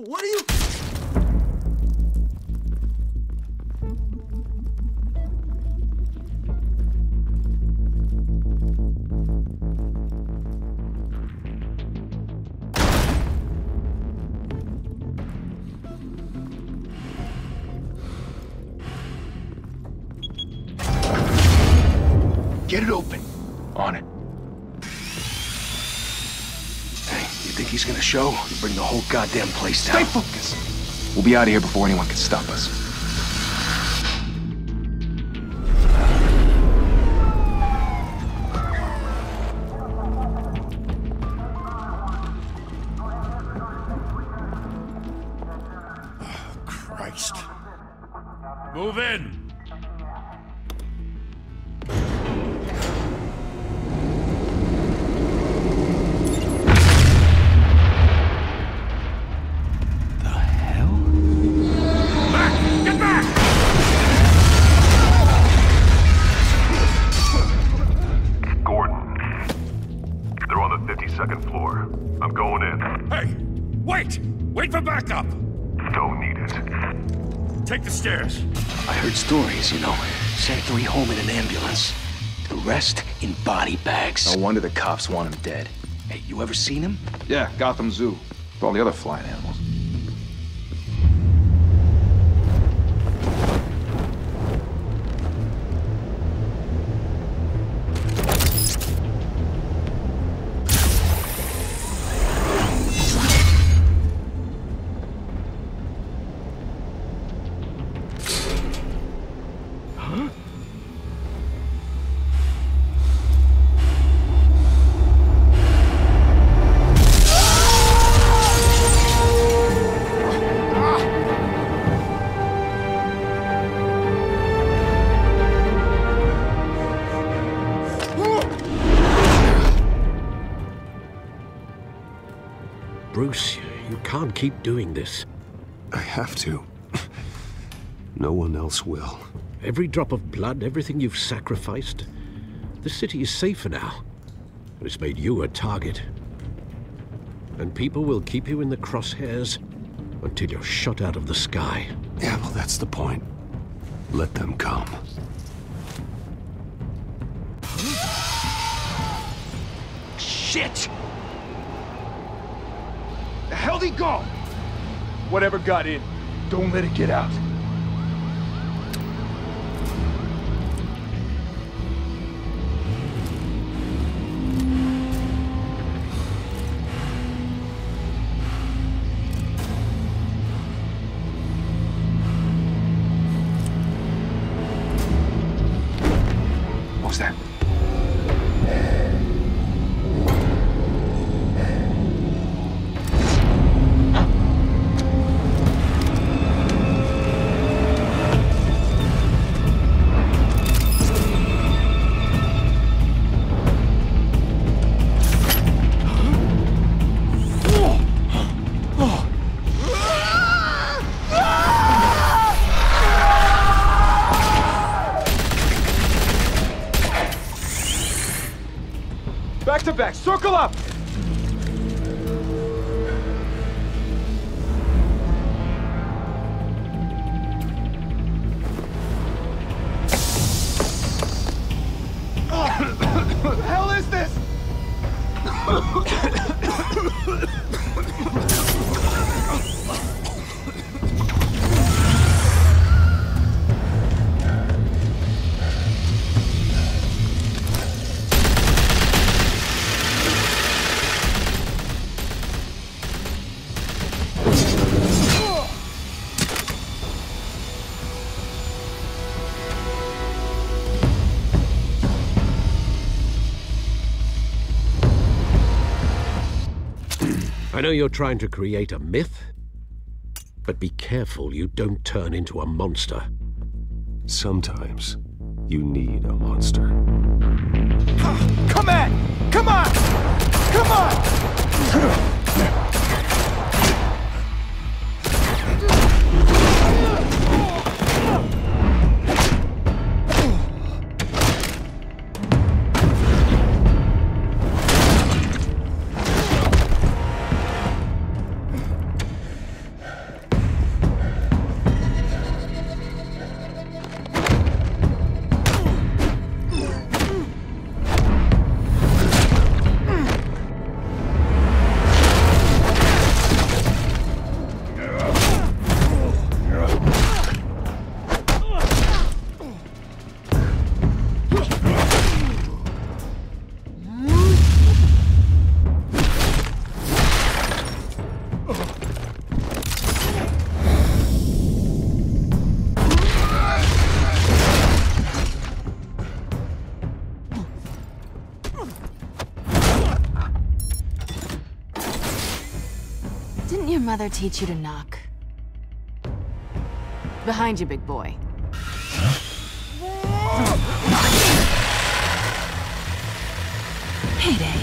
What are you... Get it open. On it. Hey, you think he's gonna show? You bring the whole goddamn place down. Stay focused! We'll be out of here before anyone can stop us. Oh, Christ. Move in! Second floor. I'm going in. Hey! Wait! Wait for backup! Don't need it. Take the stairs. I heard stories, you know. Sent 3 home in an ambulance. The rest in body bags. No wonder the cops want him dead. Hey, you ever seen him? Yeah, Gotham Zoo. With all the other flying animals. Bruce, you can't keep doing this. I have to. No one else will. Every drop of blood, everything you've sacrificed. The city is safer now. It's made you a target. And people will keep you in the crosshairs until you're shot out of the sky. Yeah, well, that's the point. Let them come. Shit! The hell'd he go? Whatever got in, don't let it get out. What was that? Back to back, circle up! What the hell is this? I know you're trying to create a myth, but be careful you don't turn into a monster. Sometimes you need a monster. Come on! Come on! Come on! your mother teach you to knock? Behind you, big boy. Heyday.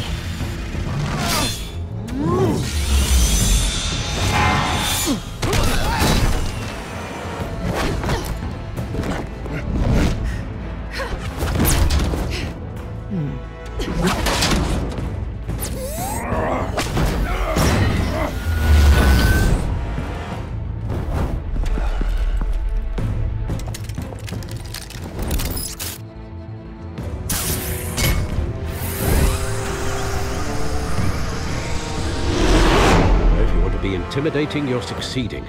Intimidating, you're succeeding.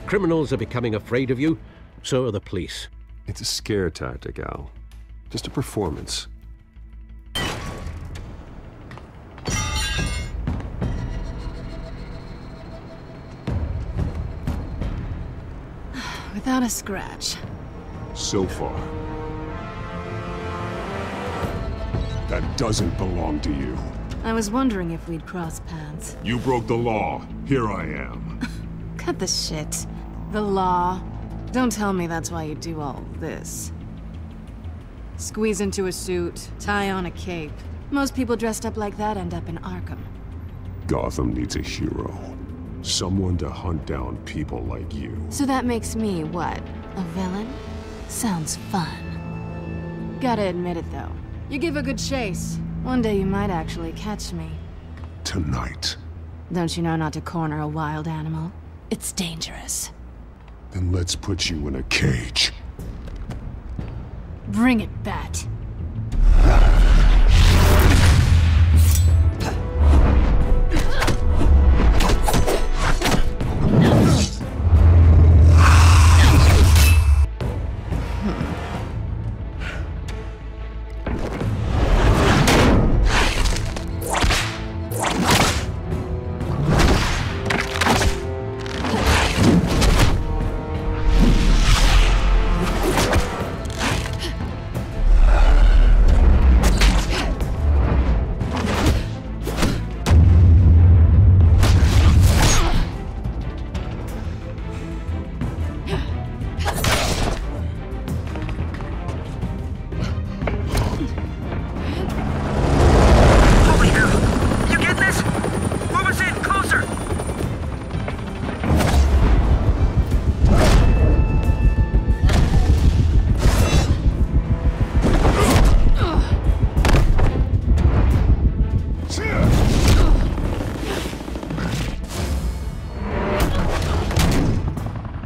Criminals are becoming afraid of you, so are the police. It's a scare tactic, Al. Just a performance. Without a scratch. So far. That doesn't belong to you. I was wondering if we'd cross paths. You broke the law. Here I am. Cut the shit. The law. Don't tell me that's why you do all this. Squeeze into a suit, tie on a cape. Most people dressed up like that end up in Arkham. Gotham needs a hero. Someone to hunt down people like you. So that makes me, what, a villain? Sounds fun. Gotta admit it, though. You give a good chase. One day you might actually catch me. Tonight. Don't you know not to corner a wild animal? It's dangerous. Then let's put you in a cage. Bring it, Bat.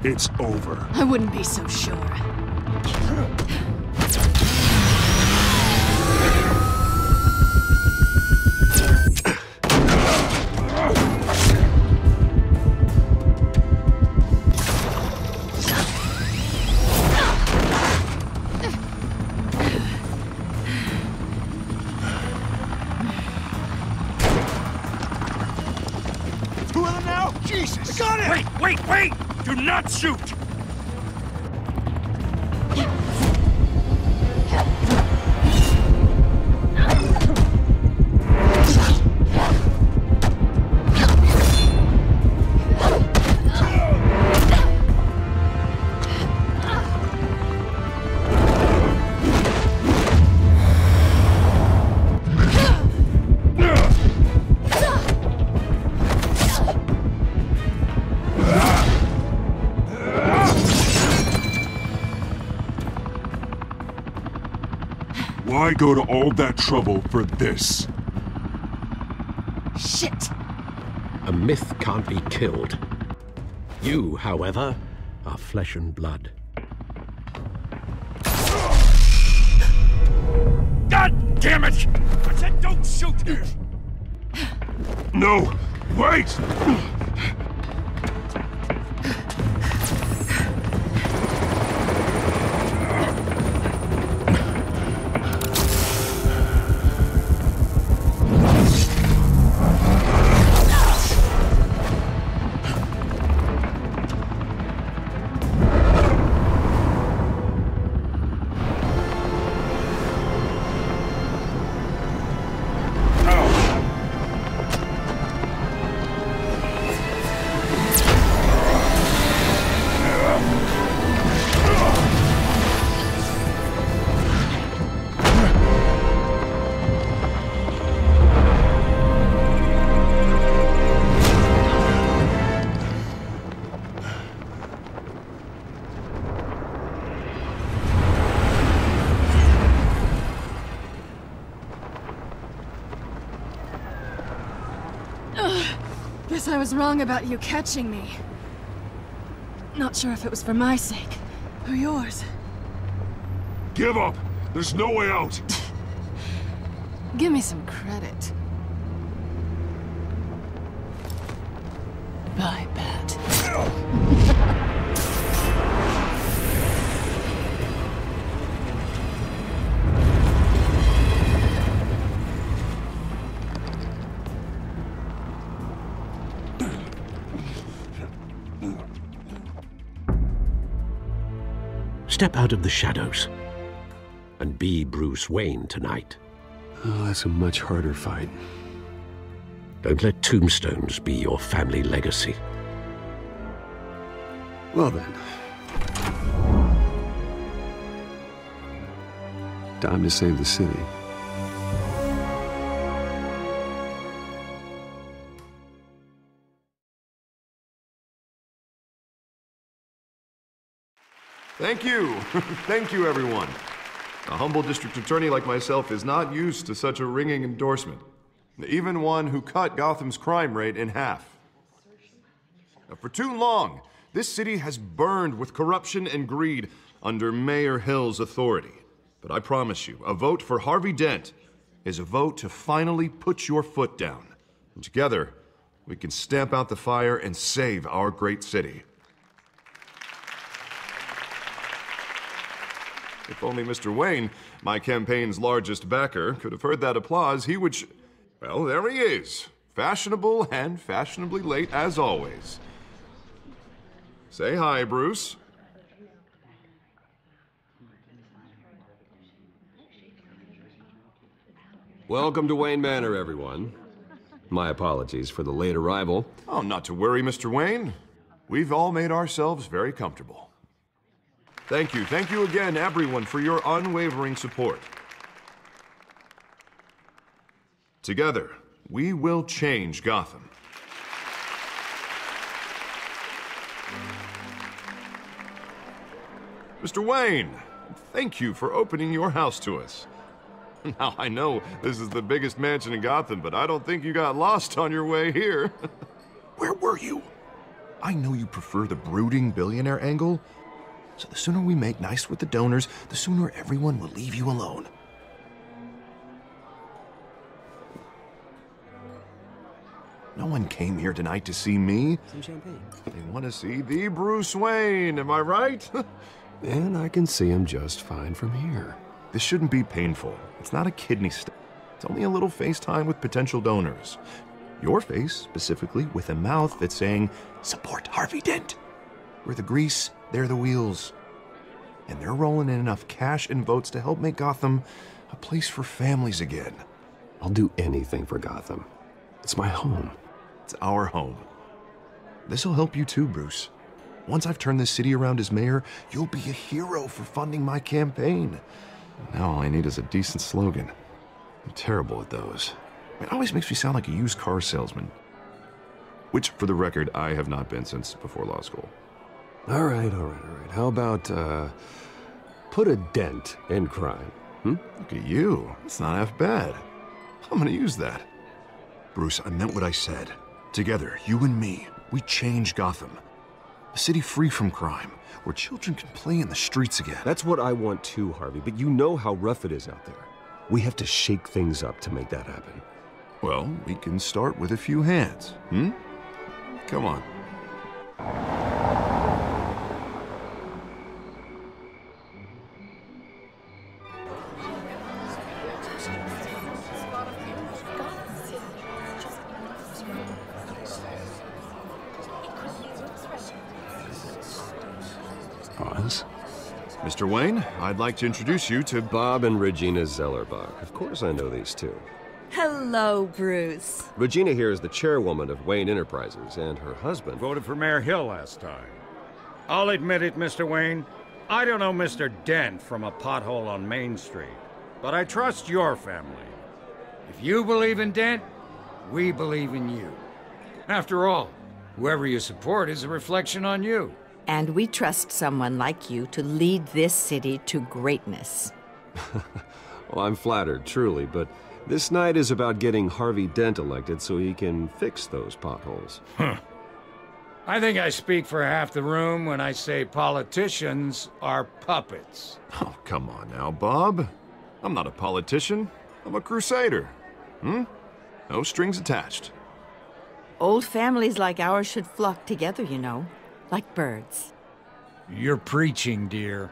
It's over. I wouldn't be so sure. Two of them now? Jesus! Got it! Wait! Do not shoot! Why go to all that trouble for this? Shit! A myth can't be killed. You, however, are flesh and blood. God damn it! I said don't shoot! No! Wait! Guess I was wrong about you catching me. Not sure if it was for my sake, or yours. Give up! There's no way out! Give me some credit. Bye, Bat. Step out of the shadows and be Bruce Wayne tonight. Oh, that's a much harder fight. Don't let tombstones be your family legacy. Well then. Time to save the city. Thank you. Thank you, everyone. A humble district attorney like myself is not used to such a ringing endorsement. Even one who cut Gotham's crime rate in half. Now, for too long, this city has burned with corruption and greed under Mayor Hill's authority. But I promise you, a vote for Harvey Dent is a vote to finally put your foot down. And together, we can stamp out the fire and save our great city. If only Mr. Wayne, my campaign's largest backer, could have heard that applause, he would well, there he is. Fashionable and fashionably late as always. Say hi, Bruce. Welcome to Wayne Manor, everyone. My apologies for the late arrival. Oh, not to worry, Mr. Wayne. We've all made ourselves very comfortable. Thank you again, everyone, for your unwavering support. Together, we will change Gotham. Mr. Wayne, thank you for opening your house to us. Now, I know this is the biggest mansion in Gotham, but I don't think you got lost on your way here. Where were you? I know you prefer the brooding billionaire angle, so the sooner we make nice with the donors, the sooner everyone will leave you alone. No one came here tonight to see me. Some champagne. They want to see the Bruce Wayne, am I right? And I can see him just fine from here. This shouldn't be painful. It's not a kidney stone. It's only a little FaceTime with potential donors. Your face, specifically, with a mouth that's saying, support Harvey Dent. We're the grease, they're the wheels. And they're rolling in enough cash and votes to help make Gotham a place for families again. I'll do anything for Gotham. It's my home. It's our home. This'll help you too, Bruce. Once I've turned this city around as mayor, you'll be a hero for funding my campaign. Now all I need is a decent slogan. I'm terrible at those. It always makes me sound like a used car salesman. Which, for the record, I have not been since before law school. All right. How about, put a dent in crime, Look at you. It's not half bad. I'm gonna use that. Bruce, I meant what I said. Together, you and me, we change Gotham. A city free from crime, where children can play in the streets again. That's what I want too, Harvey, but you know how rough it is out there. We have to shake things up to make that happen. Well, we can start with a few hands, Come on. Mr. Wayne, I'd like to introduce you to Bob and Regina Zellerbach. Of course I know these two. Hello, Bruce. Regina here is the chairwoman of Wayne Enterprises, and her husband voted for Mayor Hill last time. I'll admit it, Mr. Wayne. I don't know Mr. Dent from a pothole on Main Street, but I trust your family. If you believe in Dent, we believe in you. After all, whoever you support is a reflection on you. And we trust someone like you to lead this city to greatness. Well, I'm flattered, truly, but this night is about getting Harvey Dent elected so he can fix those potholes. Huh. I think I speak for half the room when I say politicians are puppets. Oh, come on now, Bob. I'm not a politician. I'm a crusader. No strings attached. Old families like ours should flock together, you know. Like birds. You're preaching, dear.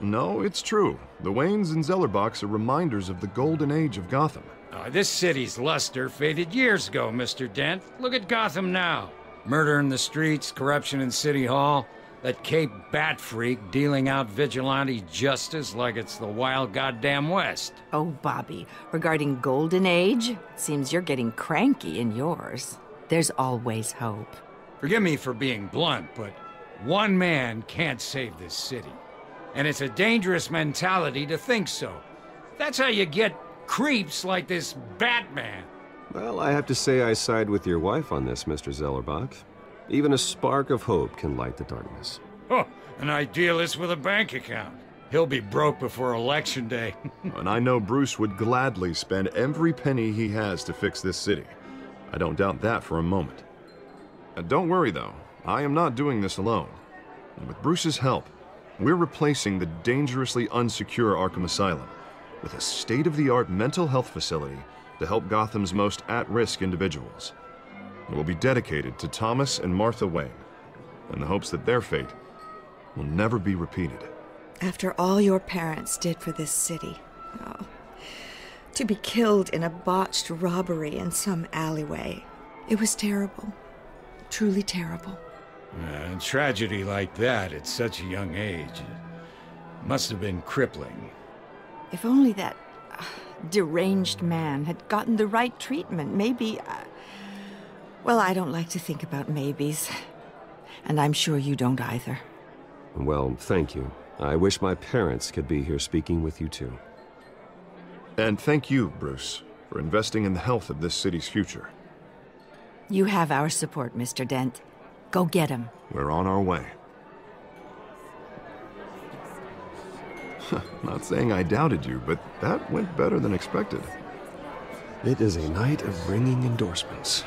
No, it's true. The Waynes and Zellerbachs are reminders of the golden age of Gotham. This city's luster faded years ago, Mr. Dent. Look at Gotham now. Murder in the streets, corruption in City Hall, that Cape Bat freak dealing out vigilante justice like it's the wild goddamn West. Oh, Bobby, regarding Golden Age, seems you're getting cranky in yours. There's always hope. Forgive me for being blunt, but one man can't save this city. And it's a dangerous mentality to think so. That's how you get creeps like this Batman. Well, I have to say I side with your wife on this, Mr. Zellerbach. Even a spark of hope can light the darkness. Oh, an idealist with a bank account. He'll be broke before Election Day. And I know Bruce would gladly spend every penny he has to fix this city. I don't doubt that for a moment. Don't worry, though. I am not doing this alone. And with Bruce's help, we're replacing the dangerously unsecure Arkham Asylum with a state-of-the-art mental health facility to help Gotham's most at-risk individuals. It will be dedicated to Thomas and Martha Wayne, in the hopes that their fate will never be repeated. After all your parents did for this city, to be killed in a botched robbery in some alleyway, it was terrible. Truly terrible. A tragedy like that at such a young age must have been crippling. If only that deranged man had gotten the right treatment, maybe... Well, I don't like to think about maybes. And I'm sure you don't either. Well, thank you. I wish my parents could be here speaking with you too. And thank you, Bruce, for investing in the health of this city's future. You have our support, Mr. Dent. Go get him. We're on our way. Not saying I doubted you, but that went better than expected. It is a night of ringing endorsements.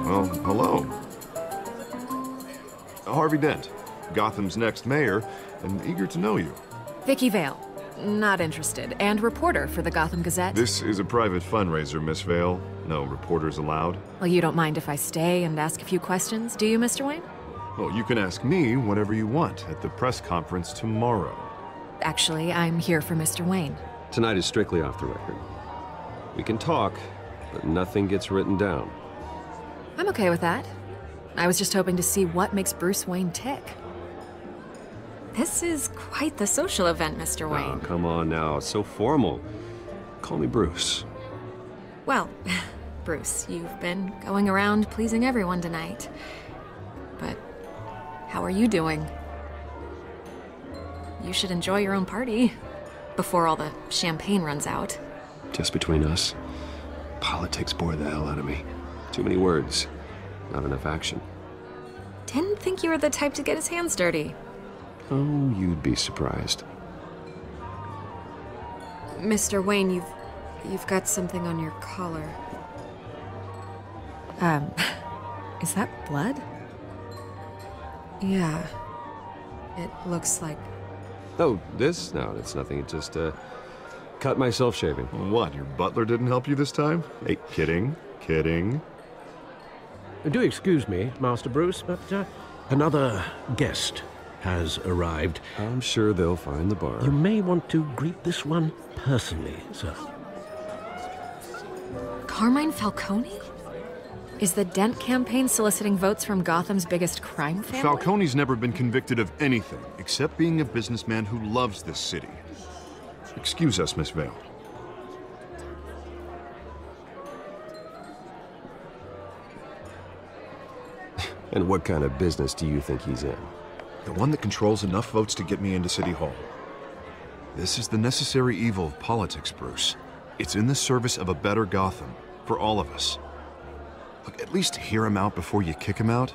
Well, hello. Harvey Dent, Gotham's next mayor, and eager to know you. Vicky Vale. Not interested. And reporter for the Gotham Gazette. This is a private fundraiser, Miss Vale. No reporters allowed. Well, you don't mind if I stay and ask a few questions, do you, Mr. Wayne? Well, you can ask me whatever you want at the press conference tomorrow. Actually, I'm here for Mr. Wayne. Tonight is strictly off the record. We can talk, but nothing gets written down. I'm okay with that. I was just hoping to see what makes Bruce Wayne tick. This is quite the social event, Mr. Wayne. Oh, come on now. It's so formal. Call me Bruce. Well, Bruce, you've been going around pleasing everyone tonight. But how are you doing? You should enjoy your own party before all the champagne runs out. Just between us, politics bore the hell out of me. Too many words, not enough action. Didn't think you were the type to get his hands dirty. Oh, you'd be surprised. Mr. Wayne, you've got something on your collar. Is that blood? Yeah. It looks like... Oh, this? No, it's nothing. It just, cut myself shaving. What, your butler didn't help you this time? Hey, kidding. Do excuse me, Master Bruce, but another guest has arrived. I'm sure they'll find the bar. You may want to greet this one personally, sir. Carmine Falcone? Is the Dent campaign soliciting votes from Gotham's biggest crime family? Falcone's never been convicted of anything except being a businessman who loves this city. Excuse us, Miss Vale. And what kind of business do you think he's in? The one that controls enough votes to get me into City Hall. This is the necessary evil of politics, Bruce. It's in the service of a better Gotham, for all of us. Look, at least hear him out before you kick him out.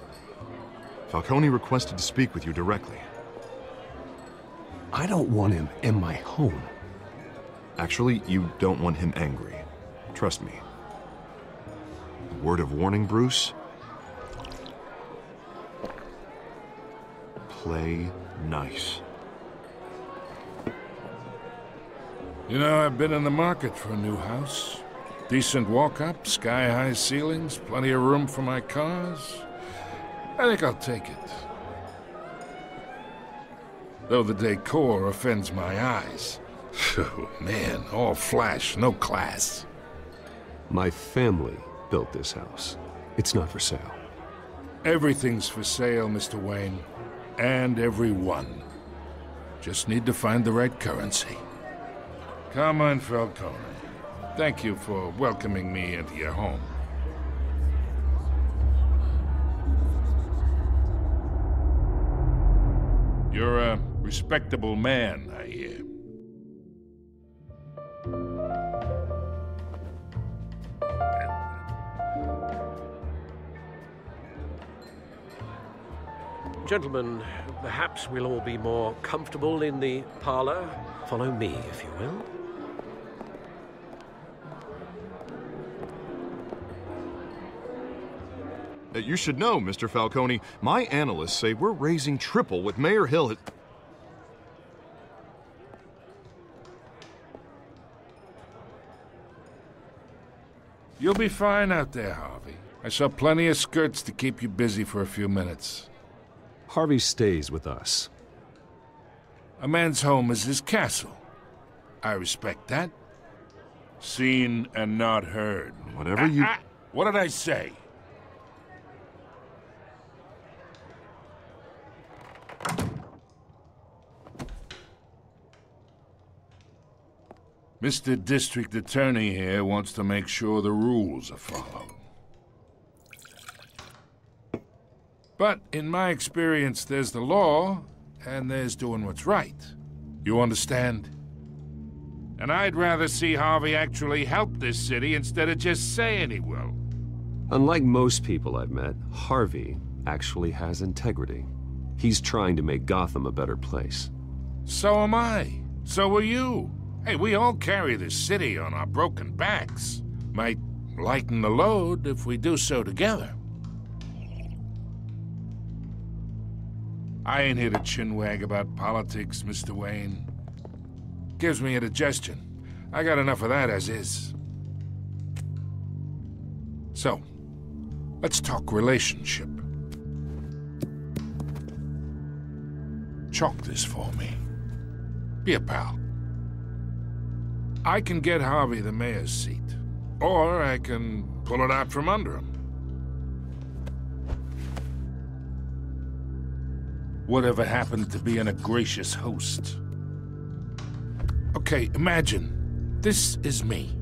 Falcone requested to speak with you directly. I don't want him in my home. Actually, you don't want him angry. Trust me. Word of warning, Bruce. Play nice. You know, I've been in the market for a new house. Decent walk-up, sky-high ceilings, plenty of room for my cars. I think I'll take it. Though the decor offends my eyes. Oh, man, all flash, no class. My family built this house. It's not for sale. Everything's for sale, Mr. Wayne. And everyone. Just need to find the right currency. Come on, Falcone. Thank you for welcoming me into your home. You're a respectable man, I hear. Gentlemen, perhaps we'll all be more comfortable in the parlor. Follow me, if you will. You should know, Mr. Falcone, my analysts say we're raising triple what Mayor Hill had... You'll be fine out there, Harvey. I saw plenty of skirts to keep you busy for a few minutes. Harvey stays with us. A man's home is his castle. I respect that. Seen and not heard. Whatever you... What did I say? Mr. District Attorney here wants to make sure the rules are followed. But in my experience, there's the law, and there's doing what's right. You understand? And I'd rather see Harvey actually help this city instead of just saying he will. Unlike most people I've met, Harvey actually has integrity. He's trying to make Gotham a better place. So am I. So are you. Hey, we all carry this city on our broken backs. Might lighten the load if we do so together. I ain't here to chinwag about politics, Mr. Wayne. Gives me indigestion. I got enough of that as is. So, let's talk relationship. Chalk this for me. Be a pal. I can get Harvey the mayor's seat, or I can pull it out from under him. Whatever happened to being a gracious host? Okay, imagine, this is me.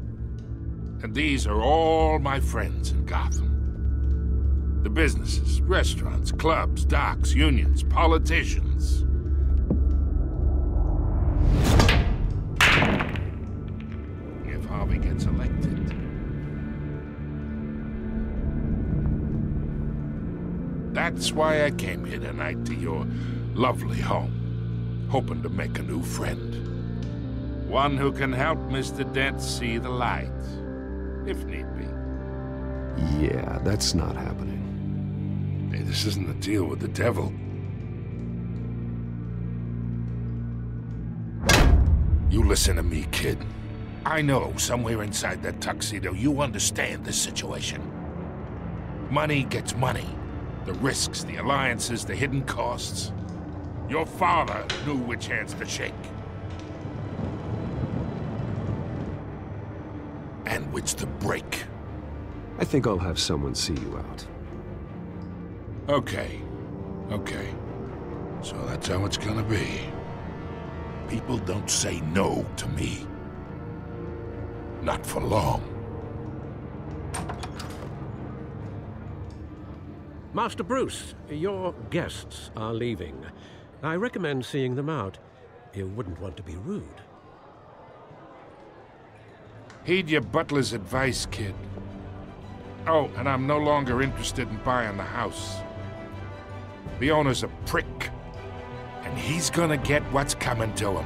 And these are all my friends in Gotham. The businesses, restaurants, clubs, docks, unions, politicians. If Harvey gets elected. That's why I came here tonight to your lovely home, hoping to make a new friend. One who can help Mr. Dent see the light, if need be. Yeah, that's not happening. Hey, this isn't a deal with the devil. You listen to me, kid. I know somewhere inside that tuxedo you understand this situation. Money gets money. The risks, the alliances, the hidden costs. Your father knew which hands to shake. And which to break. I think I'll have someone see you out. Okay. Okay. So that's how it's gonna be. People don't say no to me. Not for long. Master Bruce, your guests are leaving. I recommend seeing them out. You wouldn't want to be rude. Heed your butler's advice, kid. Oh, and I'm no longer interested in buying the house. The owner's a prick, and he's gonna get what's coming to him.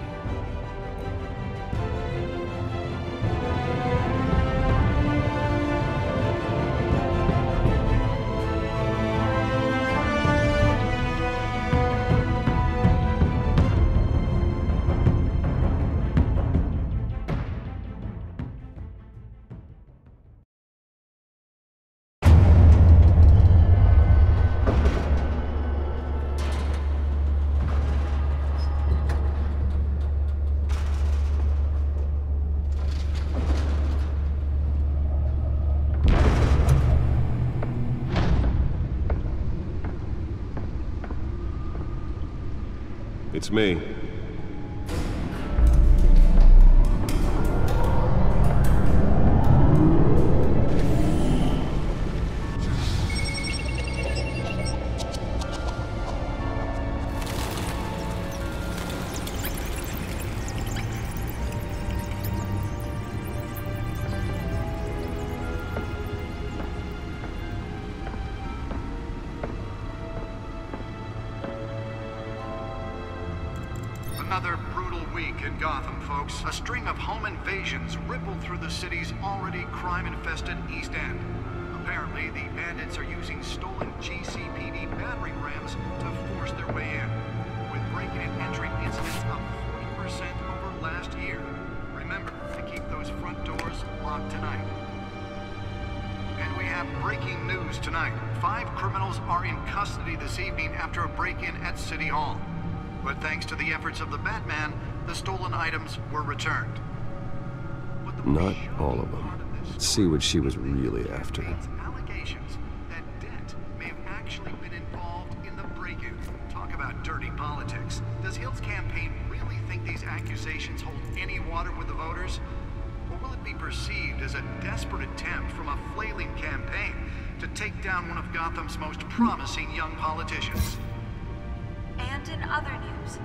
It's me. Another brutal week in Gotham, folks. A string of home invasions rippled through the city's already crime-infested East End. Apparently, the bandits are using stolen GCPD battering rams to force their way in, with break-in and entry incidents up 40% over last year. Remember to keep those front doors locked tonight. And we have breaking news tonight. 5 criminals are in custody this evening after a break-in at City Hall. But thanks to the efforts of the Batman, the stolen items were returned. Not all of them. Let's see what she was really after. Allegations that Dent may have actually been involved in the break-in. Talk about dirty politics. Does Hill's campaign really think these accusations hold any water with the voters? Or will it be perceived as a desperate attempt from a flailing campaign to take down one of Gotham's most promising young politicians? And in other news,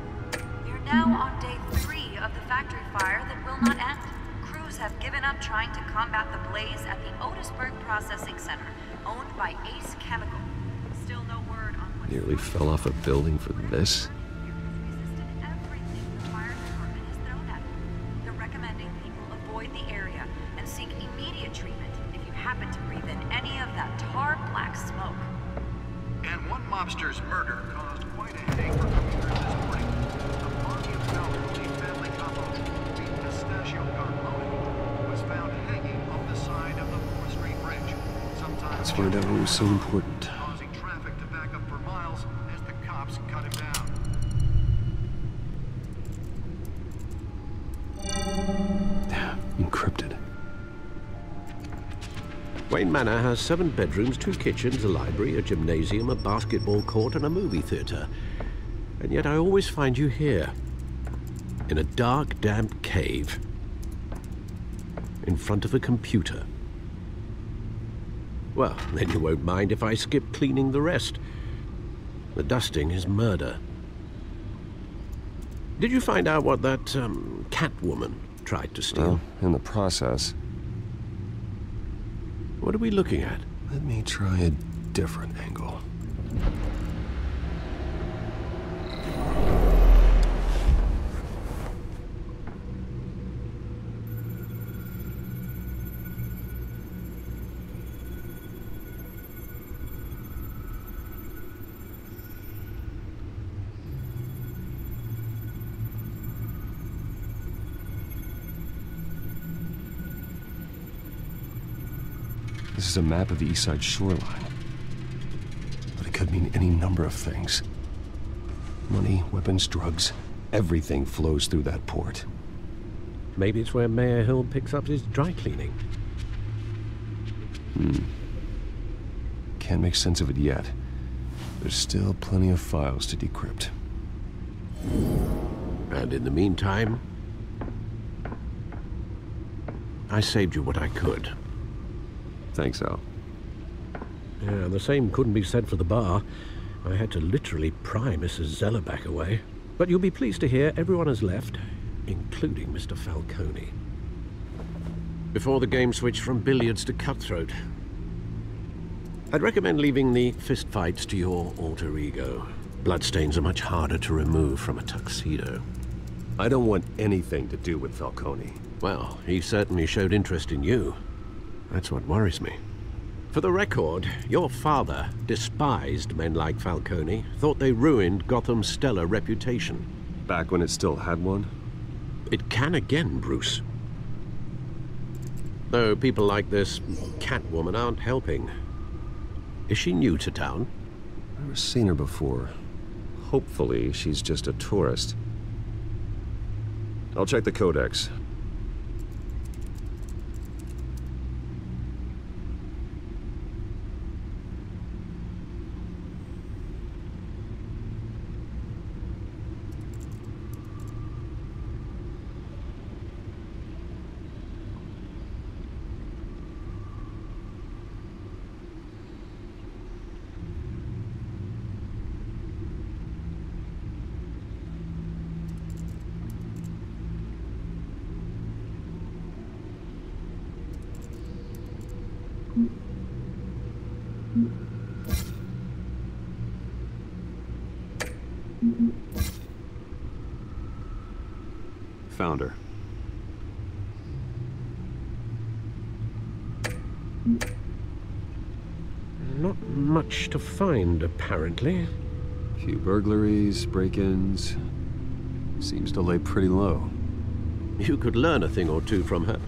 we're now on day 3 of the factory fire that will not end. Crews have given up trying to combat the blaze at the Otisburg Processing Center, owned by Ace Chemical. Still no word on what... Nearly fell off a building for this? Resisted everything the fire department has thrown at them. They're recommending people avoid the area and seek immediate treatment if you happen to breathe in any of that tar black smoke. And one mobster's murder caused quite a headache for commuters this morning. The body of an elderly family couple, the Pistachio Carmona, was found hanging off the side of the 4th Street Bridge. Let's find out what was so important. Causing traffic to back up for miles as the cops cut him down. Encrypted. Wayne Manor has 7 bedrooms, 2 kitchens, a library, a gymnasium, a basketball court, and a movie theater. And yet I always find you here, in a dark, damp cave, in front of a computer. Well, then you won't mind if I skip cleaning the rest. The dusting is murder. Did you find out what that, Catwoman tried to steal? Well, in the process. What are we looking at? Let me try a different angle. This is a map of the East Side shoreline. But it could mean any number of things. Money, weapons, drugs, everything flows through that port. Maybe it's where Mayor Hill picks up his dry cleaning. Can't make sense of it yet. There's still plenty of files to decrypt. And in the meantime, I saved you what I could. Thanks, Al. Yeah, the same couldn't be said for the bar. I had to literally pry Mrs. Zellerbach away. But you'll be pleased to hear everyone has left, including Mr. Falcone. Before the game switched from billiards to cutthroat. I'd recommend leaving the fistfights to your alter ego. Bloodstains are much harder to remove from a tuxedo. I don't want anything to do with Falcone. Well, he certainly showed interest in you. That's what worries me. For the record, your father despised men like Falcone, thought they ruined Gotham's stellar reputation. Back when it still had one? It can again, Bruce. Though people like this Catwoman aren't helping. Is she new to town? I've never seen her before. Hopefully, she's just a tourist. I'll check the codex. Found her. Not much to find, apparently. Few burglaries, break-ins. Seems to lay pretty low. You could learn a thing or two from her.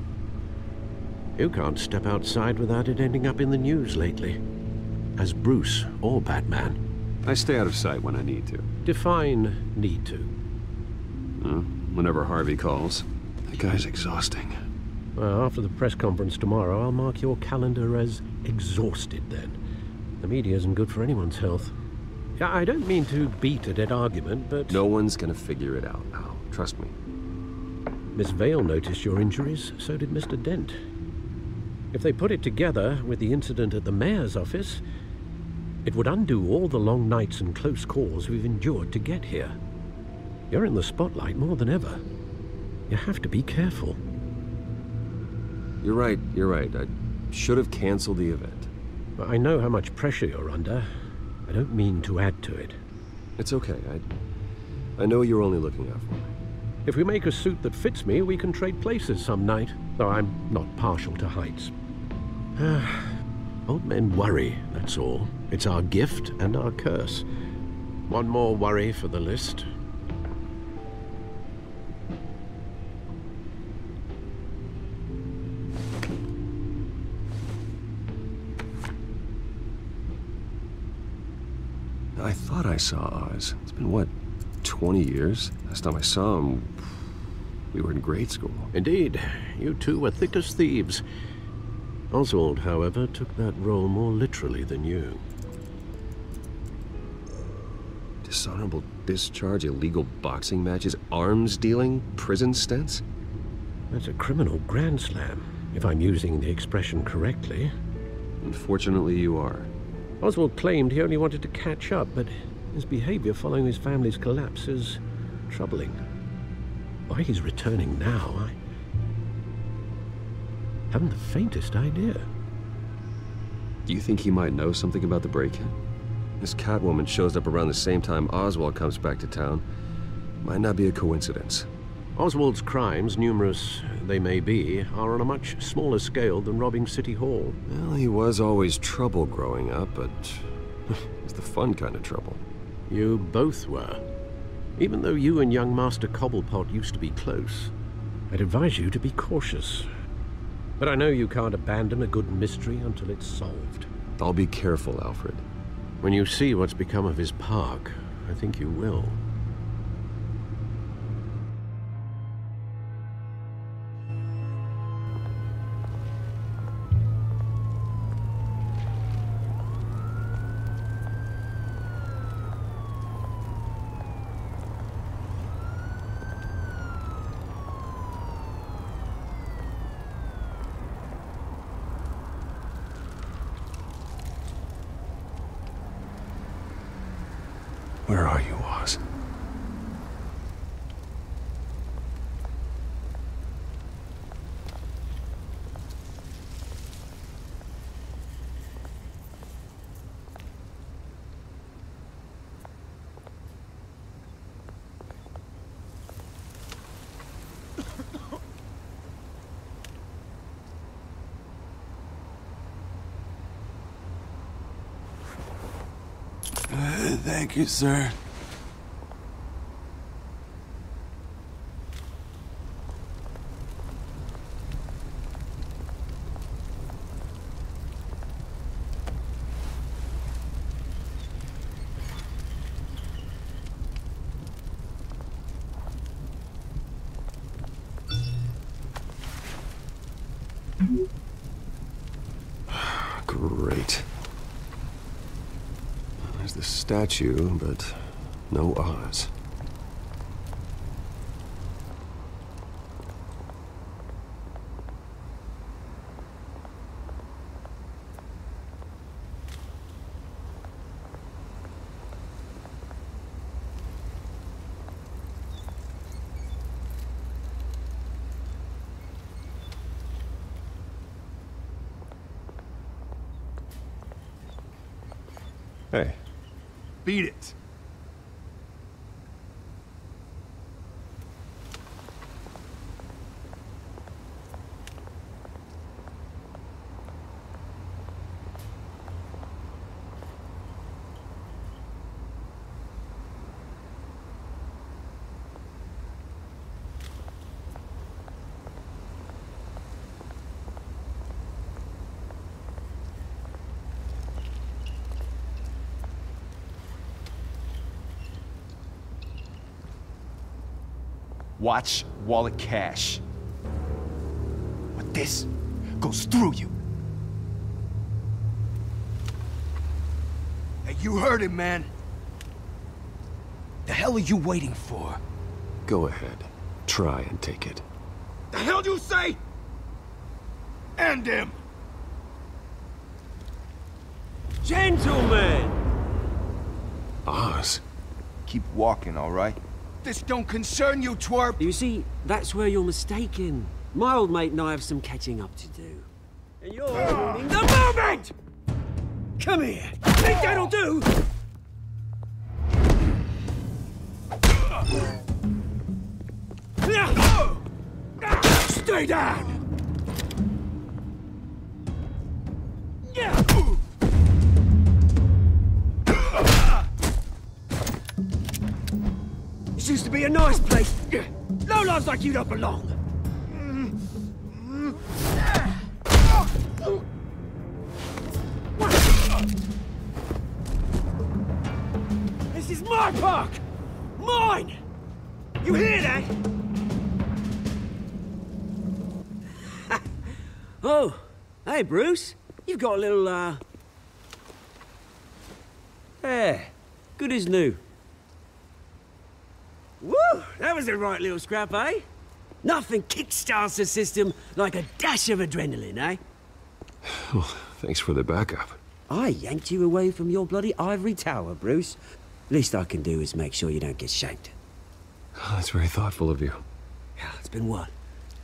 You can't step outside without it ending up in the news lately. As Bruce or Batman. I stay out of sight when I need to. Define need to. Whenever Harvey calls. That guy's exhausting. Well, after the press conference tomorrow, I'll mark your calendar as exhausted then. The media isn't good for anyone's health. Yeah, I don't mean to beat a dead argument, but... No one's gonna figure it out now. Trust me. Miss Vale noticed your injuries, so did Mr. Dent. If they put it together with the incident at the mayor's office, it would undo all the long nights and close calls we've endured to get here. You're in the spotlight more than ever. You have to be careful. You're right. I should have canceled the event. I know how much pressure you're under. I don't mean to add to it. It's okay. I know you're only looking out for me. If we make a suit that fits me, we can trade places some night, though I'm not partial to heights. Old men worry, that's all. It's our gift and our curse. One more worry for the list. I thought I saw Oz. It's been, what, 20 years? Last time I saw him, we were in grade school. Indeed. You two were thick as thieves. Oswald, however, took that role more literally than you. Dishonorable discharge, illegal boxing matches, arms dealing, prison stints? That's a criminal grand slam, if I'm using the expression correctly. Unfortunately, you are. Oswald claimed he only wanted to catch up, but his behavior following his family's collapse is troubling. Why he's returning now, I haven't the faintest idea. Do you think he might know something about the break-in? This Catwoman shows up around the same time Oswald comes back to town. Might not be a coincidence. Oswald's crimes, numerous they may be, are on a much smaller scale than robbing City Hall. Well, he was always trouble growing up, but it's the fun kind of trouble. You both were. Even though you and young Master Cobblepot used to be close, I'd advise you to be cautious. But I know you can't abandon a good mystery until it's solved. I'll be careful, Alfred. When you see what's become of his park, I think you will. Where are you, Oz? Thank you, sir. Great. There's the statue, but no Oz. Hey. Beat it. Watch wallet cash. But this goes through you. Hey, you heard him, man. The hell are you waiting for? Go ahead. Try and take it. The hell do you say? End him! Gentlemen! Oz. Keep walking, all right? This don't concern you, twerp! You see, that's where you're mistaken. My old mate and I have some catching up to do. And you're ruining the moment! Come here! Think that'll do? Stay down! This used to be a nice place. Lowlifes like you don't belong. This is my park! Mine! You hear that? Oh, hey, Bruce. You've got a little, Yeah, good as new. Woo! That was the right little scrap, eh? Nothing kickstarts the system like a dash of adrenaline, eh? Well, thanks for the backup. I yanked you away from your bloody ivory tower, Bruce. Least I can do is make sure you don't get shanked. Oh, that's very thoughtful of you. Yeah, it's been what?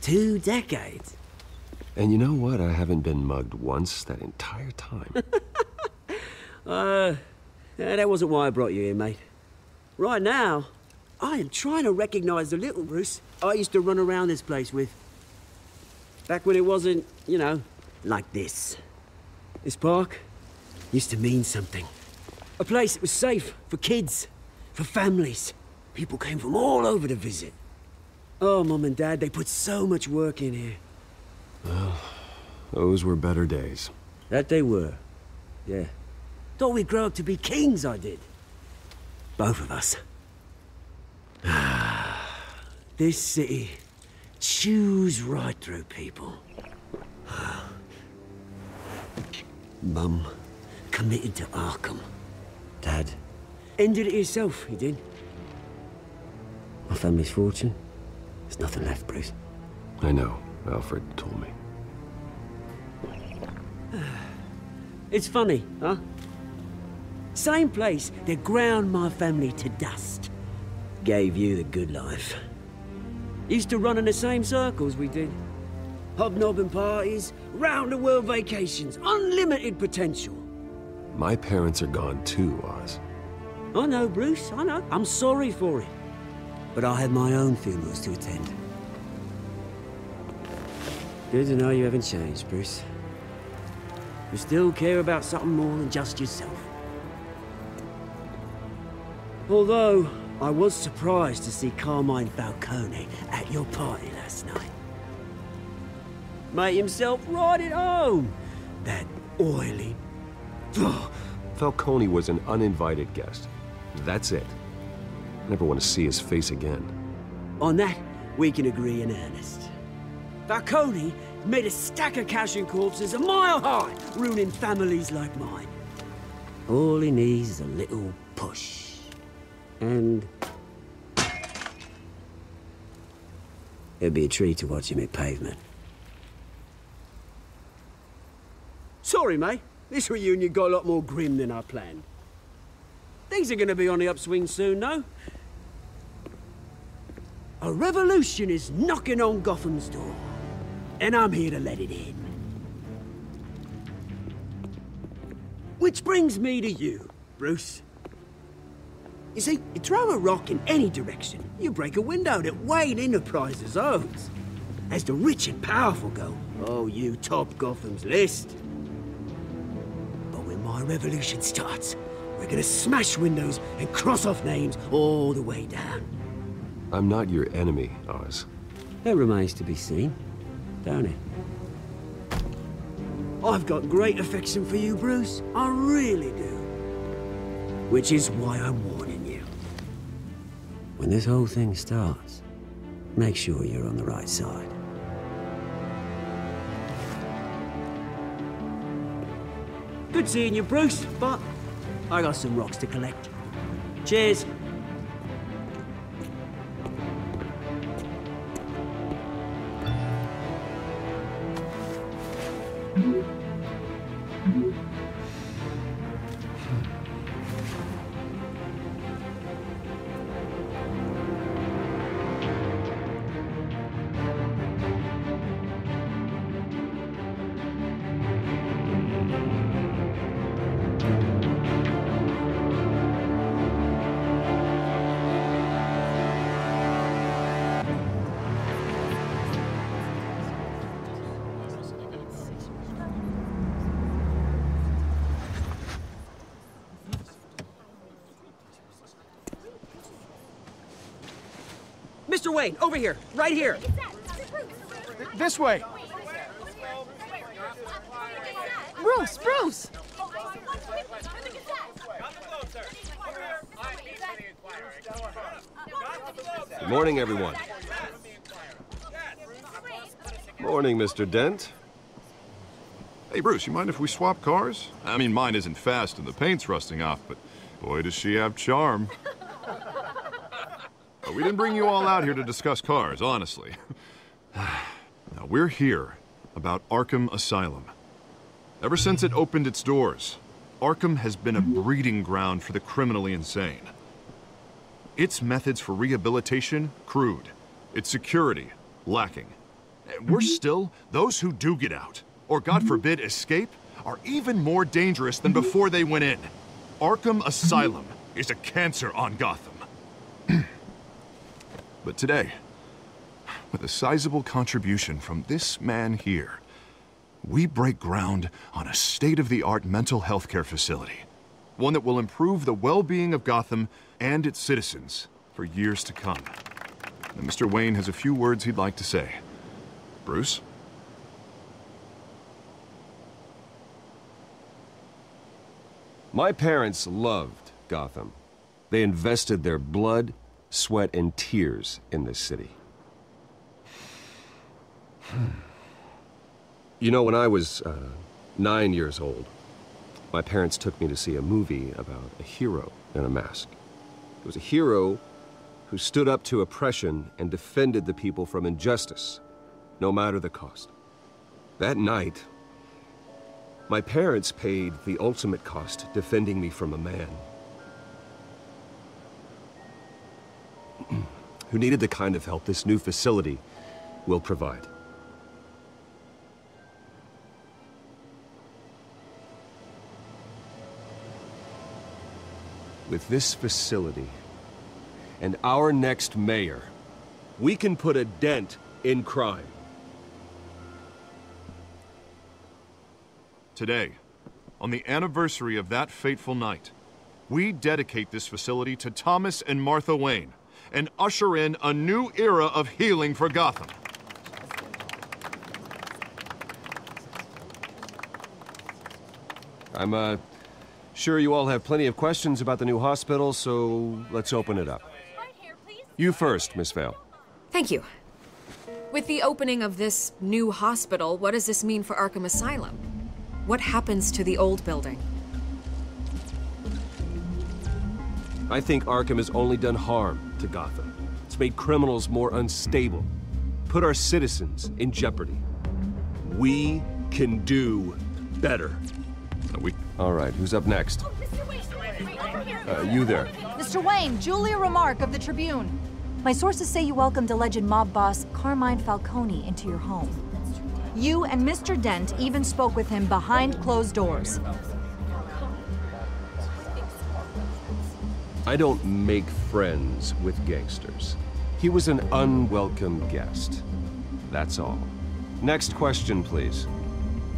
2 decades? And you know what? I haven't been mugged once that entire time. That wasn't why I brought you here, mate. Right now, I am trying to recognize the little Bruce I used to run around this place with. Back when it wasn't, you know, like this. This park used to mean something. A place that was safe for kids, for families. People came from all over to visit. Oh, Mum and Dad, they put so much work in here. Well, those were better days. That they were. Yeah. Thought we'd grow up to be kings, I did. Both of us. This city chews right through people. Mum committed to Arkham. Dad ended it himself, he did. My family's fortune, there's nothing left, Bruce. I know. Alfred told me. It's funny, huh? Same place that ground my family to dust. Gave you the good life. Used to run in the same circles we did. Hobnobbing parties, round-the-world vacations, unlimited potential. My parents are gone too, Oz. I know, Bruce, I know. I'm sorry for it. But I had my own funerals to attend. Good to know you haven't changed, Bruce. You still care about something more than just yourself. Although, I was surprised to see Carmine Falcone at your party last night. Made himself right at home. That oily... Falcone was an uninvited guest. That's it. I never want to see his face again. On that, we can agree in earnest. Falcone made a stack of cash and corpses a mile high, ruining families like mine. All he needs is a little push. And... it'd be a treat to watch him hit pavement. Sorry, mate. This reunion got a lot more grim than I planned. Things are gonna be on the upswing soon, though. A revolution is knocking on Gotham's door. And I'm here to let it in. Which brings me to you, Bruce. You see, you throw a rock in any direction, you break a window that Wayne Enterprises owns. As the rich and powerful go, oh, you top Gotham's list. But when my revolution starts, we're gonna smash windows and cross off names all the way down. I'm not your enemy, Oz. That remains to be seen, don't it? I've got great affection for you, Bruce. I really do. Which is why I'm warning you. When this whole thing starts, make sure you're on the right side. Good seeing you, Bruce, but I got some rocks to collect. Cheers. Mr. Wayne, over here, right here. This way. Bruce, Bruce! Good morning, everyone. Morning, Mr. Dent. Hey, Bruce, you mind if we swap cars? I mean, mine isn't fast and the paint's rusting off, but boy, does she have charm. We didn't bring you all out here to discuss cars, honestly. Now, we're here about Arkham Asylum. Ever since it opened its doors, Arkham has been a breeding ground for the criminally insane. Its methods for rehabilitation, crude. Its security, lacking. Worse still, those who do get out, or God forbid, escape, are even more dangerous than before they went in. Arkham Asylum is a cancer on Gotham. But today, with a sizable contribution from this man here, we break ground on a state-of-the-art mental health care facility. One that will improve the well-being of Gotham and its citizens for years to come. And Mr. Wayne has a few words he'd like to say. Bruce? My parents loved Gotham. They invested their blood, sweat, and tears in this city. You know, when I was 9 years old, my parents took me to see a movie about a hero in a mask. It was a hero who stood up to oppression and defended the people from injustice, no matter the cost. That night, my parents paid the ultimate cost defending me from a man who needed the kind of help this new facility will provide. With this facility and our next mayor, we can put a dent in crime. Today, on the anniversary of that fateful night, We dedicate this facility to Thomas and Martha Wayne and usher in a new era of healing for Gotham. I'm, sure you all have plenty of questions about the new hospital, so let's open it up. You first, Miss Vale. Thank you. With the opening of this new hospital, what does this mean for Arkham Asylum? What happens to the old building? I think Arkham has only done harm to Gotham. It's made criminals more unstable, put our citizens in jeopardy. We can do better. All right, who's up next? You there. Mr. Wayne, Julia Remark of the Tribune. My sources say you welcomed alleged mob boss Carmine Falcone into your home. You and Mr. Dent even spoke with him behind closed doors. I don't make friends with gangsters. He was an unwelcome guest. That's all. Next question, please.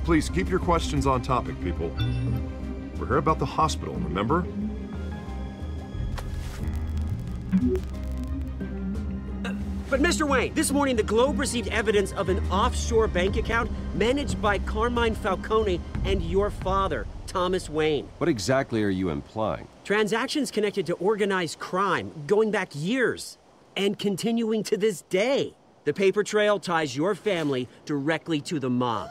Please keep your questions on topic, people. We're here about the hospital, remember? But Mr. Wayne, this morning the Globe received evidence of an offshore bank account managed by Carmine Falcone and your father, Thomas Wayne. What exactly are you implying? Transactions connected to organized crime going back years and continuing to this day. The paper trail ties your family directly to the mob.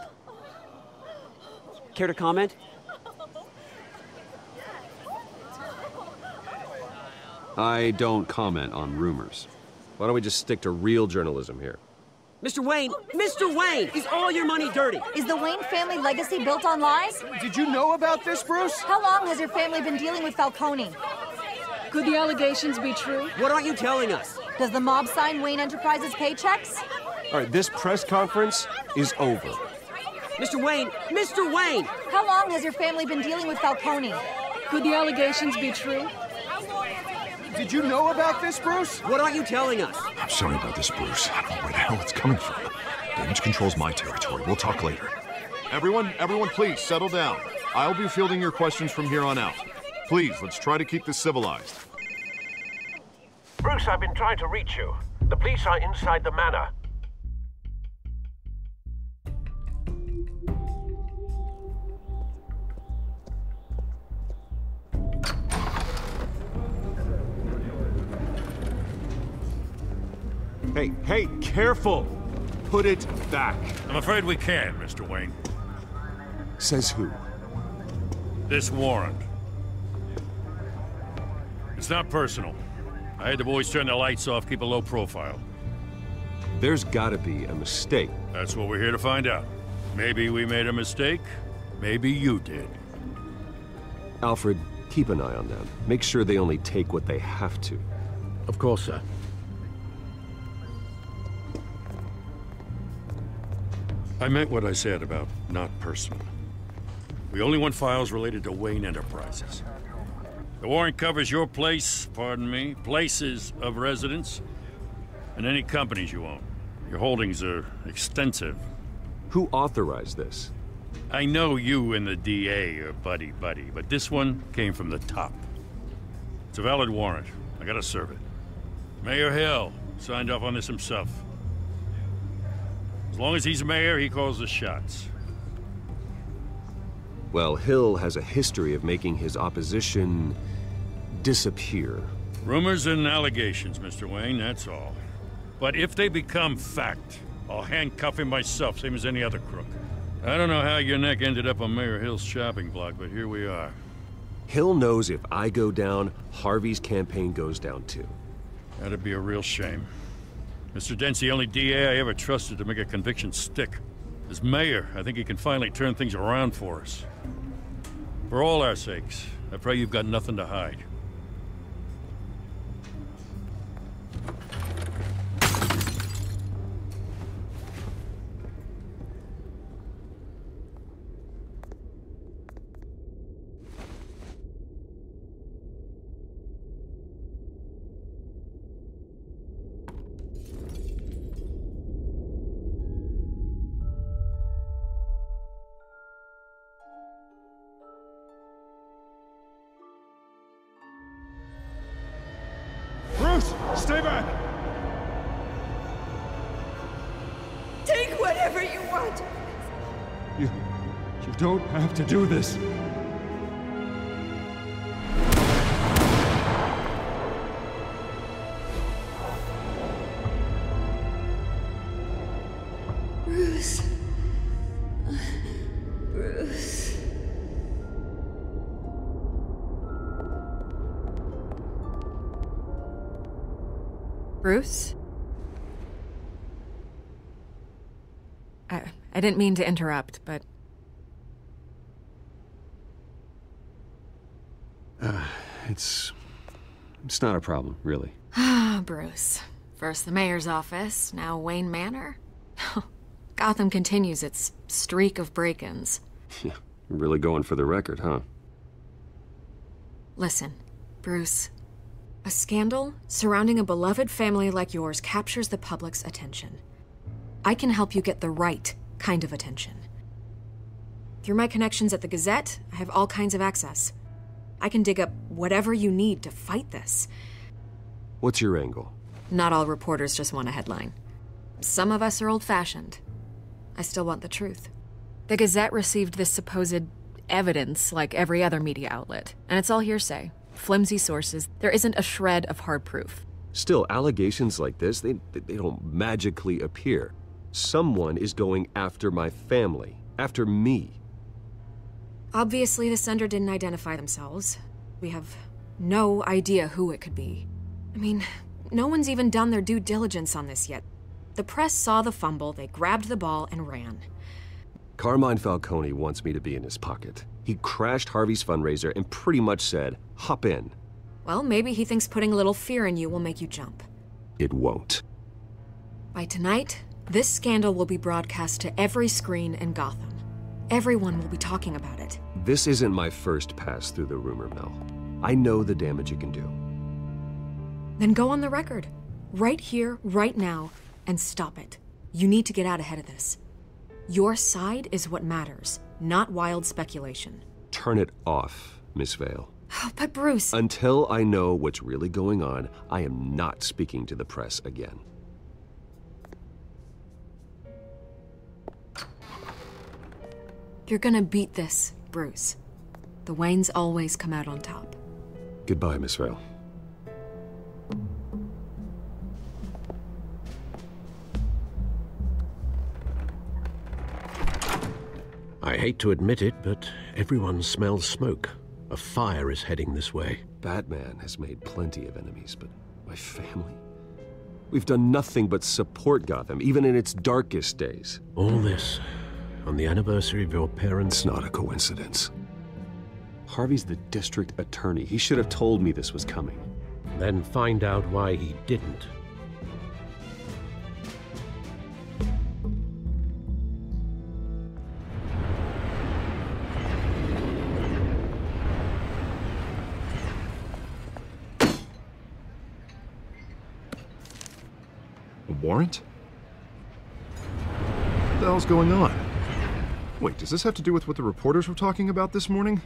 Care to comment? I don't comment on rumors. Why don't we just stick to real journalism here? Mr. Wayne! Mr. Wayne! Is all your money dirty? Is the Wayne family legacy built on lies? Did you know about this, Bruce? How long has your family been dealing with Falcone? Could the allegations be true? What aren't you telling us? Does the mob sign Wayne Enterprises paychecks? All right, this press conference is over. Mr. Wayne! Mr. Wayne! How long has your family been dealing with Falcone? Could the allegations be true? Did you know about this, Bruce? What aren't you telling us? I'm sorry about this, Bruce. I don't know where the hell it's coming from. Damage control's my territory. We'll talk later. Everyone, please settle down. I'll be fielding your questions from here on out. Please, let's try to keep this civilized. Bruce, I've been trying to reach you. The police are inside the manor. Hey, careful! Put it back. I'm afraid we can, Mr. Wayne. Says who? This warrant. It's not personal. I had the boys turn the lights off, keep a low profile. There's gotta be a mistake. That's what we're here to find out. Maybe we made a mistake. Maybe you did. Alfred, keep an eye on them. Make sure they only take what they have to. Of course, sir. I meant what I said about not personal. We only want files related to Wayne Enterprises. The warrant covers your place, pardon me, places of residence, and any companies you own. Your holdings are extensive. Who authorized this? I know you and the DA are buddy-buddy, but this one came from the top. It's a valid warrant. I gotta serve it. Mayor Hill signed off on this himself. As long as he's mayor, he calls the shots. Well, Hill has a history of making his opposition disappear. Rumors and allegations, Mr. Wayne, that's all. But if they become fact, I'll handcuff him myself, same as any other crook. I don't know how your neck ended up on Mayor Hill's shopping block, but here we are. Hill knows if I go down, Harvey's campaign goes down too. That'd be a real shame. Mr. Dent's the only DA I ever trusted to make a conviction stick. As mayor, I think he can finally turn things around for us. For all our sakes, I pray you've got nothing to hide. Bruce, stay back! Take whatever you want. You don't have to do this. Bruce. Bruce. Bruce? I didn't mean to interrupt, but... It's not a problem, really. Ah, Bruce. First the mayor's office, now Wayne Manor. Gotham continues its streak of break-ins. Yeah, you're really going for the record, huh? Listen, Bruce. A scandal surrounding a beloved family like yours captures the public's attention. I can help you get the right kind of attention. Through my connections at the Gazette, I have all kinds of access. I can dig up whatever you need to fight this. What's your angle? Not all reporters just want a headline. Some of us are old-fashioned. I still want the truth. The Gazette received this supposed evidence like every other media outlet, and it's all hearsay. Flimsy sources. There isn't a shred of hard proof. Still, allegations like this, they don't magically appear. Someone is going after my family, after me. Obviously, the sender didn't identify themselves. We have no idea who it could be. I mean, no one's even done their due diligence on this yet. The press saw the fumble, they grabbed the ball and ran. Carmine Falcone wants me to be in his pocket. He crashed Harvey's fundraiser and pretty much said, hop in. Well, maybe he thinks putting a little fear in you will make you jump. It won't. By tonight, this scandal will be broadcast to every screen in Gotham. Everyone will be talking about it. This isn't my first pass through the rumor mill. I know the damage it can do. Then go on the record. Right here, right now, and stop it. You need to get out ahead of this. Your side is what matters, not wild speculation. Turn it off, Miss Vale. Oh, but Bruce... Until I know what's really going on, I am not speaking to the press again. You're gonna beat this, Bruce. The Waynes always come out on top. Goodbye, Miss Vale. I hate to admit it, but everyone smells smoke. A fire is heading this way. Batman has made plenty of enemies, but my family? We've done nothing but support Gotham, even in its darkest days. All this on the anniversary of your parents'... It's not a coincidence. Harvey's the district attorney. He should have told me this was coming. Then find out why he didn't. A warrant? What the hell's going on? Wait, does this have to do with what the reporters were talking about this morning?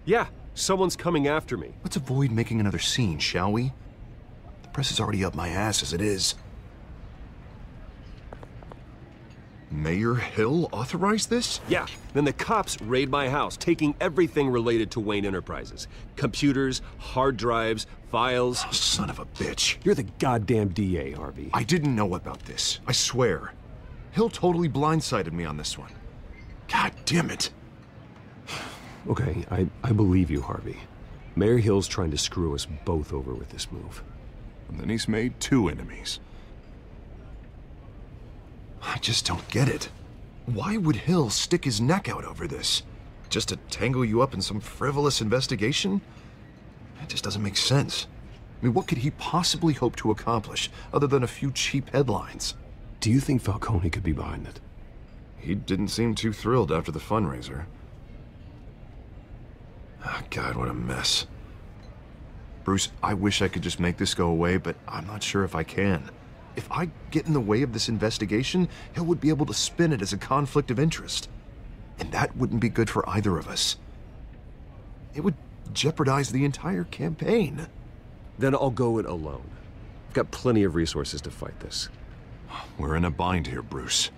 Yeah, someone's coming after me. Let's avoid making another scene, shall we? The press is already up my ass as it is. Mayor Hill authorized this? Yeah, then the cops raid my house, taking everything related to Wayne Enterprises. Computers, hard drives, files. Oh, son of a bitch. You're the goddamn DA, Harvey. I didn't know about this, I swear. Hill totally blindsided me on this one. God damn it. Okay, I believe you, Harvey. Mayor Hill's trying to screw us both over with this move. And then he's made 2 enemies. I just don't get it. Why would Hill stick his neck out over this? Just to tangle you up in some frivolous investigation? It just doesn't make sense. I mean, what could he possibly hope to accomplish other than a few cheap headlines? Do you think Falcone could be behind it? He didn't seem too thrilled after the fundraiser. Oh, God, what a mess. Bruce, I wish I could just make this go away, but I'm not sure if I can. If I get in the way of this investigation, Hill would be able to spin it as a conflict of interest. And that wouldn't be good for either of us. It would jeopardize the entire campaign. Then I'll go it alone. I've got plenty of resources to fight this. We're in a bind here, Bruce.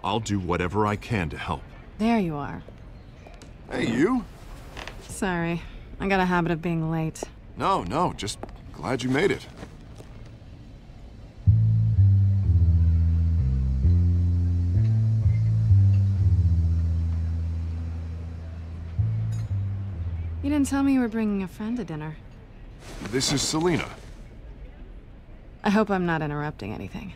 I'll do whatever I can to help. There you are. Hey, you? Sorry. I got a habit of being late. No, just glad you made it. You didn't tell me you were bringing a friend to dinner. This is Selina. I hope I'm not interrupting anything.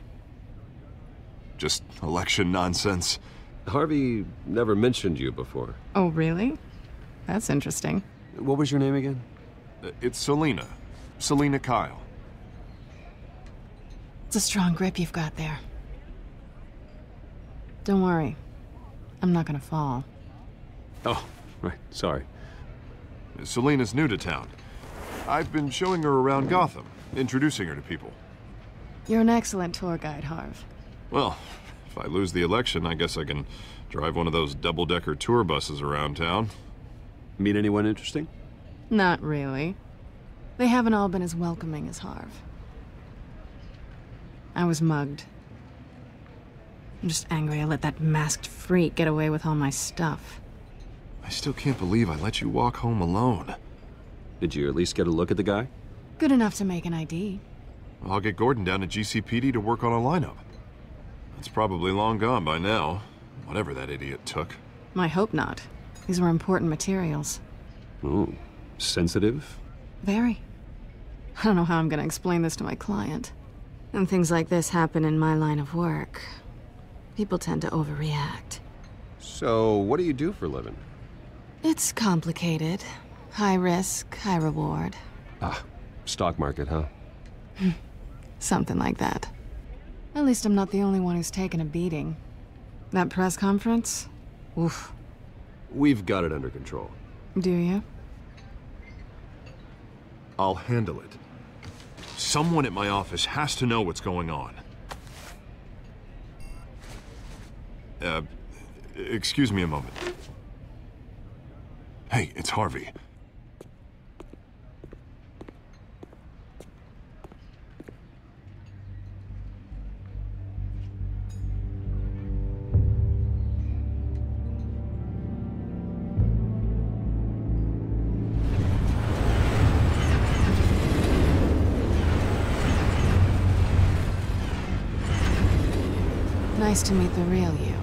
Just election nonsense. Harvey never mentioned you before. Oh, really? That's interesting. What was your name again? It's Selina. Selina Kyle. It's a strong grip you've got there. Don't worry. I'm not gonna fall. Oh, right. Sorry. Selina's new to town. I've been showing her around Gotham, introducing her to people. You're an excellent tour guide, Harv. Well, if I lose the election, I guess I can drive one of those double-decker tour buses around town. Meet anyone interesting? Not really. They haven't all been as welcoming as Harv. I was mugged. I'm just angry I let that masked freak get away with all my stuff. I still can't believe I let you walk home alone. Did you at least get a look at the guy? Good enough to make an ID. I'll get Gordon down to GCPD to work on a lineup. It's probably long gone by now, whatever that idiot took. I hope not. These were important materials. Ooh, sensitive? Very. I don't know how I'm gonna explain this to my client. When things like this happen in my line of work, people tend to overreact. So, what do you do for a living? It's complicated. High risk, high reward. Ah, stock market, huh? Something like that. At least I'm not the only one who's taken a beating. That press conference? Oof. We've got it under control. Do you? I'll handle it. Someone at my office has to know what's going on. Excuse me a moment. Hey, it's Harvey. Nice to meet the real you.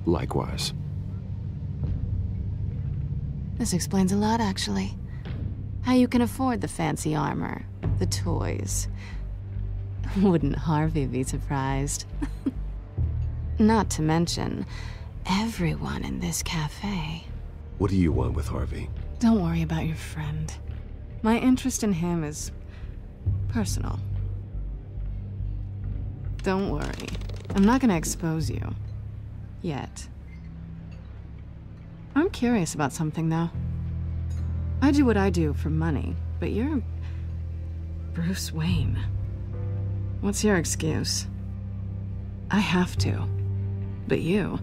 Likewise. This explains a lot, actually. How you can afford the fancy armor, the toys. Wouldn't Harvey be surprised? Not to mention, everyone in this cafe. What do you want with Harvey? Don't worry about your friend. My interest in him is personal. Don't worry. I'm not gonna expose you. Yet. I'm curious about something, though. I do what I do for money, but you're Bruce Wayne. What's your excuse? I have to. But you...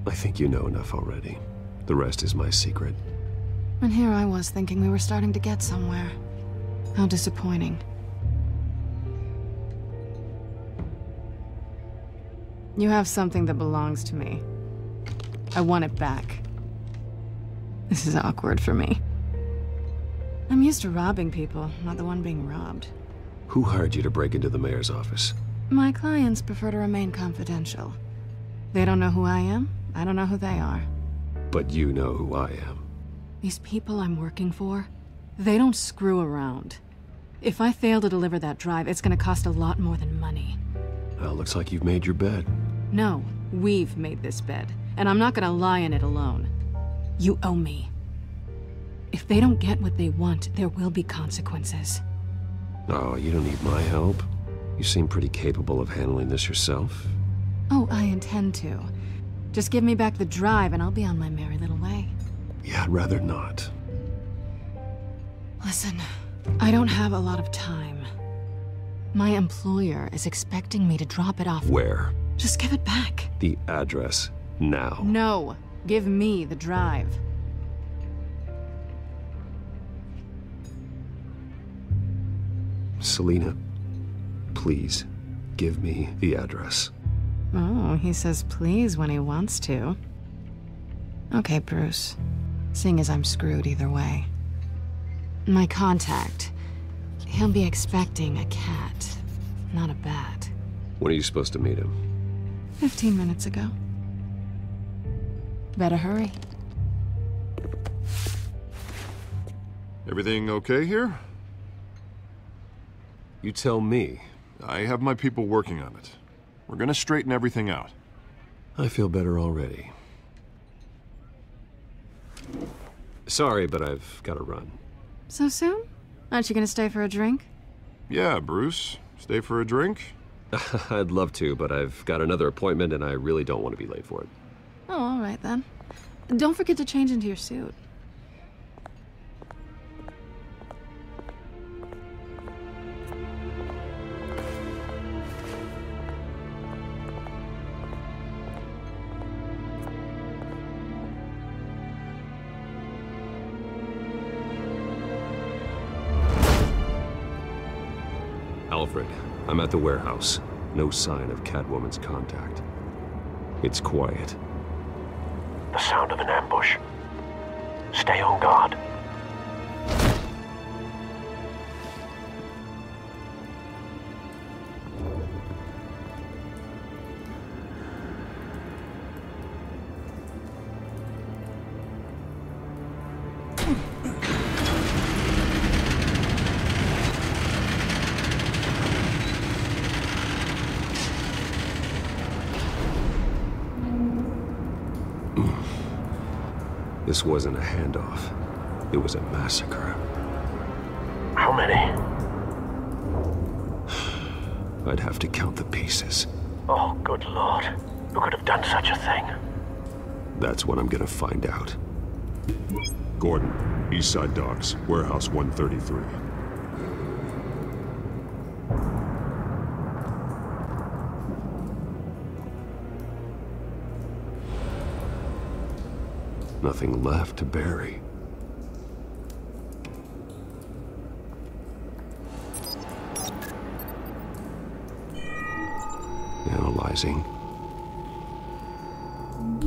I think you know enough already. The rest is my secret. And here I was thinking we were starting to get somewhere. How disappointing. You have something that belongs to me. I want it back. This is awkward for me. I'm used to robbing people, not the one being robbed. Who hired you to break into the mayor's office? My clients prefer to remain confidential. They don't know who I am, I don't know who they are. But you know who I am. These people I'm working for, they don't screw around. If I fail to deliver that drive, it's gonna cost a lot more than money. Well, looks like you've made your bed. No, we've made this bed, and I'm not gonna lie in it alone. You owe me. If they don't get what they want, there will be consequences. Oh, you don't need my help. You seem pretty capable of handling this yourself. Oh, I intend to. Just give me back the drive and I'll be on my merry little way. Yeah, I'd rather not. Listen, I don't have a lot of time. My employer is expecting me to drop it off. Where? Just give it back. The address, now. No, give me the drive. Selina, please, give me the address. Oh, he says please when he wants to. Okay, Bruce. Seeing as I'm screwed either way. My contact. He'll be expecting a cat, not a bat. When are you supposed to meet him? 15 minutes ago. Better hurry. Everything okay here? You tell me. I have my people working on it. We're gonna straighten everything out. I feel better already. Sorry, but I've got to run. So soon? Aren't you gonna stay for a drink? Yeah, Bruce. Stay for a drink? I'd love to, but I've got another appointment and I really don't want to be late for it. Oh, all right then. Don't forget to change into your suit. Alfred, I'm at the warehouse. No sign of Catwoman's contact. It's quiet. The sound of an ambush. Stay on guard. This wasn't a handoff. It was a massacre. How many? I'd have to count the pieces. Oh, good Lord. Who could have done such a thing? That's what I'm gonna find out. Gordon, Eastside Docks, Warehouse 133. Nothing left to bury. Analyzing.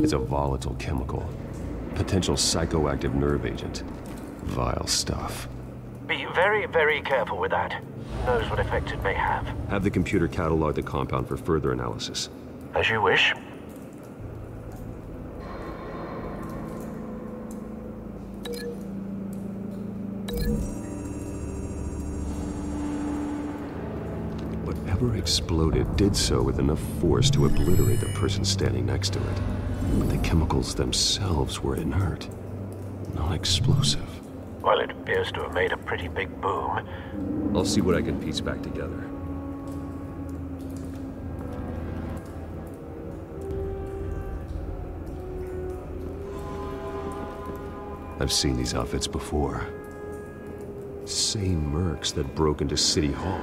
It's a volatile chemical. Potential psychoactive nerve agent. Vile stuff. Be very, very careful with that. Who knows what effect it may have. Have the computer catalog the compound for further analysis. As you wish. Whatever exploded did so with enough force to obliterate the person standing next to it. But the chemicals themselves were inert, non-explosive. Well, it appears to have made a pretty big boom. I'll see what I can piece back together. I've seen these outfits before. Same mercs that broke into City Hall.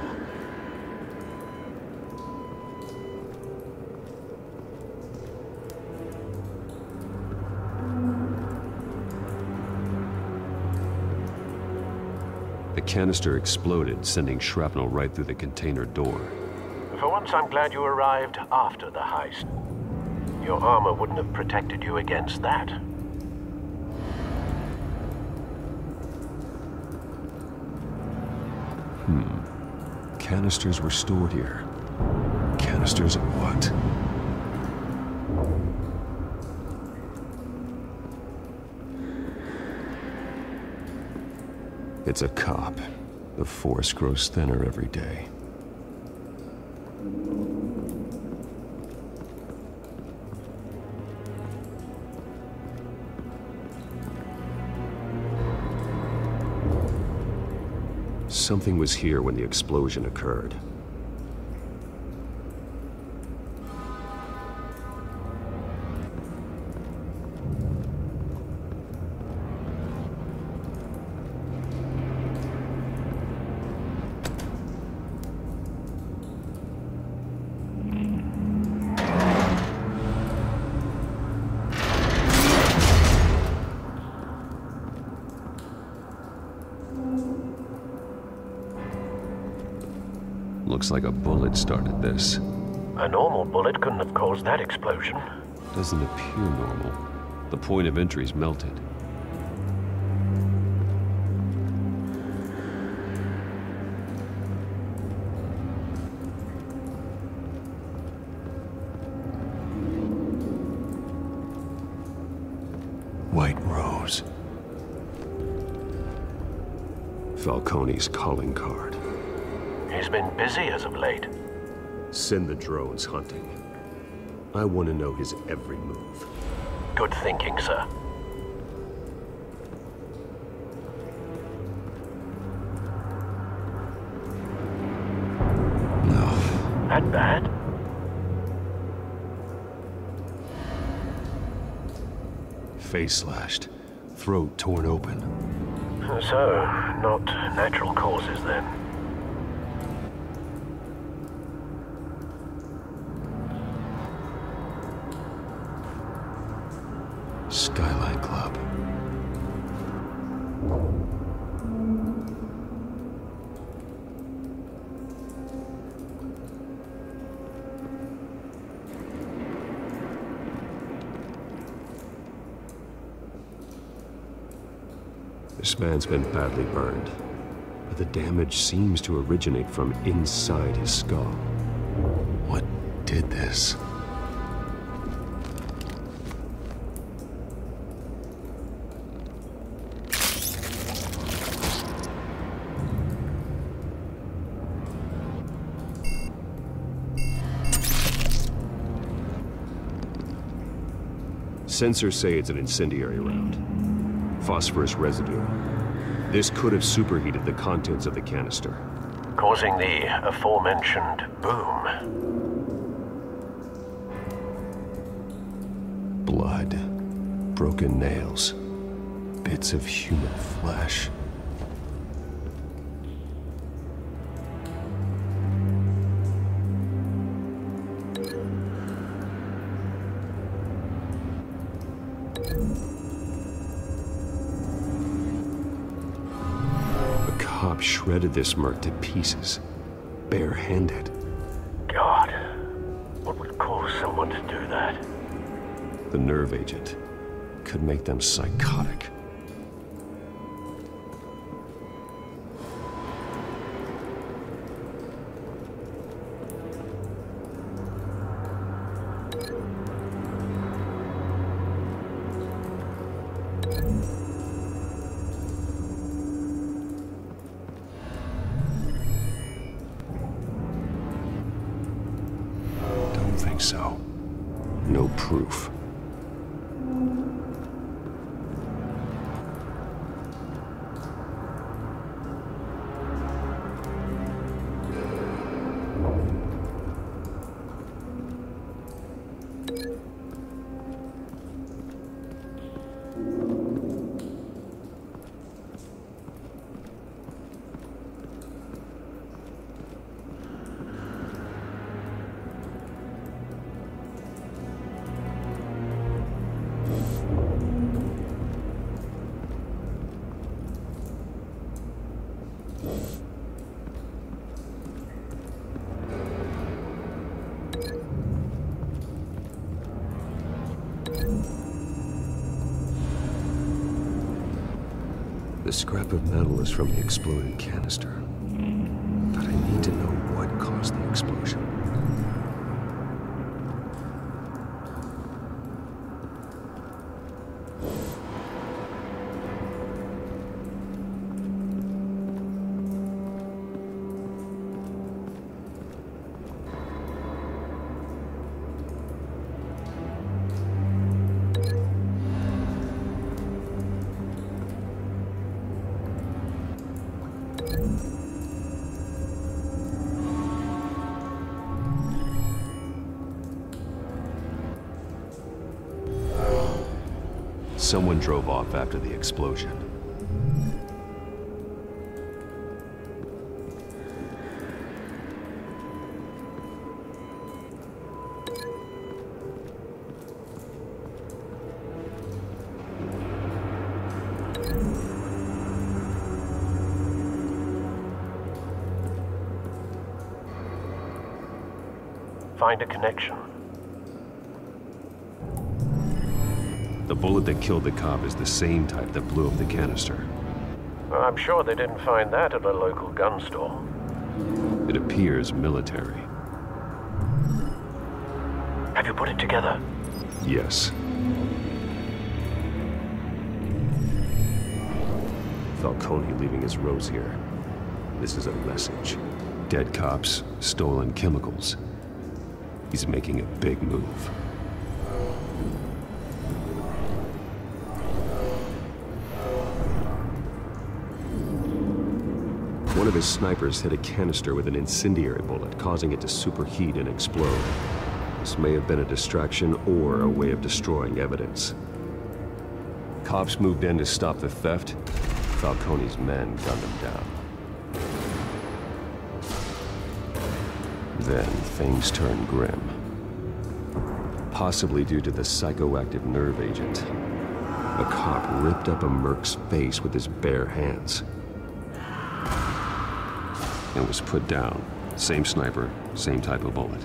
The canister exploded, sending shrapnel right through the container door. For once, I'm glad you arrived after the heist. Your armor wouldn't have protected you against that. Canisters were stored here. Canisters of what? It's a cop. The force grows thinner every day. Something was here when the explosion occurred. Looks like a bullet started this. A normal bullet couldn't have caused that explosion. Doesn't appear normal. The point of entry's melted. White Rose. Falcone's calling card. He's been busy as of late. Send the drones hunting. I want to know his every move. Good thinking, sir. No. That bad? Face slashed. Throat torn open. So, not natural causes then. Skylight Club. This man's been badly burned, but the damage seems to originate from inside his skull. What did this? Sensors say it's an incendiary round. Phosphorus residue. This could have superheated the contents of the canister, causing the aforementioned boom. Blood, broken nails, bits of human flesh. Shredded this merc to pieces, bare-handed. God, what would cause someone to do that? The nerve agent could make them psychotic. So, no proof. The scrap of metal is from the exploded canister. But I need to know what caused the explosion. Someone drove off after the explosion. Find a connection. The bullet that killed the cop is the same type that blew up the canister. Well, I'm sure they didn't find that at a local gun store. It appears military. Have you put it together? Yes. Falcone leaving his rose here. This is a message. Dead cops, stolen chemicals. He's making a big move. One of his snipers hit a canister with an incendiary bullet, causing it to superheat and explode. This may have been a distraction or a way of destroying evidence. Cops moved in to stop the theft. Falcone's men gunned him down. Then things turned grim. Possibly due to the psychoactive nerve agent. A cop ripped up a merc's face with his bare hands. And was put down. Same sniper, same type of bullet.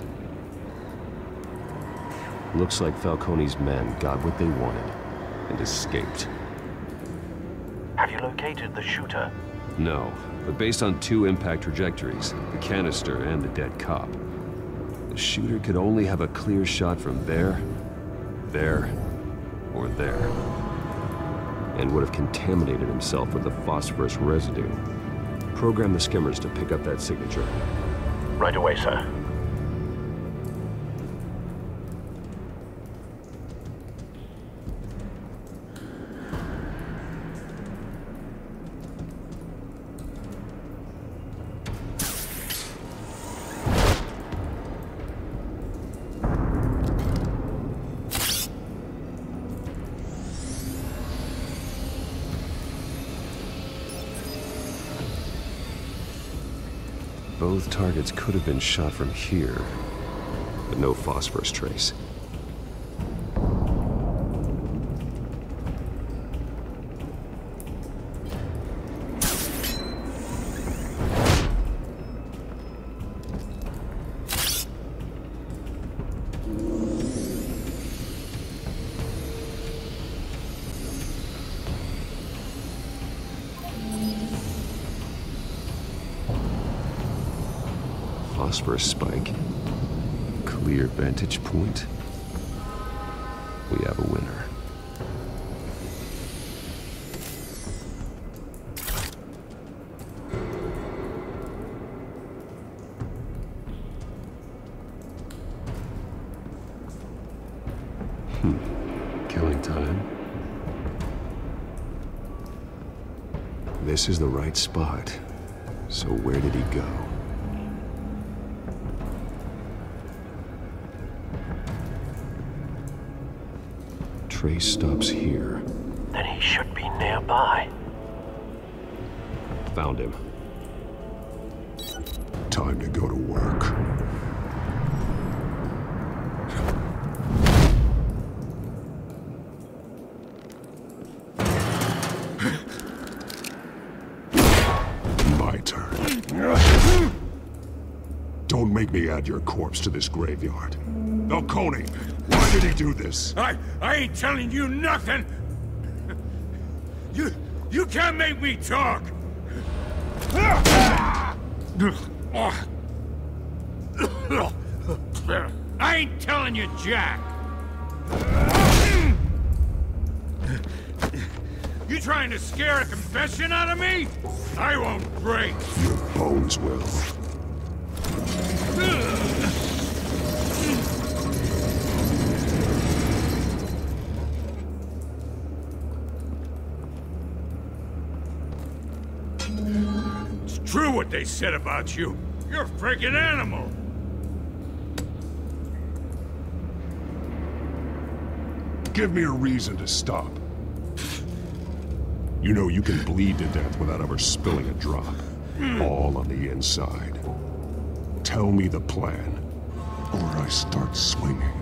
Looks like Falcone's men got what they wanted and escaped. Have you located the shooter? No, but based on 2 impact trajectories, the canister and the dead cop, the shooter could only have a clear shot from there, or there, and would have contaminated himself with the phosphorus residue. Program the skimmers to pick up that signature. Right away, sir. Both targets could have been shot from here, but no phosphorus trace. Phosphorus spike. Clear vantage point. We have a winner. Killing time. This is the right spot. So where did he go? Trace stops here. Then he should be nearby. Found him. Time to go to work. My turn. Don't make me add your corpse to this graveyard. Falcone, why did he do this? I ain't telling you nothing! You can't make me talk! I ain't telling you jack! You trying to scare a confession out of me? I won't break! Your bones will. True what they said about you. You're a freaking animal. Give me a reason to stop. You know you can bleed to death without ever spilling a drop. All on the inside. Tell me the plan, or I start swinging.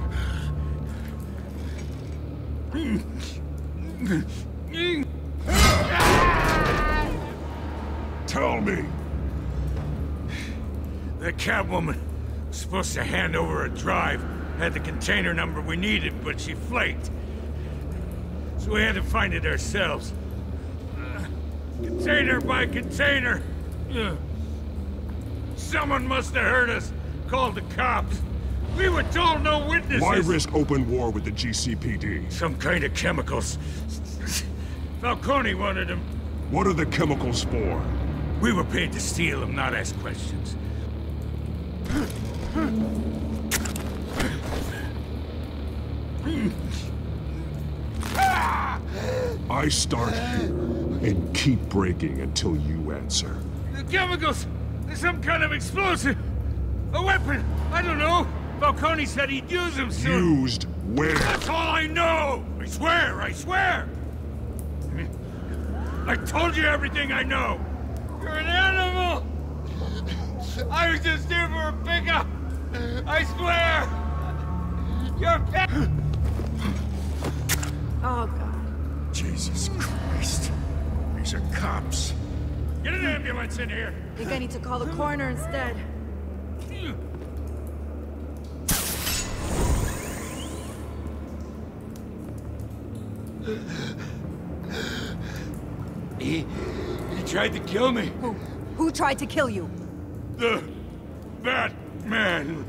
Tell me. The Catwoman Supposed to hand over a drive. Had the container number we needed, but she flaked. So we had to find it ourselves. Container by container. Someone must have heard us. Called the cops. We were told no witnesses. Why risk open war with the GCPD? Some kind of chemicals. Falcone wanted them. What are the chemicals for? We were paid to steal them, not ask questions. I start here and keep breaking until you answer. The chemicals! Some kind of explosive! A weapon! I don't know! Falcone said he'd use them soon! Used where? That's all I know! I swear! I swear! I told you everything I know! You're an animal! I was just here for a pickup! I swear! You're a pet! Oh, God. Jesus Christ. These are cops. Get an ambulance in here! I think I need to call the coroner instead. He tried to kill me. Who tried to kill you? The Batman.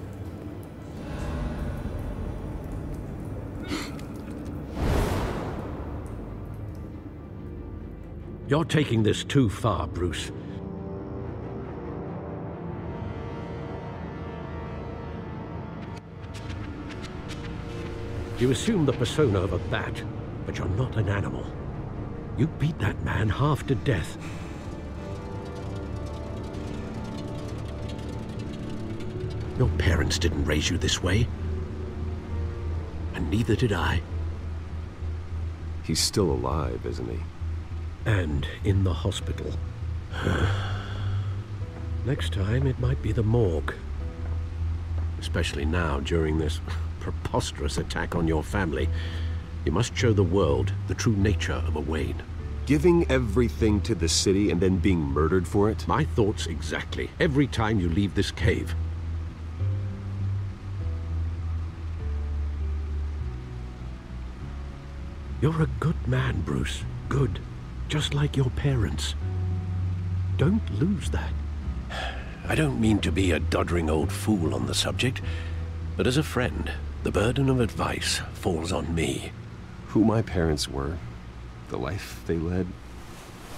You're taking this too far, Bruce. You assume the persona of a bat, but you're not an animal. You beat that man half to death. Your parents didn't raise you this way. And neither did I. He's still alive, isn't he? And in the hospital. Next time, it might be the morgue. Especially now, during this preposterous attack on your family. You must show the world the true nature of a Wayne. Giving everything to the city and then being murdered for it? My thoughts exactly. Every time you leave this cave. You're a good man, Bruce. Good. Just like your parents. Don't lose that. I don't mean to be a doddering old fool on the subject, but as a friend, the burden of advice falls on me. Who my parents were, the life they led,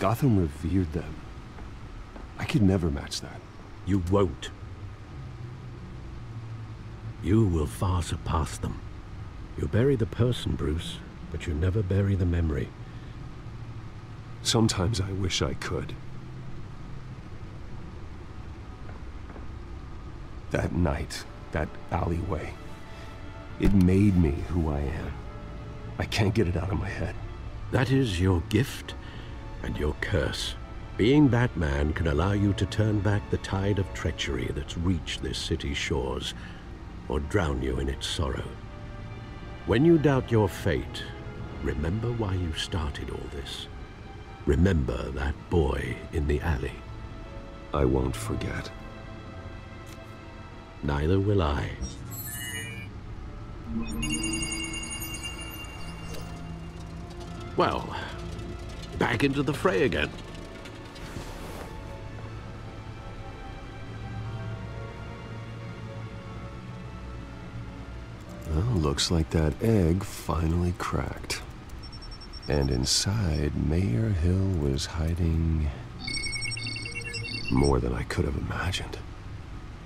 Gotham revered them. I could never match that. You won't. You will far surpass them. You bury the person, Bruce, but you never bury the memory. Sometimes I wish I could. That night, that alleyway, it made me who I am. I can't get it out of my head. That is your gift and your curse. Being Batman can allow you to turn back the tide of treachery that's reached this city's shores, or drown you in its sorrow. When you doubt your fate, remember why you started all this. Remember that boy in the alley. I won't forget. Neither will I. Well, back into the fray again. Well, looks like that egg finally cracked. And inside, Mayor Hill was hiding more than I could have imagined.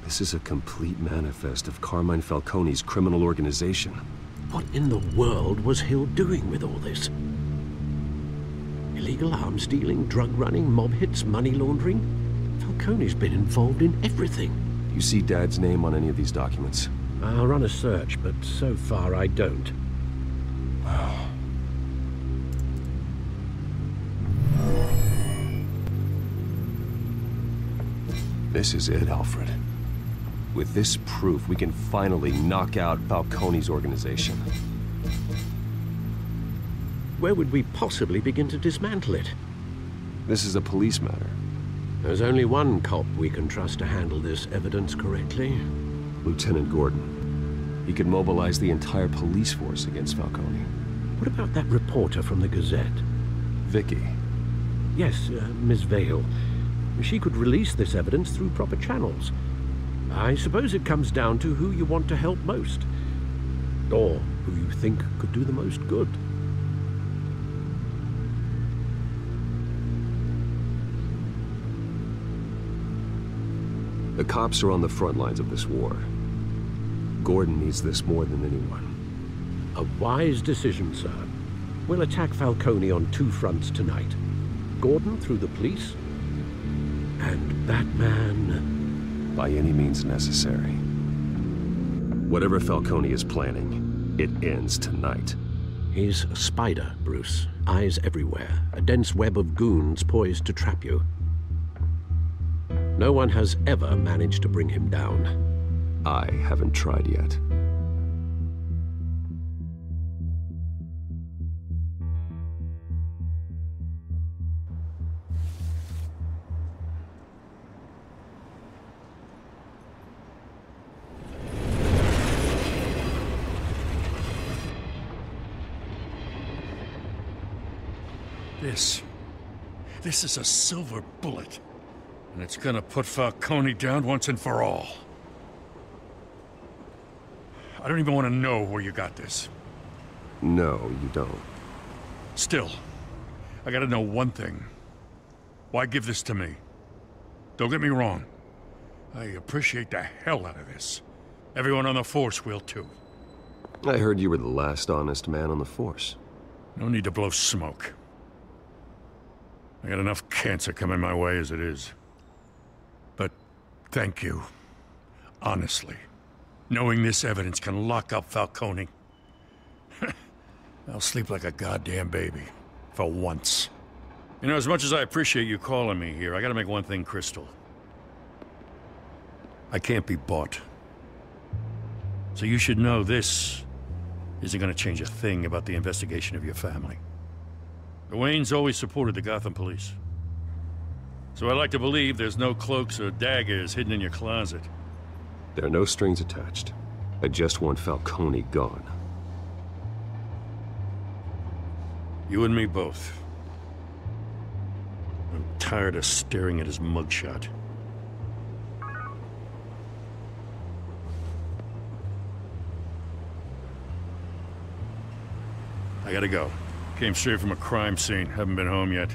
This is a complete manifest of Carmine Falcone's criminal organization. What in the world was Hill doing with all this? Illegal arms dealing, drug running, mob hits, money laundering? Falcone's been involved in everything. Do you see Dad's name on any of these documents? I'll run a search, but so far I don't. This is it, Alfred. With this proof, we can finally knock out Falcone's organization. Where would we possibly begin to dismantle it? This is a police matter. There's only one cop we can trust to handle this evidence correctly. Lieutenant Gordon. He could mobilize the entire police force against Falcone. What about that reporter from the Gazette? Vicky. Yes, Miss Vale. She could release this evidence through proper channels. I suppose it comes down to who you want to help most. Or who you think could do the most good. The cops are on the front lines of this war. Gordon needs this more than anyone. A wise decision, sir. We'll attack Falcone on 2 fronts tonight. Gordon through the police, and Batman... by any means necessary. Whatever Falcone is planning, it ends tonight. He's a spider, Bruce. Eyes everywhere. A dense web of goons poised to trap you. No one has ever managed to bring him down. I haven't tried yet. This is a silver bullet. And it's gonna put Falcone down once and for all. I don't even want to know where you got this. No, you don't. Still, I gotta know one thing. Why give this to me? Don't get me wrong. I appreciate the hell out of this. Everyone on the Force will too. I heard you were the last honest man on the Force. No need to blow smoke. I got enough cancer coming my way as it is. But thank you. Honestly. Knowing this evidence can lock up Falcone. I'll sleep like a goddamn baby. For once. You know, as much as I appreciate you calling me here, I gotta make one thing crystal. I can't be bought. So you should know this isn't gonna change a thing about the investigation of your family. The Waynes always supported the Gotham police. So I like to believe there's no cloaks or daggers hidden in your closet. There are no strings attached. I just want Falcone gone. You and me both. I'm tired of staring at his mugshot. I gotta go. Came straight from a crime scene. Haven't been home yet.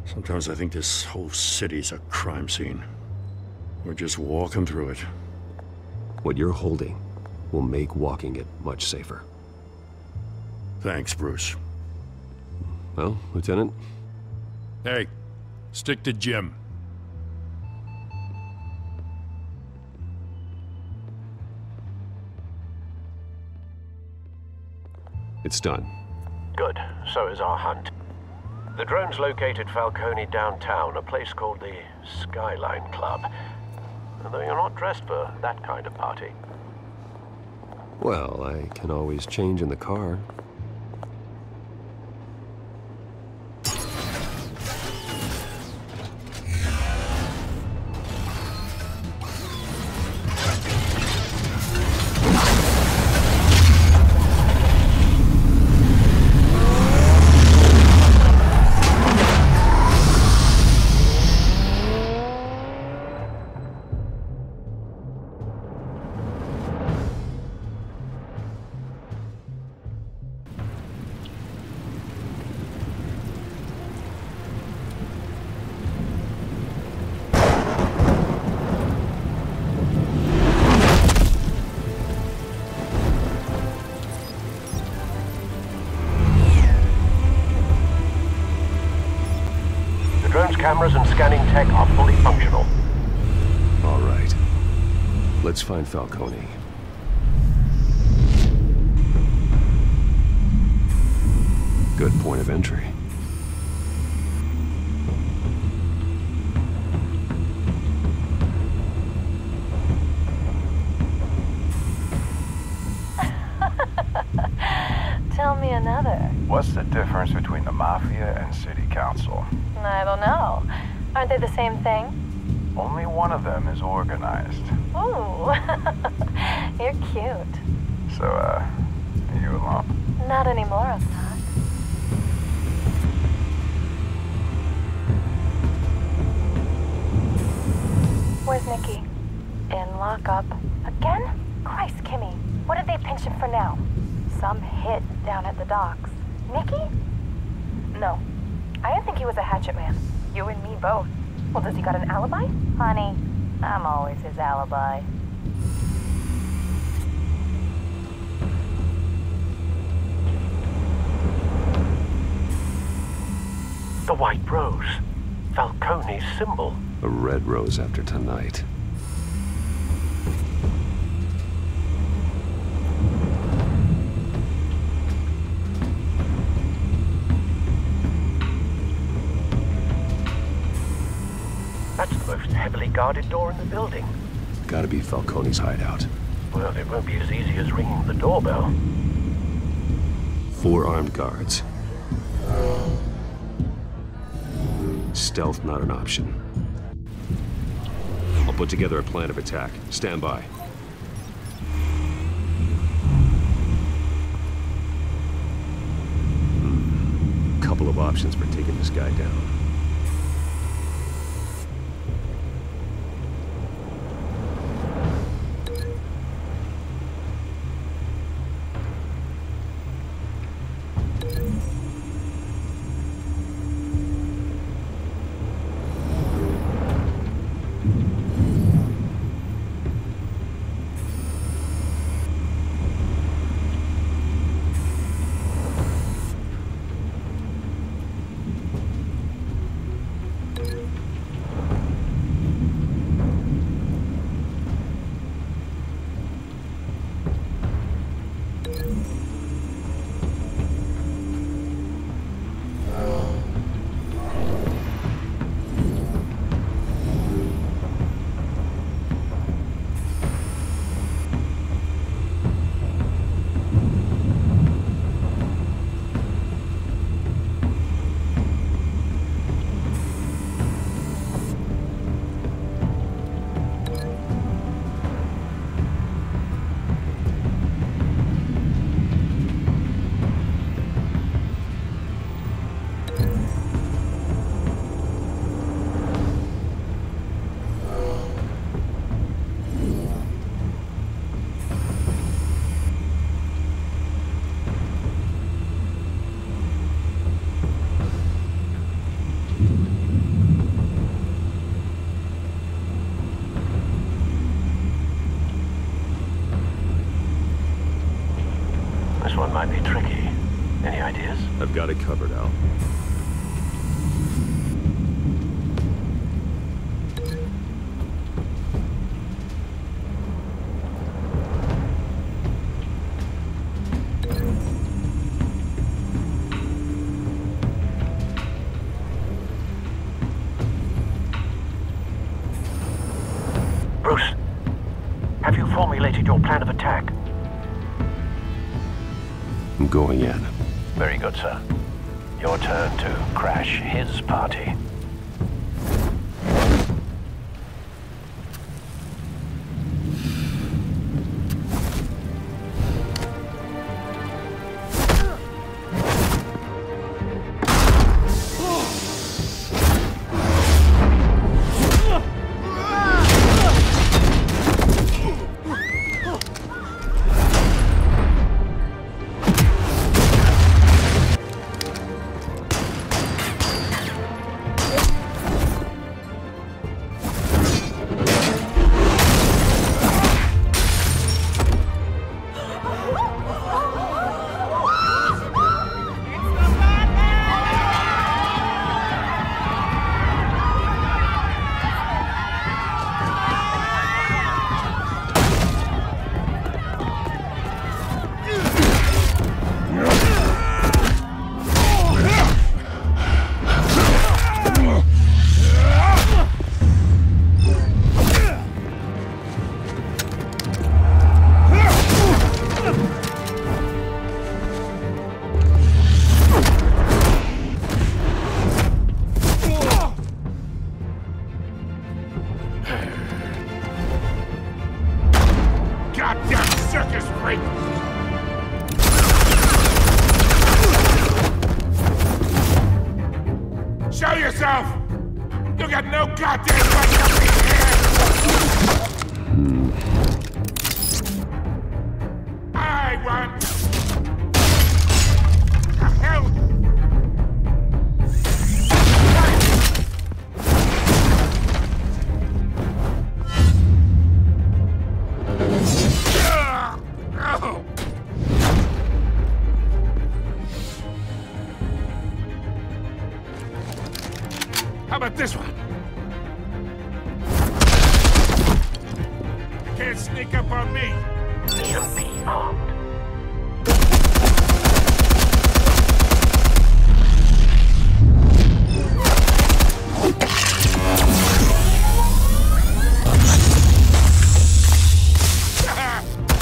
Sometimes I think this whole city's a crime scene. We're just walking through it. What you're holding will make walking it much safer. Thanks, Bruce. Well, Lieutenant? Hey, stick to Jim. It's done. Good. So is our hunt. The drones located Falcone downtown, a place called the Skyline Club. Though you're not dressed for that kind of party. Well, I can always change in the car. Cameras and scanning tech are fully functional. All right. Let's find Falcone. Good point of entry. Tell me another. What's the difference between the Mafia and City Council? I don't know. Aren't they the same thing? Only one of them is organized. Ooh, you're cute. So, are you alone? Not anymore, I'm not. Where's Nicky? In lockup. Again? Christ, Kimmy. What did they pinch him for now? Some hit down at the docks. Nicky? No. I didn't think he was a hatchet man. You and me both. Well, does he got an alibi? Honey, I'm always his alibi. The White Rose. Falcone's symbol. A red rose after tonight. That's the most heavily guarded door in the building. Gotta be Falcone's hideout. Well, it won't be as easy as ringing the doorbell. 4 armed guards. Stealth not an option. I'll put together a plan of attack. Stand by. Couple of options for taking this guy down. One might be tricky. Any ideas? I've got it covered, Al. Bruce, have you formulated your plan of attack? I'm going in. Very good, sir. Your turn to crash his party. yourself! You got no goddamn right to be here! I want... The hell? Oh. How about this one? You can't sneak up on me. You'll be armed.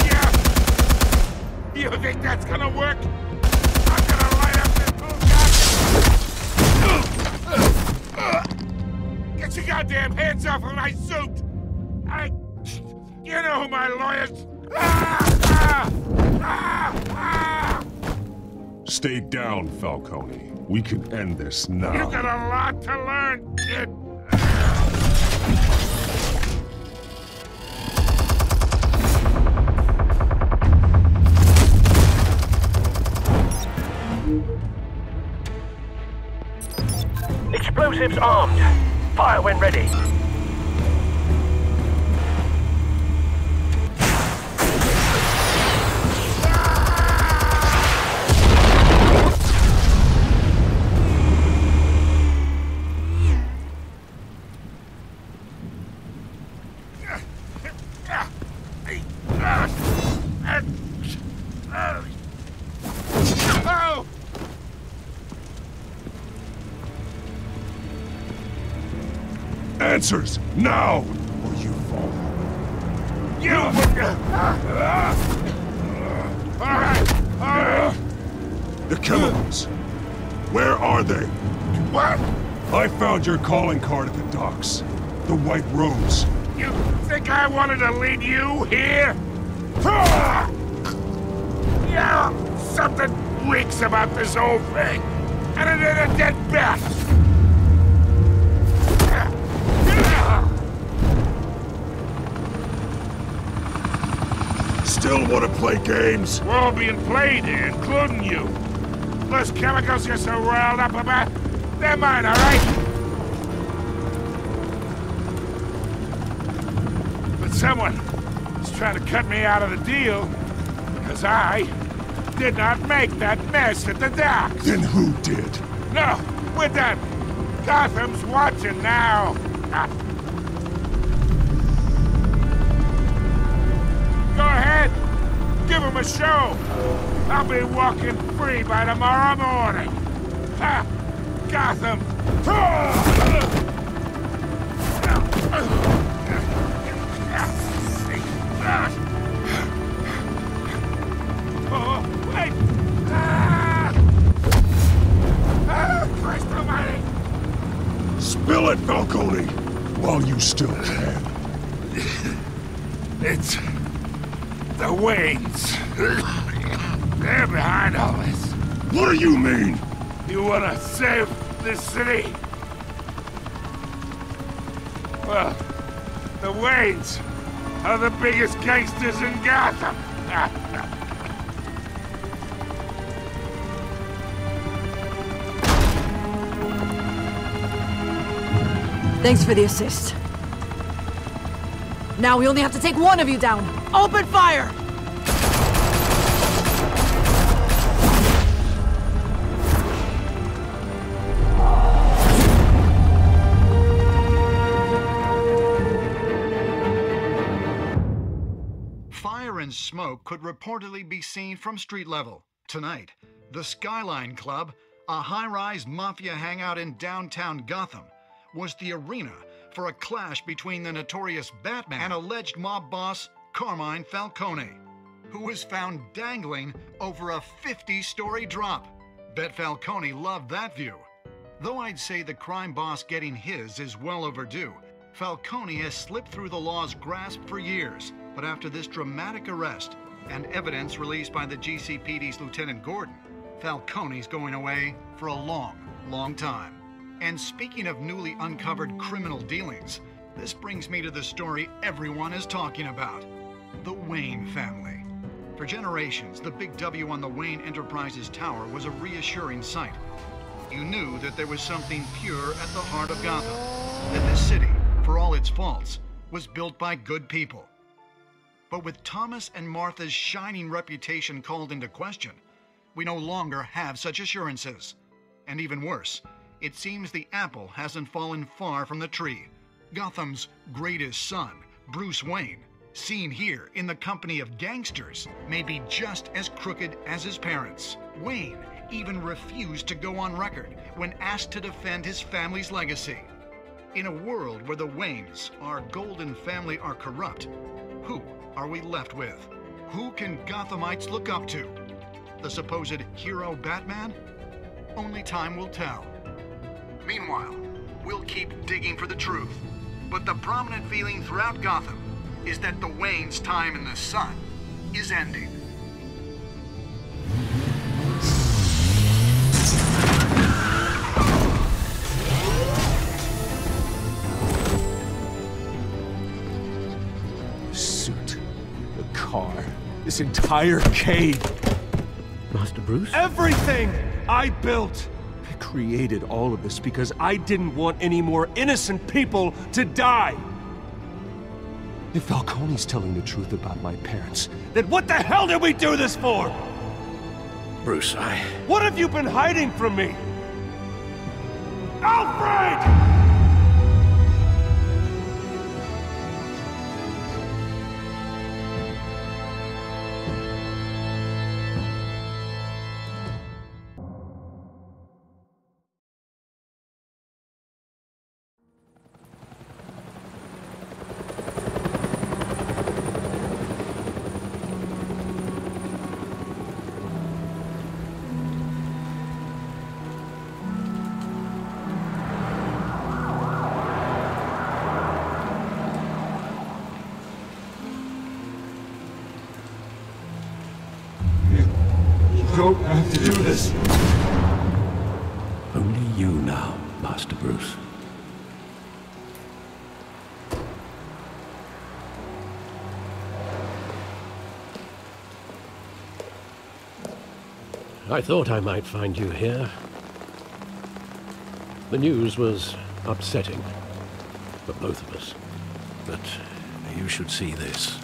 Yeah. You think that's gonna work? I'm gonna light up this bullshit. Get your goddamn hands off of my suit! You know who my lawyers... Stay down, Falcone. We can end this now. You got a lot to learn, kid. Explosives armed. Fire when ready. Answers, now! Or you fall. Alright! The chemicals. Where are they? What? I found your calling card at the docks. The White Rose. You think I wanted to lead you here? Yeah, something reeks about this whole thing. And it ain't a dead bat. Still want to play games? We're all being played here, including you. Those chemicals you're so riled up about, they're mine, all right? But someone is trying to cut me out of the deal because I did not make that mess at the docks. Then who did? No, we're done. Gotham's watching now. Go ahead. Give him a show. I'll be walking free by tomorrow morning. Ha! Gotham. Oh, wait! Christ almighty! Spill it, Falcone, while you still can. It's... the Waynes. They're behind all this. What do you mean? You wanna save this city? Well, the Waynes are the biggest gangsters in Gotham. Thanks for the assist. Now we only have to take one of you down. Open fire! Fire and smoke could reportedly be seen from street level. Tonight, the Skyline Club, a high-rise mafia hangout in downtown Gotham, was the arena for a clash between the notorious Batman and alleged mob boss Carmine Falcone, who was found dangling over a 50-story drop. Bet Falcone loved that view. Though I'd say the crime boss getting his is well overdue, Falcone has slipped through the law's grasp for years. But after this dramatic arrest and evidence released by the GCPD's Lieutenant Gordon, Falcone's going away for a long, long time. And speaking of newly uncovered criminal dealings, this brings me to the story everyone is talking about. The Wayne family. For generations, the big W on the Wayne Enterprises Tower was a reassuring sight. You knew that there was something pure at the heart of Gotham. That this city, for all its faults, was built by good people. But with Thomas and Martha's shining reputation called into question, we no longer have such assurances. And even worse, it seems the apple hasn't fallen far from the tree. Gotham's greatest son, Bruce Wayne, seen here in the company of gangsters, may be just as crooked as his parents. Wayne even refused to go on record when asked to defend his family's legacy. In a world where the Waynes, our golden family, are corrupt, who are we left with? Who can Gothamites look up to? The supposed hero Batman? Only time will tell. Meanwhile, we'll keep digging for the truth. But the prominent feeling throughout Gotham is that the Waynes' time in the sun is ending. The suit, the car, this entire cave. Master Bruce? Everything I built! I created all of this because I didn't want any more innocent people to die! If Falcone's telling the truth about my parents, then what the hell did we do this for? Bruce, What have you been hiding from me? Alfred! You don't have to do this. Only you now, Master Bruce. I thought I might find you here. The news was upsetting for both of us, but you should see this.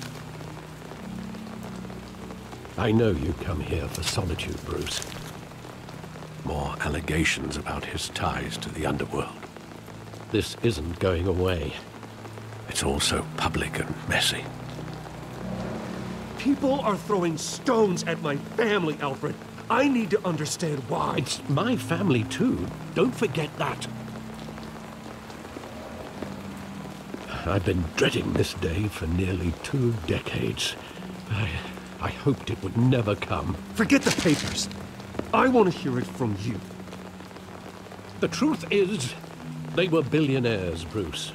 I know you come here for solitude, Bruce. More allegations about his ties to the underworld. This isn't going away. It's all so public and messy. People are throwing stones at my family, Alfred. I need to understand why. It's my family, too. Don't forget that. I've been dreading this day for nearly 2 decades. I hoped it would never come. Forget the papers. I want to hear it from you. The truth is, they were billionaires, Bruce.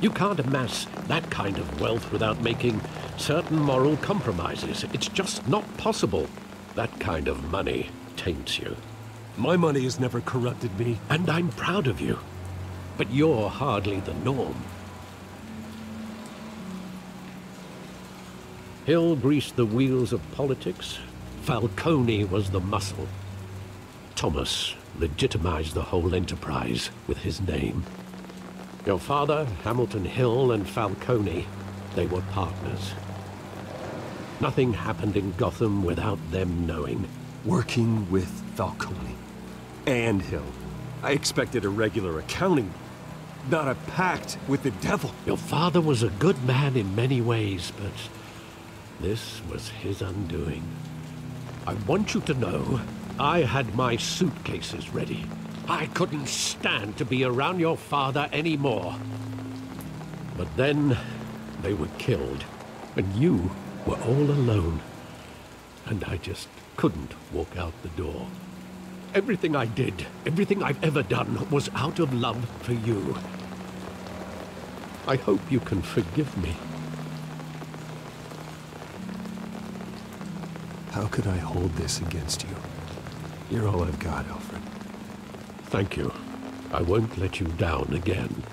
You can't amass that kind of wealth without making certain moral compromises. It's just not possible. That kind of money taints you. My money has never corrupted me. And I'm proud of you. But you're hardly the norm. Hill greased the wheels of politics. Falcone was the muscle. Thomas legitimized the whole enterprise with his name. Your father, Hamilton Hill, and Falcone, they were partners. Nothing happened in Gotham without them knowing. Working with Falcone and Hill. I expected a regular accounting, not a pact with the devil. Your father was a good man in many ways, but this was his undoing. I want you to know, I had my suitcases ready. I couldn't stand to be around your father anymore. But then, they were killed, and you were all alone. And I just couldn't walk out the door. Everything I did, everything I've ever done, was out of love for you. I hope you can forgive me. How could I hold this against you? You're all I've got, Alfred. Thank you. I won't let you down again.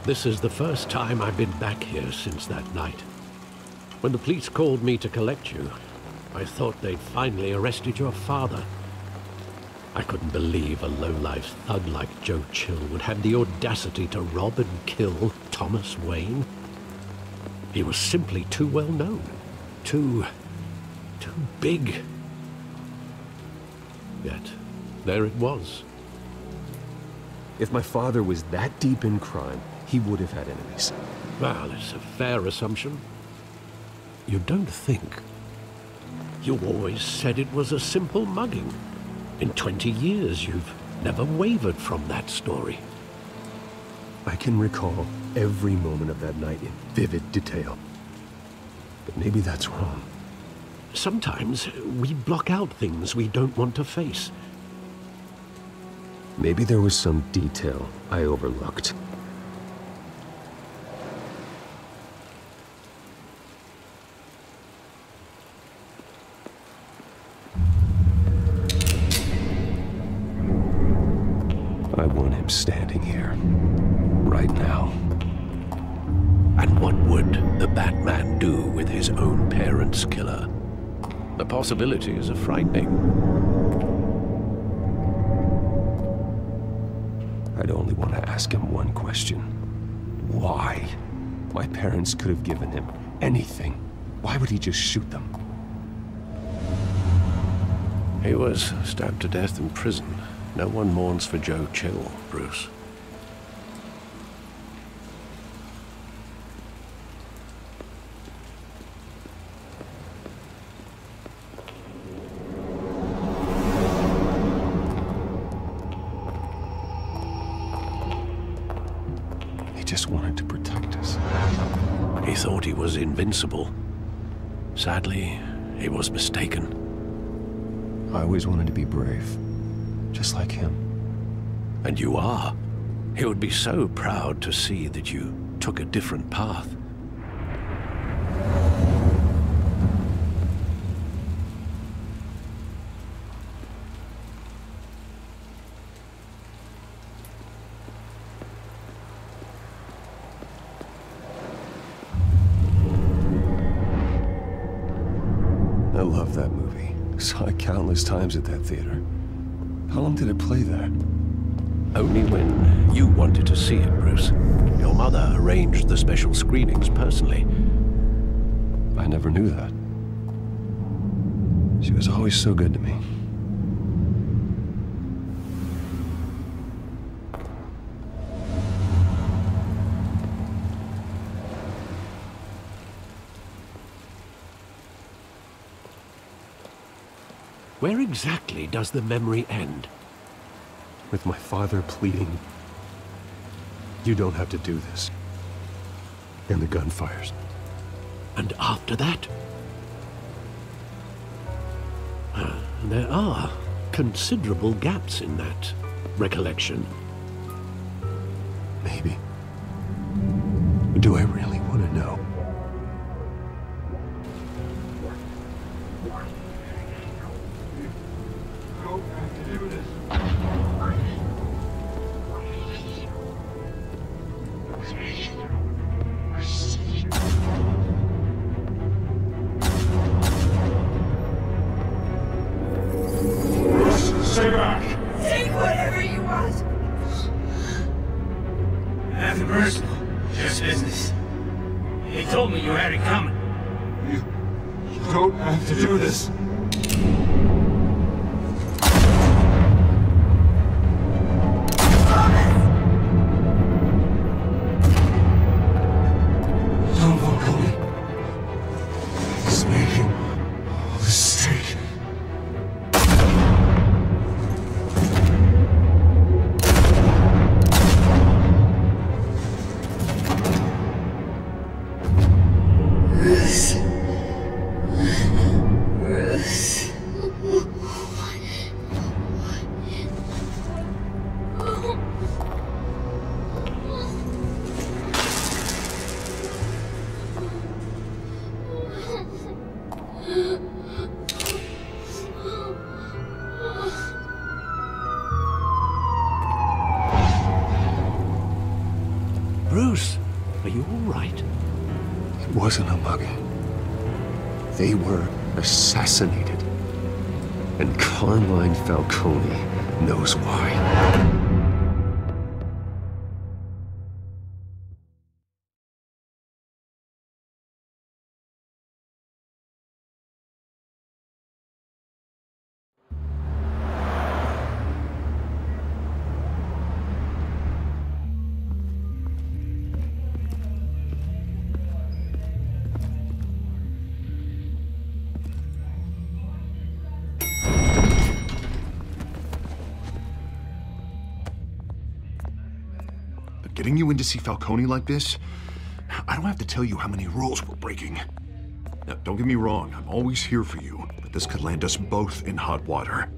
This is the first time I've been back here since that night. When the police called me to collect you, I thought they'd finally arrested your father. I couldn't believe a low-life thug like Joe Chill would have the audacity to rob and kill Thomas Wayne. He was simply too well known. Too big. Yet, there it was. If my father was that deep in crime, he would have had enemies. Well, it's a fair assumption. You don't think. You always said it was a simple mugging. In 20 years, you've never wavered from that story. I can recall every moment of that night in vivid detail. But maybe that's wrong. Sometimes we block out things we don't want to face. Maybe there was some detail I overlooked. I want him standing here, right now. And what would the Batman do with his own parents' killer? The possibilities are frightening. I'd only want to ask him one question. Why? My parents could have given him anything. Why would he just shoot them? He was stabbed to death in prison. No one mourns for Joe Chill, Bruce. He just wanted to protect us. He thought he was invincible. Sadly, he was mistaken. I always wanted to be brave. Just like him. And you are. He would be so proud to see that you took a different path. I love that movie. Saw it countless times at that theater. How long did it play there? Only when you wanted to see it, Bruce. Your mother arranged the special screenings personally. I never knew that. She was always so good to me. Where exactly does the memory end? With my father pleading, "You don't have to do this." And the gunfires. And after that? There are considerable gaps in that recollection. Maybe. Do I really want to know? Stay back! Take whatever you want! Nothing personal, just business. Hey, wasn't a mugging. They were assassinated. And Carmine Falcone knows why. Getting you in to see Falcone like this, I don't have to tell you how many rules we're breaking. Now, don't get me wrong, I'm always here for you, but this could land us both in hot water.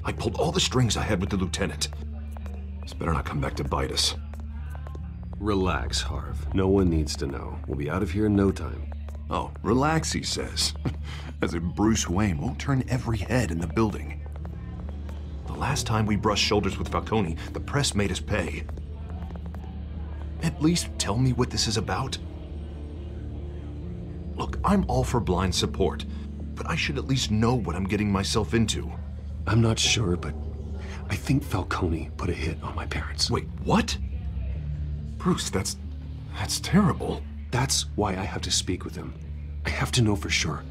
I pulled all the strings I had with the lieutenant. This better not come back to bite us. Relax, Harv. No one needs to know. We'll be out of here in no time. Oh, relax, he says. As if Bruce Wayne won't turn every head in the building. The last time we brushed shoulders with Falcone, the press made us pay. At least tell me what this is about. Look, I'm all for blind support, but I should at least know what I'm getting myself into. I'm not sure, but I think Falcone put a hit on my parents. Wait, what? Bruce, that's terrible. That's why I have to speak with him. I have to know for sure.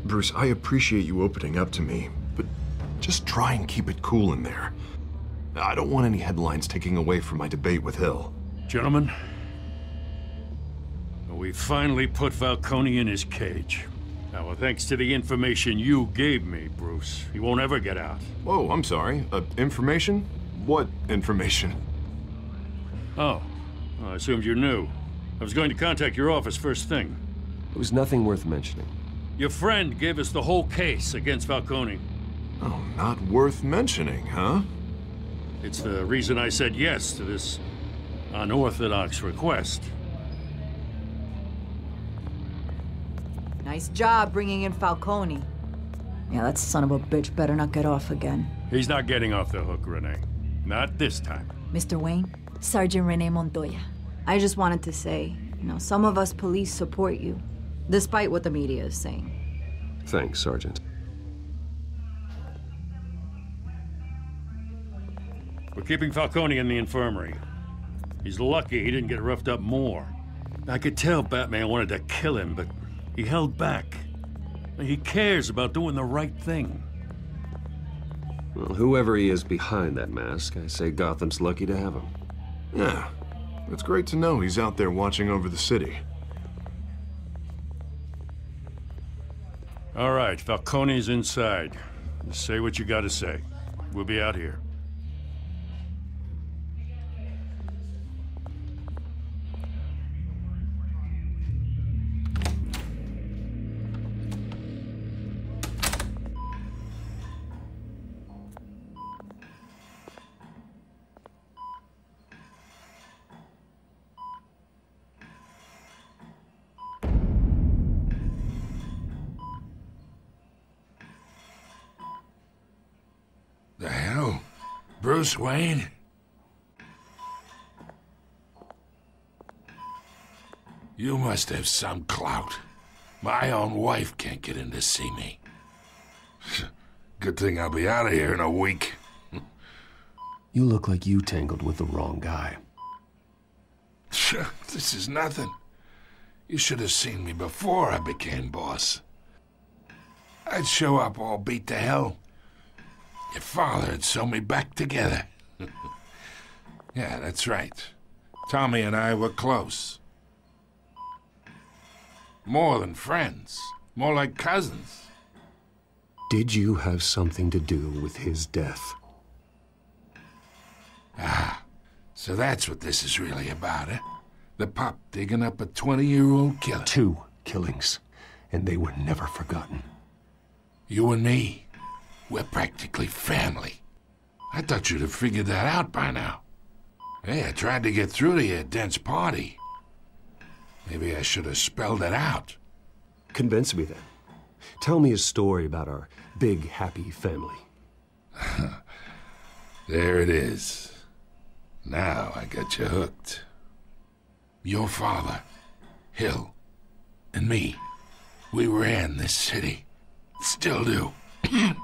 Bruce, I appreciate you opening up to me, but just try and keep it cool in there. I don't want any headlines taking away from my debate with Hill. Gentlemen, we finally put Falcone in his cage. Now, thanks to the information you gave me, Bruce, he won't ever get out. Whoa, I'm sorry. Information? What information? Oh, I assumed you knew. I was going to contact your office first thing. It was nothing worth mentioning. Your friend gave us the whole case against Falcone. Oh, not worth mentioning, huh? It's the reason I said yes to this unorthodox request. Nice job bringing in Falcone. Yeah, that son of a bitch better not get off again. He's not getting off the hook, Renee. Not this time. Mr. Wayne, Sergeant Renee Montoya. I just wanted to say, some of us police support you, despite what the media is saying. Thanks, Sergeant. We're keeping Falcone in the infirmary. He's lucky he didn't get roughed up more. I could tell Batman wanted to kill him, but he held back. He cares about doing the right thing. Well, whoever he is behind that mask, I say Gotham's lucky to have him. Yeah, it's great to know he's out there watching over the city. All right, Falcone's inside. Just say what you gotta say. We'll be out here. The hell? Bruce Wayne? You must have some clout. My own wife can't get in to see me. Good thing I'll be out of here in a week. You look like you tangled with the wrong guy. This is nothing. You should have seen me before I became boss. I'd show up all beat to hell. Your father had sewn me back together. Yeah, that's right. Tommy and I were close. More than friends. More like cousins. Did you have something to do with his death? Ah, so that's what this is really about, eh? The pup digging up a 20-year-old killer. 2 killings, and they were never forgotten. You and me, we're practically family. I thought you'd have figured that out by now. Hey, I tried to get through to you at Dent's party. Maybe I should have spelled it out. Convince me then. Tell me a story about our big, happy family. There it is. Now I got you hooked. Your father, Hill, and me, we ran this city. Still do. God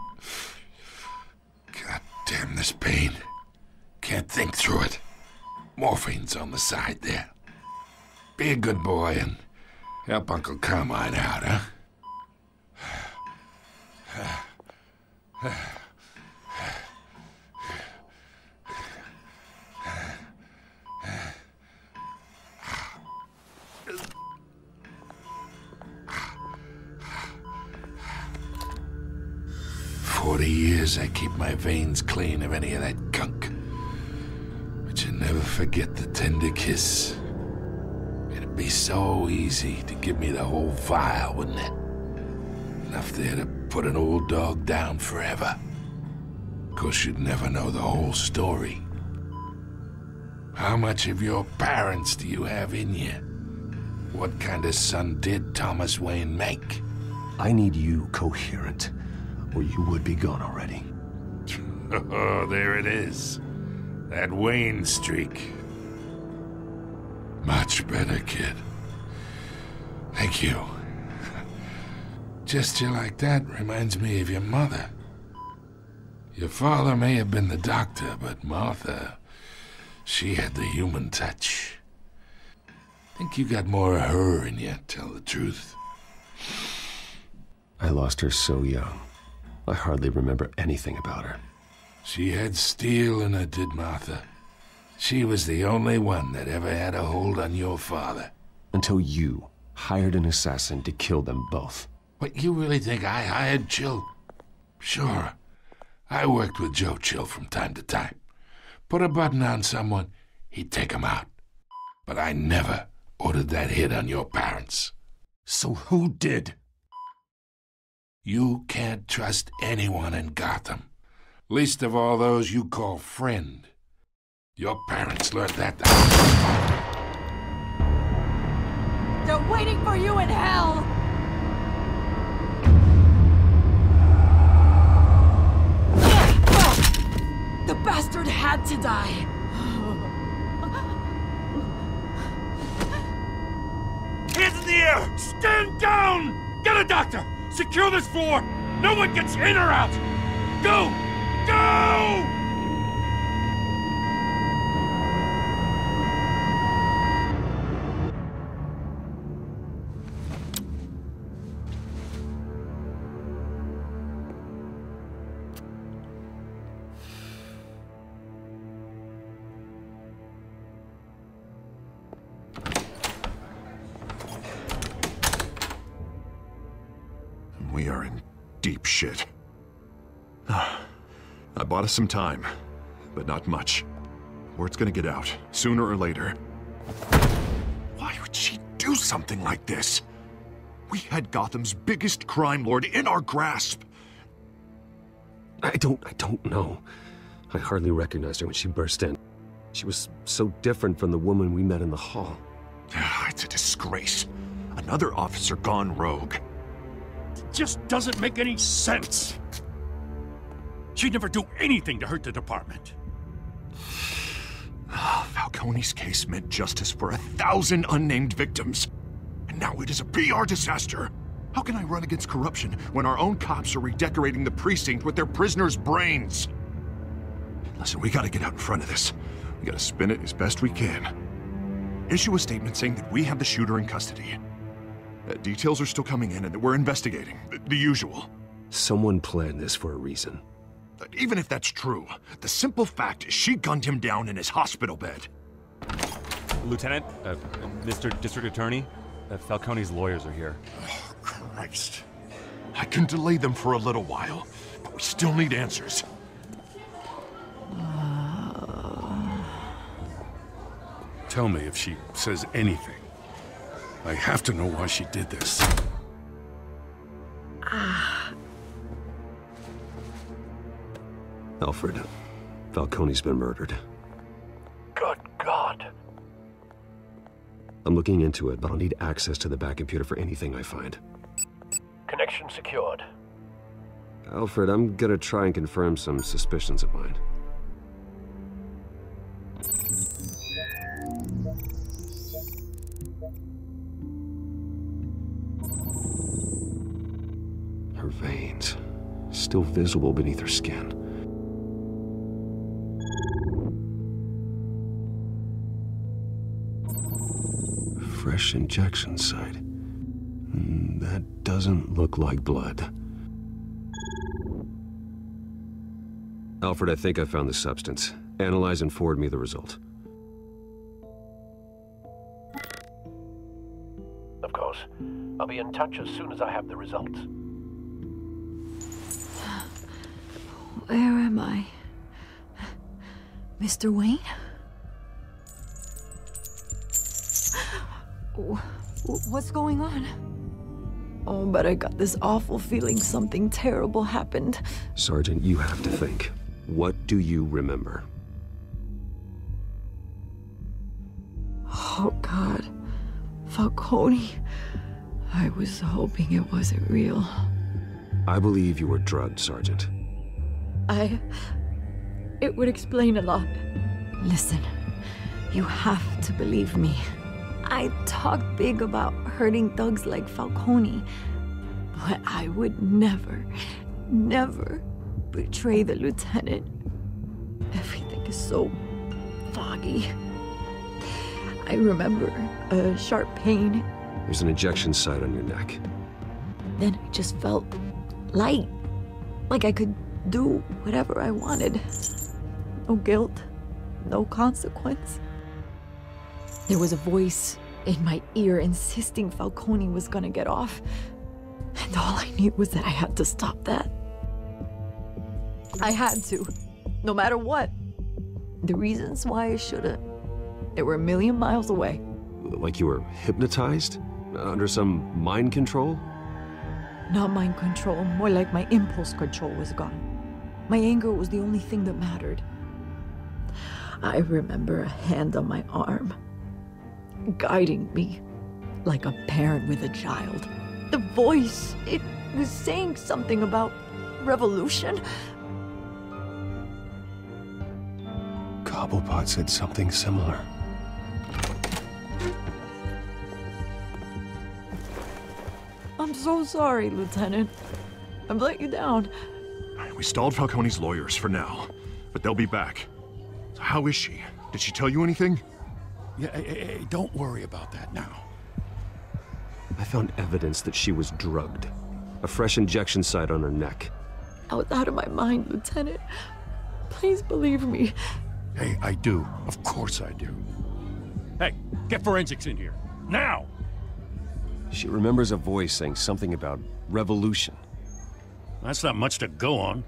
damn this pain. Can't think through it. Morphine's on the side there. Be a good boy and help Uncle Carmine out, huh? 40 years I keep my veins clean of any of that gunk. But you never forget the tender kiss. It'd be so easy to give me the whole vial, wouldn't it? Enough there to put an old dog down forever. Of course, you'd never know the whole story. How much of your parents do you have in you? What kind of son did Thomas Wayne make? I need you coherent, or you would be gone already. Oh, there it is. That Wayne streak. Much better, kid. Thank you. Gesture like that reminds me of your mother. Your father may have been the doctor, but Martha, she had the human touch. Think you got more of her in you, tell the truth. I lost her so young. I hardly remember anything about her. She had steel in her, did Martha. She was the only one that ever had a hold on your father. Until you hired an assassin to kill them both. What, you really think I hired Chill? Sure. I worked with Joe Chill from time to time. Put a button on someone, he'd take him out. But I never ordered that hit on your parents. So who did? You can't trust anyone in Gotham. Least of all those you call friend. Your parents learned that. They're waiting for you in hell! The bastard had to die. Hands in the air! Stand down! Get a doctor! Secure this floor! No one gets in or out! Go! Go! We are in deep shit. I bought us some time, but not much. Word's gonna get out, sooner or later. Why would she do something like this? We had Gotham's biggest crime lord in our grasp. I don't know. I hardly recognized her when she burst in. She was so different from the woman we met in the hall. It's a disgrace. Another officer gone rogue. Just doesn't make any sense. She'd never do anything to hurt the department. Falcone's case meant justice for 1,000 unnamed victims. And now it is a PR disaster. How can I run against corruption when our own cops are redecorating the precinct with their prisoners' brains? Listen, we gotta get out in front of this. We gotta spin it as best we can. Issue a statement saying that we have the shooter in custody. Details are still coming in and that we're investigating. The usual. Someone planned this for a reason. Even if that's true, the simple fact is she gunned him down in his hospital bed. Lieutenant, Mr. District Attorney, Falcone's lawyers are here. Oh, Christ. I can delay them for a little while, but we still need answers. Tell me if she says anything. I have to know why she did this. Alfred, Falcone's been murdered. Good God. I'm looking into it, but I'll need access to the back computer for anything I find. Connection secured. Alfred, I'm gonna try and confirm some suspicions of mine. still visible beneath her skin. Fresh injection site. That doesn't look like blood. Alfred, I think I found the substance. Analyze and forward me the result. Of course. I'll be in touch as soon as I have the results. Where am I? Mr. Wayne? What's going on? Oh, but I got this awful feeling something terrible happened. Sergeant, you have to think. What do you remember? Oh, God. Falcone. I was hoping it wasn't real. I believe you were drugged, Sergeant. It would explain a lot. Listen, you have to believe me. I talk big about hurting thugs like Falcone, but I would never, never betray the lieutenant. Everything is so foggy. I remember a sharp pain. There's an injection site on your neck. Then I just felt light, like I could do whatever I wanted. No guilt, no consequence. There was a voice in my ear insisting Falcone was gonna get off. And all I knew was that I had to stop that. I had to, no matter what. The reasons why I shouldn't, they were a million miles away. Like you were hypnotized? Under some mind control? Not mind control, more like my impulse control was gone. My anger was the only thing that mattered. I remember a hand on my arm, guiding me like a parent with a child. The voice, it was saying something about revolution. Cobblepot said something similar. I'm so sorry, Lieutenant. I've let you down. We stalled Falcone's lawyers for now, but they'll be back. So how is she? Did she tell you anything? Yeah, hey, don't worry about that now. I found evidence that she was drugged. A fresh injection site on her neck. I was out of my mind, Lieutenant. Please believe me. Hey, I do. Of course I do. Hey, get forensics in here. Now! She remembers a voice saying something about revolution. That's not much to go on.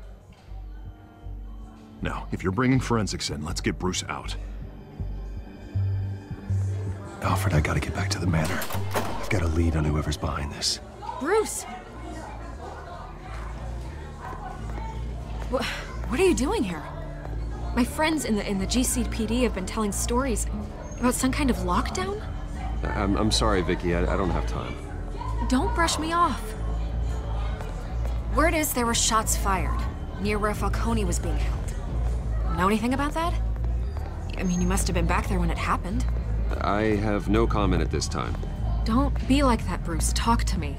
Now, if you're bringing forensics in, let's get Bruce out. Alfred, I gotta get back to the manor. I've got a lead on whoever's behind this. Bruce! What are you doing here? My friends in the GCPD have been telling stories about some kind of lockdown? I'm sorry, Vicky. I don't have time. Don't brush me off. Word is there were shots fired near where Falcone was being held. Know anything about that? I mean, you must have been back there when it happened. I have no comment at this time. Don't be like that, Bruce. Talk to me.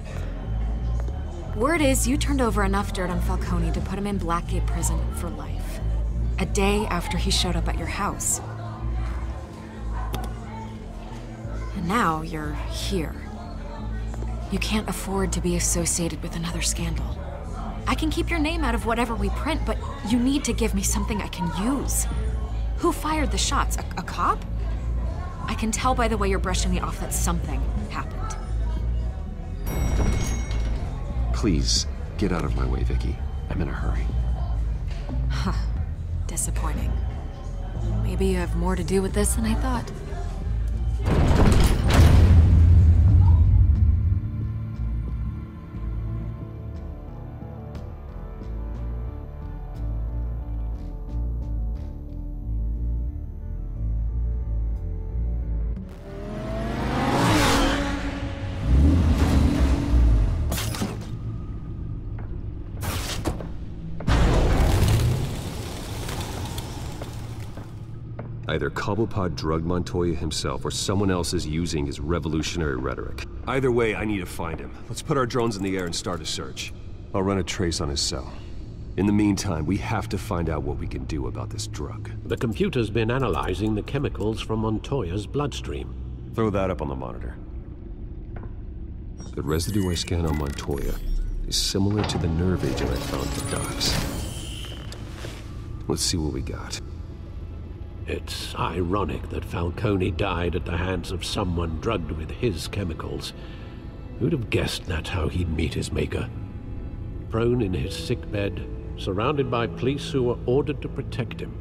Word is you turned over enough dirt on Falcone to put him in Blackgate Prison for life. A day after he showed up at your house. And now you're here. You can't afford to be associated with another scandal. I can keep your name out of whatever we print, but you need to give me something I can use. Who fired the shots? A cop? I can tell by the way you're brushing me off that something happened. Please, get out of my way, Vicky. I'm in a hurry. Huh. Disappointing. Maybe you have more to do with this than I thought. Either Cobblepot drugged Montoya himself, or someone else is using his revolutionary rhetoric. Either way, I need to find him. Let's put our drones in the air and start a search. I'll run a trace on his cell. In the meantime, we have to find out what we can do about this drug. The computer's been analyzing the chemicals from Montoya's bloodstream. Throw that up on the monitor. The residue I scan on Montoya is similar to the nerve agent I found at the docks. Let's see what we got. It's ironic that Falcone died at the hands of someone drugged with his chemicals. Who'd have guessed that's how he'd meet his maker? Prone in his sickbed, surrounded by police who were ordered to protect him.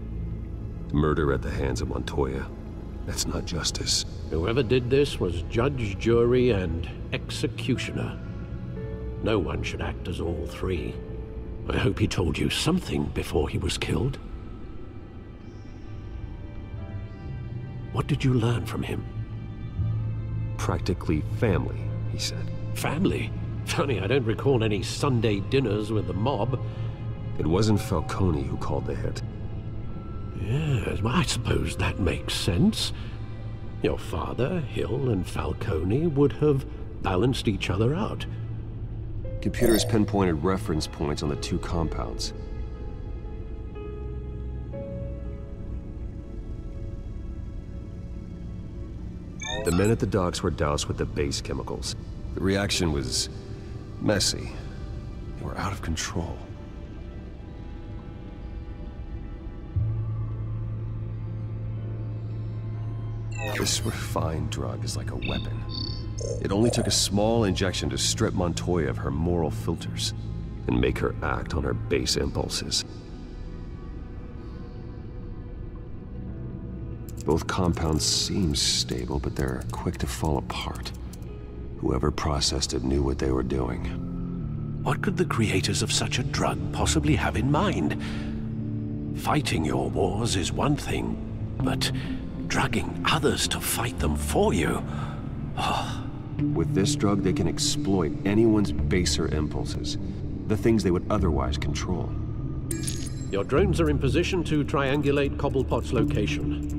Murder at the hands of Montoya. That's not justice. Whoever did this was judge, jury, and executioner. No one should act as all three. I hope he told you something before he was killed. What did you learn from him? Practically family, he said. Family? Funny, I don't recall any Sunday dinners with the mob. It wasn't Falcone who called the hit. Yes, well, I suppose that makes sense. Your father, Hill, and Falcone would have balanced each other out. Computers pinpointed reference points on the two compounds. The men at the docks were doused with the base chemicals. The reaction was messy. They were out of control. This refined drug is like a weapon. It only took a small injection to strip Montoya of her moral filters and make her act on her base impulses. Both compounds seem stable, but they're quick to fall apart. Whoever processed it knew what they were doing. What could the creators of such a drug possibly have in mind? Fighting your wars is one thing, but drugging others to fight them for you? Oh. With this drug, they can exploit anyone's baser impulses, the things they would otherwise control. Your drones are in position to triangulate Cobblepot's location.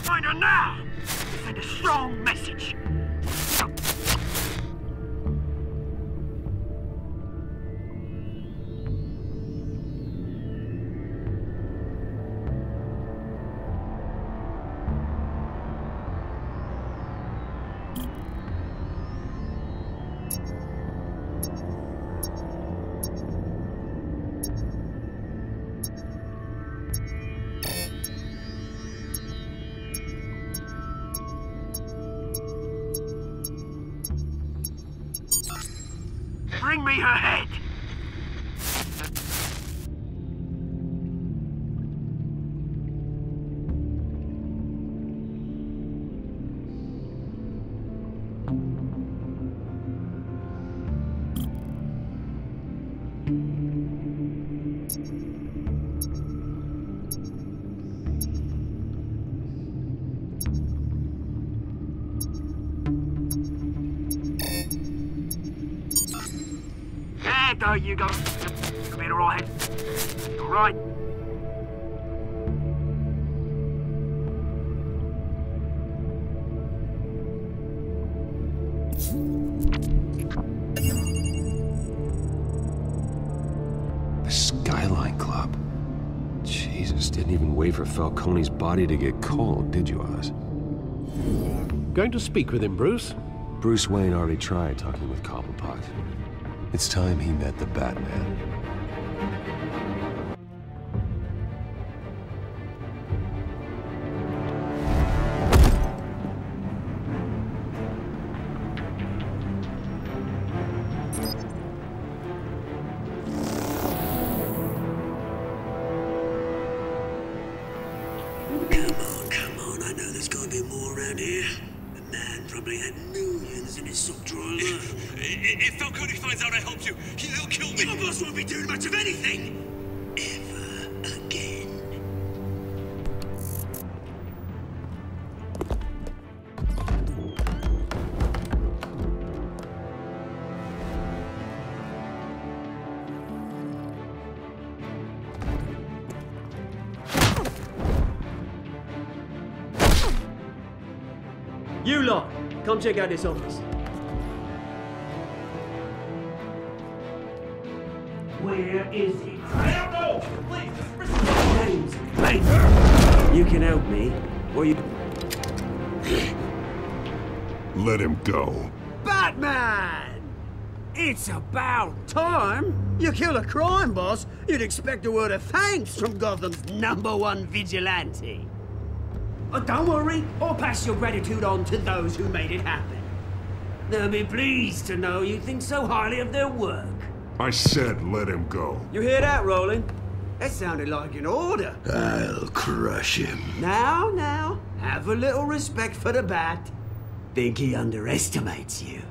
Find her now! Send a strong message. Bring me her head! There you go. You'll be alright. Alright. The Skyline Club. Jesus, didn't even wait for Falcone's body to get cold, did you, Oz? Going to speak with him, Bruce? Bruce Wayne already tried talking with Cobblepot. It's time he met the Batman. suck driver. If Falcone finds out I helped you, he'll kill me. Your boss won't be doing much of anything. Ever again. You lot, come check out this office. Where is it? I don't know! Please, James, you can help me, or you... Let him go. Batman! It's about time! You kill a crime boss, you'd expect a word of thanks from Gotham's #1 vigilante. Oh, don't worry, I'll pass your gratitude on to those who made it happen. They'll be pleased to know you think so highly of their work. I said let him go. You hear that, Roland? That sounded like an order. I'll crush him. Now, have a little respect for the Bat. Think he underestimates you.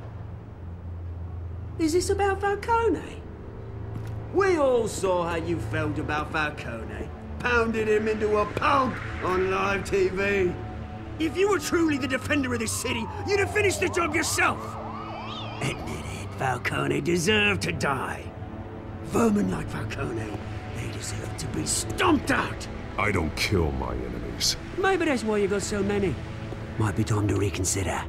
Is this about Falcone? We all saw how you felt about Falcone. Pounded him into a pulp on live TV. If you were truly the defender of this city, you'd have finished the job yourself. Admit it, Falcone deserved to die. Vermin like Falcone, they deserve to be stomped out. I don't kill my enemies. Maybe that's why you got so many. Might be time to reconsider.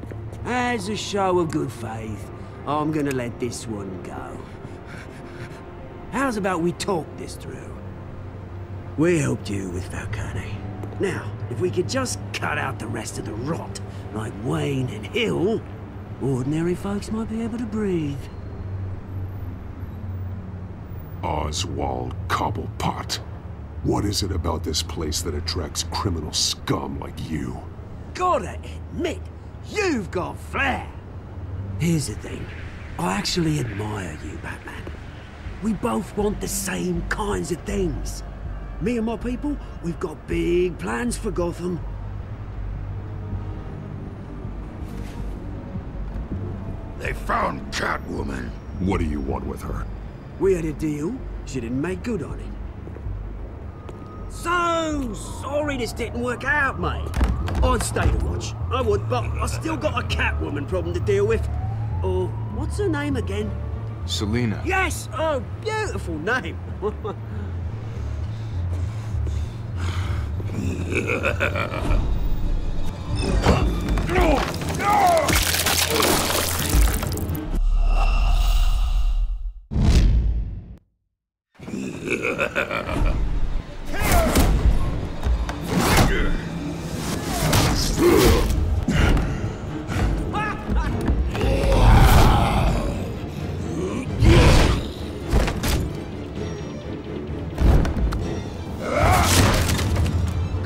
As a show of good faith, I'm gonna let this one go. How's about we talk this through? We helped you with Falcone. Now, if we could just cut out the rest of the rot, like Wayne and Hill, ordinary folks might be able to breathe. Oswald Cobblepot. What is it about this place that attracts criminal scum like you? Gotta admit, you've got flair. Here's the thing. I actually admire you, Batman. We both want the same kinds of things. Me and my people, we've got big plans for Gotham. They found Catwoman. What do you want with her? We had a deal. She didn't make good on it. So sorry this didn't work out, mate. I'd stay to watch. I would, but I still got a Catwoman problem to deal with. Or, what's her name again? Selina. Yes! Oh, beautiful name.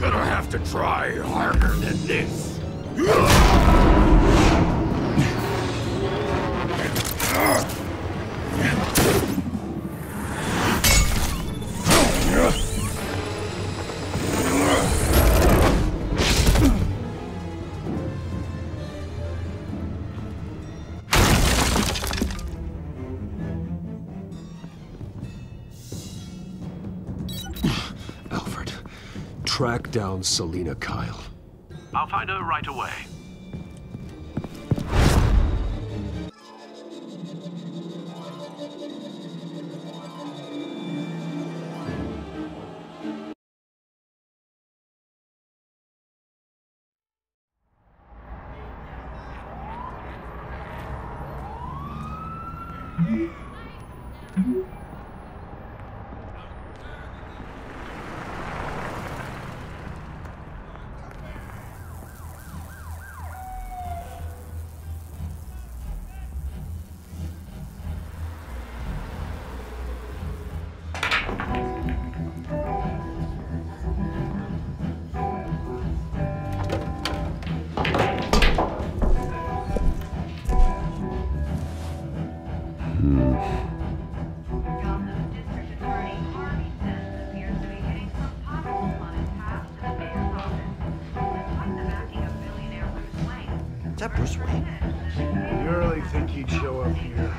Gonna have to try harder than this. Alfred, track down Selina Kyle. I'll find her right away. that Bruce Wayne? You really think he'd show up here?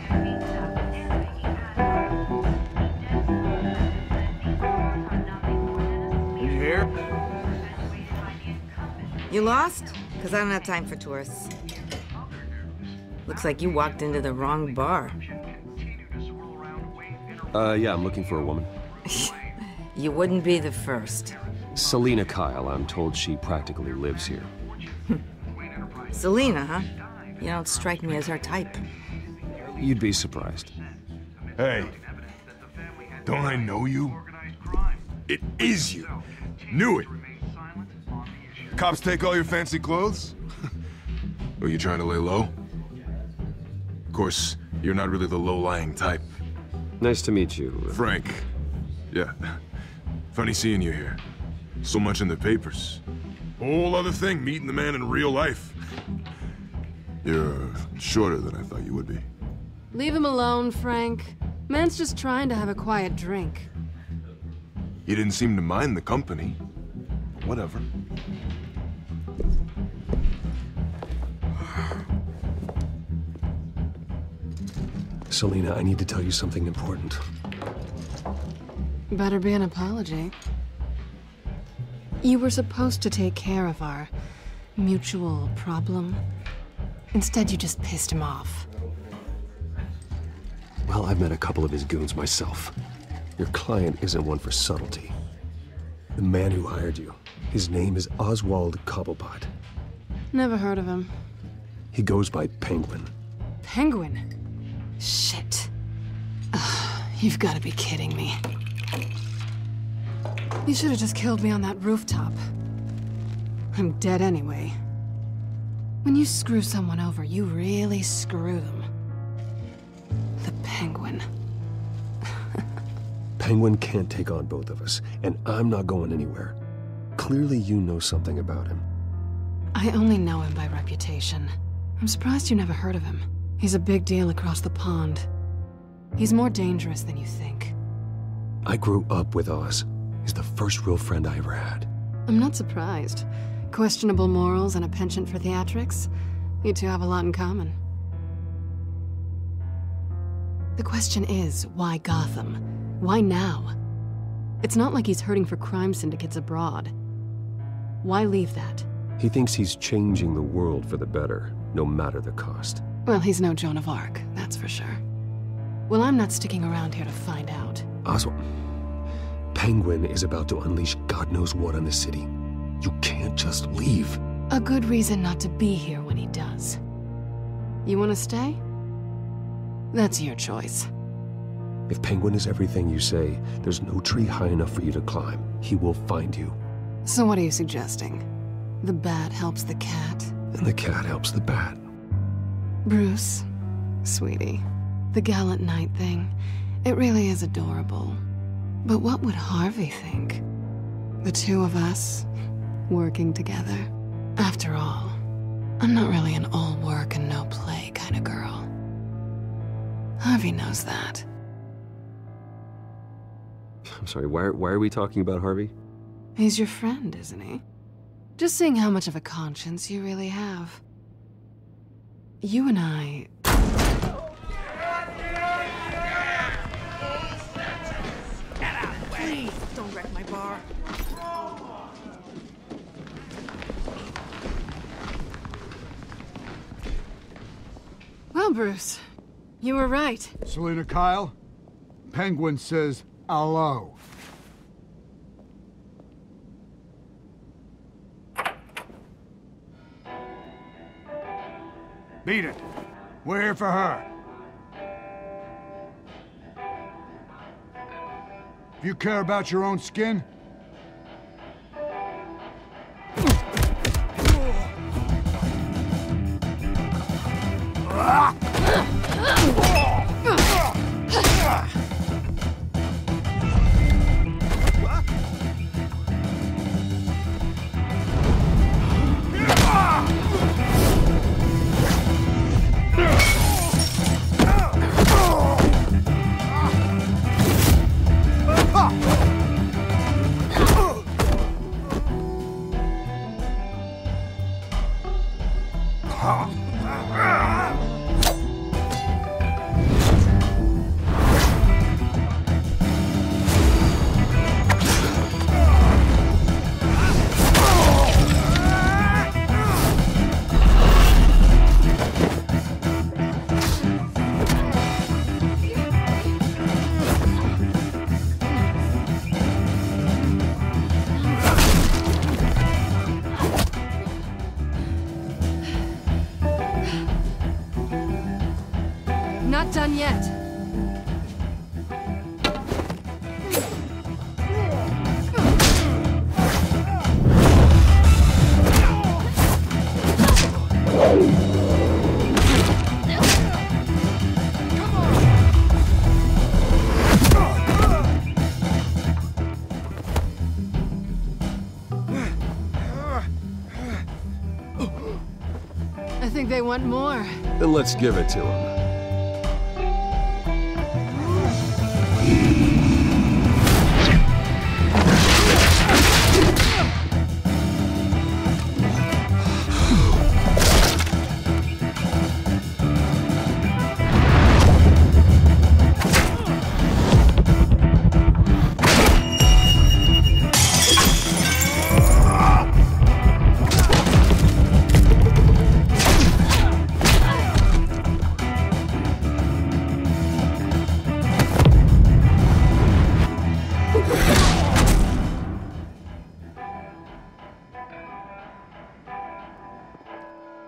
Did you hear? You lost? Because I don't have time for tourists. Looks like you walked into the wrong bar. Yeah, I'm looking for a woman. You wouldn't be the first. Selina Kyle, I'm told she practically lives here. Selina, huh? You don't strike me as her type. You'd be surprised. Hey, don't I know you? It is you. Knew it. Cops take all your fancy clothes? Are you trying to lay low? Of course, you're not really the low-lying type. Nice to meet you. Frank. Yeah. Funny seeing you here. So much in the papers. Whole other thing, meeting the man in real life. You're shorter than I thought you would be. Leave him alone, Frank. Man's just trying to have a quiet drink. You didn't seem to mind the company. Whatever. Selina, I need to tell you something important. Better be an apology. You were supposed to take care of our mutual problem. Instead, you just pissed him off. Well, I've met a couple of his goons myself. Your client isn't one for subtlety. The man who hired you, his name is Oswald Cobblepot. Never heard of him. He goes by Penguin. Penguin? Shit. Ugh, you've got to be kidding me. You should have just killed me on that rooftop. I'm dead anyway. When you screw someone over, you really screw them. The Penguin. Penguin can't take on both of us, and I'm not going anywhere. Clearly you know something about him. I only know him by reputation. I'm surprised you never heard of him. He's a big deal across the pond. He's more dangerous than you think. I grew up with Oz. He's the first real friend I ever had. I'm not surprised. Questionable morals and a penchant for theatrics. You two have a lot in common. The question is, why Gotham? Why now? It's not like he's hurting for crime syndicates abroad. Why leave that? He thinks he's changing the world for the better, no matter the cost. Well, he's no Joan of Arc, that's for sure. Well, I'm not sticking around here to find out. Oswald, Penguin is about to unleash God knows what on the city. You can't just leave. A good reason not to be here when he does. You want to stay? That's your choice. If Penguin is everything you say, there's no tree high enough for you to climb. He will find you. So what are you suggesting? The bat helps the cat? And the cat helps the bat. Bruce, sweetie, the gallant knight thing, it really is adorable. But what would Harvey think? The two of us, working together. After all, I'm not really an all work and no play kind of girl. Harvey knows that. I'm sorry, why are we talking about Harvey? He's your friend, isn't he? Just seeing how much of a conscience you really have. You and I... Please, don't wreck my bar. Well, Bruce, you were right. Selina Kyle, Penguin says hello. Beat it. We're here for her. If you care about your own skin, done yet. I think they want more. Then let's give it to them.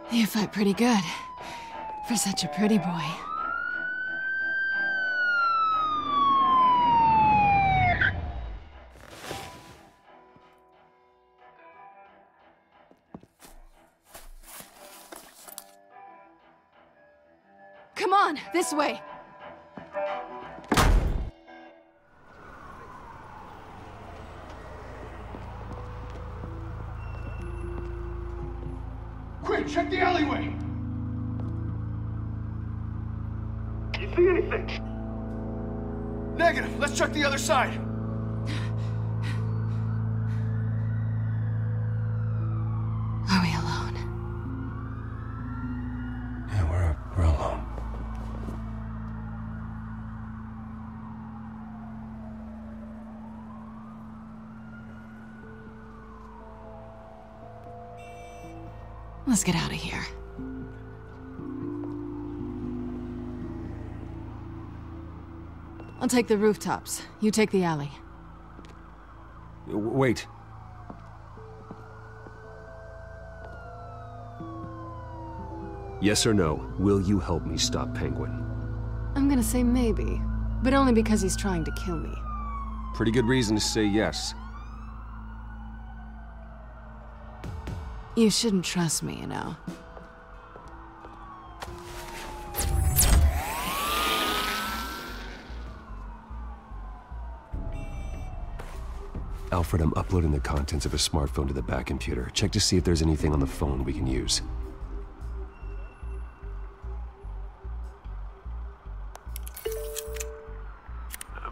You fight pretty good. For such a pretty boy. Come on, this way. Quick, check the alleyway! You see anything? Negative. Let's check the other side. Are we alone? Yeah, we're alone. Let's get out of here. I'll take the rooftops. You take the alley. Wait. Yes or no, will you help me stop Penguin? I'm gonna say maybe, but only because he's trying to kill me. Pretty good reason to say yes. You shouldn't trust me, you know. Alfred, I'm uploading the contents of a smartphone to the back computer. Check to see if there's anything on the phone we can use.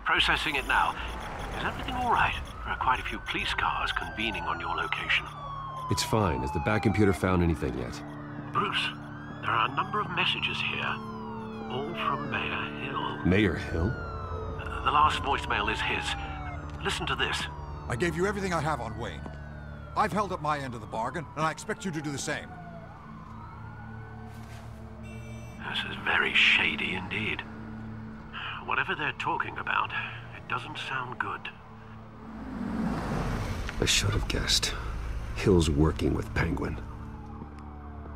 Processing it now. Is everything all right? There are quite a few police cars convening on your location. It's fine. Has the back computer found anything yet? Bruce, there are a number of messages here. All from Mayor Hill. Mayor Hill? The last voicemail is his. Listen to this. I gave you everything I have on Wayne. I've held up my end of the bargain, and I expect you to do the same. This is very shady indeed. Whatever they're talking about, it doesn't sound good. I should have guessed. Hill's working with Penguin.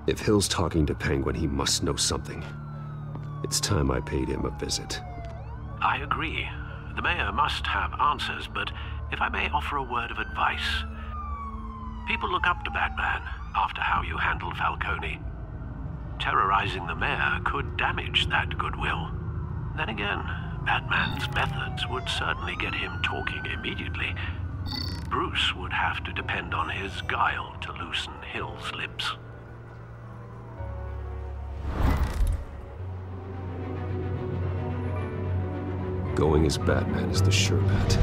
If Hill's talking to Penguin, he must know something. It's time I paid him a visit. I agree. The mayor must have answers, but if I may offer a word of advice. People look up to Batman after how you handled Falcone. Terrorizing the mayor could damage that goodwill. Then again, Batman's methods would certainly get him talking immediately. Bruce would have to depend on his guile to loosen Hill's lips. Going as Batman is the sure bet.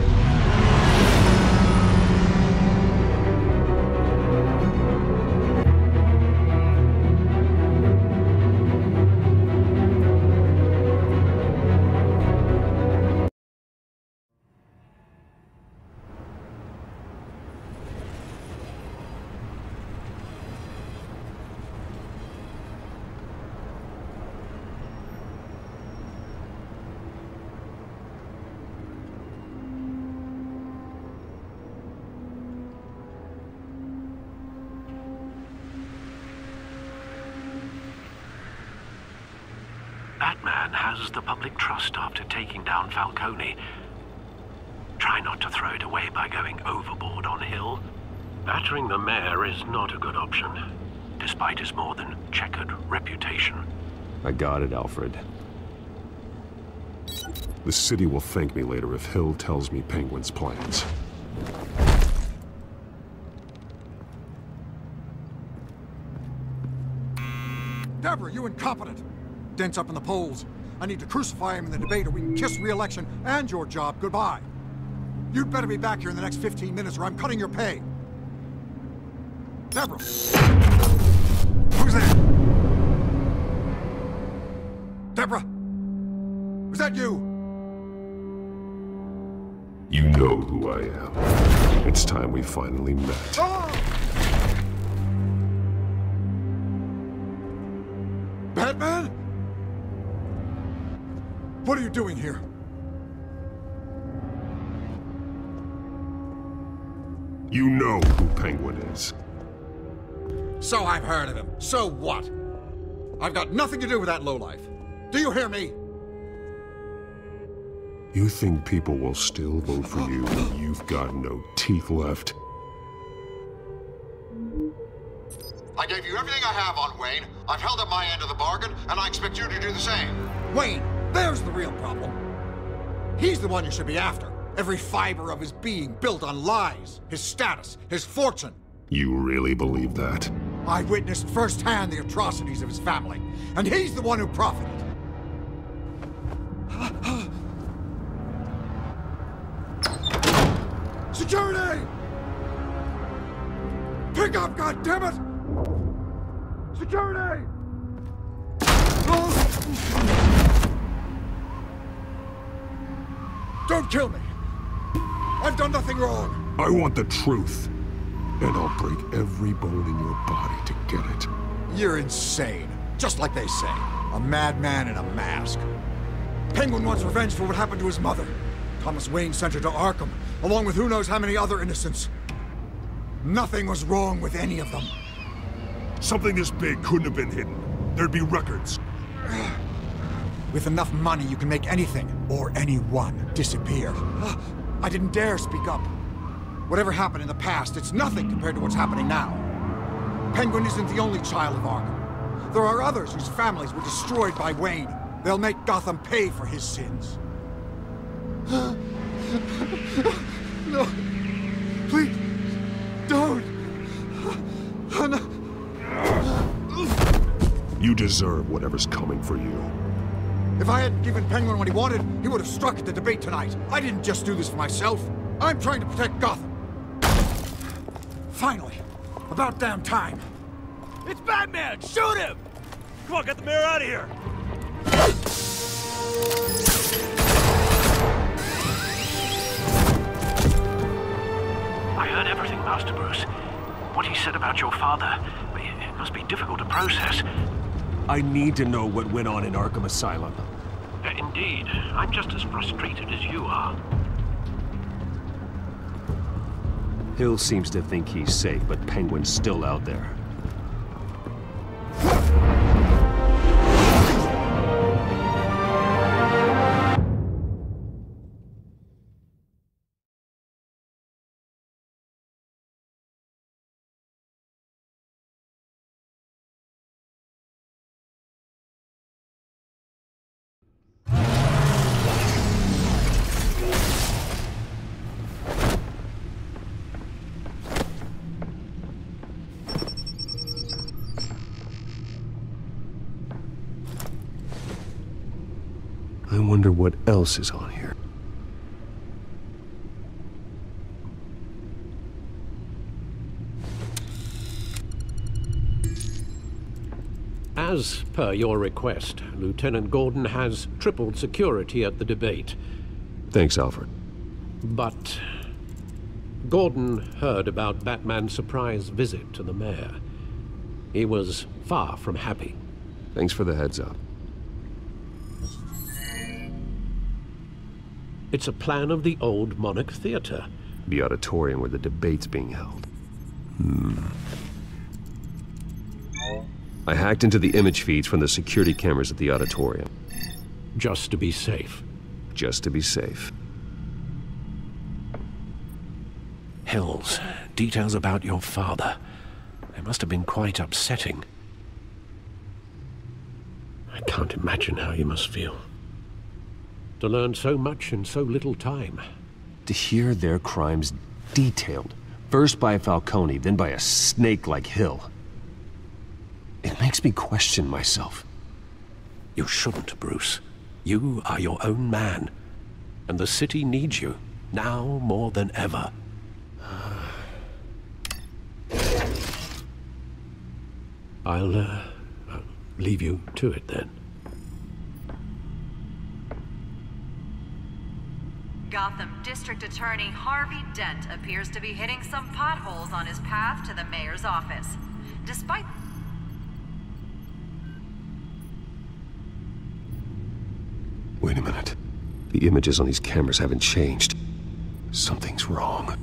Batman has the public trust after taking down Falcone. Try not to throw it away by going overboard on Hill. Battering the mayor is not a good option, despite his more than checkered reputation. I got it, Alfred. The city will thank me later if Hill tells me Penguin's plans. Deborah, you incompetent! Dent's up in the polls. I need to crucify him in the debate or we can kiss re-election and your job goodbye. You'd better be back here in the next 15 minutes or I'm cutting your pay. Deborah! Who's there? Deborah! Was that you? You know who I am. It's time we finally met. Batman? What are you doing here? You know who Penguin is. So I've heard of him. So what? I've got nothing to do with that lowlife. Do you hear me? You think people will still vote for you when you've got no teeth left? I gave you everything I have on Wayne. I've held up my end of the bargain, and I expect you to do the same. Wayne, there's the real problem. He's the one you should be after. Every fiber of his being built on lies, his status, his fortune. You really believe that? I witnessed firsthand the atrocities of his family, and he's the one who profited. Security! Pick up, goddammit! Security! Don't kill me! I've done nothing wrong! I want the truth. And I'll break every bone in your body to get it. You're insane. Just like they say. A madman in a mask. Penguin wants revenge for what happened to his mother. Thomas Wayne sent her to Arkham, along with who knows how many other innocents. Nothing was wrong with any of them. Something this big couldn't have been hidden. There'd be records. With enough money, you can make anything, or anyone, disappear. I didn't dare speak up. Whatever happened in the past, it's nothing compared to what's happening now. Penguin isn't the only child of Arkham. There are others whose families were destroyed by Wayne. They'll make Gotham pay for his sins. No. Please, don't. No. You deserve whatever's coming for you. If I hadn't given Penguin what he wanted, he would have struck at the debate tonight. I didn't just do this for myself. I'm trying to protect Gotham. Finally. About damn time. It's Batman! Shoot him! Come on, get the mayor out of here! I heard everything, Master Bruce. What he said about your father, it must be difficult to process. I need to know what went on in Arkham Asylum. Indeed. I'm just as frustrated as you are. Hill seems to think he's safe, but Penguin's still out there. I wonder what else is on here. As per your request, Lieutenant Gordon has tripled security at the debate. Thanks, Alfred. But Gordon heard about Batman's surprise visit to the mayor. He was far from happy. Thanks for the heads up. It's a plan of the old Monarch Theater. The auditorium where the debate's being held. I hacked into the image feeds from the security cameras at the auditorium. Just to be safe. Just to be safe. Hills, details about your father. They must have been quite upsetting. I can't imagine how you must feel. To learn so much in so little time. To hear their crimes detailed, first by Falcone, then by a snake like Hill. It makes me question myself. You shouldn't, Bruce. You are your own man. And the city needs you, now more than ever. I'll leave you to it then. Gotham District Attorney Harvey Dent appears to be hitting some potholes on his path to the mayor's office. Despite... Wait a minute. The images on these cameras haven't changed. Something's wrong.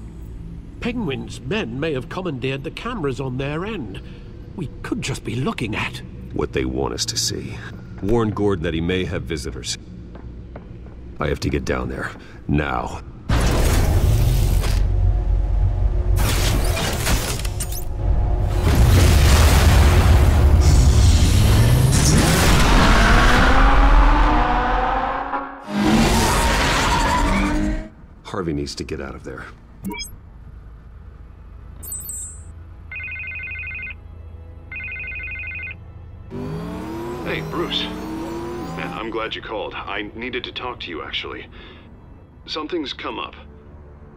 Penguin's men may have commandeered the cameras on their end. We could just be looking at what they want us to see. Warn Gordon that he may have visitors. I have to get down there. Now. Harvey needs to get out of there. Hey, Bruce. Man, I'm glad you called. I needed to talk to you, actually. Something's come up.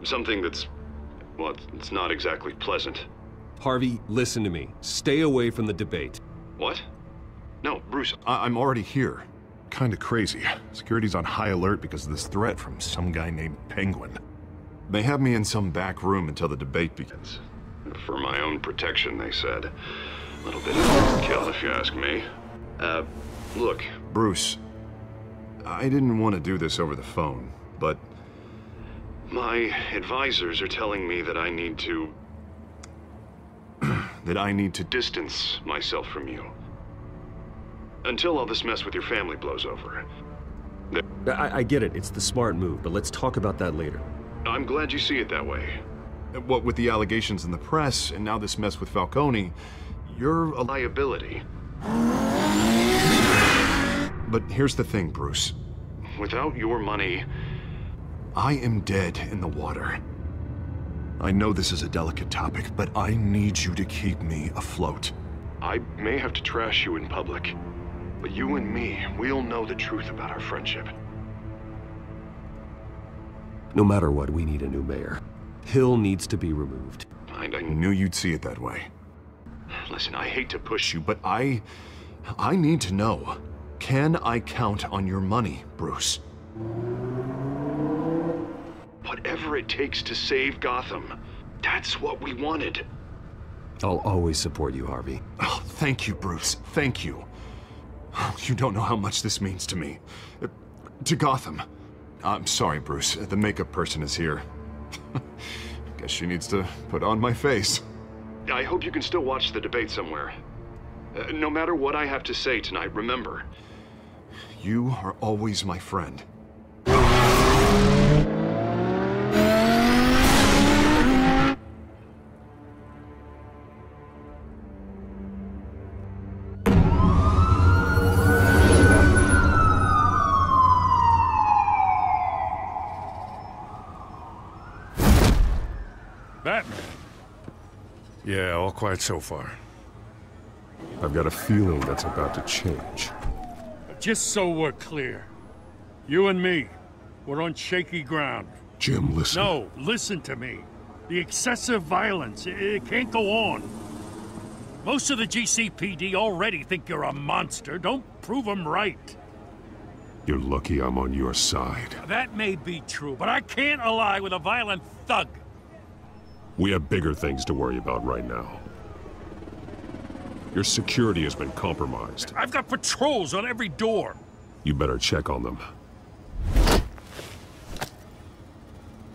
Something that's... well, it's not exactly pleasant. Harvey, listen to me. Stay away from the debate. What? No, Bruce, I'm already here. Kinda crazy. Security's on high alert because of this threat from some guy named Penguin. They have me in some back room until the debate begins. For my own protection, they said. A little bit of overkill, if you ask me. Look, Bruce, I didn't want to do this over the phone, but my advisors are telling me that I need to... that I need to distance myself from you. Until all this mess with your family blows over. I get it. It's the smart move, but let's talk about that later. I'm glad you see it that way. What with the allegations in the press, and now this mess with Falcone, you're a liability. But here's the thing, Bruce. Without your money, I am dead in the water. I know this is a delicate topic, but I need you to keep me afloat. I may have to trash you in public, but you and me, we'll know the truth about our friendship. No matter what, we need a new mayor. Hill needs to be removed. I knew you'd see it that way. Listen, I hate to push you, but I need to know. Can I count on your money, Bruce? Whatever it takes to save Gotham, that's what we wanted. I'll always support you, Harvey. Oh, thank you, Bruce. Thank you. You don't know how much this means to me. To Gotham. I'm sorry, Bruce. The makeup person is here. Guess she needs to put on my face. I hope you can still watch the debate somewhere. No matter what I have to say tonight, remember, you are always my friend. Batman. Yeah, all quiet so far. I've got a feeling that's about to change. Just so we're clear, you and me, we're on shaky ground. Jim, listen. No, listen to me. The excessive violence, it can't go on. Most of the GCPD already think you're a monster. Don't prove them right. You're lucky I'm on your side. That may be true, but I can't ally with a violent thug. We have bigger things to worry about right now. Your security has been compromised. I've got patrols on every door. You better check on them.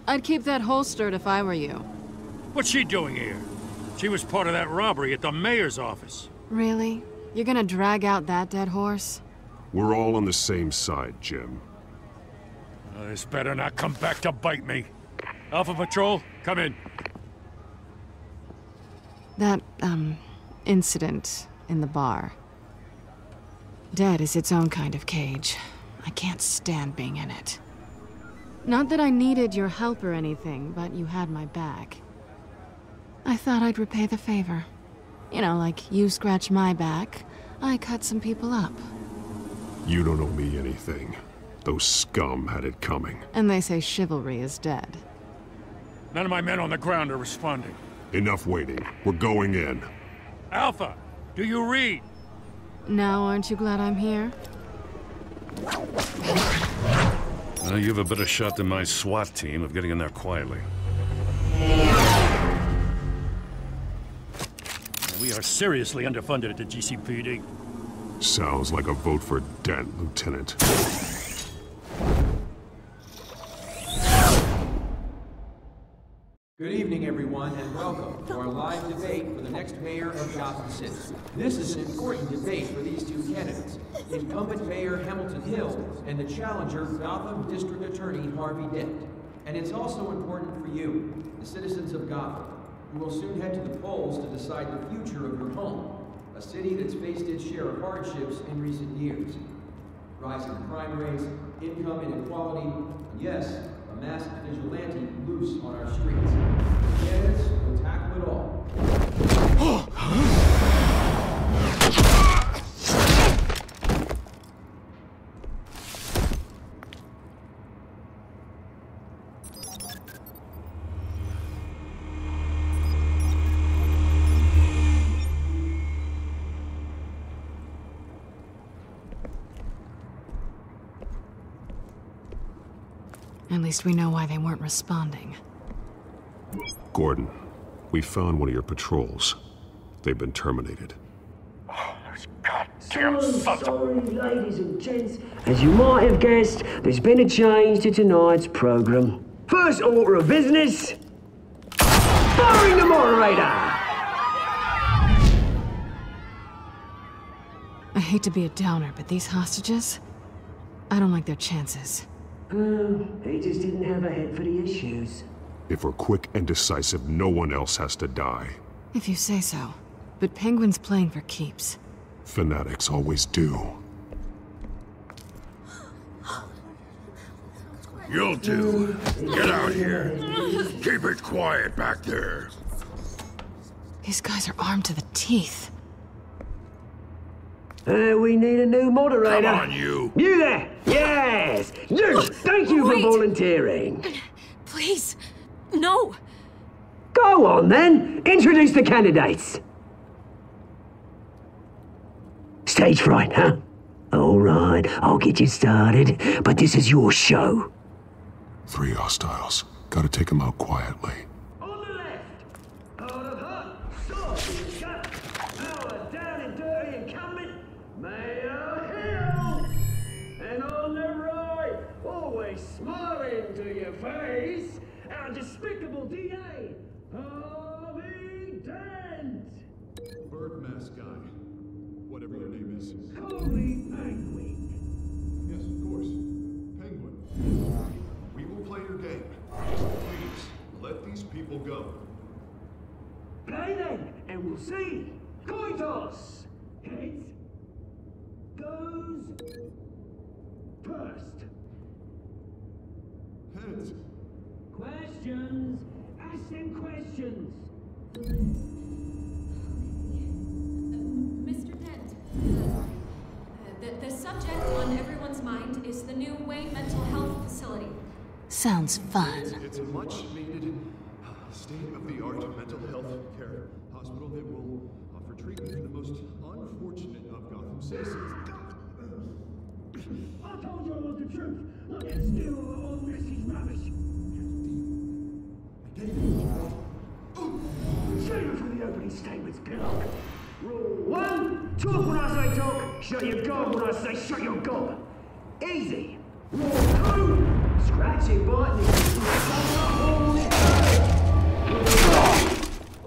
I'd keep that holstered if I were you. What's she doing here? She was part of that robbery at the mayor's office. Really? You're gonna drag out that dead horse? We're all on the same side, Jim. This better not come back to bite me. Alpha Patrol, come in. That, incident in the bar. Dead is its own kind of cage. I can't stand being in it. Not that I needed your help or anything, but you had my back. I thought I'd repay the favor. You know, like you scratch my back, I cut some people up. You don't owe me anything. Those scum had it coming. And they say chivalry is dead. None of my men on the ground are responding. Enough waiting. We're going in. Alpha, do you read? Now aren't you glad I'm here? You have a better shot than my SWAT team of getting in there quietly. We are seriously underfunded at the GCPD. Sounds like a vote for Dent, Lieutenant. Good evening, everyone, and welcome to our live debate for the next mayor of Gotham City. This is an important debate for these two candidates, incumbent Mayor Hamilton Hill and the challenger, Gotham District Attorney Harvey Dent. And it's also important for you, the citizens of Gotham, who will soon head to the polls to decide the future of your home, a city that's faced its share of hardships in recent years. Rising crime rates, income inequality, and yes, a masked vigilante loose on our streets. The candidates will tackle it all. At least we know why they weren't responding. Gordon, we found one of your patrols. They've been terminated. Sorry, ladies and gents. As you might have guessed, there's been a change to tonight's program. First order of business, firing the moderator! I hate to be a downer, but these hostages, I don't like their chances. He just didn't have a head for the issues. If we're quick and decisive, no one else has to die. If you say so. But Penguin's playing for keeps. Fanatics always do. You'll do. Get out here. Keep it quiet back there. These guys are armed to the teeth. We need a new moderator. Come on, you. You there! Yes! You! Thank you for volunteering. Please, no. Go on, then. Introduce the candidates. Stage fright, huh? All right, I'll get you started, but this is your show. 3 hostiles. Gotta take them out quietly. Smiling to your face, our despicable DA, Harvey Dent! Bird mask guy. Whatever your name is. Call me Penguin. Yes, of course. Penguin. We will play your game. Please, let these people go. Play then, and we'll see. Coin toss! Heads goes first. Heads. Questions! Ask them questions! Mr. Dent, the subject on everyone's mind is the new Wayne Mental Health Facility. Sounds fun. It's a much-needed, state-of-the-art mental health care hospital that will offer treatment for the most unfortunate of Gotham citizens. I told you all the truth. Look at still all this is rubbish. Save it for the opening statements, Pillock. Rule 1, talk when I say talk, shut your gob when I say shut your gob. Easy. Rule 2, scratch it, bite it.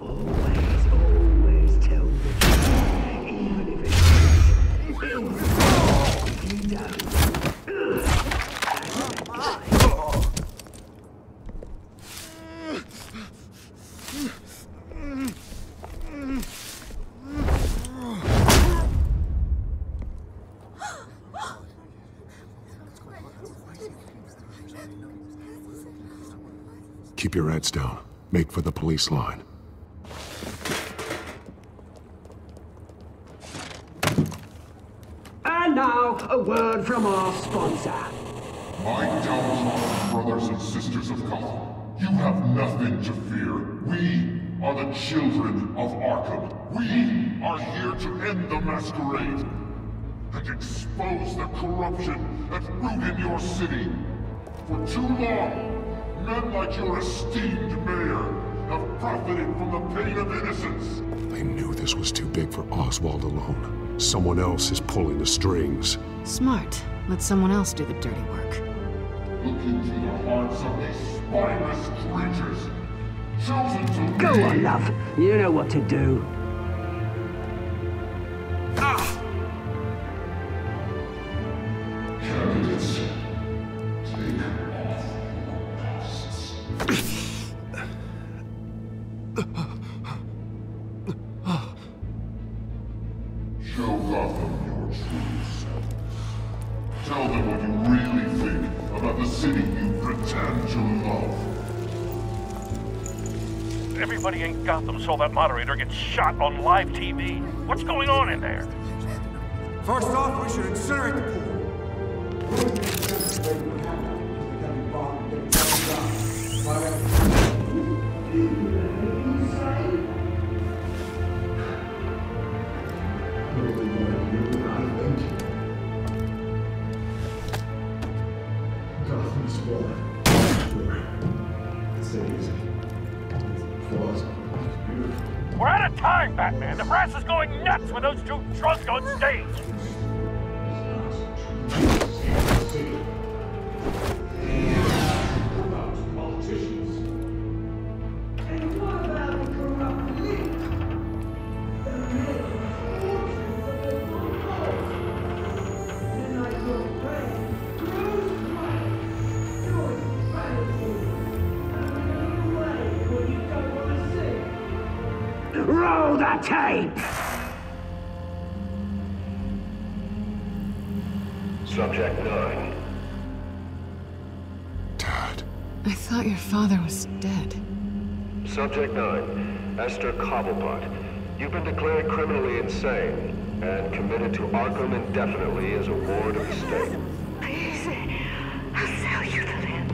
Always tell the truth, even if it's ill. If you Keep your heads down. Make for the police line. And now, a word from our sponsor. My downtrodden brothers and sisters of Gotham, you have nothing to fear. We are the children of Arkham. We are here to end the masquerade and expose the corruption at root in your city. For too long, men like your esteemed mayor have profited from the pain of innocence. I knew this was too big for Oswald alone. Someone else is pulling the strings. Smart. Let someone else do the dirty work. Look into the hearts of these spineless creatures, chosen to Go on, love. You know what to do. Candidates, take off your masks. Show Gotham your true self. Tell them what you really think about the city you pretend to love. Everybody in Gotham saw that moderator get shot on live TV. What's going on in there? First off, we should incinerate the pool. We're out of time, Batman. The press is going nuts with those two drunks on stage. Roll the tape! Subject 9. I thought your father was dead. Subject 9, Esther Cobblepot. You've been declared criminally insane and committed to Arkham indefinitely as a ward of the state. Please, I'll sell you the land.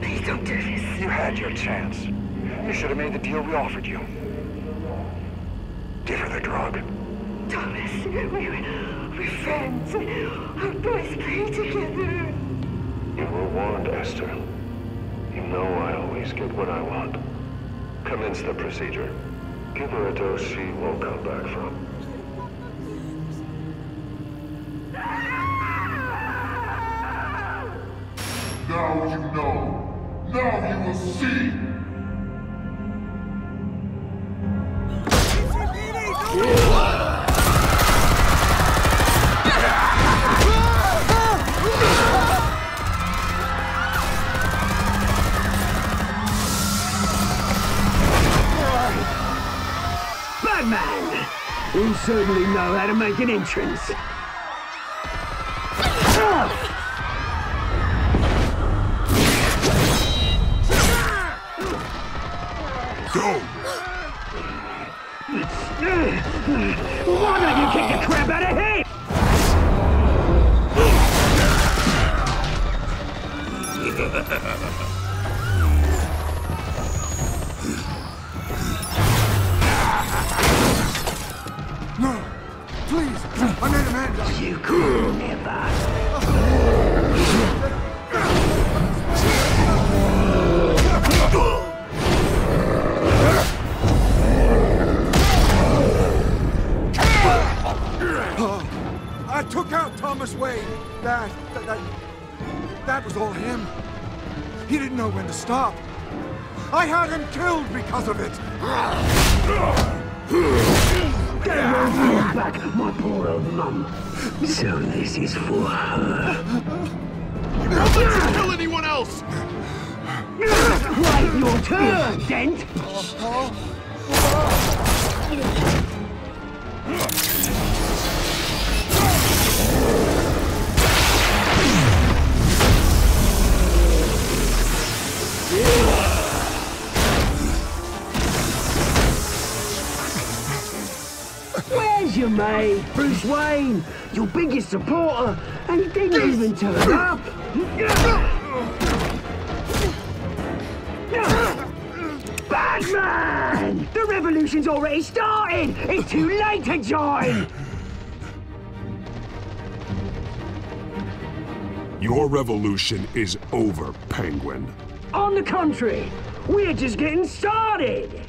Please don't do this. You had your chance. You should have made the deal we offered you. Give her the drug. Thomas, we're friends. Our boys play together. You were warned, Esther. You know I always get what I want. Commence the procedure. Give her a dose she won't come back from. Now you know. Now you will see. Batman! You certainly know how to make an entrance. Go! Why don't you kick the crap out of him? No! Please! I made a man! You could never. I took out Thomas Wayne. That was all him. He didn't know when to stop. I had him killed because of it. Get her back, my poor old mum. So this is for her. You won't let her kill anyone else! Right, your turn, Dent. Here's your mate, Bruce Wayne, your biggest supporter, and he didn't even turn up. Batman! The revolution's already started! It's too late to join! Your revolution is over, Penguin. On the contrary, we're just getting started!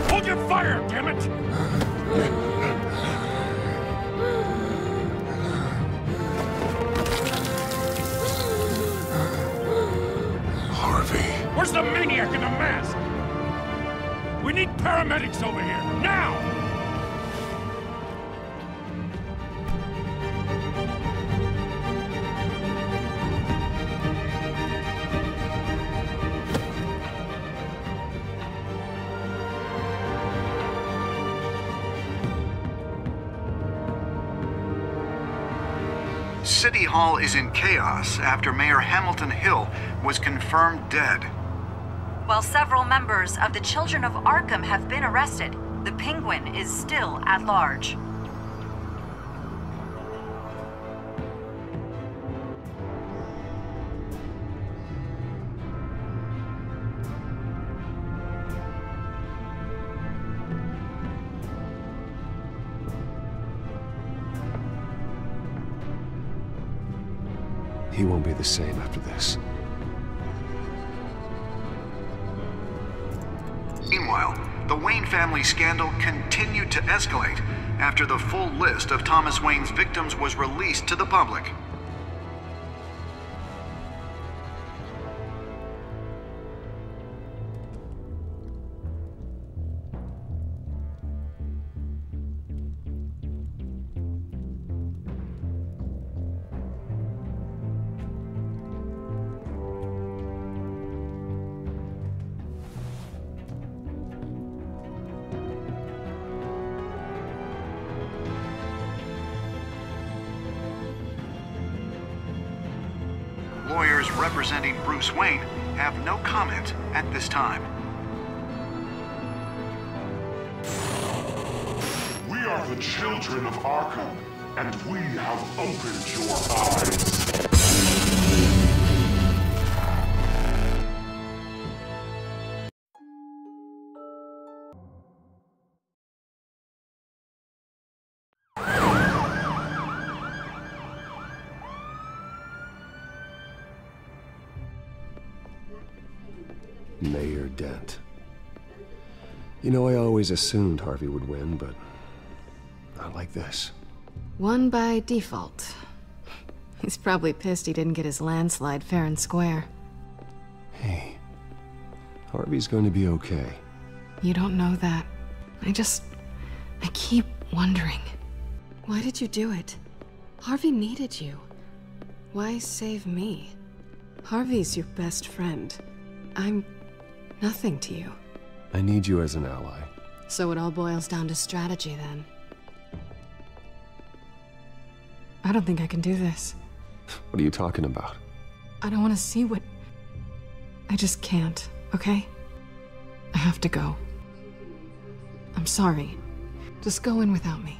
Hold your fire, damn it! Harvey. Where's the maniac in the mask? We need paramedics over here, now! City Hall is in chaos after Mayor Hamilton Hill was confirmed dead. While several members of the Children of Arkham have been arrested, the Penguin is still at large. He won't be the same after this. Meanwhile, the Wayne family scandal continued to escalate after the full list of Thomas Wayne's victims was released to the public. Lawyers representing Bruce Wayne have no comment at this time. We are the children of Arkham, and we have opened your eyes. Mayor Dent. You know, I always assumed Harvey would win, but not like this. Won by default. He's probably pissed he didn't get his landslide fair and square. Hey, Harvey's going to be okay. You don't know that. I keep wondering. Why did you do it? Harvey needed you. Why save me? Harvey's your best friend. I'm nothing to you. I need you as an ally. So it all boils down to strategy, then. I don't think I can do this. What are you talking about? I don't want to see what... I just can't, okay? I have to go. I'm sorry. Just go in without me.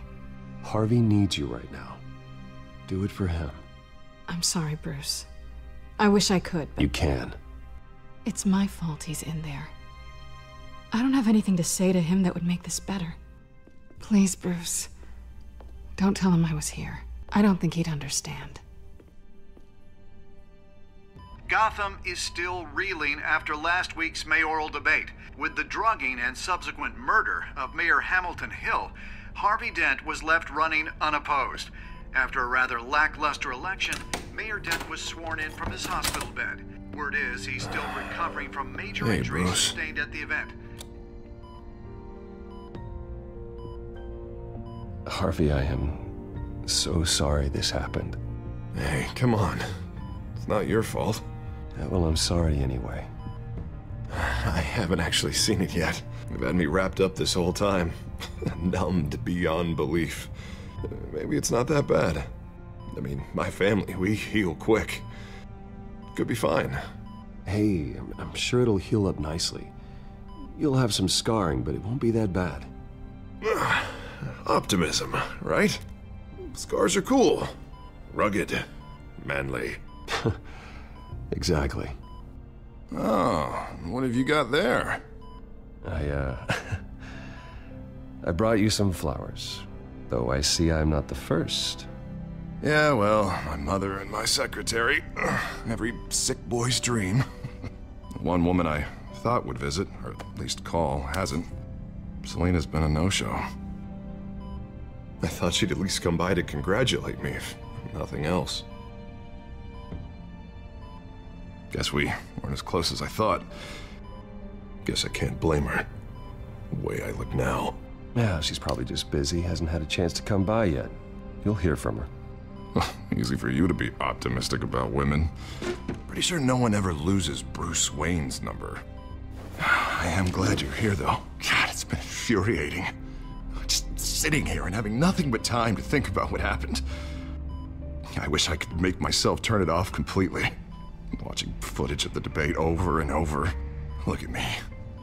Harvey needs you right now. Do it for him. I'm sorry, Bruce. I wish I could, but... You can. It's my fault he's in there. I don't have anything to say to him that would make this better. Please, Bruce. Don't tell him I was here. I don't think he'd understand. Gotham is still reeling after last week's mayoral debate. With the drugging and subsequent murder of Mayor Hamilton Hill, Harvey Dent was left running unopposed. After a rather lackluster election, Mayor Dent was sworn in from his hospital bed. Word is he's still recovering from major injuries sustained at the event. Harvey, I am so sorry this happened. Hey, come on. It's not your fault. Yeah, well, I'm sorry anyway. I haven't actually seen it yet. They've had me wrapped up this whole time. Numbed beyond belief. Maybe it's not that bad. I mean, my family, we heal quick. Could be fine. Hey, I'm sure it'll heal up nicely. You'll have some scarring, but it won't be that bad. Optimism, right? Scars are cool. Rugged. Manly. Exactly. Oh, what have you got there? I brought you some flowers. Though I see I'm not the first. Yeah, well, my mother and my secretary. Every sick boy's dream. One woman I thought would visit, or at least call, hasn't. Selena's been a no-show. I thought she'd at least come by to congratulate me, if nothing else. Guess we weren't as close as I thought. Guess I can't blame her. The way I look now. Yeah, she's probably just busy, hasn't had a chance to come by yet. You'll hear from her. Easy for you to be optimistic about women. Pretty sure no one ever loses Bruce Wayne's number. I am glad you're here, though. God, it's been infuriating. Just sitting here and having nothing but time to think about what happened. I wish I could make myself turn it off completely. Watching footage of the debate over and over. Look at me,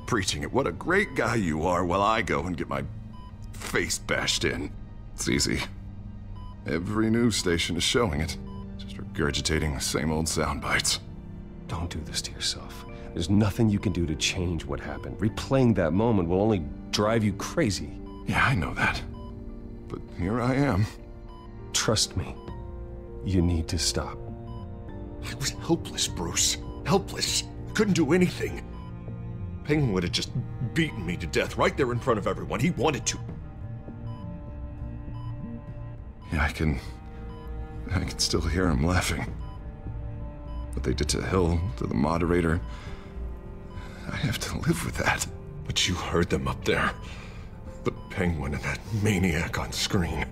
preaching at what a great guy you are while I go and get my face bashed in. It's easy. Every news station is showing it. Just regurgitating the same old sound bites. Don't do this to yourself. There's nothing you can do to change what happened. Replaying that moment will only drive you crazy. Yeah, I know that. But here I am. Trust me. You need to stop. I was helpless, Bruce. Helpless. I couldn't do anything. Penguin would have just beaten me to death right there in front of everyone. He wanted to. Yeah, I can still hear him laughing. What they did to Hill, to the moderator, I have to live with that. But you heard them up there. The Penguin and that maniac on screen.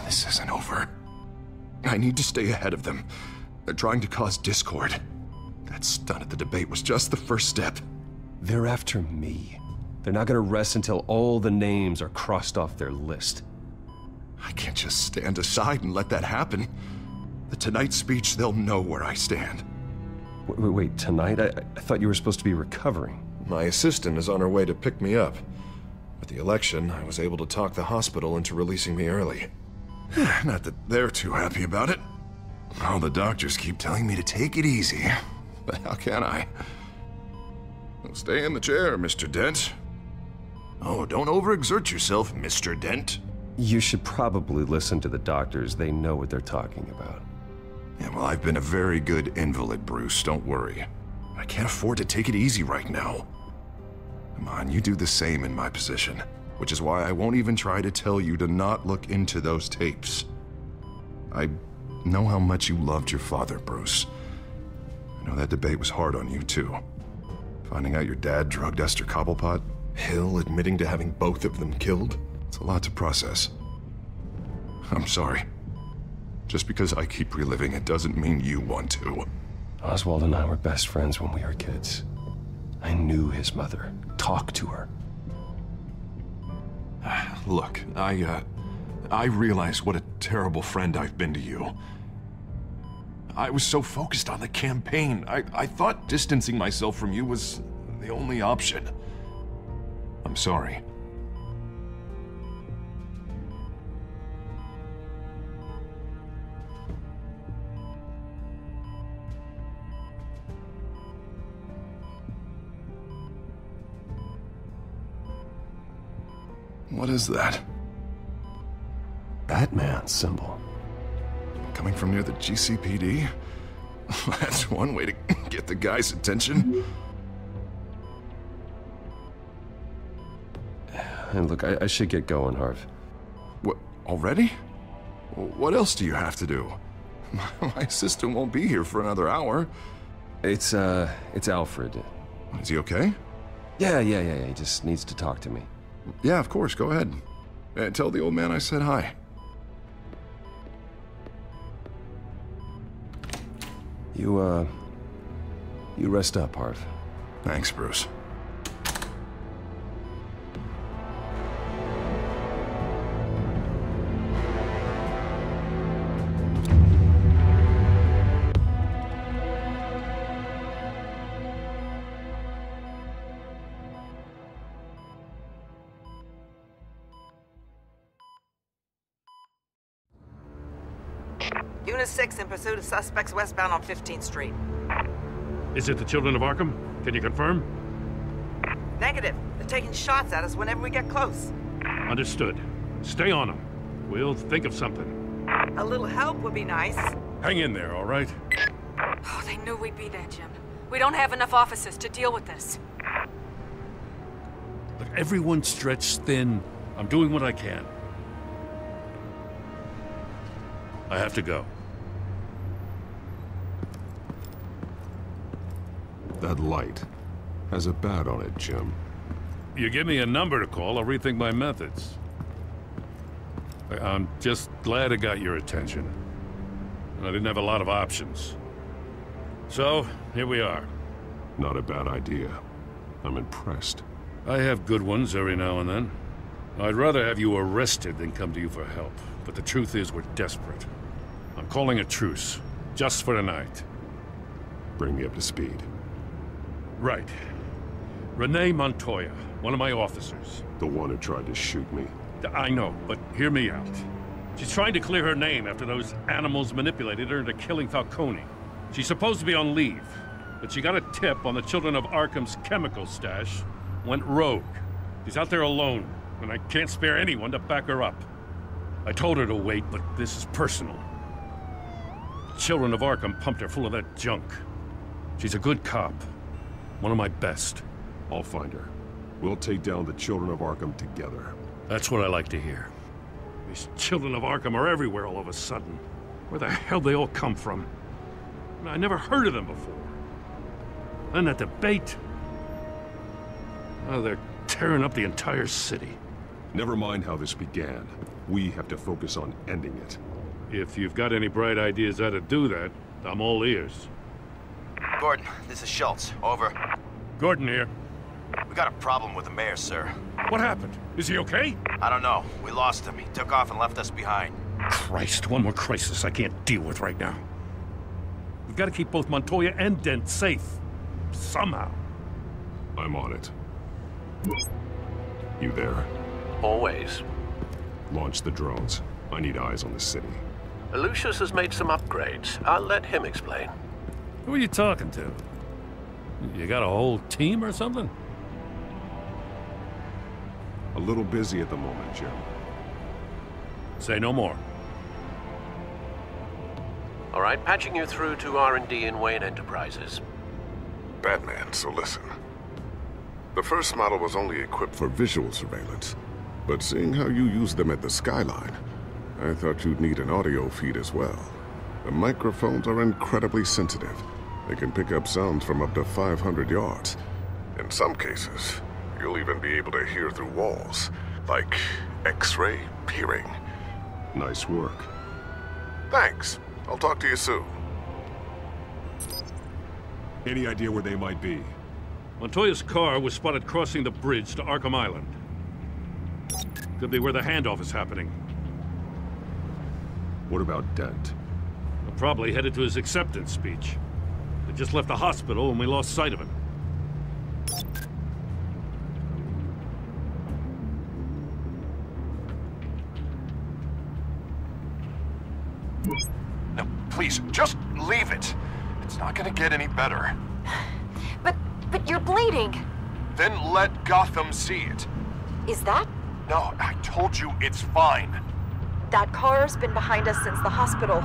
This isn't over. I need to stay ahead of them. They're trying to cause discord. That stunt at the debate was just the first step. They're after me. They're not gonna rest until all the names are crossed off their list. I can't just stand aside and let that happen. The Tonight speech, they'll know where I stand. Wait, tonight? I thought you were supposed to be recovering. My assistant is on her way to pick me up. With the election, I was able to talk the hospital into releasing me early. Not that they're too happy about it. All the doctors keep telling me to take it easy. But how can I? Well, stay in the chair, Mr. Dent. Oh, don't overexert yourself, Mr. Dent. You should probably listen to the doctors. They know what they're talking about. Yeah, well, I've been a very good invalid, Bruce. Don't worry. I can't afford to take it easy right now. Come on, you do the same in my position. Which is why I won't even try to tell you to not look into those tapes. I know how much you loved your father, Bruce. I know that debate was hard on you, too. Finding out your dad drugged Esther Cobblepot, Hill admitting to having both of them killed. It's a lot to process. I'm sorry. Just because I keep reliving it doesn't mean you want to. Oswald and I were best friends when we were kids. I knew his mother. Talked to her. Look, I realize what a terrible friend I've been to you. I was so focused on the campaign. I thought distancing myself from you was the only option. I'm sorry. What is that? Batman symbol. Coming from near the GCPD? That's one way to get the guy's attention. And look, I should get going, Harv. What, already? What else do you have to do? My assistant won't be here for another hour. It's Alfred. Is he okay? Yeah, he just needs to talk to me. Yeah, of course, go ahead. Tell the old man I said hi. You rest up, Harv. Thanks, Bruce. Unit 6 in pursuit of suspects westbound on 15th Street. Is it the Children of Arkham? Can you confirm? Negative. They're taking shots at us whenever we get close. Understood. Stay on them. We'll think of something. A little help would be nice. Hang in there, all right? Oh, they knew we'd be there, Jim. We don't have enough officers to deal with this. Look, everyone's stretched thin. I'm doing what I can. I have to go. That light has a bat on it, Jim. You give me a number to call, I'll rethink my methods. I'm just glad I got your attention. I didn't have a lot of options. So, here we are. Not a bad idea. I'm impressed. I have good ones every now and then. I'd rather have you arrested than come to you for help. But the truth is, we're desperate. I'm calling a truce, just for tonight. Bring me up to speed. Right. Renee Montoya, one of my officers. The one who tried to shoot me. I know, but hear me out. She's trying to clear her name after those animals manipulated her into killing Falcone. She's supposed to be on leave, but she got a tip on the Children of Arkham's chemical stash, went rogue. She's out there alone, and I can't spare anyone to back her up. I told her to wait, but this is personal. The Children of Arkham pumped her full of that junk. She's a good cop. One of my best. I'll find her. We'll take down the Children of Arkham together. That's what I like to hear. These Children of Arkham are everywhere all of a sudden. Where the hell they all come from? I never heard of them before. And that debate. Oh, they're tearing up the entire city. Never mind how this began. We have to focus on ending it. If you've got any bright ideas how to do that, I'm all ears. Gordon, this is Schultz. Over. Gordon here. We got a problem with the mayor, sir. What happened? Is he okay? I don't know. We lost him. He took off and left us behind. Christ, one more crisis I can't deal with right now. We've got to keep both Montoya and Dent safe. Somehow. I'm on it. You there? Always. Launch the drones. I need eyes on the city. Lucius has made some upgrades. I'll let him explain. Who are you talking to? You got a whole team or something? A little busy at the moment, Jim. Say no more. All right, patching you through to R&D in Wayne Enterprises. Batman, so listen. The first model was only equipped for visual surveillance, but seeing how you use them at the Skyline, I thought you'd need an audio feed as well. The microphones are incredibly sensitive. They can pick up sounds from up to 500 yards. In some cases, you'll even be able to hear through walls, like X-ray peering. Nice work. Thanks. I'll talk to you soon. Any idea where they might be? Montoya's car was spotted crossing the bridge to Arkham Island. Could be where the handoff is happening. What about Dent? Probably headed to his acceptance speech. They just left the hospital and we lost sight of him. Now, please, just leave it. It's not gonna get any better. But you're bleeding. Then let Gotham see it. Is that? No, I told you it's fine. That car's been behind us since the hospital.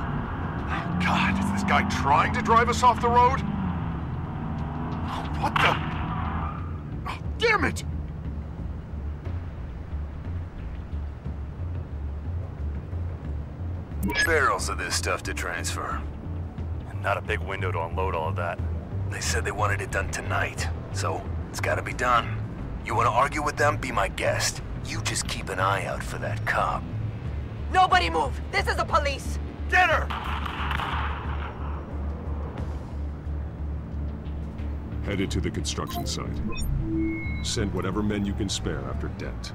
God, is this guy trying to drive us off the road? Oh, what the? Oh, damn it! Barrels of this stuff to transfer. Not a big window to unload all of that. They said they wanted it done tonight, so it's gotta be done. You wanna argue with them? Be my guest. You just keep an eye out for that cop. Nobody move! This is the police! Get her! Headed to the construction site. Send whatever men you can spare after Dent.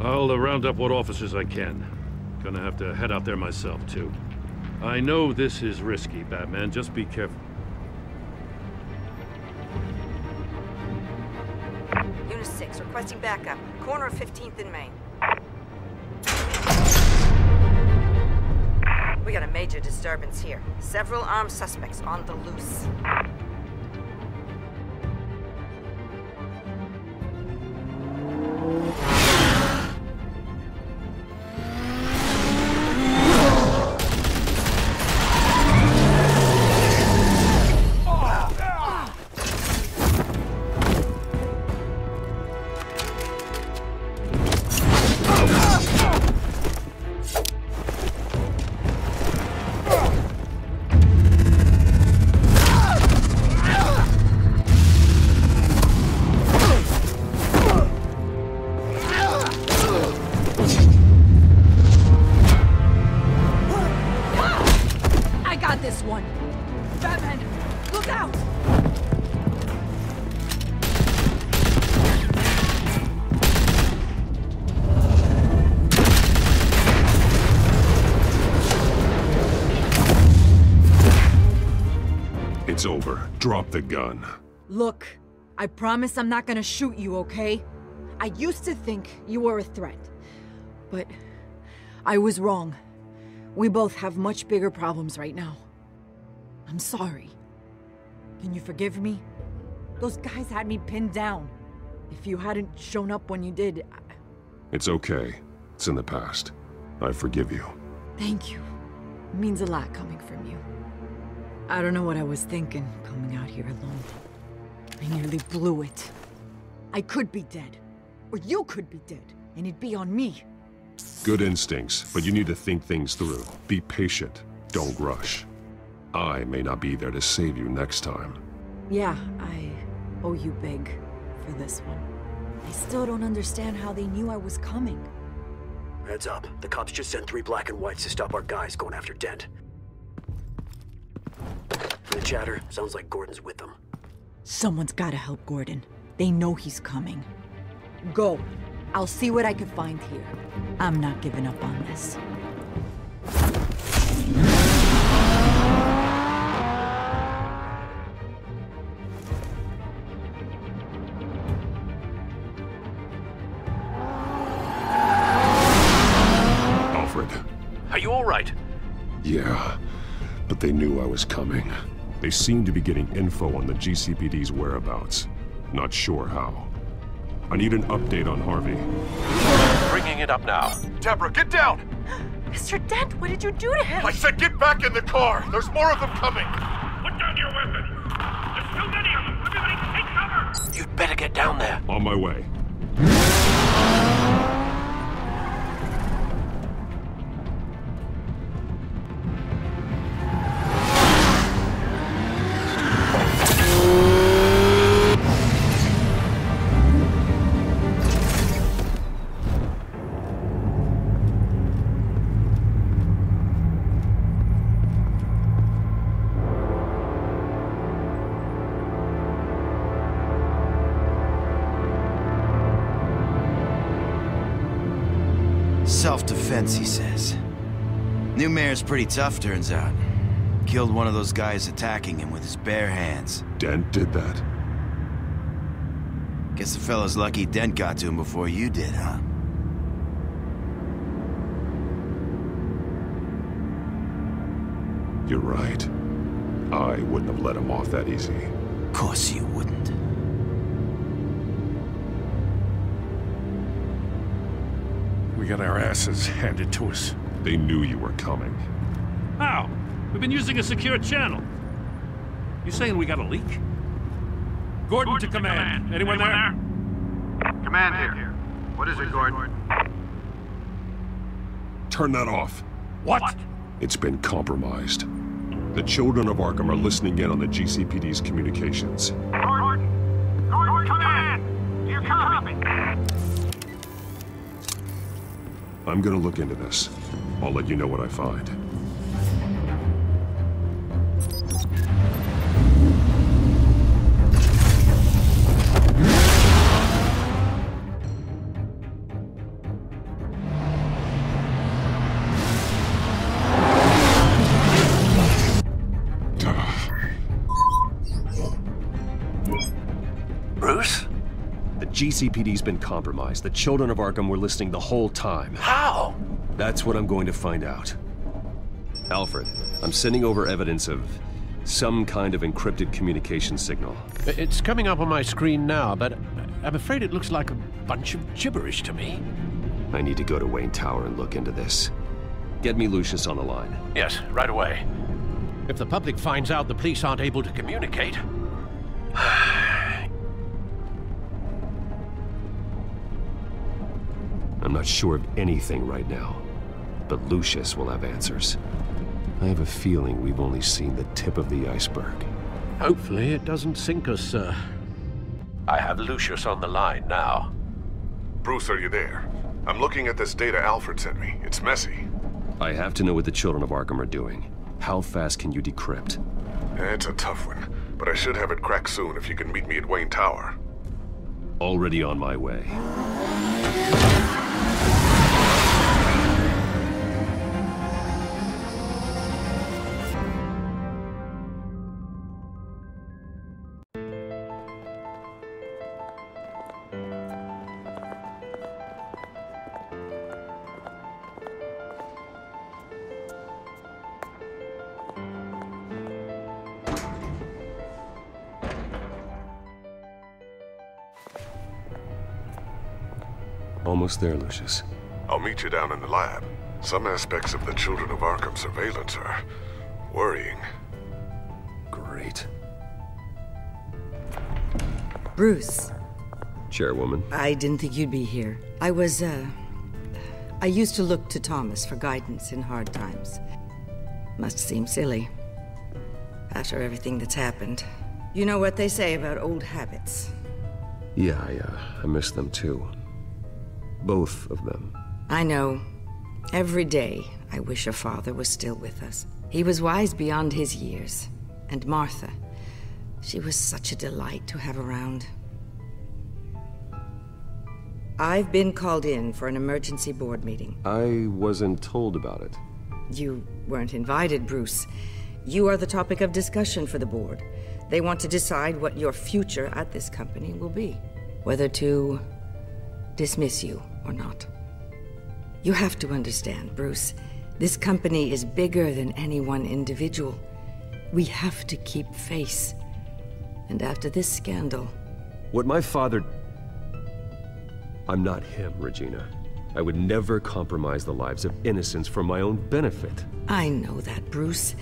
I'll round up what officers I can. Gonna have to head out there myself, too. I know this is risky, Batman. Just be careful. Unit 6, requesting backup. Corner of 15th and Main. We got a major disturbance here. Several armed suspects on the loose. It's over. Drop the gun. Look, I promise I'm not gonna shoot you, okay? I used to think you were a threat, but I was wrong. We both have much bigger problems right now. I'm sorry. Can you forgive me? Those guys had me pinned down. If you hadn't shown up when you did, It's okay. It's in the past. I forgive you. Thank you. It means a lot coming from you. I don't know what I was thinking, coming out here alone. I nearly blew it. I could be dead. Or you could be dead, and it'd be on me. Good instincts, but you need to think things through. Be patient. Don't rush. I may not be there to save you next time. Yeah, I owe you big for this one. I still don't understand how they knew I was coming. Heads up. The cops just sent 3 black and whites to stop our guys going after Dent. From the chatter, sounds like Gordon's with them. Someone's gotta help Gordon. They know he's coming. Go. I'll see what I can find here. I'm not giving up on this. Alfred. Are you all right? Yeah, but they knew I was coming. They seem to be getting info on the GCPD's whereabouts. Not sure how. I need an update on Harvey. Bringing it up now. Deborah, get down! Mr. Dent, what did you do to him? I said get back in the car! There's more of them coming! Put down your weapon! There's too many of them! Everybody take cover! You'd better get down there. On my way. Self-defense, he says. New mayor's pretty tough, turns out. Killed one of those guys attacking him with his bare hands. Dent did that? Guess the fella's lucky Dent got to him before you did, huh? You're right. I wouldn't have let him off that easy. Of course you wouldn't. We got our asses handed to us. They knew you were coming. How? We've been using a secure channel. You saying we got a leak? Gordon to command. Anyone there? Command here. What is it, Gordon? Turn that off. What? It's been compromised. The children of Arkham are listening in on the GCPD's communications. Gordon, command! Do you copy? I'm gonna look into this. I'll let you know what I find. Bruce? The GCPD's been compromised. The children of Arkham were listening the whole time. How? That's what I'm going to find out. Alfred, I'm sending over evidence of some kind of encrypted communication signal. It's coming up on my screen now, but I'm afraid it looks like a bunch of gibberish to me. I need to go to Wayne Tower and look into this. Get me Lucius on the line. Yes, right away. If the public finds out the police aren't able to communicate... I'm not sure of anything right now, but Lucius will have answers. I have a feeling we've only seen the tip of the iceberg. Hopefully it doesn't sink us, sir. I have Lucius on the line now. Bruce, are you there? I'm looking at this data Alfred sent me. It's messy. I have to know what the children of Arkham are doing. How fast can you decrypt? It's a tough one, but I should have it cracked soon if you can meet me at Wayne Tower. Already on my way. Almost there, Lucius. I'll meet you down in the lab. Some aspects of the Children of Arkham surveillance are worrying. Great. Bruce. Chairwoman. I didn't think you'd be here. I used to look to Thomas for guidance in hard times. Must seem silly. After everything that's happened. You know what they say about old habits. Yeah, I miss them too. Both of them. I know. Every day, I wish your father was still with us. He was wise beyond his years. And Martha, she was such a delight to have around. I've been called in for an emergency board meeting. I wasn't told about it. You weren't invited, Bruce. You are the topic of discussion for the board. They want to decide what your future at this company will be. Whether to dismiss you or not. You have to understand, Bruce. This company is bigger than any one individual. We have to keep face. And after this scandal... What my father... I'm not him, Regina. I would never compromise the lives of innocents for my own benefit. I know that, Bruce.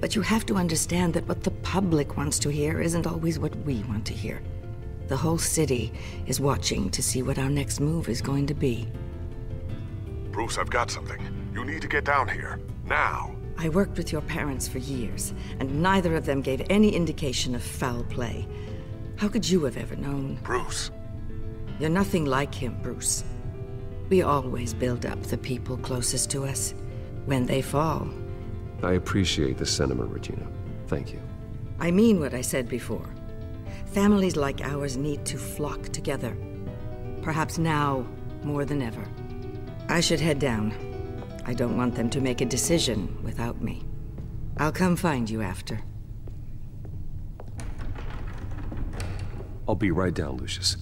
But you have to understand that what the public wants to hear isn't always what we want to hear. The whole city is watching to see what our next move is going to be. Bruce, I've got something. You need to get down here. Now. I worked with your parents for years, and neither of them gave any indication of foul play. How could you have ever known? Bruce. You're nothing like him, Bruce. We always build up the people closest to us. When they fall... I appreciate the sentiment, Regina. Thank you. I mean what I said before. Families like ours need to flock together. Perhaps now, more than ever. I should head down. I don't want them to make a decision without me. I'll come find you after. I'll be right down, Lucius.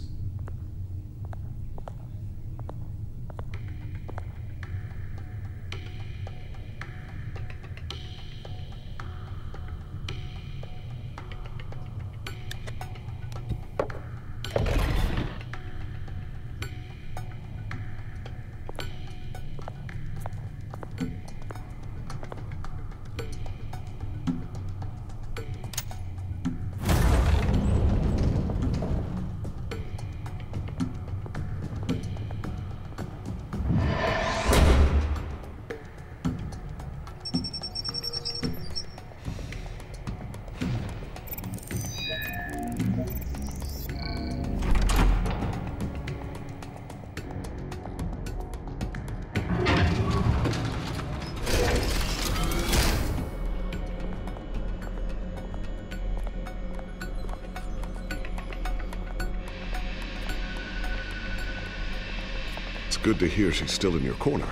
It's good to hear she's still in your corner.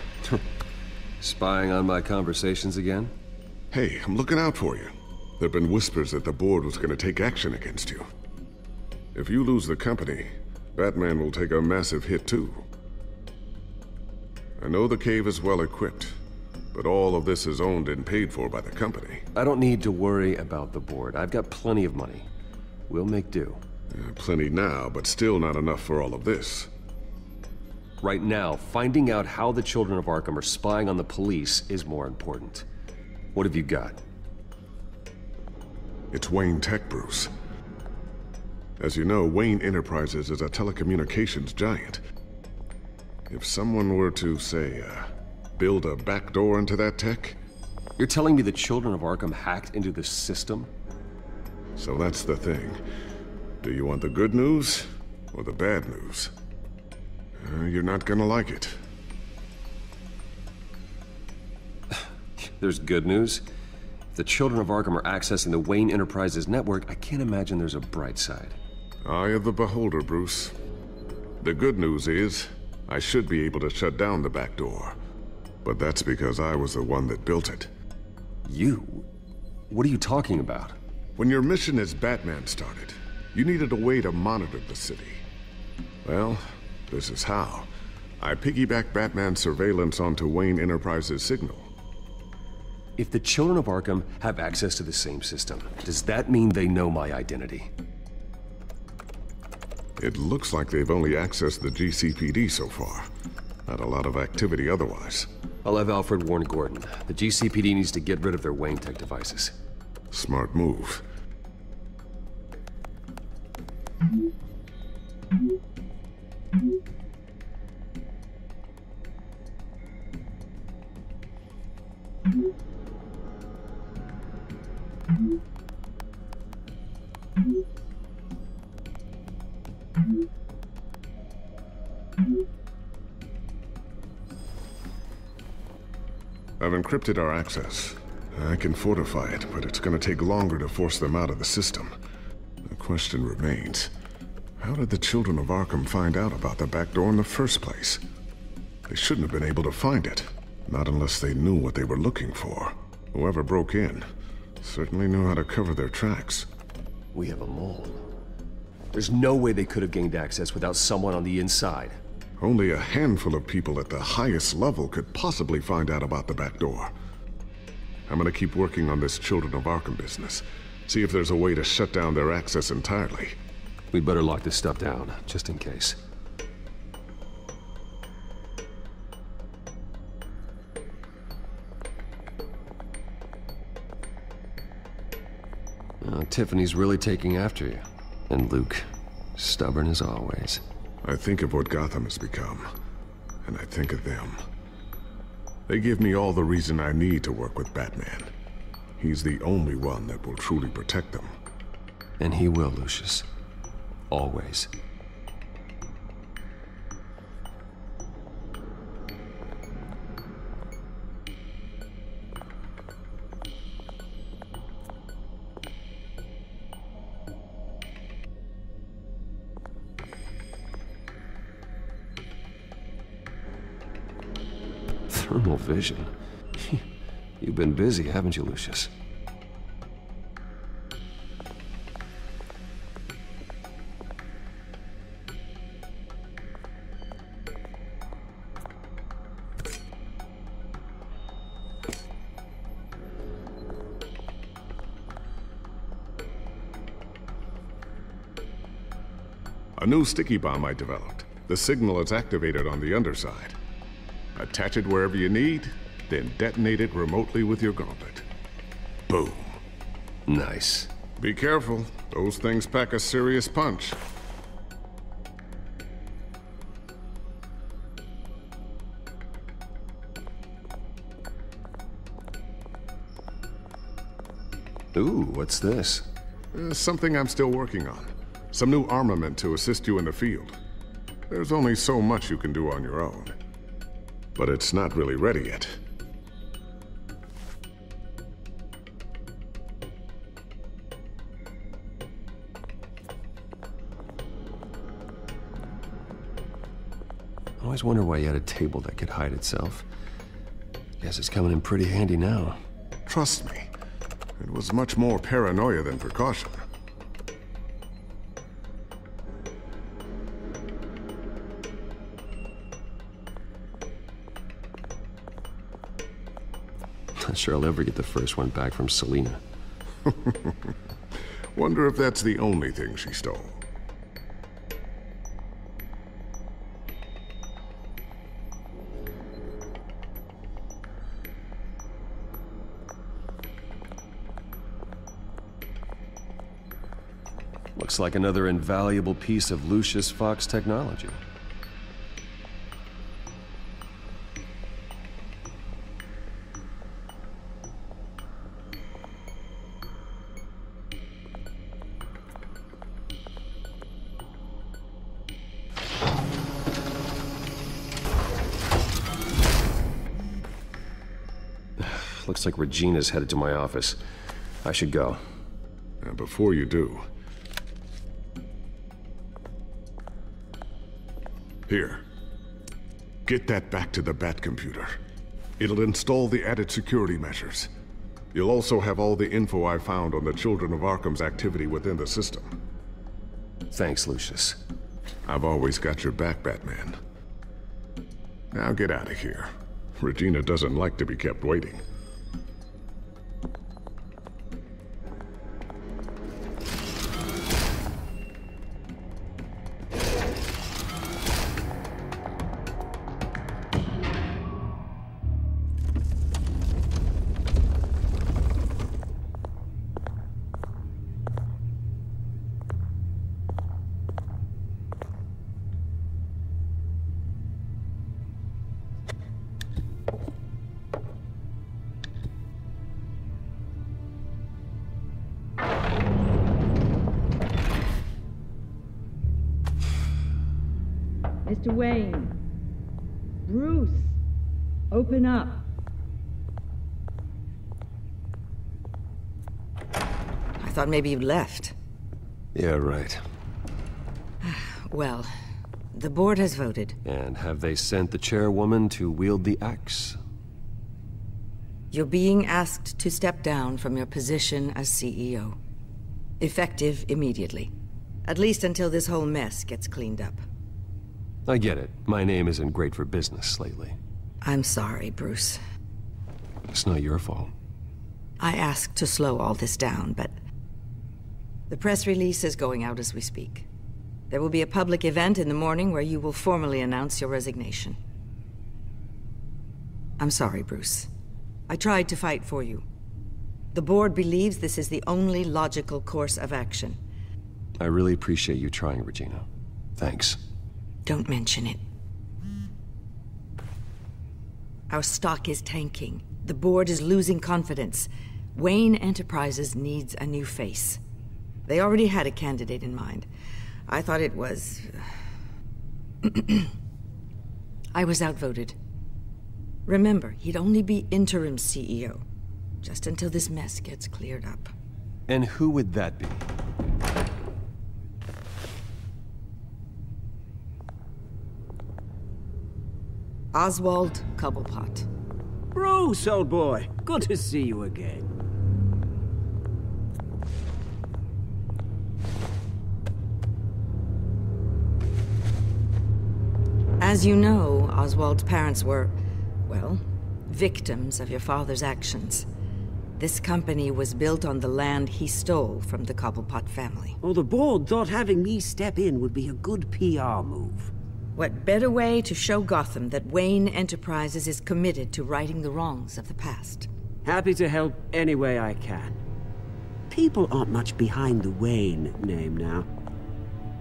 Spying on my conversations again? Hey, I'm looking out for you. There've been whispers that the board was going to take action against you. If you lose the company, Batman will take a massive hit too. I know the cave is well equipped, but all of this is owned and paid for by the company. I don't need to worry about the board. I've got plenty of money. We'll make do. Plenty now, but still not enough for all of this. Right now, finding out how the Children of Arkham are spying on the police is more important. What have you got? It's Wayne Tech, Bruce. As you know, Wayne Enterprises is a telecommunications giant. If someone were to, say, build a backdoor into that tech... You're telling me the Children of Arkham hacked into the system? So that's the thing. Do you want the good news or the bad news? You're not gonna like it. There's good news. If the Children of Arkham are accessing the Wayne Enterprises network, I can't imagine there's a bright side. Eye of the beholder, Bruce. The good news is, I should be able to shut down the back door. But that's because I was the one that built it. You? What are you talking about? When your mission as Batman started, you needed a way to monitor the city. Well, this is how. I piggybacked Batman's surveillance onto Wayne Enterprises' signal. If the Children of Arkham have access to the same system, does that mean they know my identity? It looks like they've only accessed the GCPD so far. Not a lot of activity otherwise. I'll have Alfred warn Gordon. The GCPD needs to get rid of their Wayne Tech devices. Smart move. I've encrypted our access. I can fortify it, but it's gonna take longer to force them out of the system. The question remains, how did the Children of Arkham find out about the back door in the first place? They shouldn't have been able to find it, not unless they knew what they were looking for. Whoever broke in certainly knew how to cover their tracks. We have a mole. There's no way they could have gained access without someone on the inside. Only a handful of people at the highest level could possibly find out about the back door. I'm gonna keep working on this Children of Arkham business. See if there's a way to shut down their access entirely. We'd better lock this stuff down, just in case. Tiffany's really taking after you. And Luke, stubborn as always. I think of what Gotham has become, and I think of them. They give me all the reason I need to work with Batman. He's the only one that will truly protect them. And he will, Lucius. Always. Thermal vision. You've been busy, haven't you, Lucius? A new sticky bomb I developed. The signal is activated on the underside. Attach it wherever you need, then detonate it remotely with your gauntlet. Boom. Nice. Be careful. Those things pack a serious punch. Ooh, what's this? Something I'm still working on. Some new armament to assist you in the field. There's only so much you can do on your own. But it's not really ready yet. I always wonder why you had a table that could hide itself. Guess it's coming in pretty handy now. Trust me, it was much more paranoia than precaution. Not sure I'll ever get the first one back from Selina. Wonder if that's the only thing she stole. Looks like another invaluable piece of Lucius Fox technology. Looks like Regina's headed to my office. I should go. And before you do... Here. Get that back to the Bat computer. It'll install the added security measures. You'll also have all the info I found on the Children of Arkham's activity within the system. Thanks, Lucius. I've always got your back, Batman. Now get out of here. Regina doesn't like to be kept waiting. Mr. Wayne. Bruce. Open up. I thought maybe you'd left. Yeah, right. Well, the board has voted. And have they sent the chairwoman to wield the axe? You're being asked to step down from your position as CEO. Effective immediately. At least until this whole mess gets cleaned up. I get it. My name isn't great for business lately. I'm sorry, Bruce. It's not your fault. I asked to slow all this down, but... the press release is going out as we speak. There will be a public event in the morning where you will formally announce your resignation. I'm sorry, Bruce. I tried to fight for you. The board believes this is the only logical course of action. I really appreciate you trying, Regina. Thanks. Don't mention it. Our stock is tanking. The board is losing confidence. Wayne Enterprises needs a new face. They already had a candidate in mind. I thought it was... I was outvoted. Remember, he'd only be interim CEO, just until this mess gets cleared up. And who would that be? Oswald Cobblepot. Bruce, old boy. Good to see you again. As you know, Oswald's parents were, well, victims of your father's actions. This company was built on the land he stole from the Cobblepot family. Well, the board thought having me step in would be a good PR move. What better way to show Gotham that Wayne Enterprises is committed to righting the wrongs of the past? Happy to help any way I can. People aren't much behind the Wayne name now.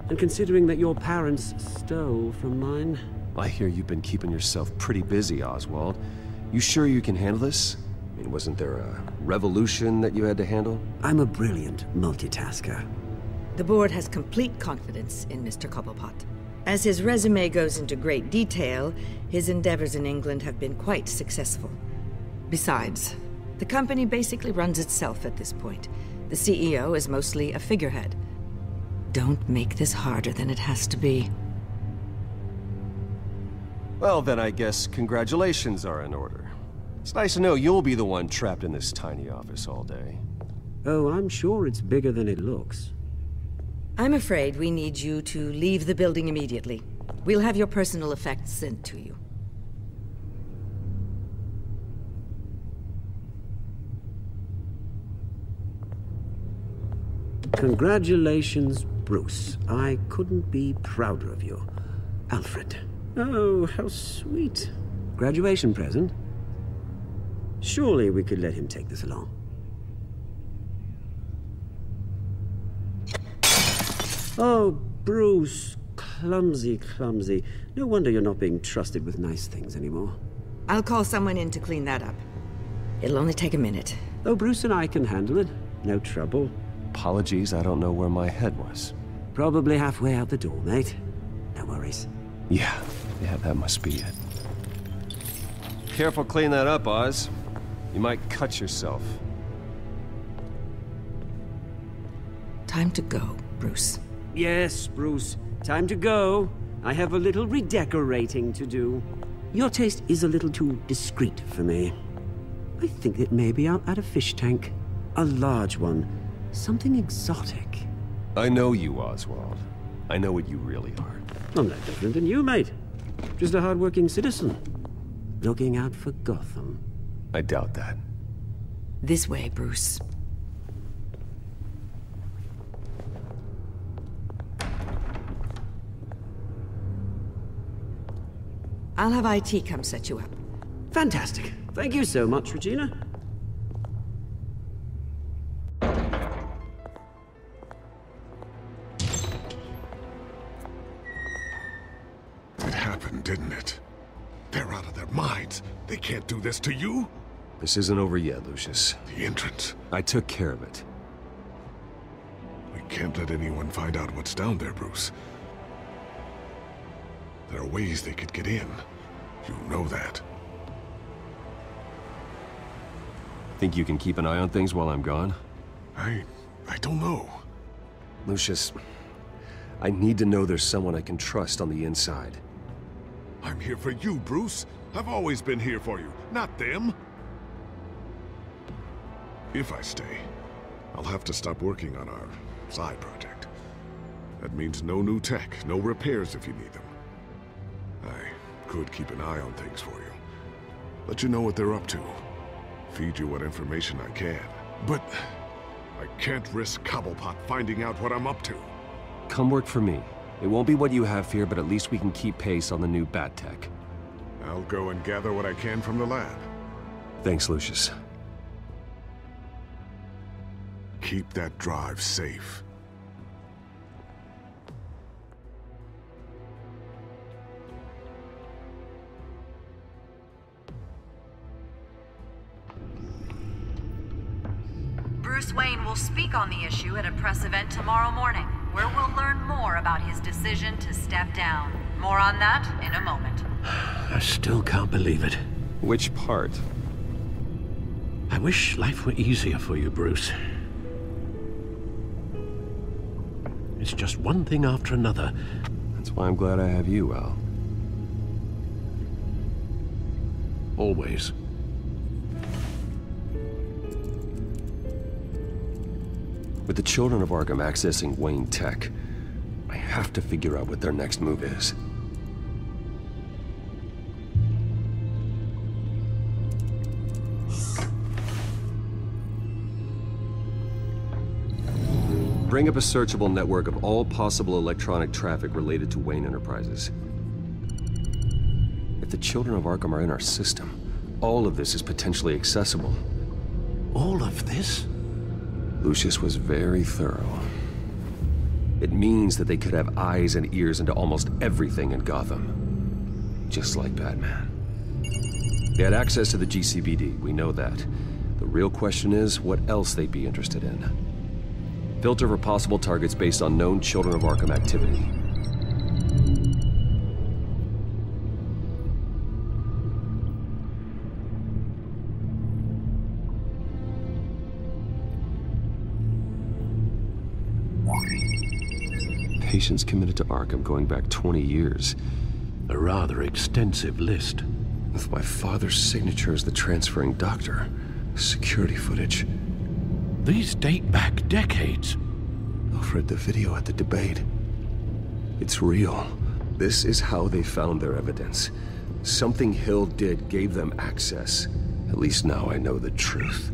And considering that your parents stole from mine... I hear you've been keeping yourself pretty busy, Oswald. You sure you can handle this? I mean, wasn't there a revolution that you had to handle? I'm a brilliant multitasker. The board has complete confidence in Mr. Cobblepot. As his resume goes into great detail, his endeavors in England have been quite successful. Besides, the company basically runs itself at this point. The CEO is mostly a figurehead. Don't make this harder than it has to be. Well, then I guess congratulations are in order. It's nice to know you'll be the one trapped in this tiny office all day. Oh, I'm sure it's bigger than it looks. I'm afraid we need you to leave the building immediately. We'll have your personal effects sent to you. Congratulations, Bruce. I couldn't be prouder of you. Alfred. Oh, how sweet. Graduation present? Surely we could let him take this along. Oh, Bruce. Clumsy, clumsy. No wonder you're not being trusted with nice things anymore. I'll call someone in to clean that up. It'll only take a minute. Oh, Bruce and I can handle it. No trouble. Apologies, I don't know where my head was. Probably halfway out the door, mate. No worries. Yeah, that must be it. Careful clean that up, Oz. You might cut yourself. Time to go, Bruce. Yes, Bruce. Time to go. I have a little redecorating to do. Your taste is a little too discreet for me. I think that maybe I'll add a fish tank. A large one. Something exotic. I know you, Oswald. I know what you really are. I'm no different than you, mate. Just a hard-working citizen. Looking out for Gotham. I doubt that. This way, Bruce. I'll have IT come set you up. Fantastic. Thank you so much, Regina. It happened, didn't it? They're out of their minds. They can't do this to you. This isn't over yet, Lucius. The entrance. I took care of it. We can't let anyone find out what's down there, Bruce. There are ways they could get in. You know that. Think you can keep an eye on things while I'm gone? I don't know. Lucius, I need to know there's someone I can trust on the inside. I'm here for you, Bruce. I've always been here for you, not them. If I stay, I'll have to stop working on our side project. That means no new tech, no repairs if you need them. I could keep an eye on things for you. Let you know what they're up to. Feed you what information I can. But I can't risk Cobblepot finding out what I'm up to. Come work for me. It won't be what you have here, but at least we can keep pace on the new bat tech. I'll go and gather what I can from the lab. Thanks, Lucius. Keep that drive safe. Bruce Wayne will speak on the issue at a press event tomorrow morning, where we'll learn more about his decision to step down. More on that in a moment. I still can't believe it. Which part? I wish life were easier for you, Bruce. It's just one thing after another. That's why I'm glad I have you, Al. Always. With the children of Arkham accessing Wayne Tech, I have to figure out what their next move is. Bring up a searchable network of all possible electronic traffic related to Wayne Enterprises. If the children of Arkham are in our system, all of this is potentially accessible. All of this? Lucius was very thorough. It means that they could have eyes and ears into almost everything in Gotham. Just like Batman. They had access to the GCPD, we know that. The real question is, what else they'd be interested in. Filter for possible targets based on known Children of Arkham activity. Patients committed to Arkham going back 20 years. A rather extensive list. With my father's signature as the transferring doctor. Security footage. These date back decades. Alfred, the video at the debate. It's real. This is how they found their evidence. Something Hill did gave them access. At least now I know the truth.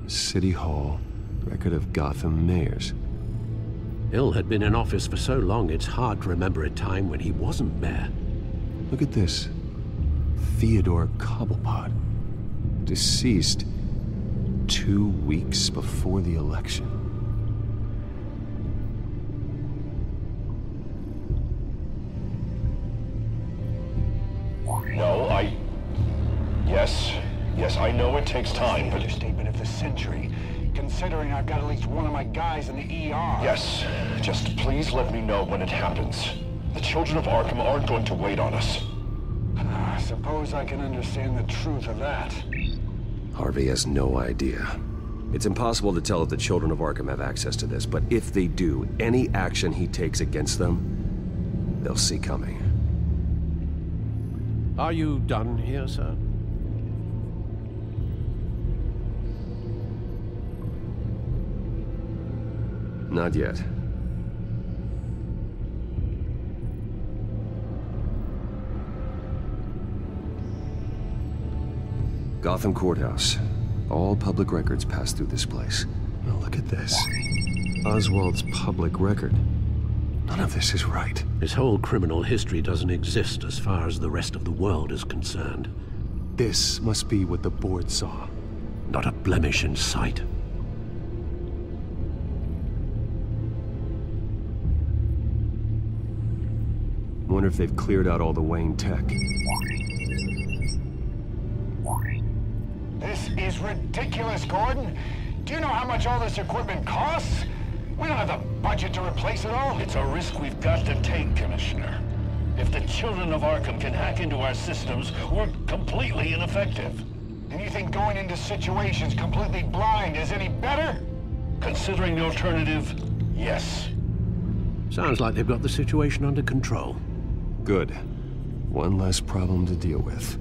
City Hall, record of Gotham mayors. Hill had been in office for so long, it's hard to remember a time when he wasn't mayor. Look at this. Theodore Cobblepot. Deceased 2 weeks before the election. No, Yes, I know it takes time, but... Understatement of the century, considering I've got at least one of my guys in the ER. Yes, just please let me know when it happens. The children of Arkham aren't going to wait on us. I suppose I can understand the truth of that. Harvey has no idea. It's impossible to tell if the children of Arkham have access to this, but if they do, any action he takes against them, they'll see coming. Are you done here, sir? Not yet. Gotham Courthouse. All public records pass through this place. Now look at this. Oswald's public record. None of this is right. His whole criminal history doesn't exist as far as the rest of the world is concerned. This must be what the board saw. Not a blemish in sight. Wonder if they've cleared out all the Wayne tech. This is ridiculous, Gordon. Do you know how much all this equipment costs? We don't have the budget to replace it all. It's a risk we've got to take, Commissioner. If the children of Arkham can hack into our systems, we're completely ineffective. And you think going into situations completely blind is any better? Considering the alternative, yes. Sounds like they've got the situation under control. Good. One less problem to deal with.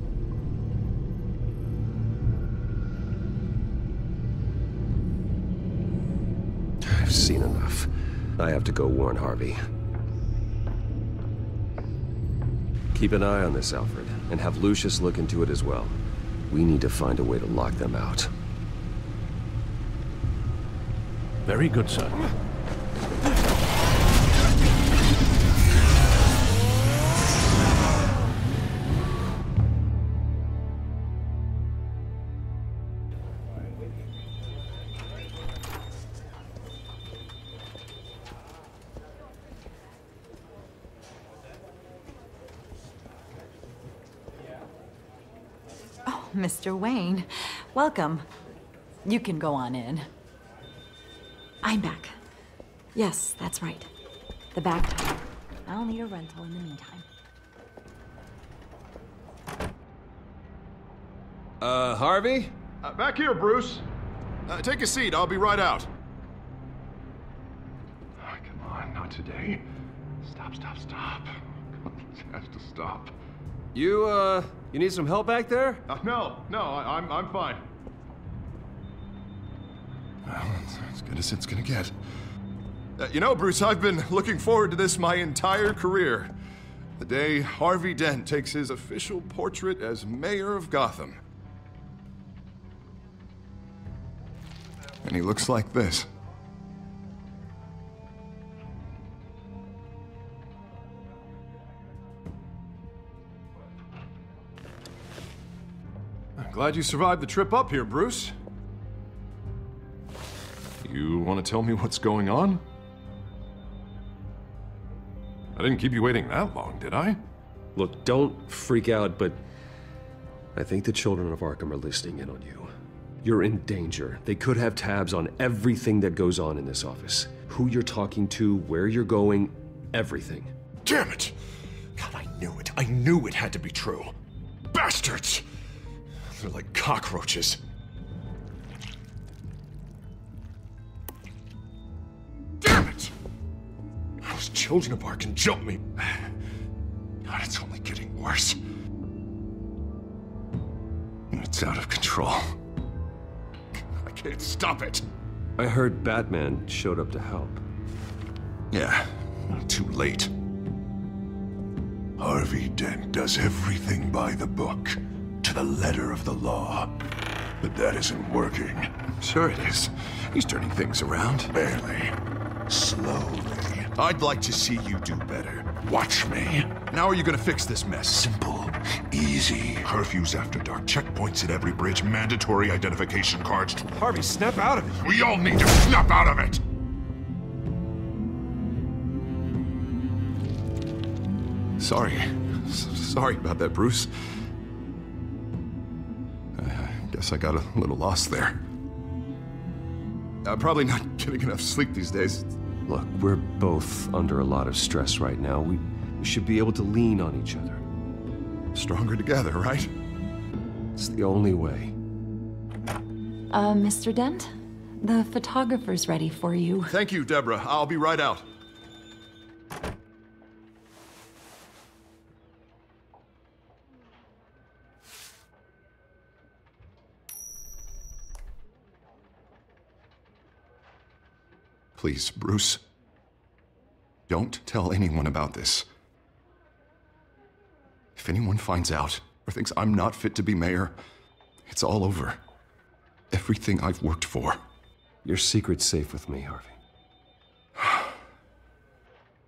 I've seen enough. I have to go warn Harvey. Keep an eye on this, Alfred, and have Lucius look into it as well. We need to find a way to lock them out. Very good, sir. Mr. Wayne, welcome. You can go on in. I'm back. Yes, that's right. The back tire. I'll need a rental in the meantime. Harvey? Back here, Bruce. Take a seat. I'll be right out. Oh, come on, not today. Stop. It has to stop. You need some help back there? No, I'm fine. Well, it's as good as it's gonna get. You know, Bruce, I've been looking forward to this my entire career. The day Harvey Dent takes his official portrait as mayor of Gotham. And he looks like this. I'm glad you survived the trip up here, Bruce. You want to tell me what's going on? I didn't keep you waiting that long, did I? Look, don't freak out, but I think the children of Arkham are listening in on you. You're in danger. They could have tabs on everything that goes on in this office. Who you're talking to, where you're going, everything. Damn it! God, I knew it. I knew it had to be true. Bastards! They're like cockroaches. Damn it! Those children of Arkham jumped me. God, it's only getting worse. It's out of control. I can't stop it. I heard Batman showed up to help. Yeah, too late. Harvey Dent does everything by the book, to the letter of the law. But that isn't working. Sure it is. He's turning things around. Barely. Slowly. I'd like to see you do better. Watch me. And how are you gonna fix this mess? Simple. Easy. Curfews after dark, checkpoints at every bridge, mandatory identification cards. Harvey, snap out of it. We all need to snap out of it! Sorry about that, Bruce. I guess I got a little lost there. I'm probably not getting enough sleep these days. Look, we're both under a lot of stress right now. We should be able to lean on each other. Stronger together, right? It's the only way. Mr. Dent? The photographer's ready for you. Thank you, Deborah. I'll be right out. Please, Bruce. Don't tell anyone about this. If anyone finds out or thinks I'm not fit to be mayor, it's all over. Everything I've worked for. Your secret's safe with me, Harvey.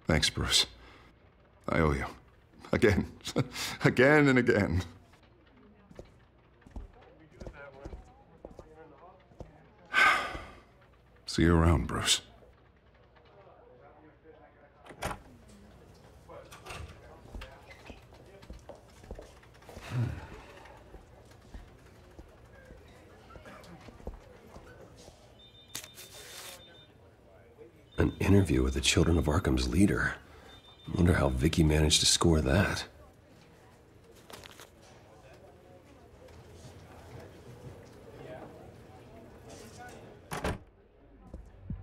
Thanks, Bruce. I owe you. Again. Again and again. See you around, Bruce. An interview with the Children of Arkham's leader. I wonder how Vicky managed to score that.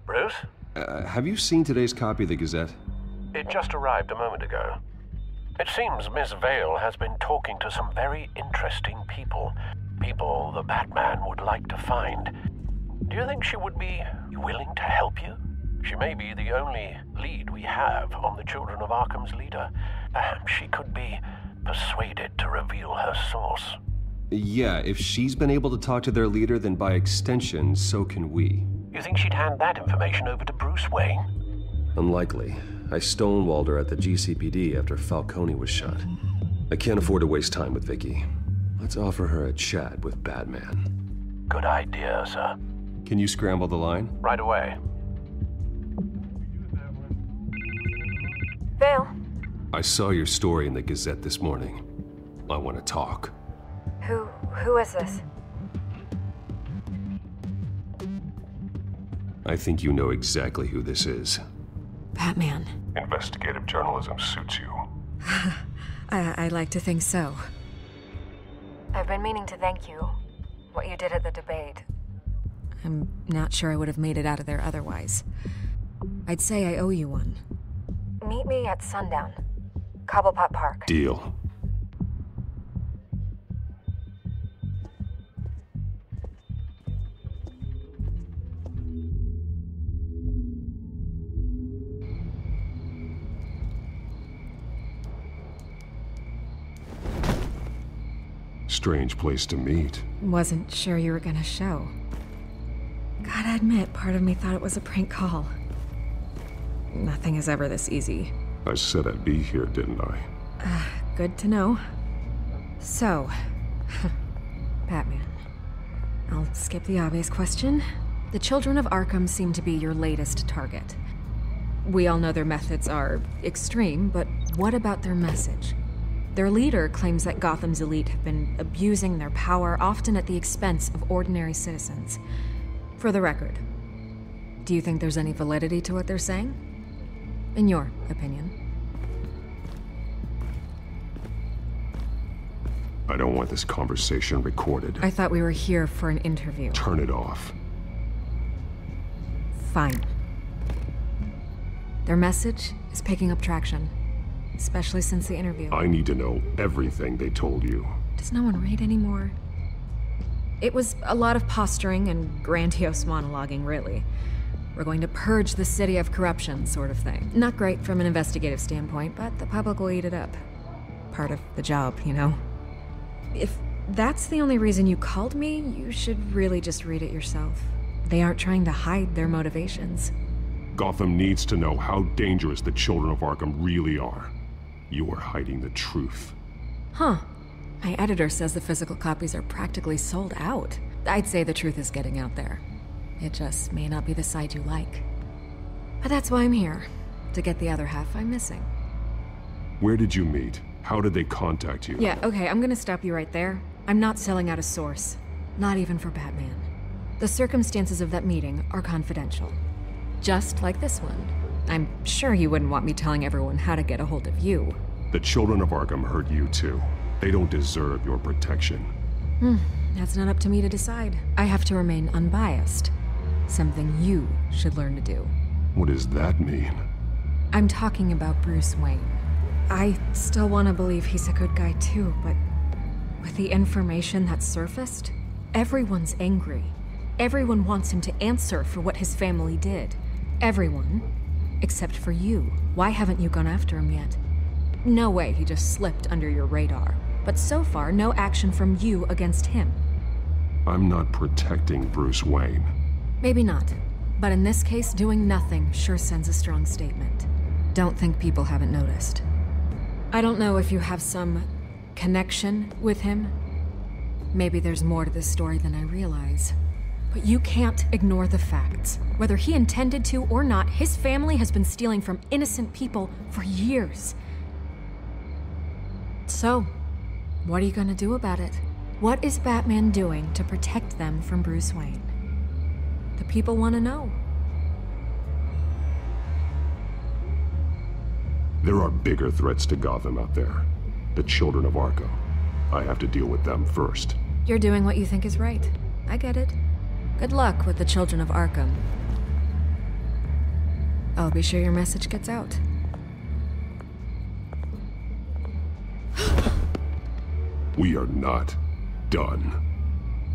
Bruce? Have you seen today's copy of the Gazette? It just arrived a moment ago. It seems Miss Vale has been talking to some very interesting people. People the Batman would like to find. Do you think she would be willing to help you? She may be the only lead we have on the Children of Arkham's leader. Perhaps she could be persuaded to reveal her source. Yeah, if she's been able to talk to their leader, then by extension, so can we. You think she'd hand that information over to Bruce Wayne? Unlikely. I stonewalled her at the GCPD after Falcone was shot. I can't afford to waste time with Vicky. Let's offer her a chat with Batman. Good idea, sir. Can you scramble the line? Right away. Vale? I saw your story in the Gazette this morning. I want to talk. Who is this? I think you know exactly who this is. Batman. Investigative journalism suits you. I'd like to think so. I've been meaning to thank you. What you did at the debate. I'm not sure I would have made it out of there otherwise. I'd say I owe you one. Meet me at sundown. Cobblepot Park. Deal. Strange place to meet. Wasn't sure you were gonna show. Gotta admit, part of me thought it was a prank call. Nothing is ever this easy. I said I'd be here, didn't I? Good to know. So, Batman. I'll skip the obvious question. The Children of Arkham seem to be your latest target. We all know their methods are extreme, but what about their message? Their leader claims that Gotham's elite have been abusing their power, often at the expense of ordinary citizens. For the record, do you think there's any validity to what they're saying? In your opinion? I don't want this conversation recorded. I thought we were here for an interview. Turn it off. Fine. Their message is picking up traction, especially since the interview. I need to know everything they told you. Does no one read anymore? It was a lot of posturing and grandiose monologuing, really. We're going to purge the city of corruption, sort of thing. Not great from an investigative standpoint, but the public will eat it up. Part of the job, you know? If that's the only reason you called me, you should really just read it yourself. They aren't trying to hide their motivations. Gotham needs to know how dangerous the children of Arkham really are. You are hiding the truth. Huh. My editor says the physical copies are practically sold out. I'd say the truth is getting out there. It just may not be the side you like. But that's why I'm here, to get the other half I'm missing. Where did you meet? How did they contact you? Yeah, okay, I'm gonna stop you right there. I'm not selling out a source. Not even for Batman. The circumstances of that meeting are confidential. Just like this one. I'm sure you wouldn't want me telling everyone how to get a hold of you. The children of Arkham heard you too. They don't deserve your protection. That's not up to me to decide. I have to remain unbiased. Something you should learn to do. What does that mean? I'm talking about Bruce Wayne. I still want to believe he's a good guy too, but with the information that surfaced, everyone's angry. Everyone wants him to answer for what his family did. Everyone, except for you. Why haven't you gone after him yet? No way he just slipped under your radar. But so far, no action from you against him. I'm not protecting Bruce Wayne. Maybe not. But in this case, doing nothing sure sends a strong statement. Don't think people haven't noticed. I don't know if you have some connection with him. Maybe there's more to this story than I realize. But you can't ignore the facts. Whether he intended to or not, his family has been stealing from innocent people for years. So, what are you gonna do about it? What is Batman doing to protect them from Bruce Wayne? The people want to know. There are bigger threats to Gotham out there. The children of Arkham. I have to deal with them first. You're doing what you think is right. I get it. Good luck with the children of Arkham. I'll be sure your message gets out. We are not done.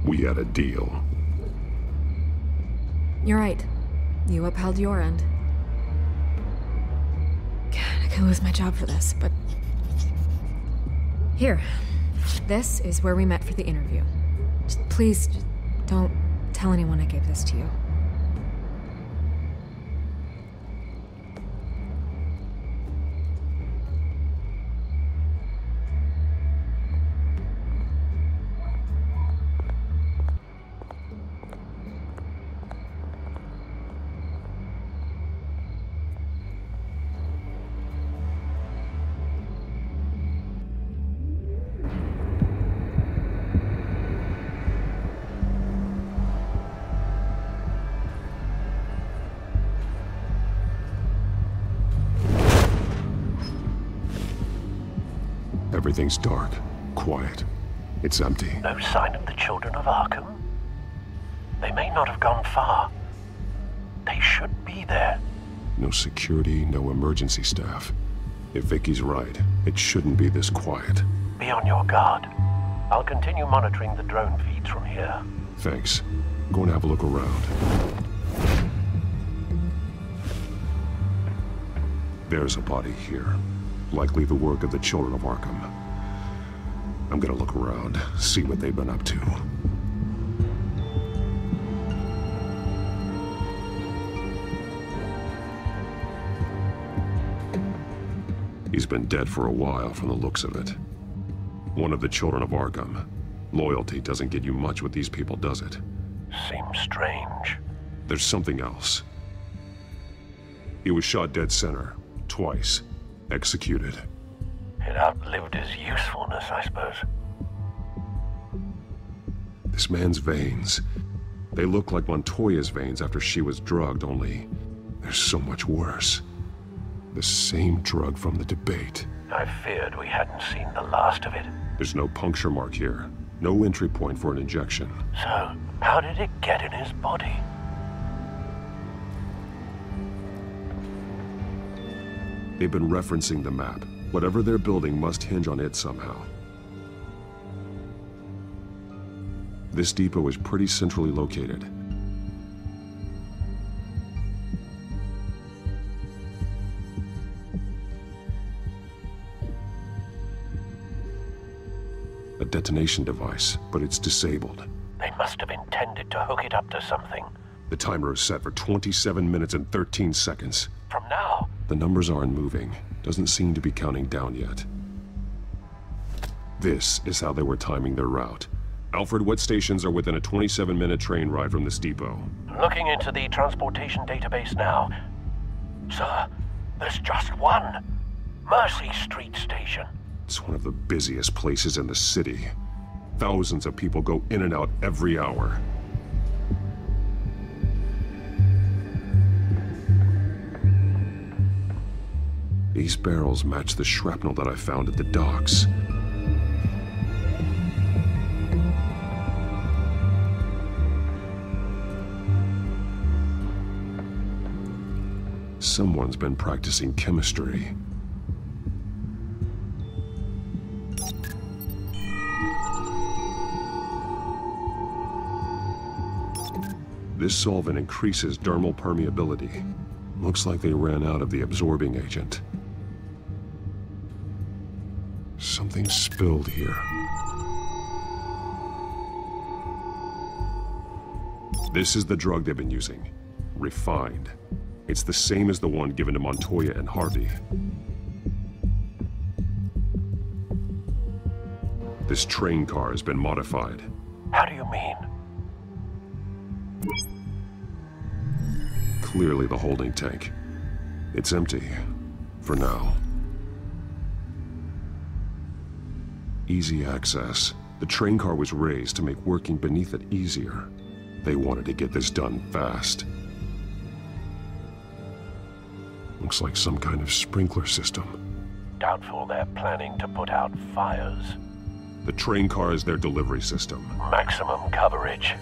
We had a deal. You're right. You upheld your end. God, I could lose my job for this, but... Here. This is where we met for the interview. Please, don't tell anyone I gave this to you. Everything's dark, quiet. It's empty. No sign of the children of Arkham? They may not have gone far. They should be there. No security, no emergency staff. If Vicky's right, it shouldn't be this quiet. Be on your guard. I'll continue monitoring the drone feeds from here. Thanks. I'm going to have a look around. There's a body here. Likely the work of the children of Arkham. I'm gonna look around, see what they've been up to. He's been dead for a while from the looks of it. One of the children of Arkham. Loyalty doesn't get you much with these people, does it? Seems strange. There's something else. He was shot dead center, twice. Executed. It outlived his usefulness, I suppose. This man's veins. They look like Montoya's veins after she was drugged, only they're so much worse. The same drug from the debate. I feared we hadn't seen the last of it. There's no puncture mark here. No entry point for an injection. So, how did it get in his body? They've been referencing the map. Whatever they're building must hinge on it somehow. This depot is pretty centrally located. A detonation device, but it's disabled. They must have intended to hook it up to something. The timer is set for 27 minutes and 13 seconds. From now? The numbers aren't moving. Doesn't seem to be counting down yet. This is how they were timing their route. Alfred, what stations are within a 27-minute train ride from this depot? Looking into the transportation database now. Sir, there's just one. Mercy Street Station. It's one of the busiest places in the city. Thousands of people go in and out every hour. These barrels match the shrapnel that I found at the docks. Someone's been practicing chemistry. This solvent increases dermal permeability. Looks like they ran out of the absorbing agent. Something spilled here. This is the drug they've been using. Refined. It's the same as the one given to Montoya and Harvey. This train car has been modified. How do you mean? Clearly the holding tank. It's empty. For now. Easy access. The train car was raised to make working beneath it easier. They wanted to get this done fast. Looks like some kind of sprinkler system. Doubtful they're planning to put out fires. The train car is their delivery system. Maximum coverage.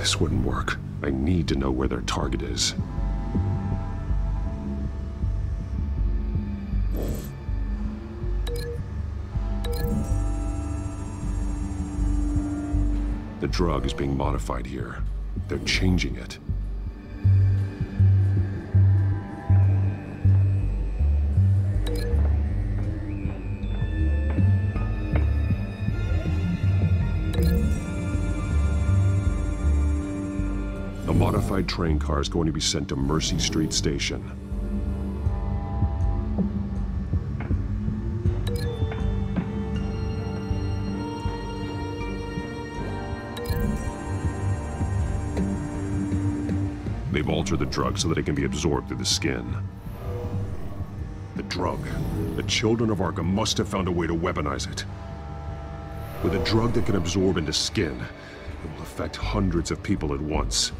This wouldn't work. I need to know where their target is. The drug is being modified here. They're changing it. A modified train car is going to be sent to Mercy Street Station. They've altered the drug so that it can be absorbed through the skin. The drug. The children of Arkham must have found a way to weaponize it. With a drug that can absorb into skin, it will affect hundreds of people at once.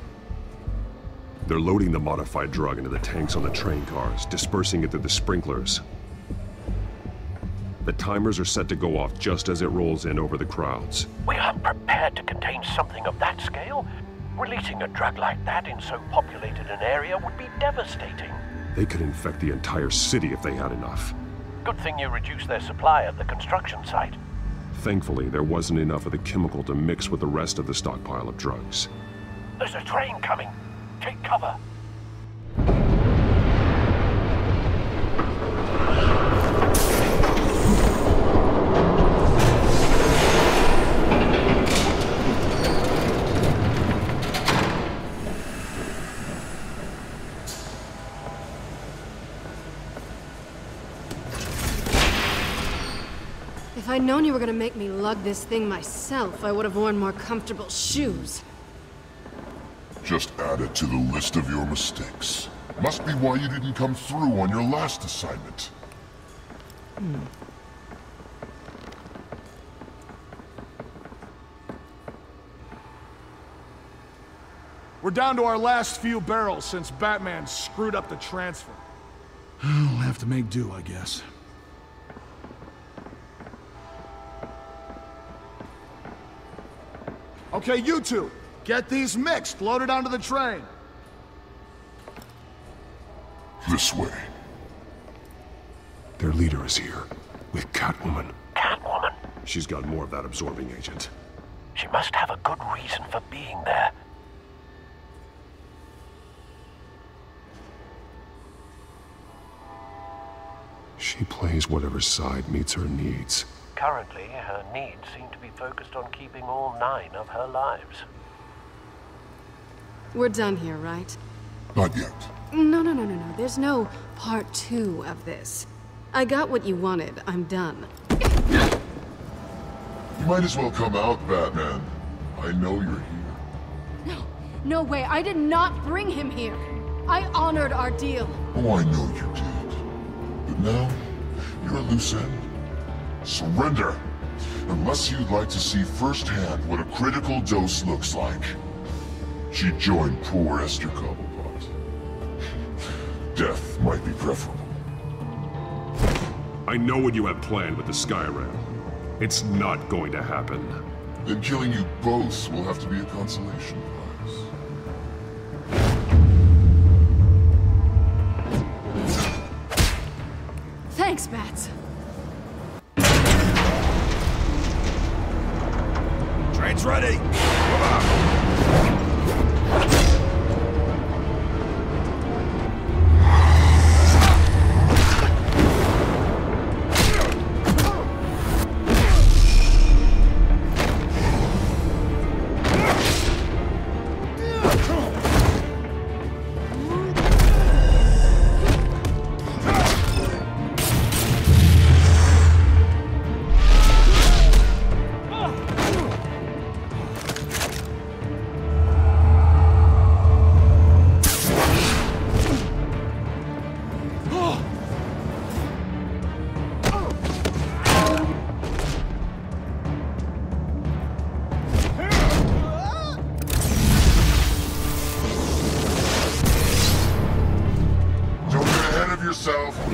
They're loading the modified drug into the tanks on the train cars, dispersing it through the sprinklers. The timers are set to go off just as it rolls in over the crowds. We aren't prepared to contain something of that scale. Releasing a drug like that in so populated an area would be devastating. They could infect the entire city if they had enough. Good thing you reduced their supply at the construction site. Thankfully, there wasn't enough of the chemical to mix with the rest of the stockpile of drugs. There's a train coming. Take cover. If I'd known you were gonna make me lug this thing myself, I would have worn more comfortable shoes. Just add it to the list of your mistakes. Must be why you didn't come through on your last assignment. We're down to our last few barrels since Batman screwed up the transfer. We'll have to make do, I guess. Okay, you two, get these mixed, loaded onto the train. This way. Their leader is here, with Catwoman. Catwoman? She's got more of that absorbing agent. She must have a good reason for being there. She plays whatever side meets her needs. Currently, her needs seem to be focused on keeping all 9 of her lives. We're done here, right? Not yet. No. There's no part 2 of this. I got what you wanted. I'm done. You might as well come out, Batman. I know you're here. No way. I did not bring him here. I honored our deal. Oh, I know you did. But now, you're a loose end. Surrender! Unless you'd like to see firsthand what a critical dose looks like. She joined poor Esther Cobblepot. Death might be preferable. I know what you have planned with the Skyrim. It's not going to happen. Then killing you both will have to be a consolation prize. Thanks, Bats. Train's ready! Come on!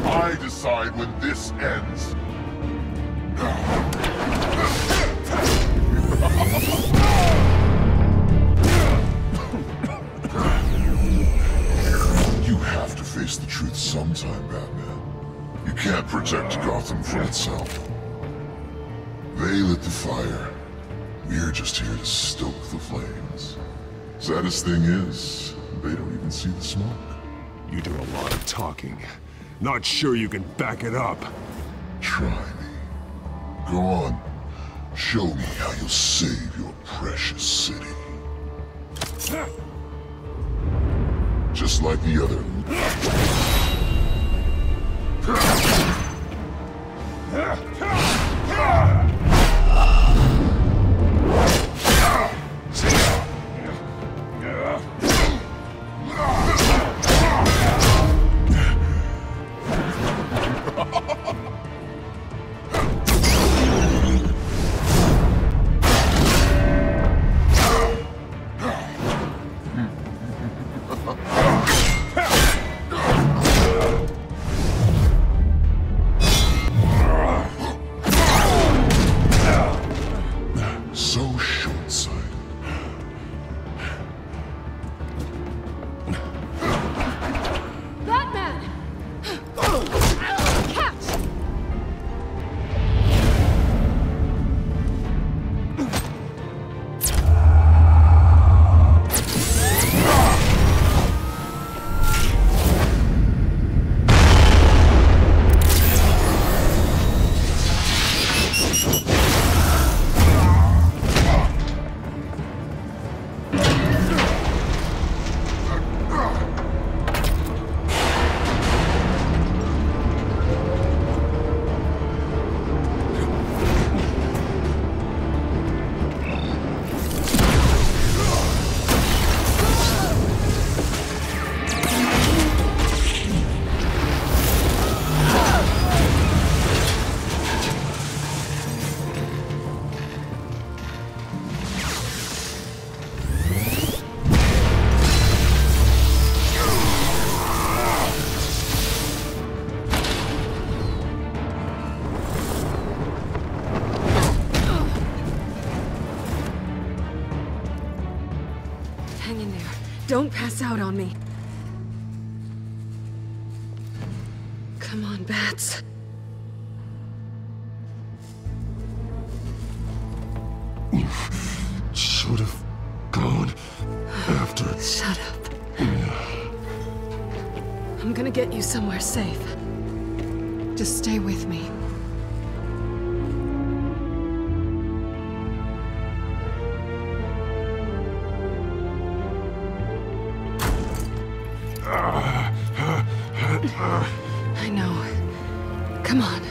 I decide when this ends. You have to face the truth sometime, Batman. You can't protect Gotham from itself. They lit the fire. We're just here to stoke the flames. Saddest thing is, they don't even see the smoke. You do a lot of talking. Not sure you can back it up. Try me. Go on. Show me how you'll save your precious city. Just like the other. Don't pass out on me. Come on, Bats. Should have gone after... Shut up. I'm gonna get you somewhere safe. Just stay with me. I know. Come on.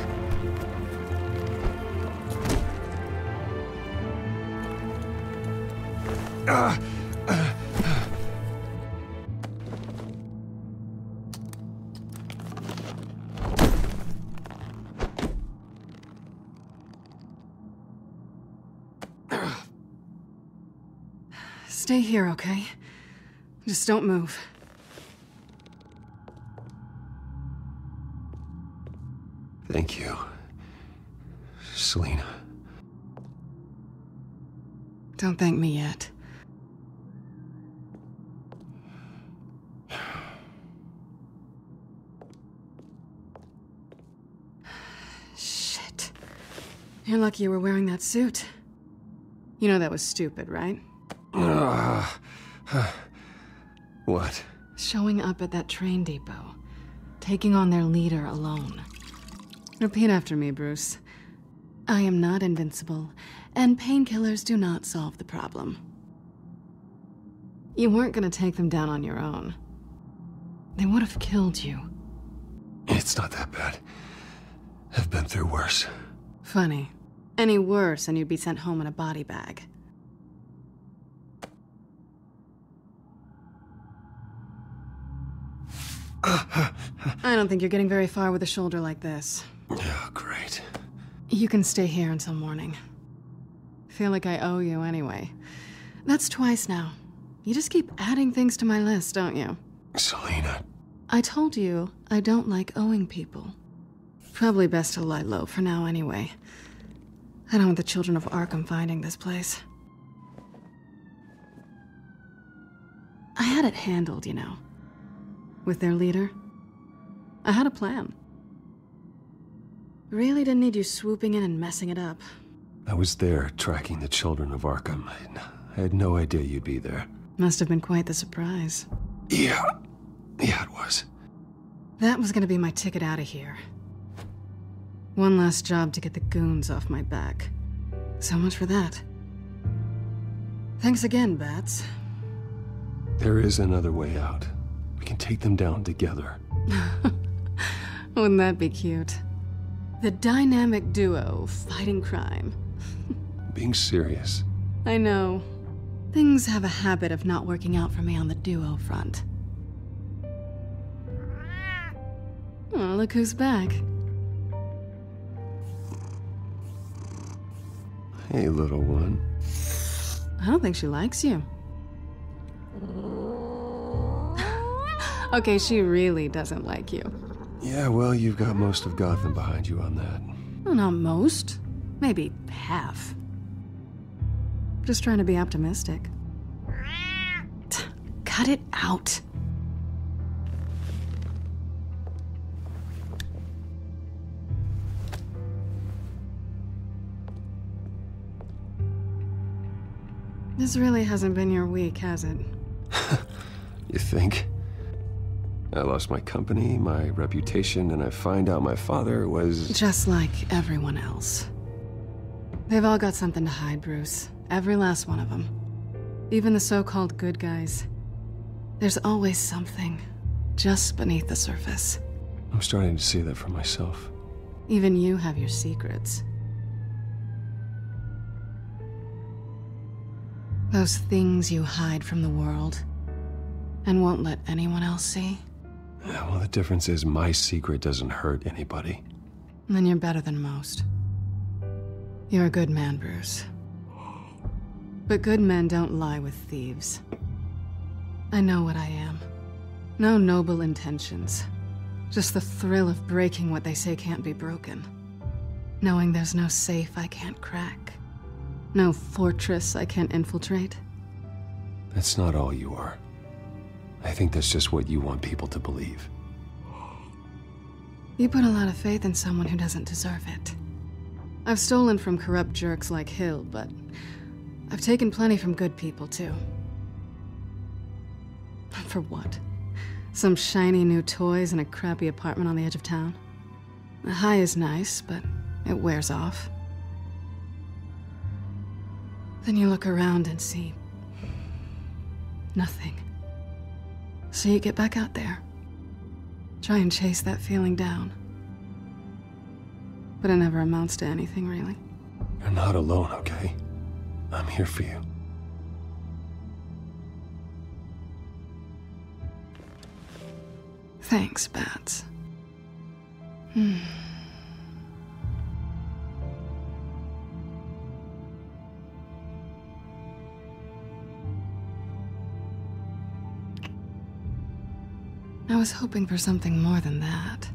Stay here, okay? Just don't move. Thank you, Selina. Don't thank me yet. Shit. You're lucky you were wearing that suit. You know that was stupid, right? What? Showing up at that train depot. Taking on their leader alone. Repeat after me, Bruce. I am not invincible, and painkillers do not solve the problem. You weren't gonna take them down on your own. They would have killed you. It's not that bad. I've been through worse. Funny. Any worse and you'd be sent home in a body bag. I don't think you're getting very far with a shoulder like this. Oh, great. You can stay here until morning. Feel like I owe you anyway. That's twice now. You just keep adding things to my list, don't you? Selina. I told you I don't like owing people. Probably best to lie low for now anyway. I don't want the children of Arkham finding this place. I had it handled, you know. With their leader. I had a plan. Really didn't need you swooping in and messing it up. I was there, tracking the children of Arkham. I had no idea you'd be there. Must have been quite the surprise. Yeah, it was. That was gonna be my ticket out of here. One last job to get the goons off my back. So much for that. Thanks again, Bats. There is another way out. We can take them down together. Wouldn't that be cute? The dynamic duo fighting crime. Being serious. I know. Things have a habit of not working out for me on the duo front. Oh, look who's back. Hey, little one. I don't think she likes you. Okay, she really doesn't like you. Yeah, well, you've got most of Gotham behind you on that. Well, not most. Maybe half. Just trying to be optimistic. Cut it out. This really hasn't been your week, has it? You think? I lost my company, my reputation, and I find out my father was... Just like everyone else. They've all got something to hide, Bruce. Every last one of them. Even the so-called good guys. There's always something just beneath the surface. I'm starting to see that for myself. Even you have your secrets. Those things you hide from the world and won't let anyone else see. Yeah, well, the difference is my secret doesn't hurt anybody. Then you're better than most. You're a good man, Bruce. But good men don't lie with thieves. I know what I am. No noble intentions. Just the thrill of breaking what they say can't be broken. Knowing there's no safe I can't crack. No fortress I can't infiltrate. That's not all you are. I think that's just what you want people to believe. You put a lot of faith in someone who doesn't deserve it. I've stolen from corrupt jerks like Hill, but I've taken plenty from good people, too. For what? Some shiny new toys and a crappy apartment on the edge of town? The high is nice, but it wears off. Then you look around and see nothing. So you get back out there. Try and chase that feeling down. But it never amounts to anything, really. You're not alone, okay? I'm here for you. Thanks, Bats. I was hoping for something more than that.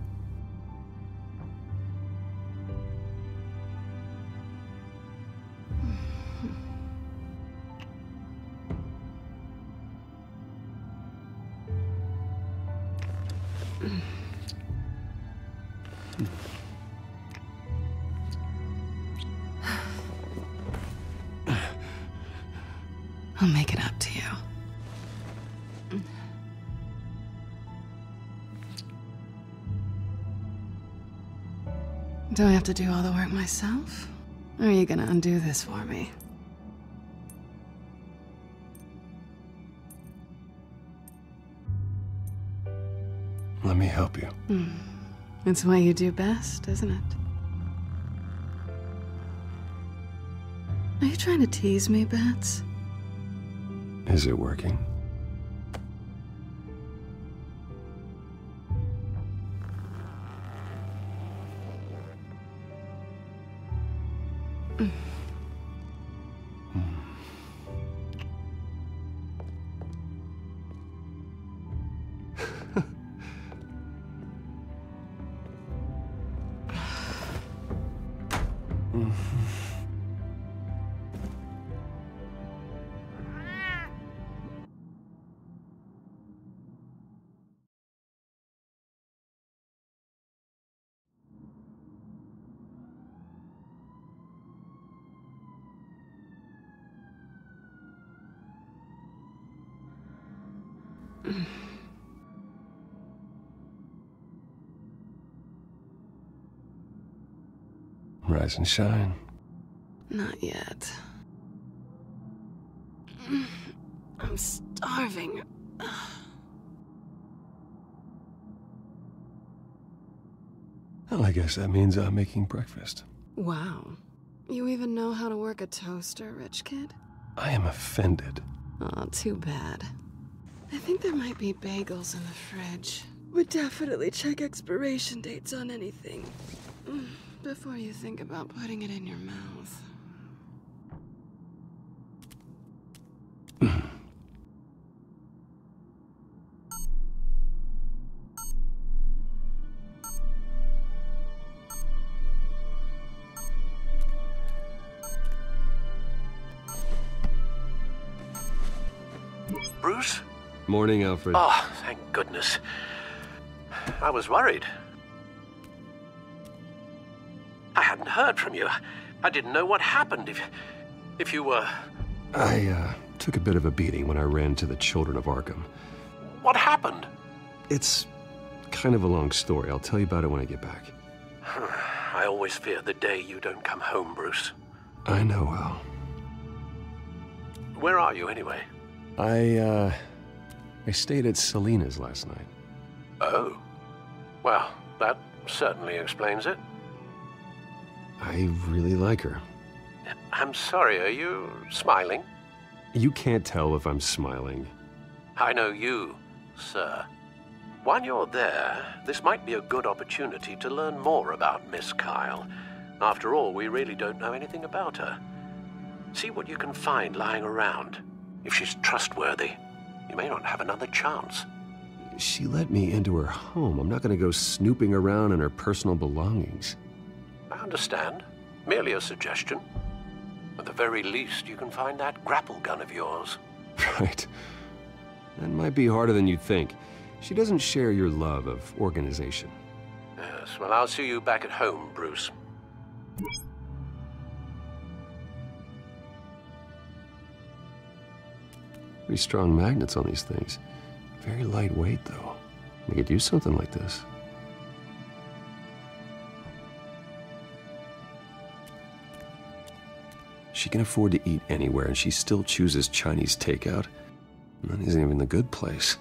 I'll make it up to you. Do I have to do all the work myself? Or are you gonna undo this for me? Let me help you. It's what you do best, isn't it? Are you trying to tease me, Bats? Is it working? Rise and shine. Not yet. I'm starving. Well, I guess that means I'm making breakfast. Wow. You even know how to work a toaster, rich kid? I am offended. Aw, too bad. I think there might be bagels in the fridge. Would definitely check expiration dates on anything before you think about putting it in your mouth. Bruce? Morning, Alfred. Oh, thank goodness. I was worried. I hadn't heard from you. I didn't know what happened if you were... I took a bit of a beating when I ran to the Children of Arkham. What happened? It's kind of a long story. I'll tell you about it when I get back. I always fear the day you don't come home, Bruce. I know, Al. Where are you, anyway? I stayed at Selina's last night. Oh. Well, that certainly explains it. I really like her. I'm sorry, are you smiling? You can't tell if I'm smiling. I know you, sir. While you're there, this might be a good opportunity to learn more about Miss Kyle. After all, we really don't know anything about her. See what you can find lying around. If she's trustworthy, you may not have another chance. She let me into her home. I'm not going to go snooping around in her personal belongings. I understand. Merely a suggestion. At the very least, you can find that grapple gun of yours. Right. That might be harder than you'd think. She doesn't share your love of organization. Yes, well, I'll see you back at home, Bruce. Pretty strong magnets on these things. Very lightweight, though. We could use something like this. She can afford to eat anywhere, and she still chooses Chinese takeout. And that isn't even the good place.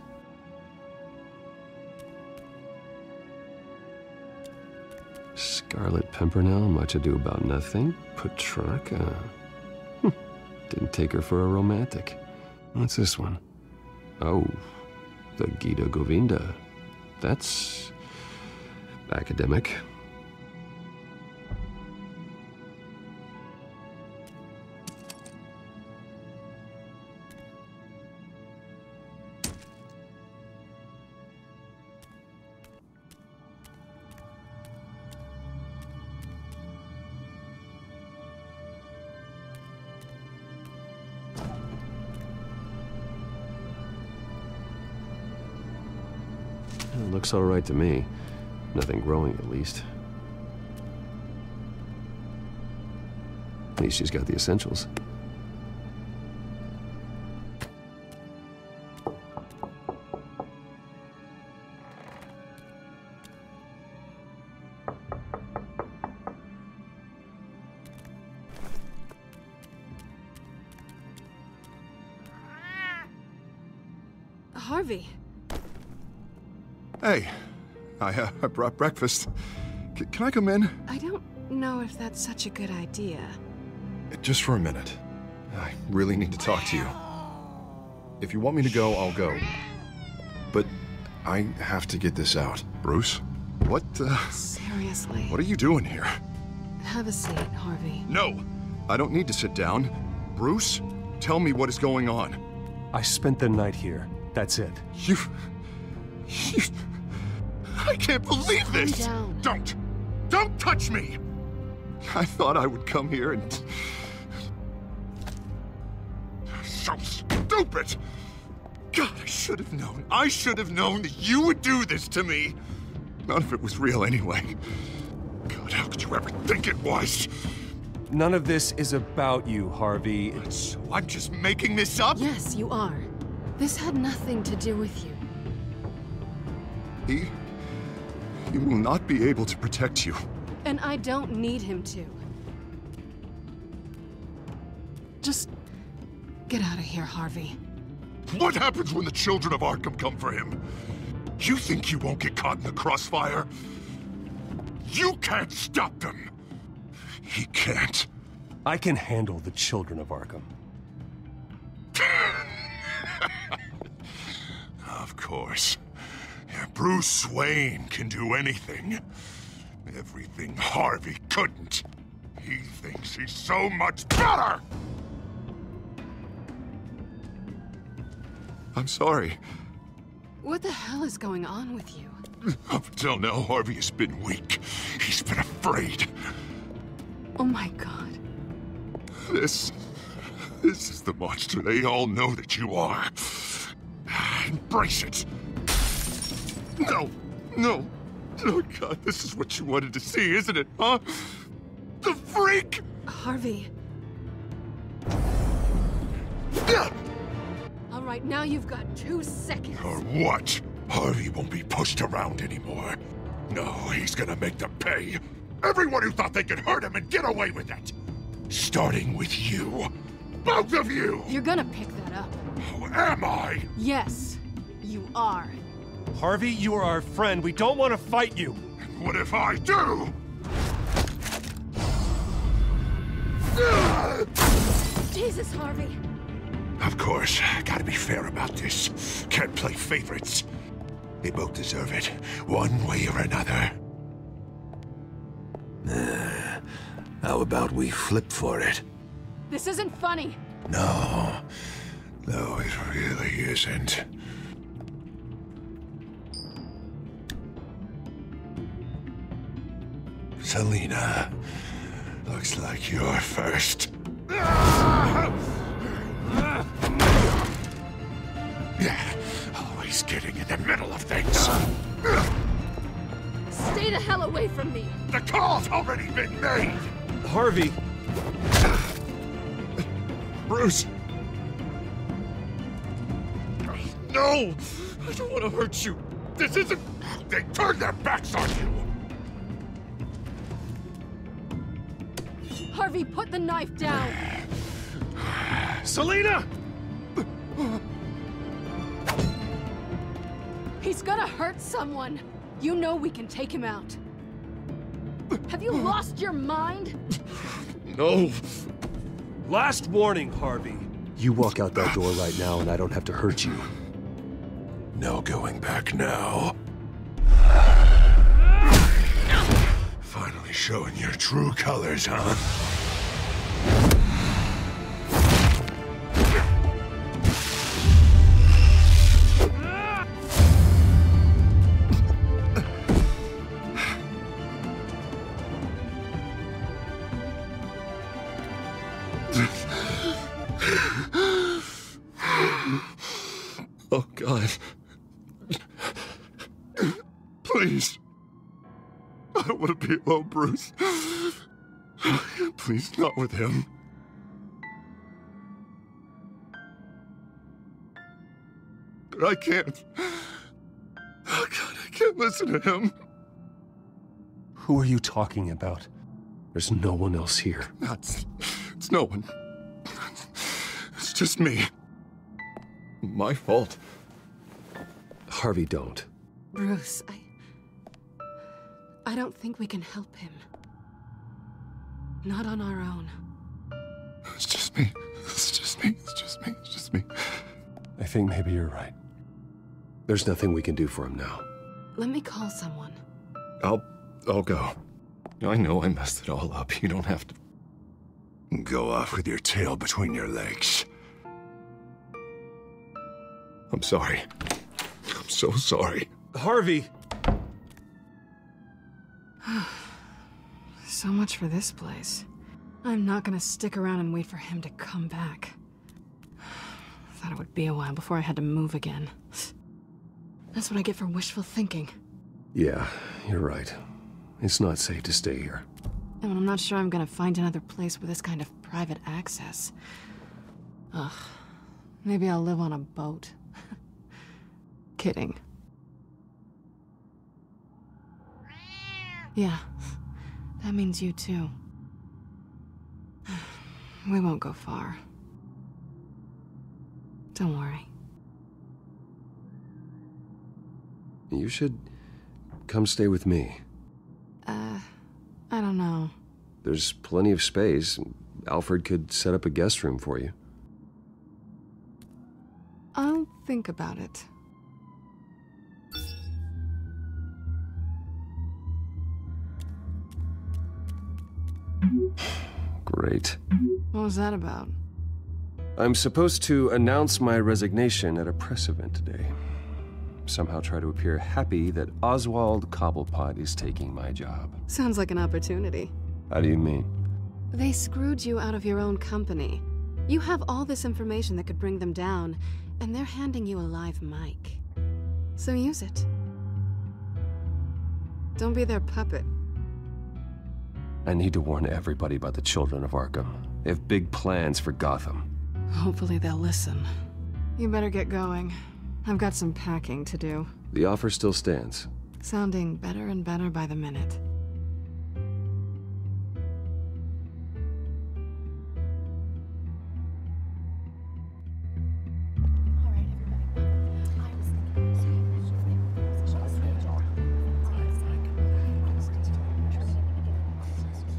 Scarlet Pimpernel, Much Ado About Nothing, Petrarca. Didn't take her for a romantic. What's this one? Oh, the Gita Govinda. That's academic. It looks all right to me. Nothing growing, at least. At least she's got the essentials. Harvey. Hey, I brought breakfast. Can I come in? I don't know if that's such a good idea. Just for a minute. I really need to talk to you. If you want me to go, I'll go. But I have to get this out. Bruce? What, Seriously. What are you doing here? Have a seat, Harvey. No! I don't need to sit down. Bruce, tell me what is going on. I spent the night here. That's it. You... I can't believe this! Calm down. Don't touch me! I thought I would come here and... So stupid! God, I should have known. I should have known that you would do this to me. None of it was real anyway. God, how could you ever think it was? None of this is about you, Harvey. So I'm just making this up? Yes, you are. This had nothing to do with you. He will not be able to protect you. And I don't need him to. Just get out of here, Harvey. What happens when the children of Arkham come for him? You think you won't get caught in the crossfire? You can't stop them. He can't. I can handle the children of Arkham. Of course. Bruce Wayne can do anything. Everything Harvey couldn't. He thinks he's so much better! I'm sorry. What the hell is going on with you? Up until now, Harvey has been weak. He's been afraid. Oh my God. This is the monster they all know that you are. Embrace it. No. Oh, God, this is what you wanted to see, isn't it, huh? The freak! Harvey. All right, now you've got 2 seconds. Or what? Harvey won't be pushed around anymore. No, he's gonna make them pay. Everyone who thought they could hurt him and get away with it. Starting with you. Both of you! You're gonna pick that up. Oh, am I? Yes, you are. Harvey, you are our friend. We don't want to fight you. What if I do? Jesus, Harvey. Of course, gotta be fair about this. Can't play favorites. They both deserve it, one way or another. How about we flip for it? This isn't funny. No, it really isn't. Selina, looks like you're first. Yeah, He's getting in the middle of things. Stay the hell away from me! The call's already been made! Harvey! Bruce! No! I don't want to hurt you. This isn't... They turned their backs on you! Harvey, put the knife down! Selina! He's gonna hurt someone! You know we can take him out. Have you lost your mind? No. Last warning, Harvey. You walk out that door right now and I don't have to hurt you. No going back now. Finally showing your true colors, huh? Oh, God. Please. I don't want to be alone, Bruce. Please, not with him. But I can't. Oh, God, I can't listen to him. Who are you talking about? There's no one else here. It's no one. It's just me. My fault. Harvey, don't. Bruce, I don't think we can help him. Not on our own. It's just me. It's just me. It's just me. It's just me. I think maybe you're right. There's nothing we can do for him now. Let me call someone. I'll go. I know I messed it all up. You don't have to go off with your tail between your legs. I'm sorry. I'm so sorry. Harvey! So much for this place. I'm not gonna stick around and wait for him to come back. Thought it would be a while before I had to move again. That's what I get for wishful thinking. Yeah, you're right. It's not safe to stay here. And I'm not sure I'm gonna find another place with this kind of private access. Ugh. Maybe I'll live on a boat. Kidding. Yeah. That means you too. We won't go far. Don't worry. You should come stay with me. I don't know. There's plenty of space. Alfred could set up a guest room for you. I'll think about it. Great. What was that about? I'm supposed to announce my resignation at a press event today. Somehow try to appear happy that Oswald Cobblepot is taking my job. Sounds like an opportunity. How do you mean? They screwed you out of your own company. You have all this information that could bring them down, and they're handing you a live mic. So use it. Don't be their puppet. I need to warn everybody about the Children of Arkham. They have big plans for Gotham. Hopefully they'll listen. You better get going. I've got some packing to do. The offer still stands. Sounding better and better by the minute.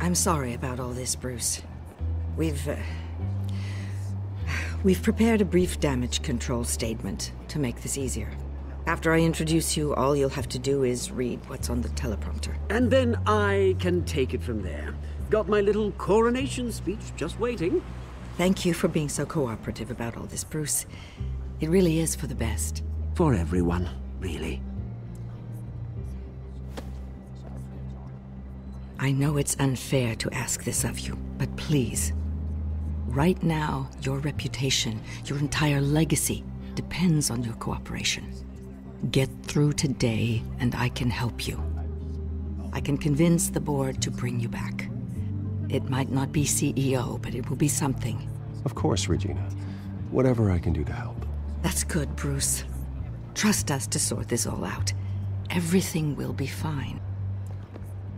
I'm sorry about all this, Bruce. We've prepared a brief damage control statement to make this easier. After I introduce you, all you'll have to do is read what's on the teleprompter. And then I can take it from there. Got my little coronation speech just waiting. Thank you for being so cooperative about all this, Bruce. It really is for the best. For everyone, really. I know it's unfair to ask this of you, but please. Right now, your reputation, your entire legacy, depends on your cooperation. Get through today, and I can help you. I can convince the board to bring you back. It might not be CEO, but it will be something. Of course, Regina. Whatever I can do to help. That's good, Bruce. Trust us to sort this all out. Everything will be fine.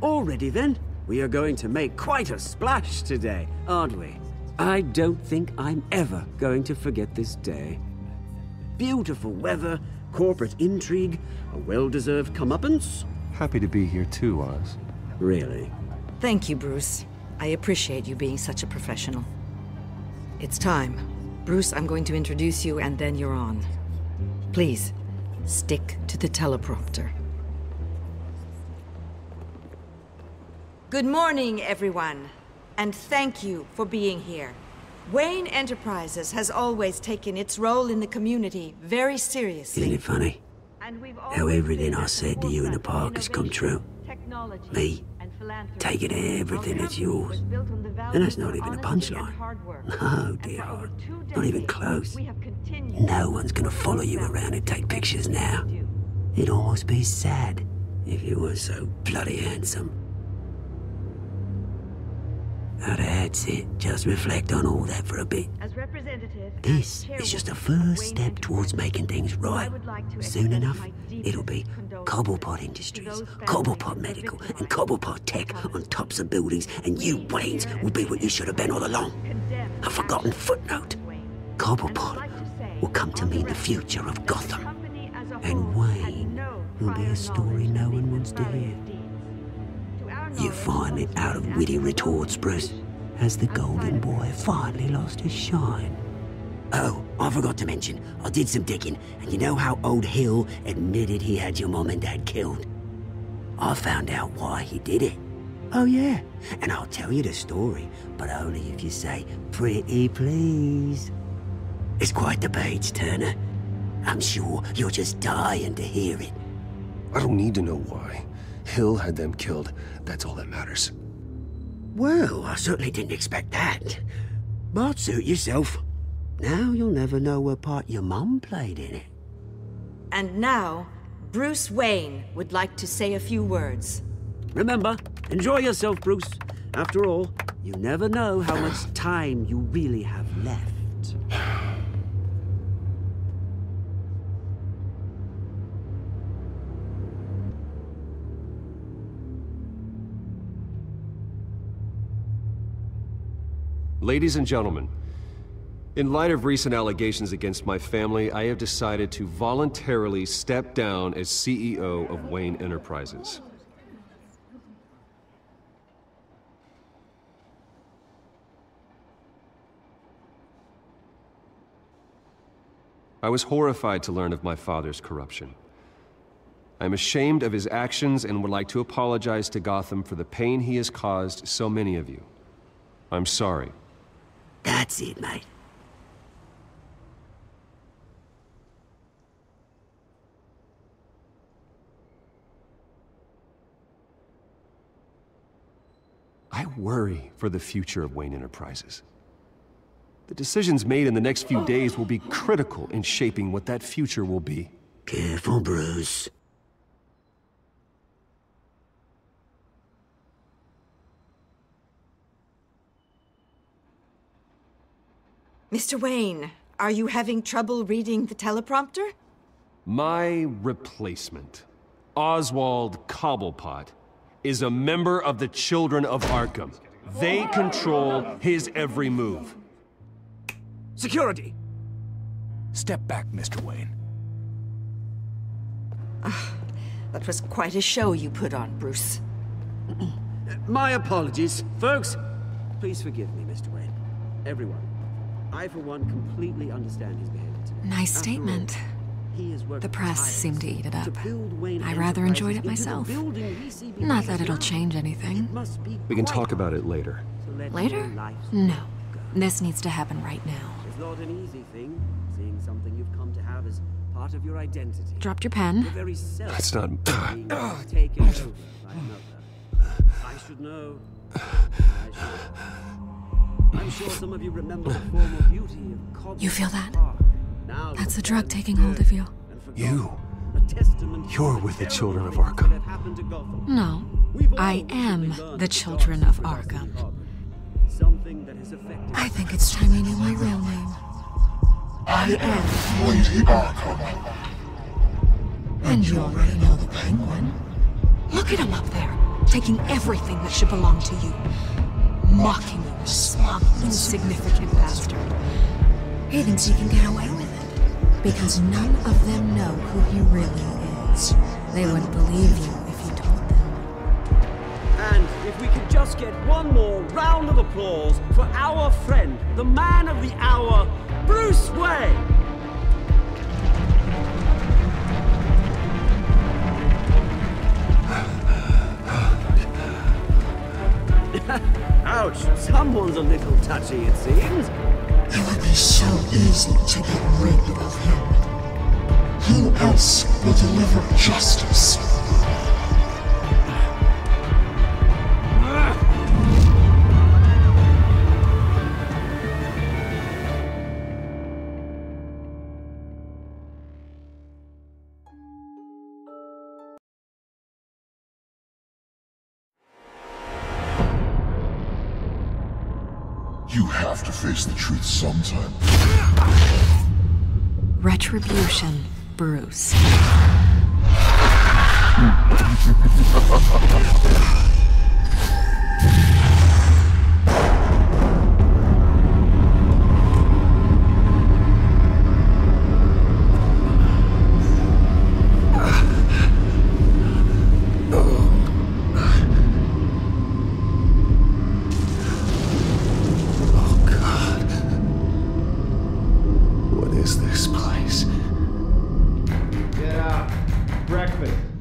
Already then, we are going to make quite a splash today, aren't we? I don't think I'm ever going to forget this day. Beautiful weather, corporate intrigue, a well-deserved comeuppance. Happy to be here too, Oz. Really? Thank you, Bruce. I appreciate you being such a professional. It's time. Bruce, I'm going to introduce you and then you're on. Please, stick to the teleprompter. Good morning, everyone. And thank you for being here. Wayne Enterprises has always taken its role in the community very seriously. Isn't it funny? How everything I said to you in the park has come true. Me, taking everything that's yours. And that's not even a punchline. No, dear heart. Not even close. No one's gonna follow you around and take pictures now. It'd almost be sad if you were so bloody handsome. Now that's it. Just reflect on all that for a bit. This is just a first step towards making things right. Soon enough, it'll be Cobblepot Industries, Cobblepot Medical, and Cobblepot Tech on tops of buildings, and you, Waynes, will be what you should have been all along. A forgotten footnote. Cobblepot will come to mean the future of Gotham. And Wayne will be a story no one wants to hear. You finally out of witty retorts, Bruce. Has the golden boy finally lost his shine? Oh, I forgot to mention, I did some digging, and you know how old Hill admitted he had your mom and dad killed? I found out why he did it. Oh yeah, and I'll tell you the story, but only if you say, pretty please. It's quite the page, Turner. I'm sure you're just dying to hear it. I don't need to know why. Hill had them killed. That's all that matters. Well, I certainly didn't expect that. But suit yourself. Now you'll never know what part your mum played in it. And now, Bruce Wayne would like to say a few words. Remember, enjoy yourself, Bruce. After all, you never know how much time you really have left. Ladies and gentlemen, in light of recent allegations against my family, I have decided to voluntarily step down as CEO of Wayne Enterprises. I was horrified to learn of my father's corruption. I am ashamed of his actions and would like to apologize to Gotham for the pain he has caused so many of you. I'm sorry. That's it, mate. I worry for the future of Wayne Enterprises. The decisions made in the next few days will be critical in shaping what that future will be. Careful, Bruce. Mr. Wayne, are you having trouble reading the teleprompter? My replacement, Oswald Cobblepot, is a member of the Children of Arkham. They control his every move. Security! Step back, Mr. Wayne. That was quite a show you put on, Bruce. My apologies. Folks, please forgive me, Mr. Wayne. Everyone. I, for one, completely understand his behavior today. Nice statement. The press seemed to eat it up. I rather enjoyed it myself. Not that it'll change anything. We can talk about it later. Later? No. This needs to happen right now. It's not an easy thing, seeing something you've come to have as part of your identity. Dropped your pen. Your very self That's not... being taken over by another. I should know. I'm sure some of you remember the former beauty of Cobblepot. You feel that? Now That's the drug taking hold of you. You? You're with the children of Arkham. No, I am the children of Arkham. I think it's time I knew my real name. I am Lady Arkham. And you already know the Penguin. Look at him up there, taking everything that should belong to you. Mocking you, smug, insignificant bastard. He thinks he can get away with it, because none of them know who he really is. They wouldn't believe you if you told them. And if we could just get one more round of applause for our friend, the man of the hour, Bruce Wayne! Ouch, someone's a little touchy, it seems. It would be so easy to get rid of him. Who else will deliver justice? You have to face the truth sometime. Retribution, Bruce.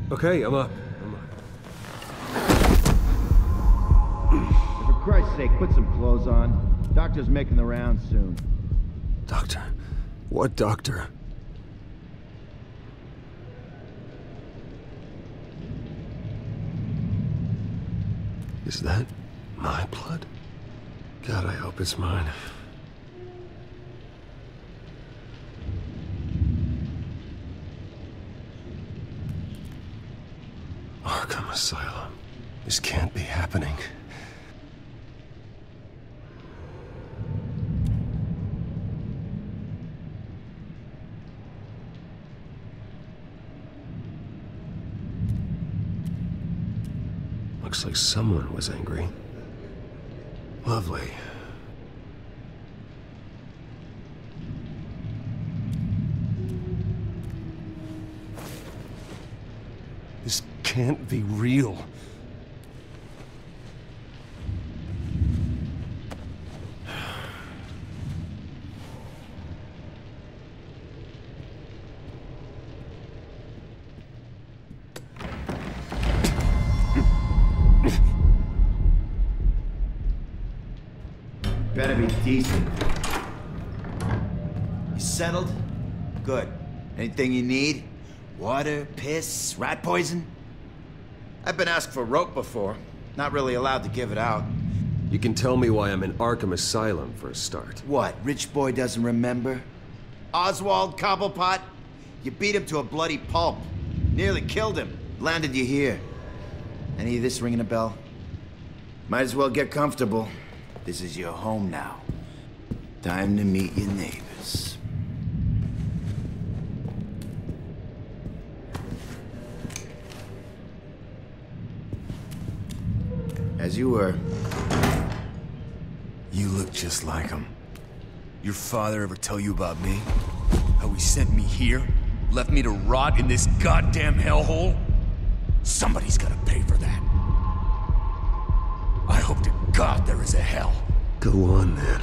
Okay, I'm up. For Christ's sake, put some clothes on. Doctor's making the rounds soon. Doctor? What doctor? Is that my blood? God, I hope it's mine. Arkham Asylum. This can't be happening. Looks like someone was angry. Lovely. This can't be real. Better be decent. You settled? Good. Anything you need? Water, piss, rat poison? I've been asked for rope before. Not really allowed to give it out. You can tell me why I'm in Arkham Asylum for a start. What, rich boy doesn't remember? Oswald Cobblepot? You beat him to a bloody pulp. Nearly killed him. Landed you here. Any of this ringing a bell? Might as well get comfortable. This is your home now. Time to meet your neighbors. As you were. You look just like him. Your father ever tell you about me? How he sent me here? Left me to rot in this goddamn hellhole? Somebody's gotta pay for that. I hope to God there is a hell. Go on, then.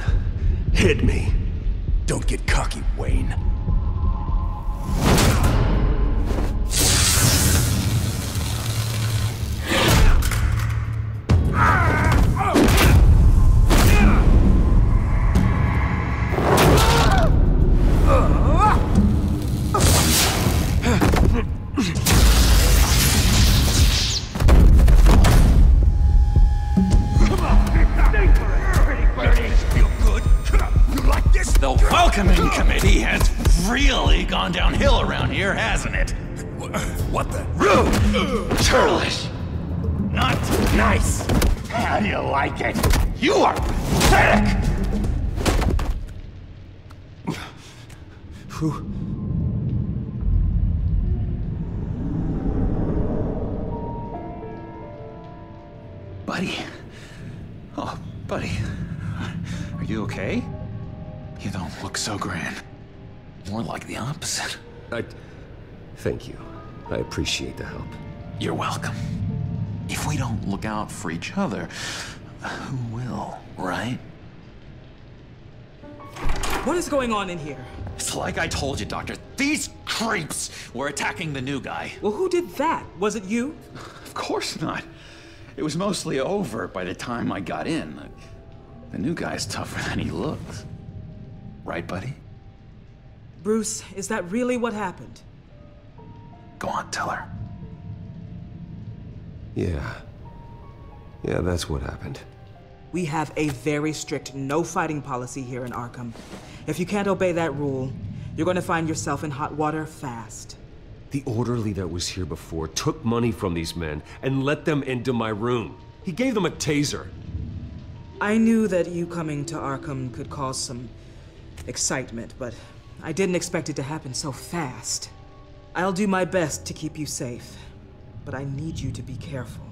Hit me. Don't get cocky, Wayne. The welcoming committee has really gone downhill around here, hasn't it? What the? Rude! Churlish! Not nice! How do you like it? You are pathetic! Who? Buddy. Oh, buddy. Are you okay? You don't look so grand. More like the opposite. Thank you. I appreciate the help. You're welcome. If we don't look out for each other, who will, right? What is going on in here? It's like I told you, Doctor. These creeps were attacking the new guy. Well, who did that? Was it you? Of course not. It was mostly over by the time I got in. The new guy's tougher than he looks. Right, buddy? Bruce, is that really what happened? Go on, tell her. Yeah, that's what happened. We have a very strict no fighting policy here in Arkham. If you can't obey that rule, you're going to find yourself in hot water fast. The orderly that was here before took money from these men and let them into my room. He gave them a taser. I knew that you coming to Arkham could cause some excitement, but I didn't expect it to happen so fast. I'll do my best to keep you safe, but I need you to be careful.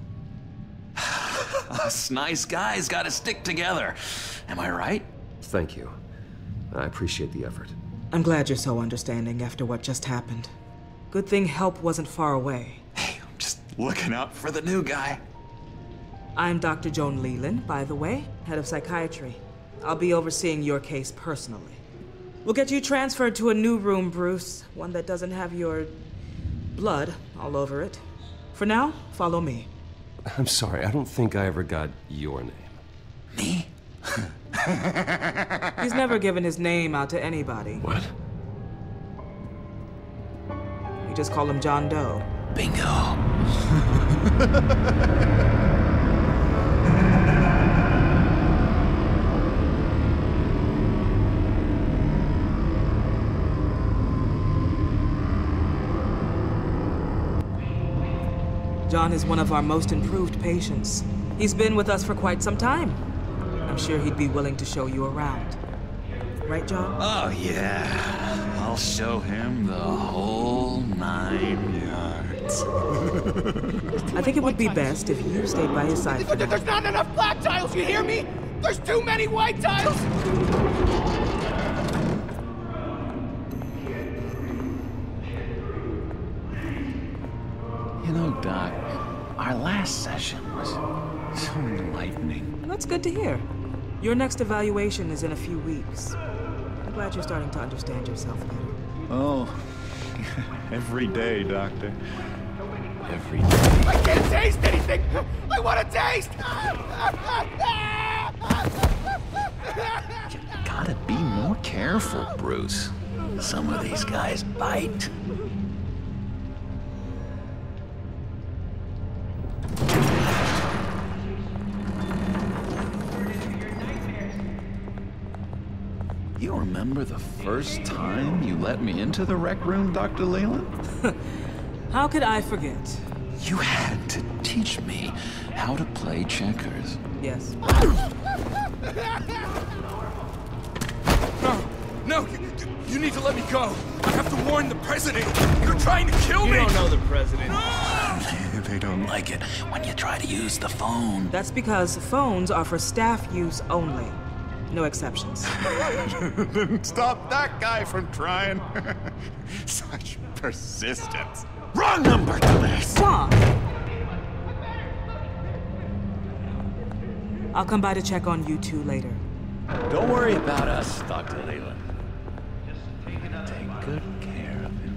Us nice guys gotta stick together. Am I right? Thank you. I appreciate the effort. I'm glad you're so understanding after what just happened. Good thing help wasn't far away. Hey, I'm just looking out for the new guy. I'm Dr. Joan Leland, by the way, head of psychiatry. I'll be overseeing your case personally. We'll get you transferred to a new room, Bruce. One that doesn't have your blood all over it. For now, follow me. I'm sorry, I don't think I ever got your name. Me? He's never given his name out to anybody. What? We just call him John Doe. Bingo. John is one of our most improved patients. He's been with us for quite some time. I'm sure he'd be willing to show you around. Right, John? Oh, yeah. I'll show him the whole 9 yards. I think it would be best if you stayed by his side for now. There's not enough black tiles, you hear me? There's too many white tiles! You know, Doc, our last session was so enlightening. That's good to hear. Your next evaluation is in a few weeks. I'm glad you're starting to understand yourself better. Oh, every day, Doctor. Every day. I can't taste anything! I want to taste! You gotta be more careful, Bruce. Some of these guys bite. You remember the first time you let me into the rec room, Dr. Leland? How could I forget? You had to teach me how to play checkers. Yes. No, you need to let me go. I have to warn the president. You're trying to kill me. You don't know the president. They don't like it when you try to use the phone. That's because phones are for staff use only. No exceptions. Didn't stop that guy from trying. Such persistence. Wrong number to this. Stop! I'll come by to check on you two later. Don't worry about us, Dr. Leland. Just take good care of him.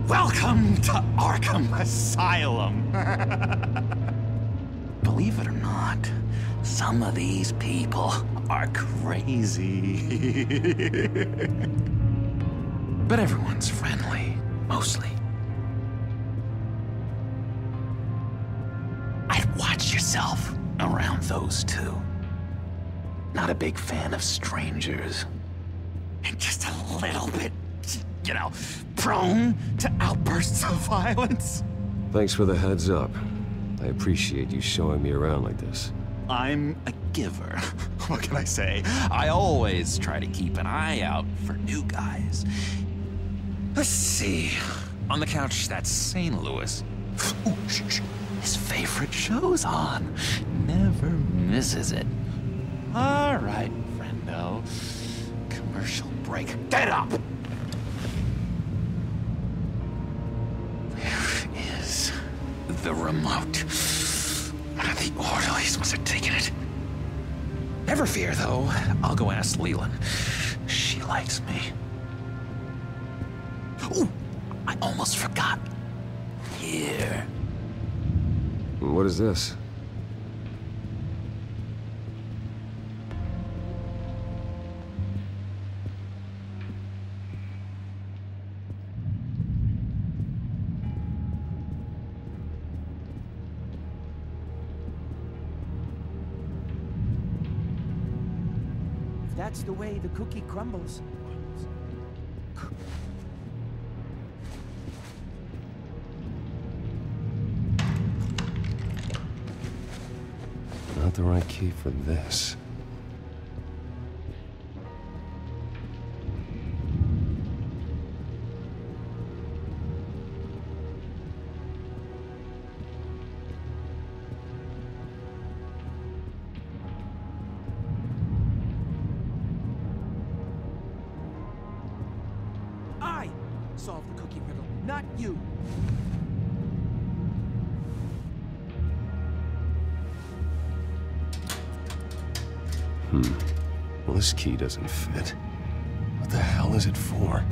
Welcome to Arkham Asylum. Believe it or not, some of these people are crazy. But everyone's friendly, mostly. I'd myself around those two. Not a big fan of strangers. And just a little bit, you know, prone to outbursts of violence. Thanks for the heads up. I appreciate you showing me around like this. I'm a giver. What can I say? I always try to keep an eye out for new guys. Let's see. On the couch, that's St. Louis. Ooh, his favorite show's on. Never misses it. All right, friendo. Commercial break. Get up! Where is the remote? One of the orderlies must have taken it. Never fear, though. I'll go ask Leland. She likes me. Ooh, I almost forgot. Here. What is this? If that's the way the cookie crumbles. Not the right key for this. I solved the cookie riddle, not you. Well, this key doesn't fit. What the hell is it for?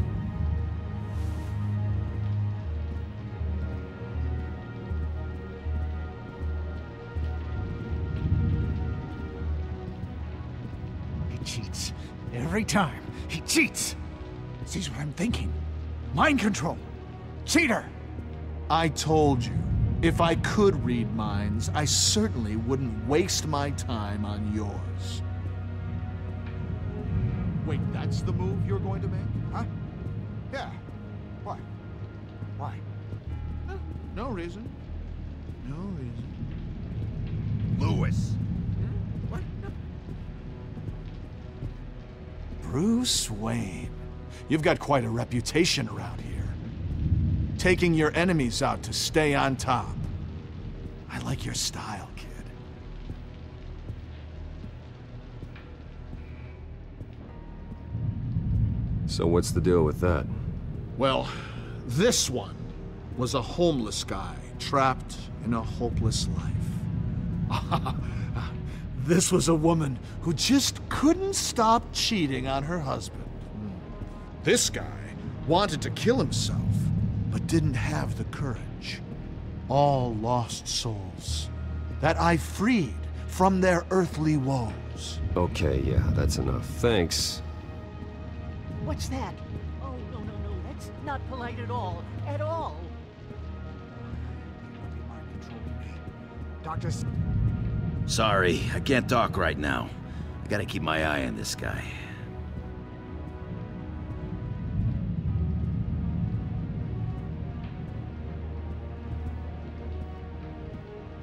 He cheats. Every time. He cheats. Sees what I'm thinking. Mind control. Cheater! I told you, if I could read minds, I certainly wouldn't waste my time on yours. Wait, that's the move you're going to make? Huh? Yeah. What? Why? No reason. No reason. Louis! What? No. Bruce Wayne. You've got quite a reputation around here. Taking your enemies out to stay on top. I like your style, kid. So what's the deal with that? Well, this one was a homeless guy trapped in a hopeless life. This was a woman who just couldn't stop cheating on her husband. This guy wanted to kill himself, but didn't have the courage. All lost souls that I freed from their earthly woes. Okay, yeah, that's enough. Thanks. What's that? Oh, no, that's not polite at all. At all. Doctor... Sorry, I can't talk right now. I gotta keep my eye on this guy.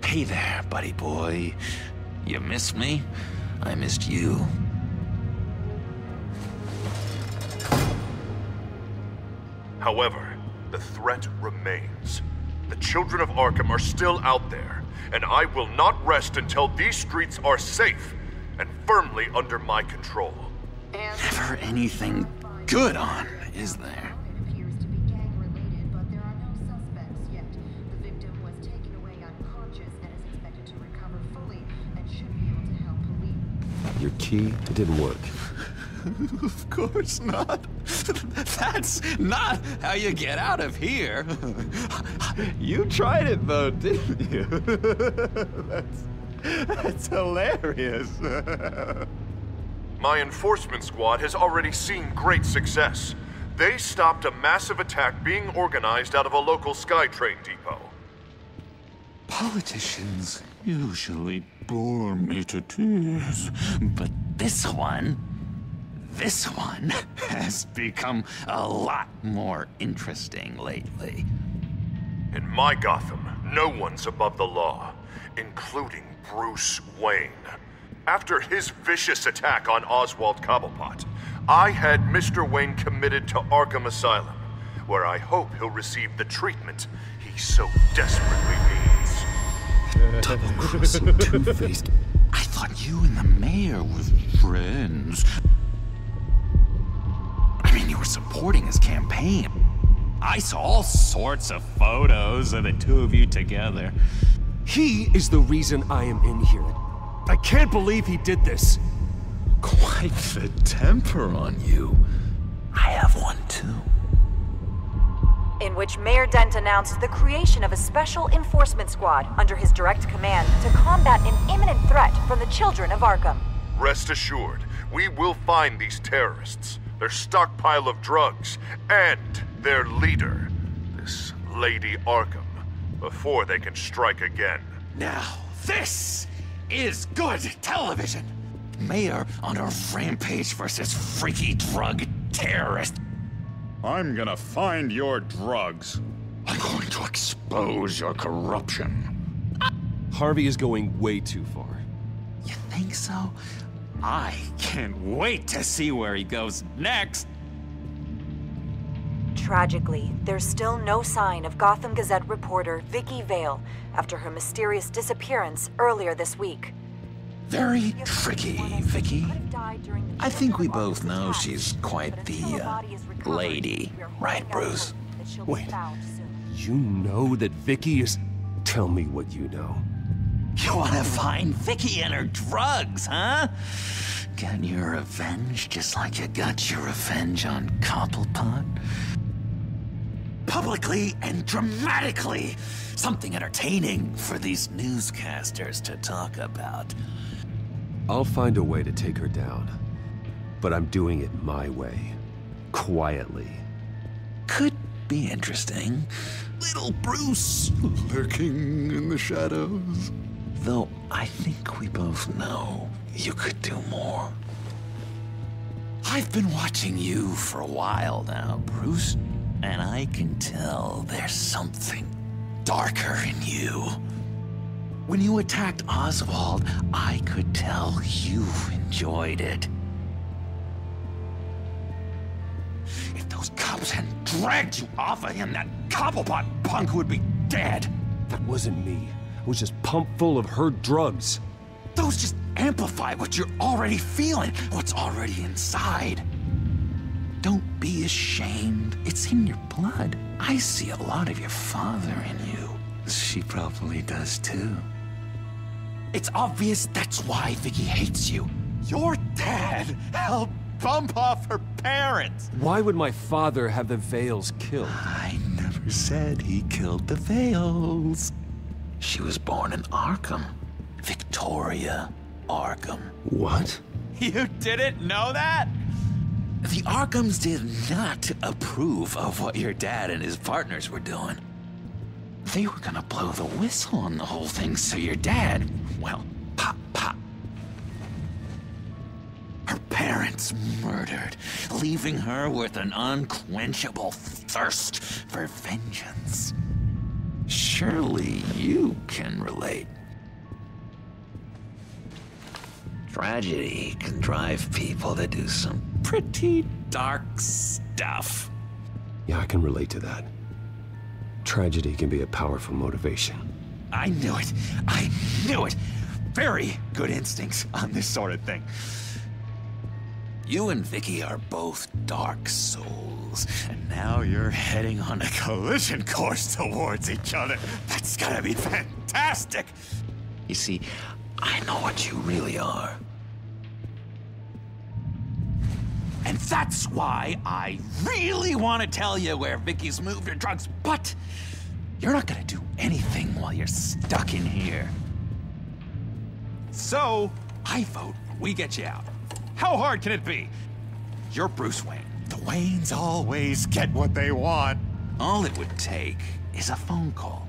Hey there, buddy boy. You missed me? I missed you. However, the threat remains. The children of Arkham are still out there, and I will not rest until these streets are safe and firmly under my control. Never anything good on, is there? Your key, it didn't work. Of course not. That's not how you get out of here. You tried it though, didn't you? That's hilarious. My enforcement squad has already seen great success. They stopped a massive attack being organized out of a local SkyTrain depot. Politicians usually bore me to tears, but this one has become a lot more interesting lately. In my Gotham, no one's above the law, including Bruce Wayne. After his vicious attack on Oswald Cobblepot, I had Mr. Wayne committed to Arkham Asylum, where I hope he'll receive the treatment he so desperately needs. Double-crossing Two-Faced. I thought you and the mayor were friends. I mean, you were supporting his campaign. I saw all sorts of photos of the two of you together. He is the reason I am in here. I can't believe he did this. Quite the temper on you. I have one too. In which Mayor Dent announced the creation of a special enforcement squad under his direct command to combat an imminent threat from the children of Arkham. Rest assured, we will find these terrorists, their stockpile of drugs, and their leader, this Lady Arkham, before they can strike again. Now, this is good television. Mayor on a rampage versus freaky drug terrorist. I'm gonna find your drugs. I'm going to expose your corruption. Harvey is going way too far. You think so? I can't wait to see where he goes next. Tragically, there's still no sign of Gotham Gazette reporter Vicky Vale after her mysterious disappearance earlier this week. Very tricky, Vicky. I think we both know she's quite the, lady. Right, Bruce? Wait, you know that Vicky is... Tell me what you know. You want to find Vicky and her drugs, huh? Get your revenge just like you got your revenge on Cobblepot? Publicly and dramatically. Something entertaining for these newscasters to talk about. I'll find a way to take her down. But I'm doing it my way. Quietly. Could be interesting. Little Bruce lurking in the shadows. Though I think we both know you could do more. I've been watching you for a while now, Bruce, and I can tell there's something darker in you. When you attacked Oswald, I could tell you enjoyed it. If those cops hadn't dragged you off of him, that Cobblepot punk would be dead. That wasn't me. I was just pumped full of her drugs. Those just amplify what you're already feeling, what's already inside. Don't be ashamed. It's in your blood. I see a lot of your father in you. She probably does too. It's obvious that's why Vicky hates you. Your dad helped bump off her parents. Why would my father have the Vales killed? I never said he killed the Vales. She was born in Arkham. Victoria Arkham. What? You didn't know that? The Arkhams did not approve of what your dad and his partners were doing. They were gonna blow the whistle on the whole thing, so your dad, well, pop. Her parents murdered, leaving her with an unquenchable thirst for vengeance. Surely you can relate. Tragedy can drive people to do some pretty dark stuff. Yeah, I can relate to that. Tragedy can be a powerful motivation. I knew it. I knew it. Very good instincts on this sort of thing. You and Vicky are both dark souls, and now you're heading on a collision course towards each other. That's gonna be fantastic! You see, I know what you really are. And that's why I really want to tell you where Vicky's moved her drugs, but you're not gonna do anything while you're stuck in here. So, I vote we get you out. How hard can it be? You're Bruce Wayne. The Waynes always get what they want. All it would take is a phone call.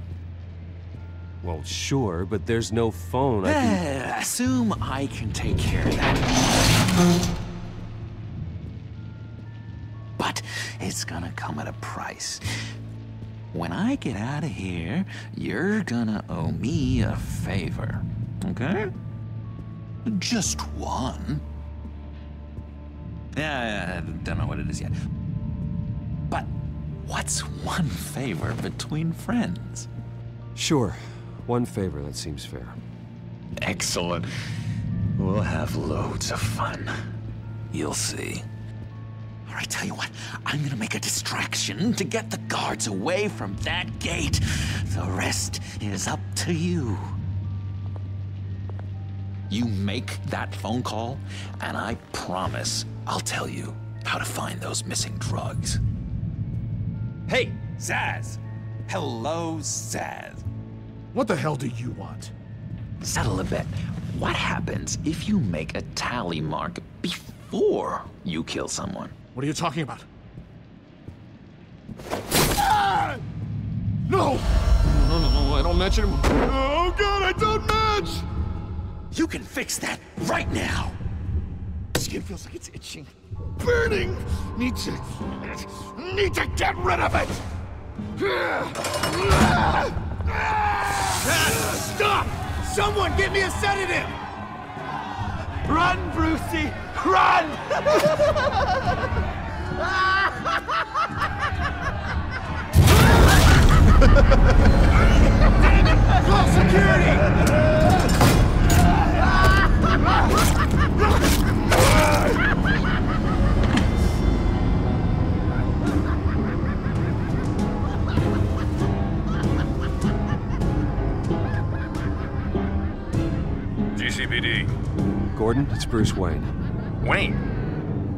Well, sure, but there's no phone. I can... Assume I can take care of that. But it's gonna come at a price. When I get out of here, you're gonna owe me a favor, okay? Just one. Yeah, I don't know what it is yet. But what's one favor between friends? Sure. One favor, that seems fair. Excellent. We'll have loads of fun. You'll see. All right, tell you what, I'm gonna make a distraction to get the guards away from that gate. The rest is up to you. You make that phone call, and I promise I'll tell you how to find those missing drugs. Hey, Zsasz! Hello, Zsasz. What the hell do you want? Settle a bet. What happens if you make a tally mark before you kill someone? What are you talking about? Ah! No! No, I don't match anymore. Oh god, I don't match! You can fix that right now! Skin feels like it's itching. Burning! Need to get rid of it! Stop! Someone get me a sedative! Run, Brucey! Run! Call security! GCPD. Gordon, it's Bruce Wayne. Wayne?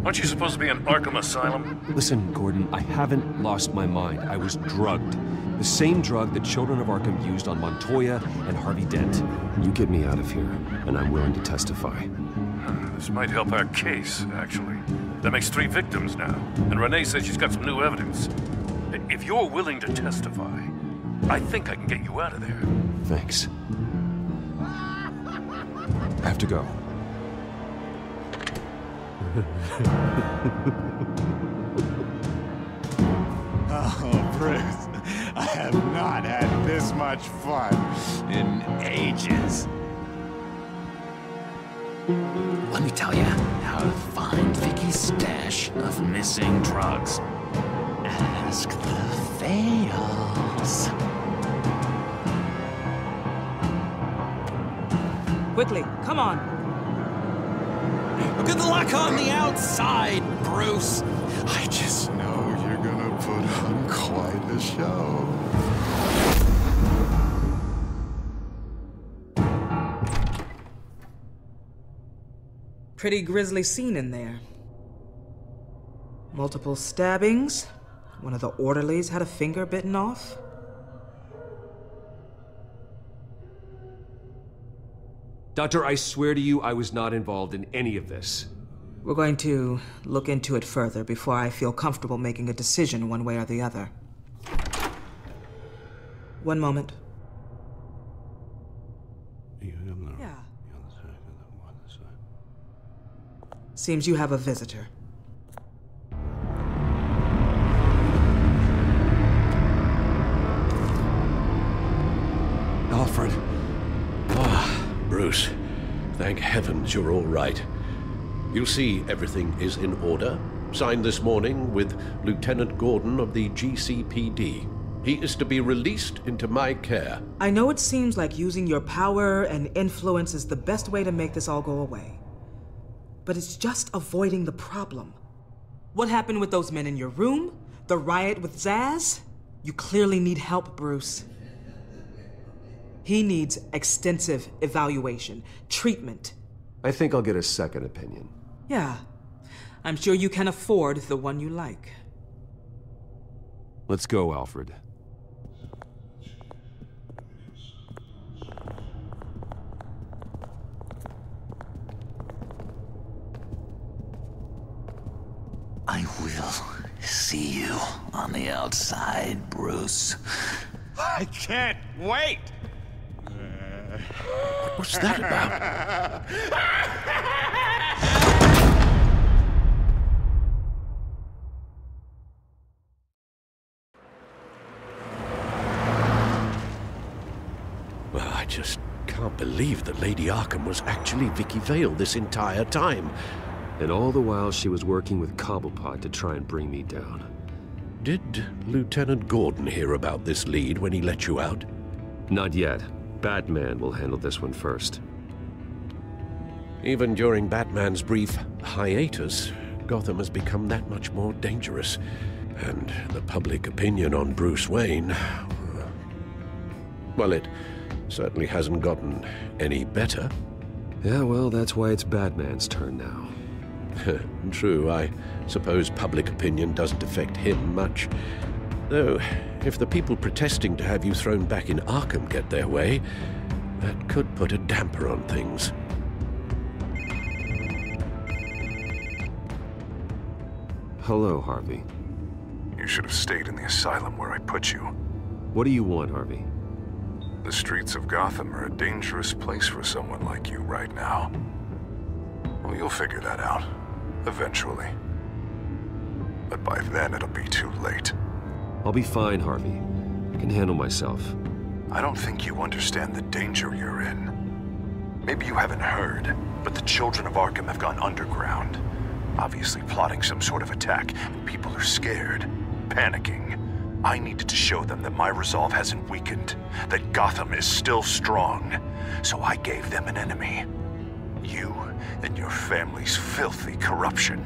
Aren't you supposed to be in Arkham Asylum? Listen, Gordon, I haven't lost my mind. I was drugged. The same drug the children of Arkham used on Montoya and Harvey Dent. You get me out of here, and I'm willing to testify. This might help our case, actually. That makes 3 victims now, and Renee says she's got some new evidence. If you're willing to testify, I think I can get you out of there. Thanks. I have to go. Oh, Bruce, I have not had this much fun in ages. Let me tell you how to find Vicky's stash of missing drugs. Ask the Fails. Quickly, come on. Good luck on the outside, Bruce. I just know you're gonna put on quite a show. Pretty grisly scene in there. Multiple stabbings. One of the orderlies had a finger bitten off. Doctor, I swear to you, I was not involved in any of this. We're going to look into it further before I feel comfortable making a decision one way or the other. One moment. Yeah. Seems you have a visitor. Alfred. Bruce, thank heavens you're all right. You'll see everything is in order. Signed this morning with Lieutenant Gordon of the GCPD. He is to be released into my care. I know it seems like using your power and influence is the best way to make this all go away. But it's just avoiding the problem. What happened with those men in your room? The riot with Zsasz? You clearly need help, Bruce. He needs extensive evaluation, treatment. I think I'll get a second opinion. Yeah. I'm sure you can afford the one you like. Let's go, Alfred. I will see you on the outside, Bruce. I can't wait! What's that about? Well, I just can't believe that Lady Arkham was actually Vicky Vale this entire time. And all the while she was working with Cobblepot to try and bring me down. Did Lieutenant Gordon hear about this lead when he let you out? Not yet. Batman will handle this one first. Even during Batman's brief hiatus, Gotham has become that much more dangerous. And the public opinion on Bruce Wayne... well, it certainly hasn't gotten any better. Yeah, well, that's why it's Batman's turn now. True, I suppose public opinion doesn't affect him much. Though, if the people protesting to have you thrown back in Arkham get their way, that could put a damper on things. Hello, Harvey. You should have stayed in the asylum where I put you. What do you want, Harvey? The streets of Gotham are a dangerous place for someone like you right now. Well, you'll figure that out. Eventually. But by then, it'll be too late. I'll be fine, Harvey. I can handle myself. I don't think you understand the danger you're in. Maybe you haven't heard, but the children of Arkham have gone underground. Obviously plotting some sort of attack, and people are scared, panicking. I needed to show them that my resolve hasn't weakened, that Gotham is still strong. So I gave them an enemy. You and your family's filthy corruption.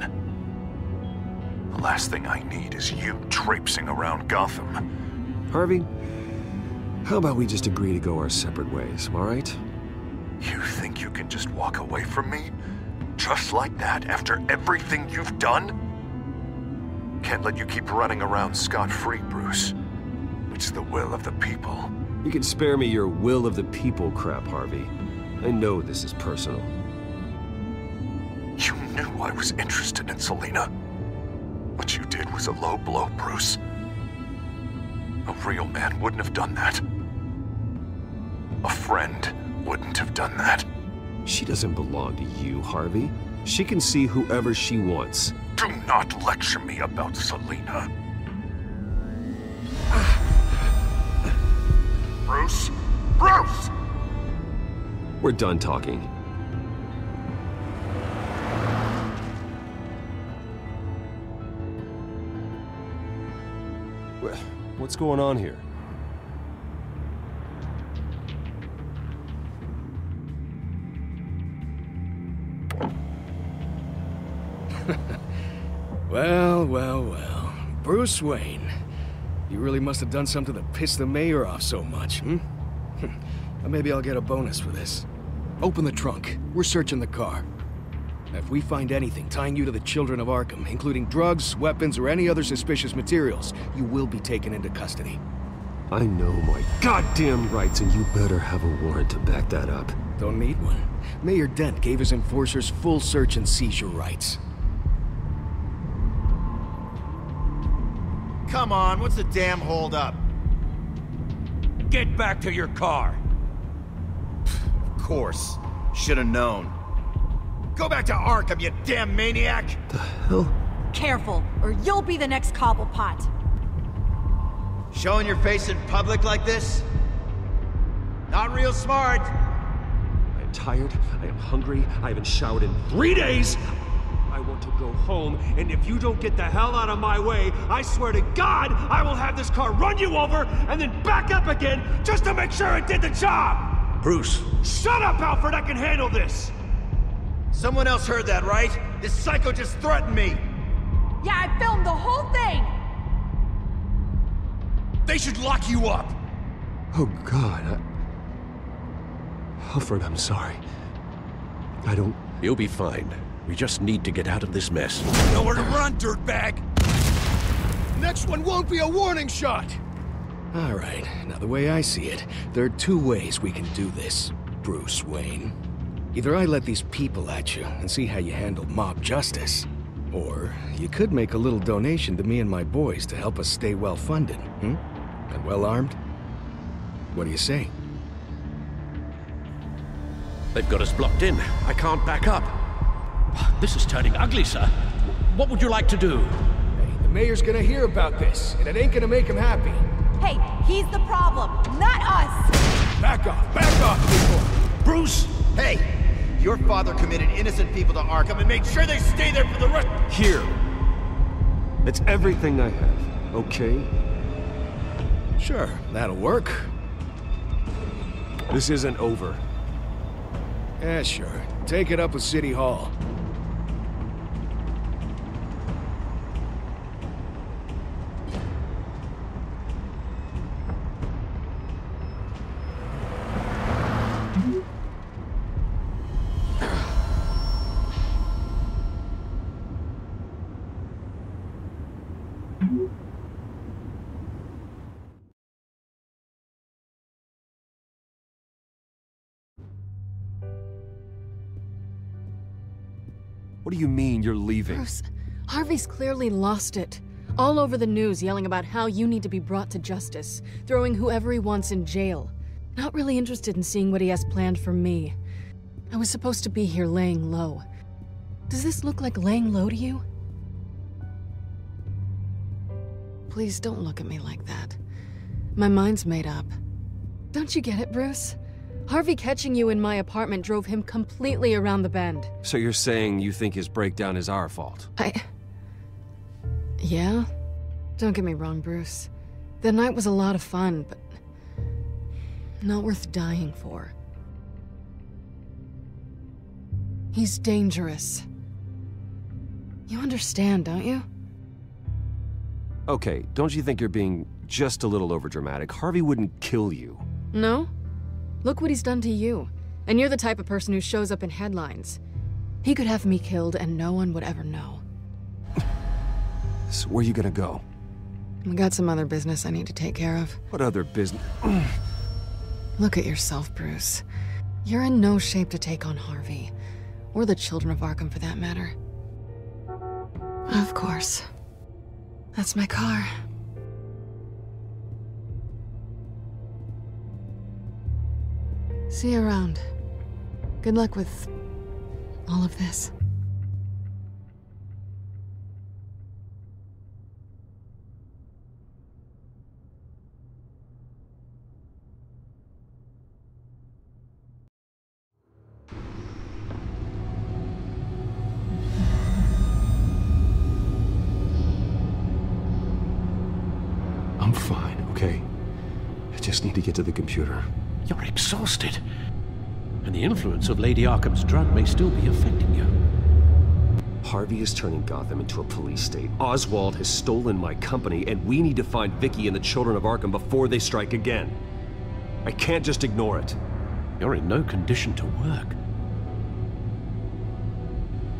The last thing I need is you traipsing around Gotham. Harvey, how about we just agree to go our separate ways, all right? You think you can just walk away from me? Just like that, after everything you've done? Can't let you keep running around scot-free, Bruce. It's the will of the people. You can spare me your will of the people crap, Harvey. I know this is personal. You knew I was interested in Selina. What you did was a low blow, Bruce. A real man wouldn't have done that. A friend wouldn't have done that. She doesn't belong to you, Harvey. She can see whoever she wants. Do not lecture me about Selina. Bruce? Bruce! We're done talking. What's going on here? Well, well, well. Bruce Wayne. You really must have done something to piss the mayor off so much, hmm? Maybe I'll get a bonus for this. Open the trunk. We're searching the car. If we find anything tying you to the children of Arkham, including drugs, weapons, or any other suspicious materials, you will be taken into custody. I know my goddamn rights, and you better have a warrant to back that up. Don't need one. Mayor Dent gave his enforcers full search and seizure rights. Come on, what's the damn holdup? Get back to your car. Of course. Should have known. Go back to Arkham, you damn maniac! The hell? Careful, or you'll be the next Cobblepot. Showing your face in public like this? Not real smart. I am tired, I am hungry, I haven't showered in 3 days! I want to go home, and if you don't get the hell out of my way, I swear to God, I will have this car run you over, and then back up again, just to make sure it did the job! Bruce! Shut up, Alfred, I can handle this! Someone else heard that, right? This psycho just threatened me! Yeah, I filmed the whole thing! They should lock you up! Oh, God, Alfred, I'm sorry. I don't... You'll be fine. We just need to get out of this mess. Nowhere to run, dirtbag! Next one won't be a warning shot! All right, now the way I see it, there are two ways we can do this, Bruce Wayne. Either I let these people at you and see how you handle mob justice, or you could make a little donation to me and my boys to help us stay well-funded, and well-armed. What do you say? They've got us blocked in. I can't back up. This is turning ugly, sir. What would you like to do? Hey, the mayor's gonna hear about this, and it ain't gonna make him happy. Hey, he's the problem, not us! Back off, people! Bruce! Hey! Your father committed innocent people to Arkham and made sure they stay there for the rest— Here. It's everything I have, okay? Sure, that'll work. This isn't over. Yeah, sure. Take it up with City Hall. What do you mean you're leaving? Bruce, Harvey's clearly lost it. All over the news yelling about how you need to be brought to justice, throwing whoever he wants in jail. Not really interested in seeing what he has planned for me. I was supposed to be here laying low. Does this look like laying low to you? Please don't look at me like that. My mind's made up. Don't you get it, Bruce? Harvey catching you in my apartment drove him completely around the bend. So you're saying you think his breakdown is our fault? Yeah? Don't get me wrong, Bruce. The night was a lot of fun, but not worth dying for. He's dangerous. You understand, don't you? Okay, don't you think you're being just a little overdramatic? Harvey wouldn't kill you. No? Look what he's done to you. And you're the type of person who shows up in headlines. He could have me killed and no one would ever know. So where are you gonna go? I got some other business I need to take care of. What other business? Look at yourself, Bruce. You're in no shape to take on Harvey. Or the children of Arkham, for that matter. Of course. That's my car. See you around. Good luck with all of this. I'm fine, okay? I just need to get to the computer. You're exhausted. And the influence of Lady Arkham's drug may still be affecting you. Harvey is turning Gotham into a police state. Oswald has stolen my company, and we need to find Vicky and the children of Arkham before they strike again. I can't just ignore it. You're in no condition to work.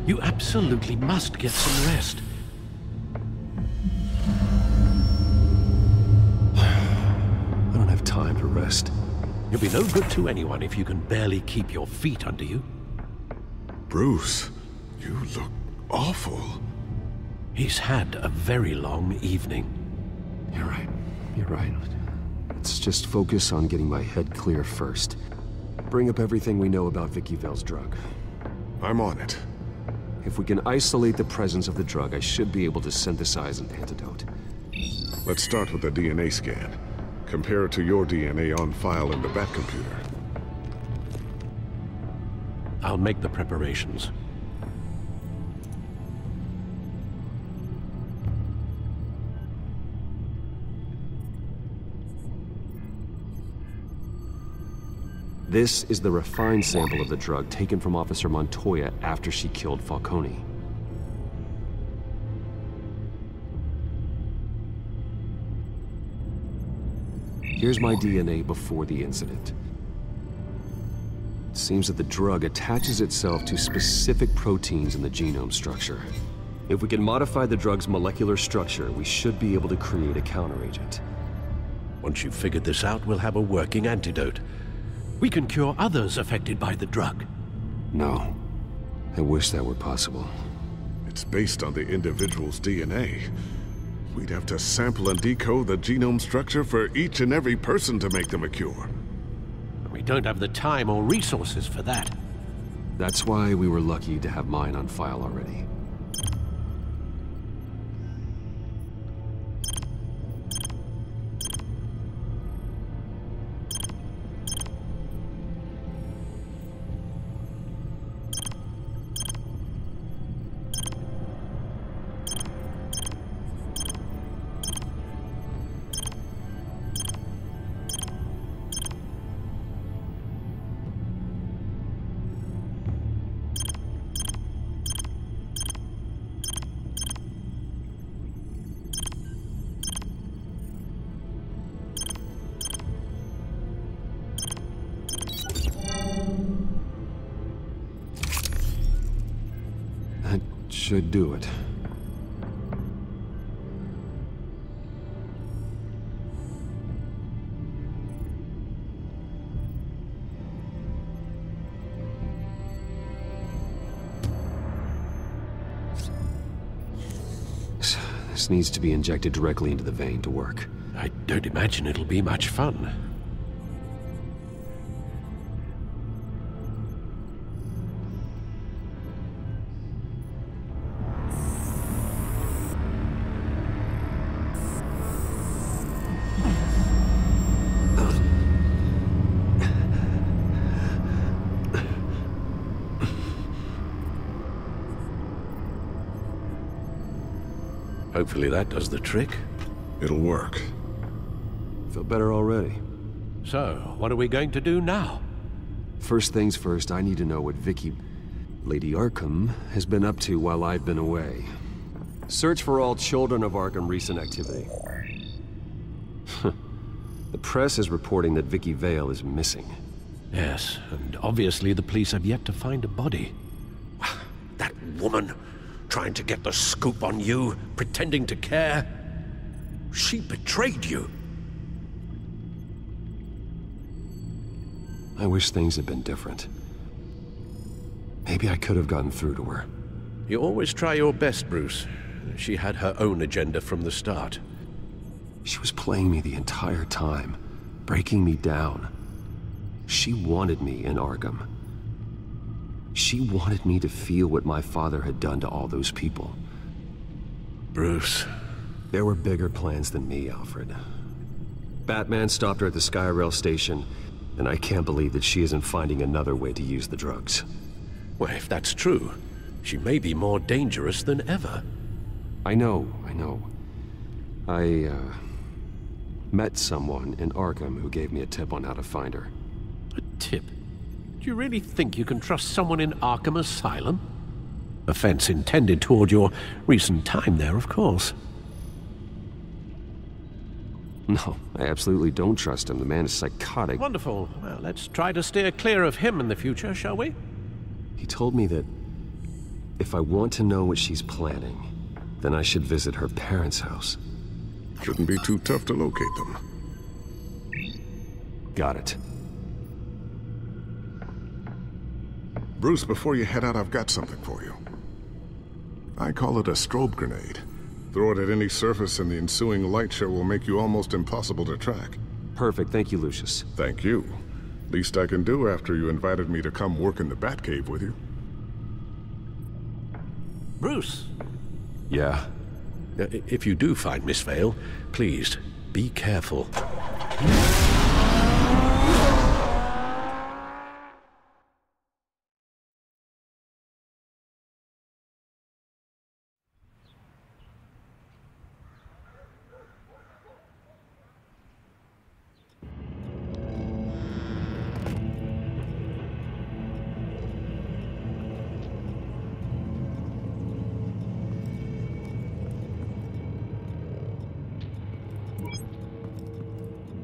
You absolutely must get some rest. I don't have time to rest. You'll be no good to anyone if you can barely keep your feet under you. Bruce, you look awful. He's had a very long evening. You're right. You're right. Let's just focus on getting my head clear first. Bring up everything we know about Vicky Vale's drug. I'm on it. If we can isolate the presence of the drug, I should be able to synthesize an antidote. Let's start with a DNA scan. Compare it to your DNA on file in the Batcomputer. I'll make the preparations. This is the refined sample of the drug taken from Officer Montoya after she killed Falcone. Here's my DNA before the incident. It seems that the drug attaches itself to specific proteins in the genome structure. If we can modify the drug's molecular structure, we should be able to create a counteragent. Once you've figured this out, we'll have a working antidote. We can cure others affected by the drug. No. I wish that were possible. It's based on the individual's DNA. We'd have to sample and decode the genome structure for each and every person to make them a cure. We don't have the time or resources for that. That's why we were lucky to have mine on file already. Should do it. This needs to be injected directly into the vein to work. I don't imagine it'll be much fun. Hopefully that does the trick. It'll work. Feel better already. So, what are we going to do now? First things first, I need to know what Lady Arkham, has been up to while I've been away. Search for all Children of Arkham recent activity. The press is reporting that Vicky Vale is missing. Yes, and obviously the police have yet to find a body. That woman, trying to get the scoop on you, pretending to care. She betrayed you. I wish things had been different. Maybe I could have gotten through to her. You always try your best, Bruce. She had her own agenda from the start. She was playing me the entire time, breaking me down. She wanted me in Arkham. She wanted me to feel what my father had done to all those people. Bruce. There were bigger plans than me, Alfred. Batman stopped her at the Skyrail station, and I can't believe that she isn't finding another way to use the drugs. Well, if that's true, she may be more dangerous than ever. I know. I met someone in Arkham who gave me a tip on how to find her. A tip? Do you really think you can trust someone in Arkham Asylum? Offense intended toward your recent time there, of course. No, I absolutely don't trust him. The man is psychotic. Wonderful. Well, let's try to steer clear of him in the future, shall we? He told me that if I want to know what she's planning, then I should visit her parents' house. Shouldn't be too tough to locate them. Got it. Bruce, before you head out, I've got something for you. I call it a strobe grenade. Throw it at any surface and the ensuing light show will make you almost impossible to track. Perfect. Thank you, Lucius. Thank you. Least I can do after you invited me to come work in the Batcave with you. Bruce. Yeah? If you do find Miss Vale, please, be careful.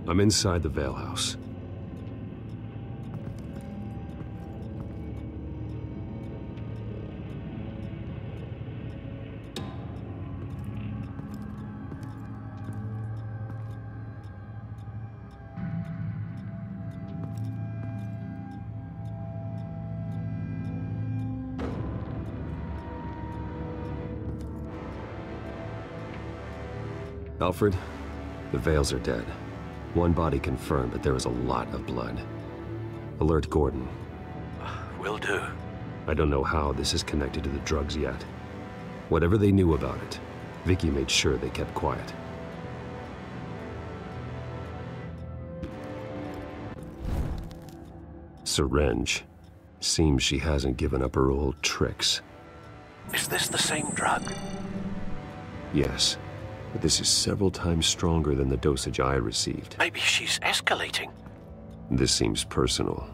I'm inside the Vale House. Alfred, the Vales are dead. One body confirmed, but there was a lot of blood. Alert Gordon. Will do. I don't know how this is connected to the drugs yet. Whatever they knew about it, Vicky made sure they kept quiet. Syringe. Seems she hasn't given up her old tricks. Is this the same drug? Yes, but this is several times stronger than the dosage I received. Maybe she's escalating. This seems personal.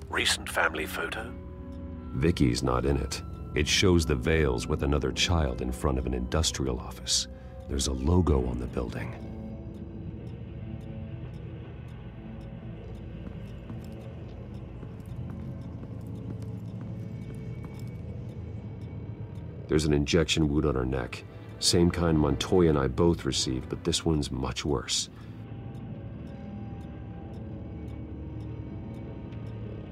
Recent family photo? Vicky's not in it. It shows the Vales with another child in front of an industrial office. There's a logo on the building. There's an injection wound on her neck. Same kind Montoya and I both received, but this one's much worse.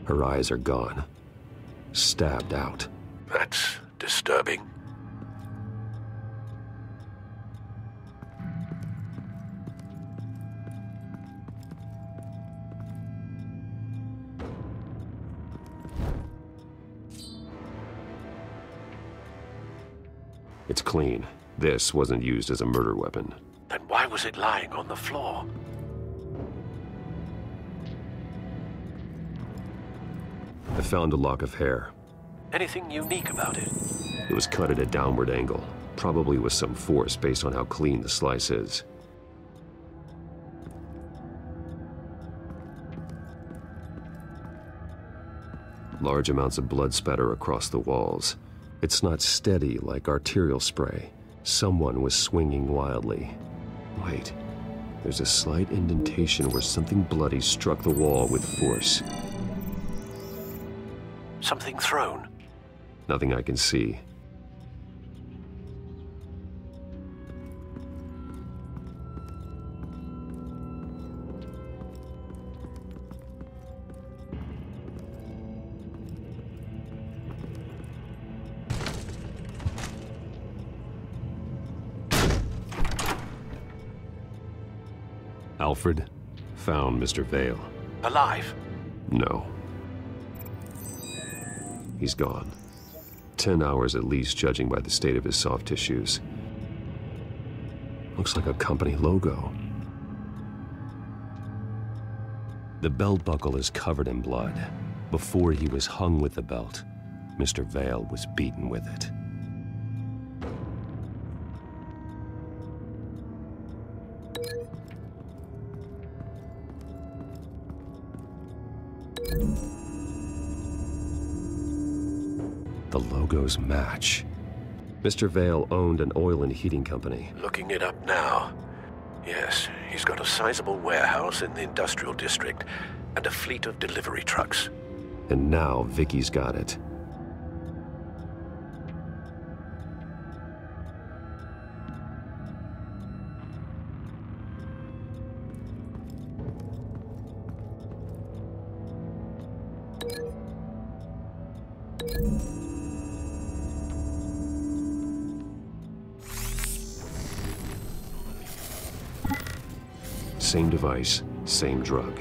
Her eyes are gone. Stabbed out. That's disturbing. It's clean. This wasn't used as a murder weapon. Then why was it lying on the floor? I found a lock of hair. Anything unique about it? It was cut at a downward angle, probably with some force based on how clean the slice is. Large amounts of blood spatter across the walls. It's not steady like arterial spray. Someone was swinging wildly. Wait, there's a slight indentation where something bloody struck the wall with force. Something thrown? Nothing I can see. Alfred found Mr. Vale. Alive? No. He's gone. 10 hours at least, judging by the state of his soft tissues. Looks like a company logo. The belt buckle is covered in blood. Before he was hung with the belt, Mr. Vale was beaten with it. The logos match. Mr. Vale owned an oil and heating company. Looking it up now. Yes, he's got a sizable warehouse in the industrial district and a fleet of delivery trucks. And now Vicky's got it. Same device, same drug.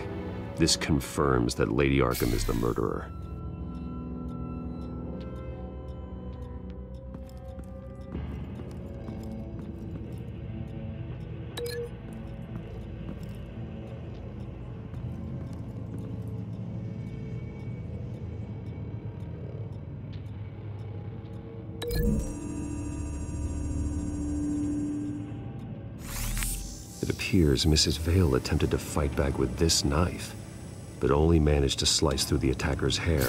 This confirms that Lady Arkham is the murderer. It appears Mrs. Vale attempted to fight back with this knife, but only managed to slice through the attacker's hair.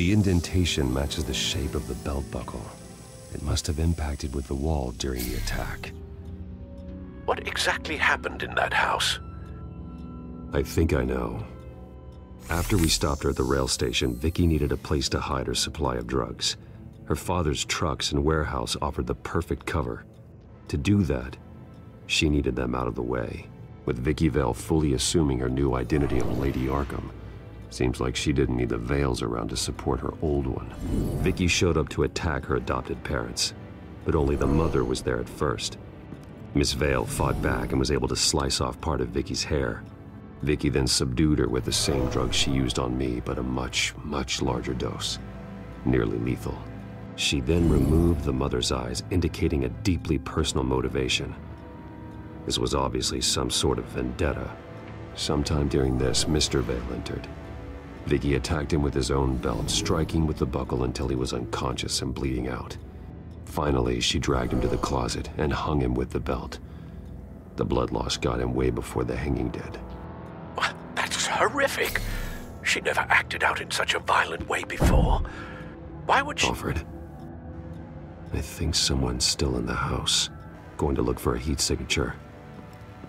The indentation matches the shape of the belt buckle. It must have impacted with the wall during the attack. What exactly happened in that house? I think I know. After we stopped her at the rail station, Vicky needed a place to hide her supply of drugs. Her father's trucks and warehouse offered the perfect cover. To do that, she needed them out of the way, with Vicky Vale fully assuming her new identity of Lady Arkham. Seems like she didn't need the veils around to support her old one. Vicky showed up to attack her adopted parents, but only the mother was there at first. Miss Vale fought back and was able to slice off part of Vicky's hair. Vicky then subdued her with the same drug she used on me, but a much, much larger dose. Nearly lethal. She then removed the mother's eyes, indicating a deeply personal motivation. This was obviously some sort of vendetta. Sometime during this, Mr. Vale entered. Vicky attacked him with his own belt, striking with the buckle until he was unconscious and bleeding out. Finally, she dragged him to the closet and hung him with the belt. The blood loss got him way before the hanging did. That's horrific. She never acted out in such a violent way before. Why would she— Alfred, I think someone's still in the house. Going to look for a heat signature.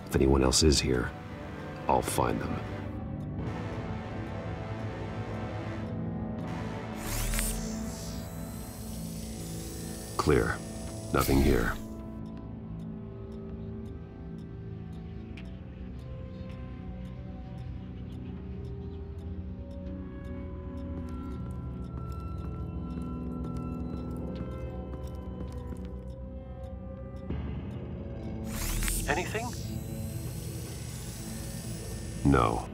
If anyone else is here, I'll find them. Clear. Nothing here. Anything? No.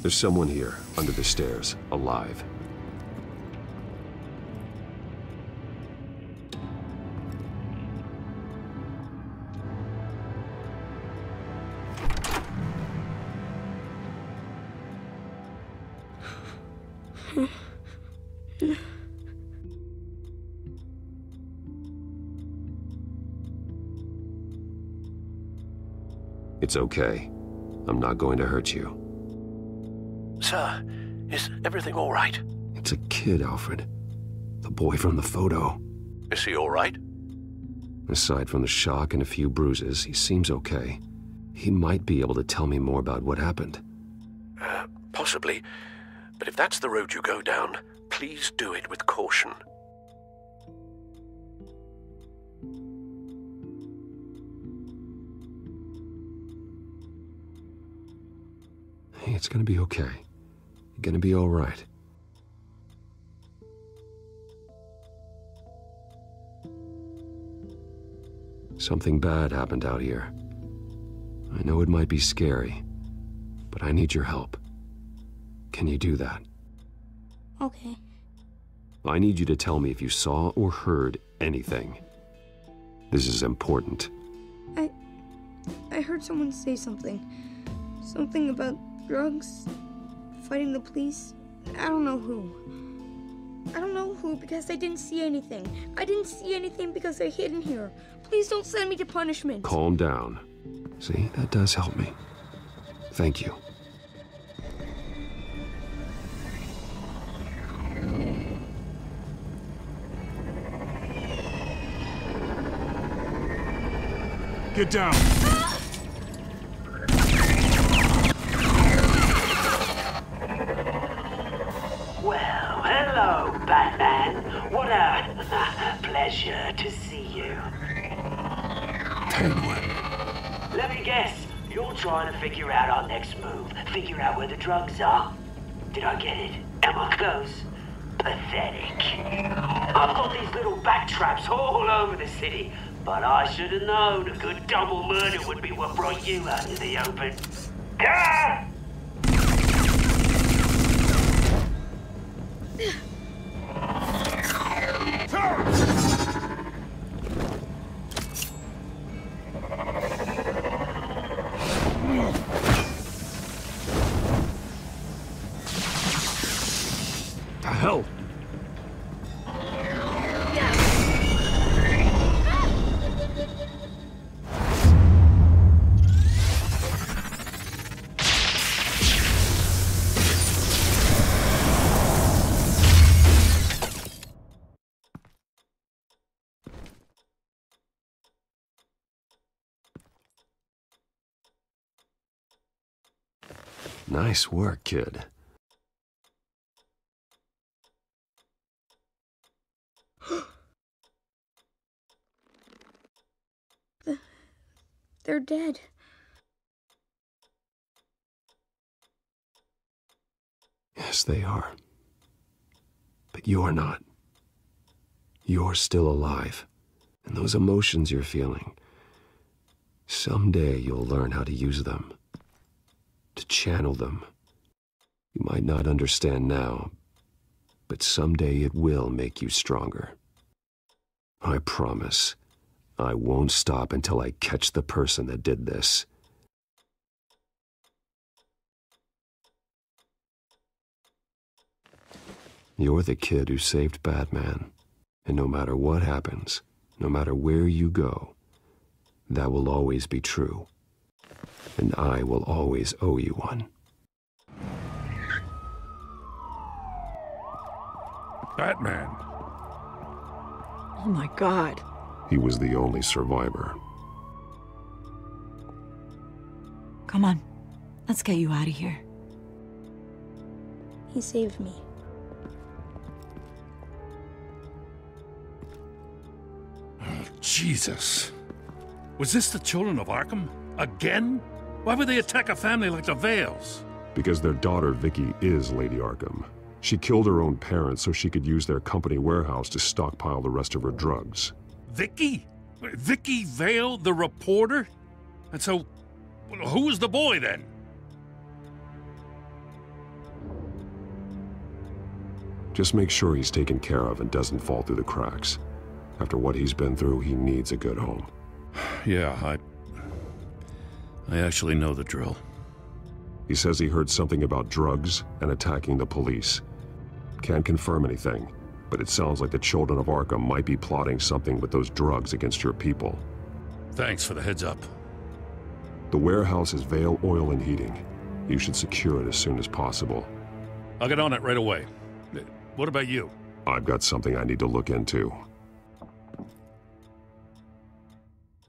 There's someone here, under the stairs, alive. It's okay. I'm not going to hurt you. Sir, is everything all right? It's a kid, Alfred. The boy from the photo. Is he all right? Aside from the shock and a few bruises, he seems okay. He might be able to tell me more about what happened. Possibly. But if that's the road you go down, please do it with caution. Hey, it's gonna be okay. You're gonna be all right. Something bad happened out here. I know it might be scary, but I need your help. Can you do that? Okay. I need you to tell me if you saw or heard anything. This is important. I heard someone say something. Something about drugs, fighting the police. I don't know who. I don't know who because I didn't see anything. I didn't see anything because they're hidden here. Please don't send me to punishment. Calm down. See, that does help me. Thank you. Get down! Well, hello, Batman. What a pleasure to see you. Penguin. Let me guess, you're trying to figure out our next move. Figure out where the drugs are. Did I get it? Am I close? Pathetic. I've got these little bat traps all over the city, but I should have known a good double murder would be what brought you out in the open. Ah! The hell? Nice work, kid. They're dead. Yes, they are. But you're not. You're still alive. And those emotions you're feeling, someday you'll learn how to use them. To channel them. You might not understand now, but someday it will make you stronger. I promise. I won't stop until I catch the person that did this. You're the kid who saved Batman, and no matter what happens, no matter where you go, that will always be true, and I will always owe you one. Batman. Oh my God. He was the only survivor. Come on, let's get you out of here. He saved me. Oh, Jesus. Was this the children of Arkham? Again? Why would they attack a family like the Vales? Because their daughter, Vicky, is Lady Arkham. She killed her own parents so she could use their company warehouse to stockpile the rest of her drugs. Vicky? Vicky Vale, the reporter? And so, who was the boy then? Just make sure he's taken care of and doesn't fall through the cracks. After what he's been through, he needs a good home. Yeah, I actually know the drill. He says he heard something about drugs and attacking the police. Can't confirm anything, but it sounds like the children of Arkham might be plotting something with those drugs against your people. Thanks for the heads up. The warehouse is Vale Oil and Heating. You should secure it as soon as possible. I'll get on it right away. What about you? I've got something I need to look into.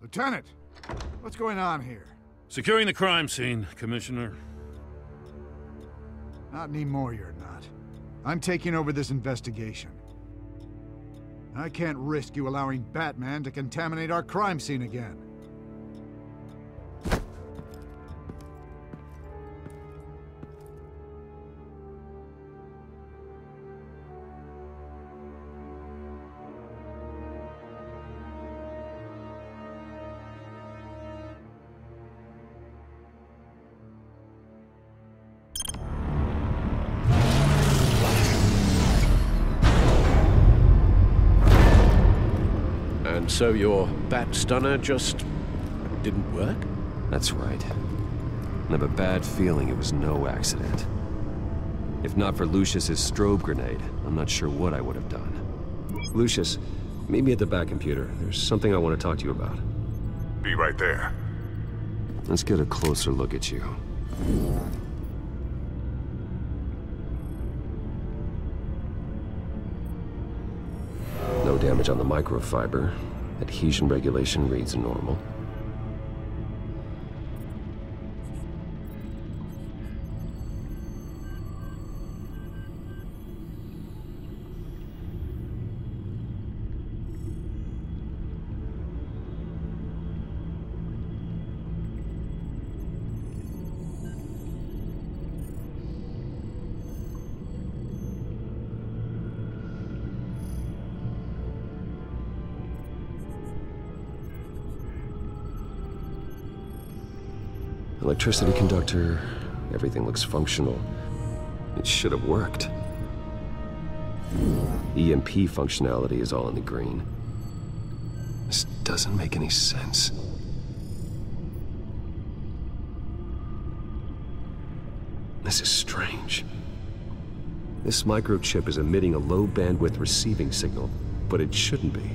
Lieutenant, what's going on here? Securing the crime scene, Commissioner. Not anymore, you're not. I'm taking over this investigation. I can't risk you allowing Batman to contaminate our crime scene again. And so your bat stunner just didn't work? That's right. I have a bad feeling it was no accident. If not for Lucius's strobe grenade, I'm not sure what I would have done. Lucius, meet me at the back computer. There's something I want to talk to you about. Be right there. Let's get a closer look at you. No damage on the microfiber. Adhesion regulation reads normal. Electricity conductor, everything looks functional. It should have worked. EMP functionality is all in the green. This doesn't make any sense. This is strange. This microchip is emitting a low-bandwidth receiving signal, but it shouldn't be.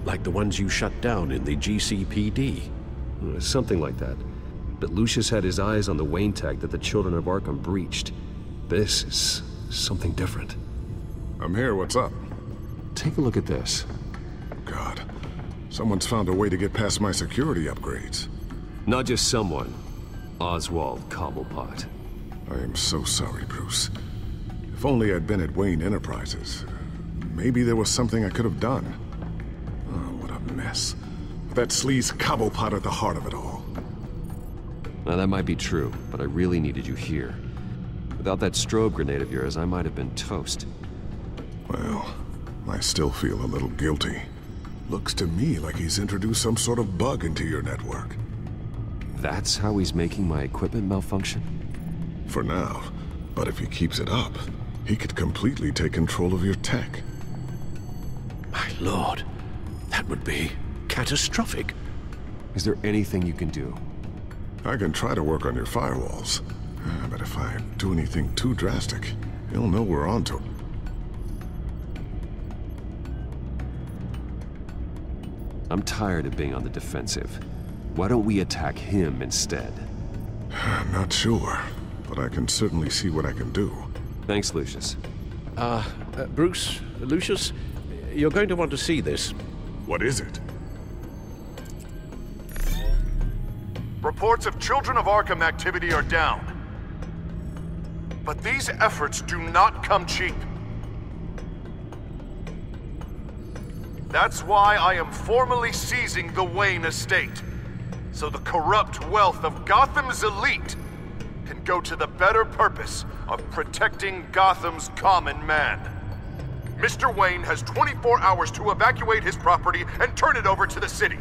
Like the ones you shut down in the GCPD? Something like that. But Lucius had his eyes on the Wayne tag that the children of Arkham breached. This is something different. I'm here, what's up? Take a look at this. God, someone's found a way to get past my security upgrades. Not just someone. Oswald Cobblepot. I am so sorry, Bruce. If only I'd been at Wayne Enterprises. Maybe there was something I could have done. Oh, what a mess. That sleaze Cobblepot at the heart of it all. Now, that might be true, but I really needed you here. Without that strobe grenade of yours, I might have been toast. Well, I still feel a little guilty. Looks to me like he's introduced some sort of bug into your network. That's how he's making my equipment malfunction? For now. But if he keeps it up, he could completely take control of your tech. My lord, that would be catastrophic. Is there anything you can do? I can try to work on your firewalls. But if I do anything too drastic, he'll know we're onto it. I'm tired of being on the defensive. Why don't we attack him instead? Not sure, but I can certainly see what I can do. Thanks, Lucius. Bruce, Lucius, you're going to want to see this. What is it? Reports of Children of Arkham activity are down. But these efforts do not come cheap. That's why I am formally seizing the Wayne estate, so the corrupt wealth of Gotham's elite can go to the better purpose of protecting Gotham's common man. Mr. Wayne has 24 hours to evacuate his property and turn it over to the city,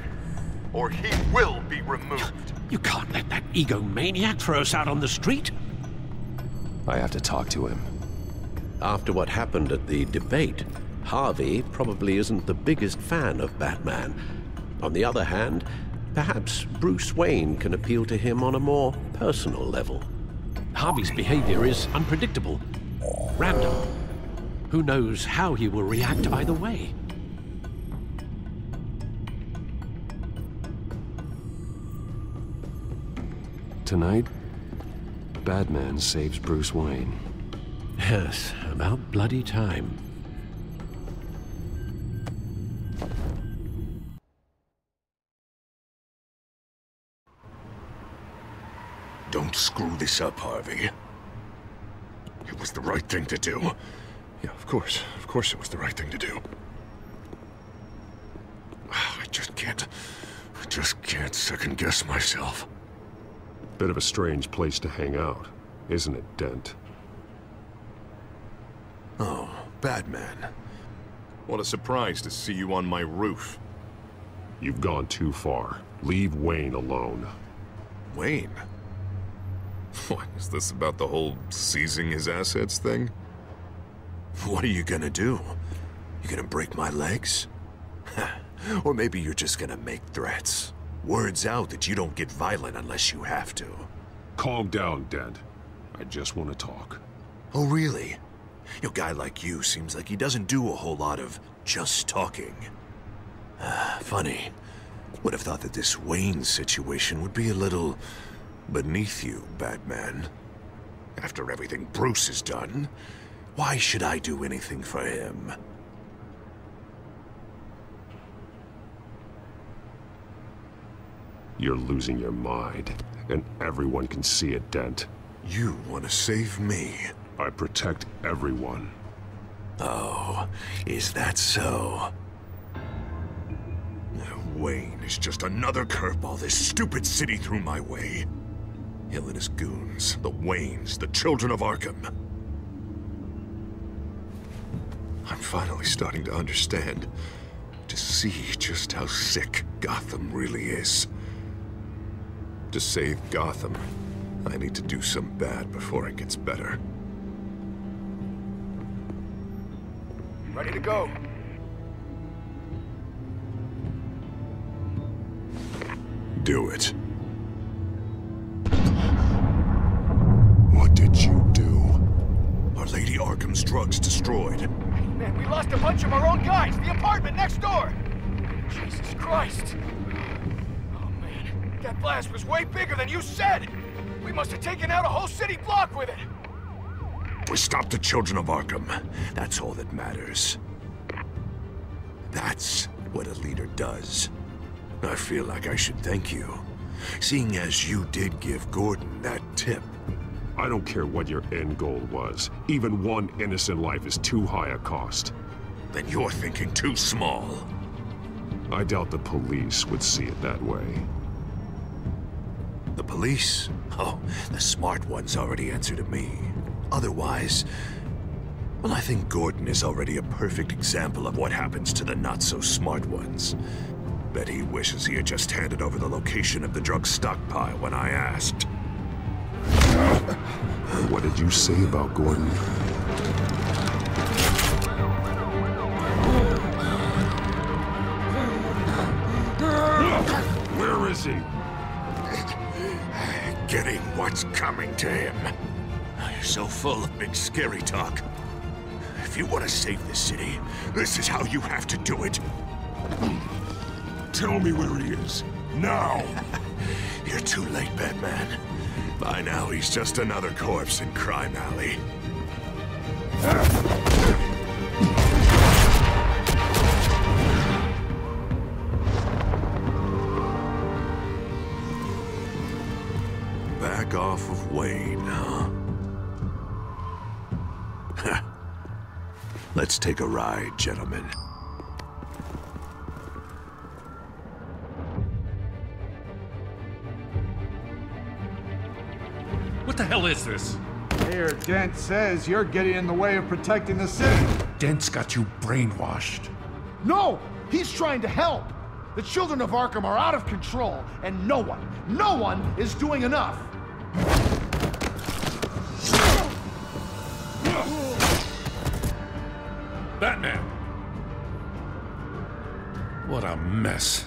or he will be removed. You can't let that egomaniac throw us out on the street. I have to talk to him. After what happened at the debate, Harvey probably isn't the biggest fan of Batman. On the other hand, perhaps Bruce Wayne can appeal to him on a more personal level. Harvey's behavior is unpredictable, random. Who knows how he will react either way? Tonight, Batman saves Bruce Wayne. Yes, about bloody time. Don't screw this up, Harvey. It was the right thing to do. Yeah, of course it was the right thing to do. I just can't second-guess myself. Bit of a strange place to hang out, isn't it, Dent? Oh, Batman. What a surprise to see you on my roof. You've gone too far. Leave Wayne alone. Wayne? What, is this about the whole seizing his assets thing? What are you gonna do? You gonna break my legs? Or maybe you're just gonna make threats. Words out that you don't get violent unless you have to. Calm down, Dent. I just want to talk. Oh, really? A guy like you seems like he doesn't do a whole lot of just talking. Funny. Would have thought that this Wayne situation would be a little beneath you, Batman. After everything Bruce has done, why should I do anything for him? You're losing your mind, and everyone can see it, Dent. You want to save me? I protect everyone. Oh, is that so? Wayne is just another curveball this stupid city threw my way. Hill and his goons, the Waynes, the Children of Arkham. I'm finally starting to understand, to see just how sick Gotham really is. To save Gotham, I need to do some bad before it gets better. Ready to go. Do it. What did you do? Our Lady Arkham's drugs destroyed. Man, we lost a bunch of our own guys. The apartment next door. Jesus Christ. Oh, man. That blast was way bigger than you said. We must have taken out a whole city block with it. We stopped the Children of Arkham. That's all that matters. That's what a leader does. I feel like I should thank you, seeing as you did give Gordon that tip. I don't care what your end goal was. Even one innocent life is too high a cost. Then you're thinking too small. I doubt the police would see it that way. The police? Oh, the smart ones already answer to me. Otherwise, well, I think Gordon is already a perfect example of what happens to the not-so-smart ones. Bet he wishes he had just handed over the location of the drug stockpile when I asked. What did you say about Gordon? Where is he? Getting what's coming to him. You're so full of big scary talk. If you want to save this city, this is how you have to do it. Tell me where he is. Now! You're too late, Batman. By now, he's just another corpse in Crime Alley. Back off of Wayne, huh? Let's take a ride, gentlemen. What the hell is this? Mayor Dent says you're getting in the way of protecting the city. Dent's got you brainwashed. No! He's trying to help! The children of Arkham are out of control, and no one is doing enough! Batman! What a mess.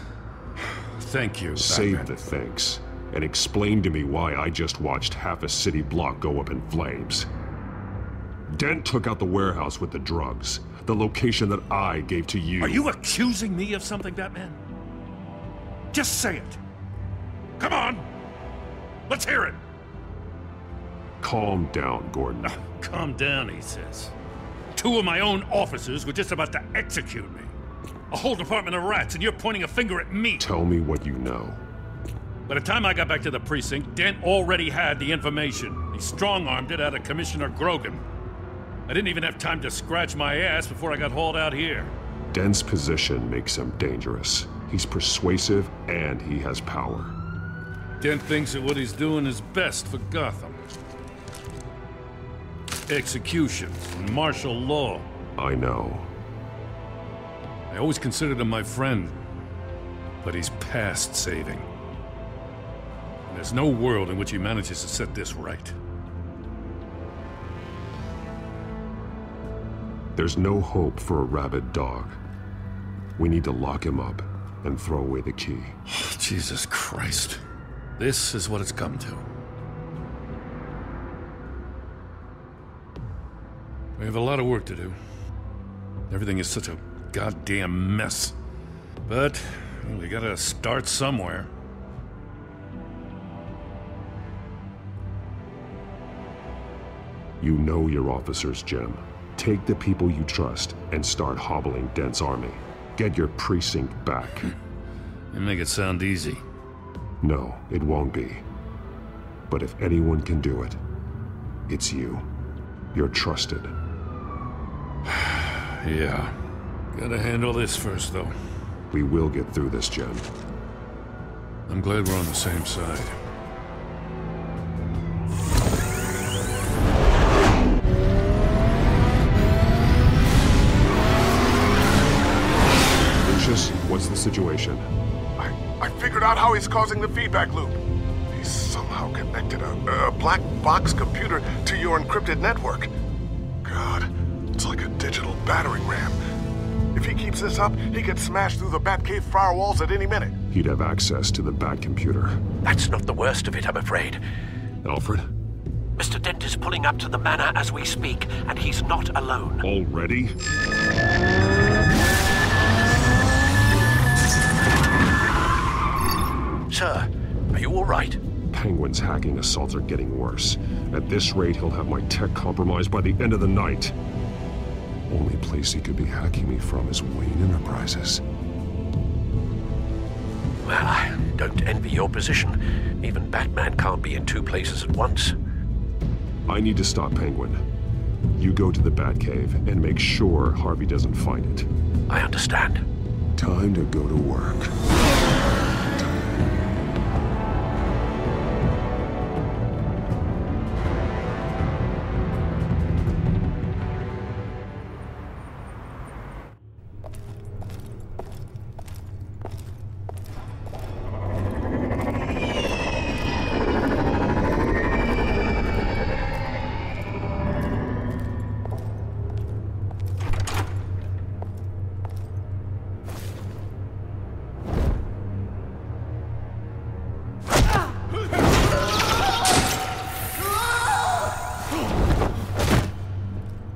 Thank you, Save Batman. the thanks, and explain to me why I just watched half a city block go up in flames. Dent took out the warehouse with the drugs, the location that I gave to you. Are you accusing me of something, Batman? Just say it. Come on! Let's hear it! Calm down, Gordon. Calm down, he says. 2 of my own officers were just about to execute me. A whole department of rats, and you're pointing a finger at me. Tell me what you know. By the time I got back to the precinct, Dent already had the information. He strong-armed it out of Commissioner Grogan. I didn't even have time to scratch my ass before I got hauled out here. Dent's position makes him dangerous. He's persuasive, and he has power. Dent thinks that what he's doing is best for Gotham. Executions and martial law. I know. I always considered him my friend, but he's past saving. And there's no world in which he manages to set this right. There's no hope for a rabid dog. We need to lock him up and throw away the key. Jesus Christ. This is what it's come to. We have a lot of work to do. Everything is such a goddamn mess. But we gotta start somewhere. You know your officers, Jim. Take the people you trust and start hobbling Dent's army. Get your precinct back. You make it sound easy. No, it won't be. But if anyone can do it, it's you. You're trusted. Yeah. Gotta handle this first, though. We will get through this, Jim. I'm glad we're on the same side. Lucius, what's the situation? I figured out how he's causing the feedback loop. He's somehow connected a black box computer to your encrypted network. God, it's like a digital battering ram. If he keeps this up, he could smash through the Batcave firewalls at any minute. He'd have access to the Bat computer. That's not the worst of it, I'm afraid. Alfred? Mr. Dent is pulling up to the manor as we speak, and he's not alone. Already? Sir, are you all right? Penguin's hacking assaults are getting worse. At this rate, he'll have my tech compromised by the end of the night. Only place he could be hacking me from is Wayne Enterprises. Well, I don't envy your position. Even Batman can't be in 2 places at once. I need to stop Penguin. You go to the Batcave and make sure Harvey doesn't find it. I understand. Time to go to work.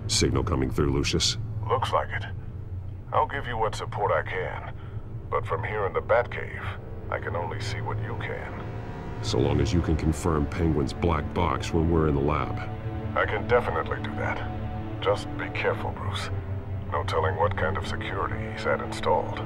Signal coming through, Lucius. Looks like it. I'll give you what support I can. But from here in the Batcave, I can only see what you can. So long as you can confirm Penguin's black box when we're in the lab. I can definitely do that. Just be careful, Bruce. No telling what kind of security he's had installed.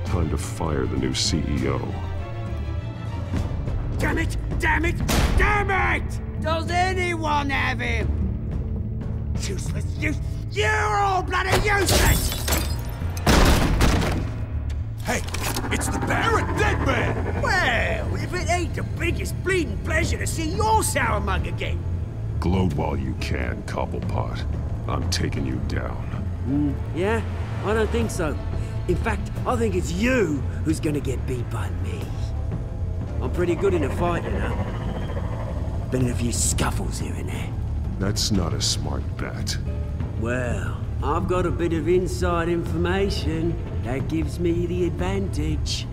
Time to fire the new CEO. Damn it! Damn it! Damn it! Does anyone have him? Useless! You're all bloody useless! Hey, it's the Bat! You're a dead man! Well, if it ain't the biggest bleeding pleasure to see your sour mug again. Gloat while you can, Cobblepot. I'm taking you down. Yeah? I don't think so. In fact, I think it's you who's gonna get beat by me. I'm pretty good in a fight, you know. Been in a few scuffles here and there. That's not a smart bet. Well, I've got a bit of inside information that gives me the advantage.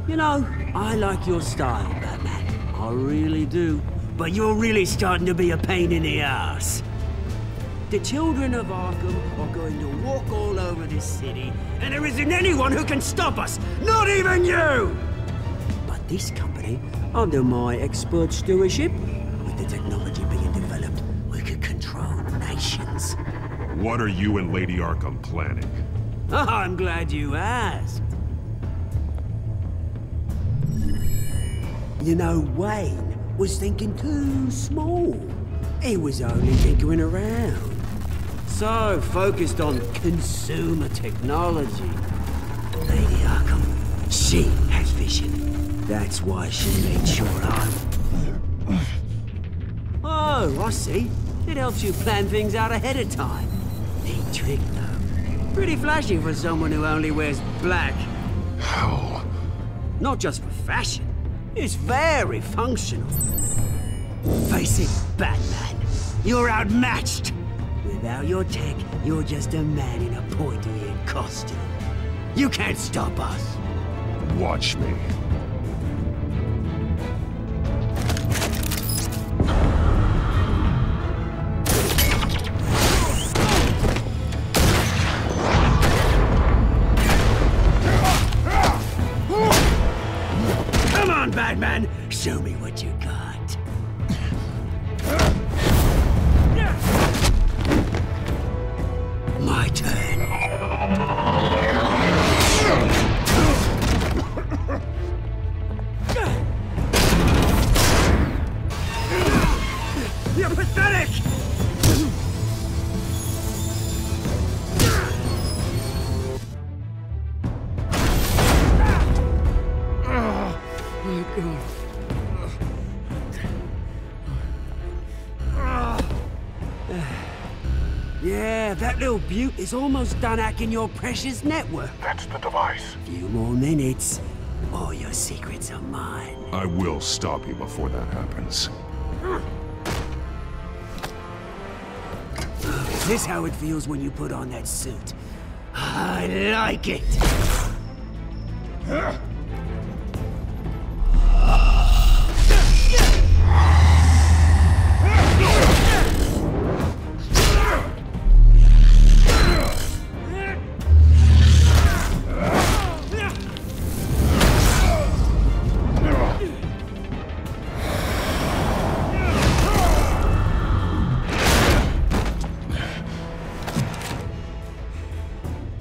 You know, I like your style, Batman. I really do. But you're really starting to be a pain in the ass. The children of Arkham are going to walk all over this city, and there isn't anyone who can stop us, not even you! But this company, under my expert stewardship, with the technology being developed, we could control nations. What are you and Lady Arkham planning? I'm glad you asked. You know, Wayne was thinking too small. He was only tinkering around. So focused on consumer technology. Lady Arkham, she has vision. That's why she made sure Oh, I see. It helps you plan things out ahead of time. Neat trick, though. Pretty flashy for someone who only wears black. How? Not just for fashion. It's very functional. Face it, Batman. You're outmatched. Without your tech, you're just a man in a pointy-eared costume. You can't stop us. Watch me. Come on, Batman. Show me what you got. My turn. You're pathetic! Oh, my God. Yeah, that little beaut is almost done hacking your precious network. That's the device. Few more minutes, All your secrets are mine. I will stop you before that happens. Is this how it feels when you put on that suit? I like it!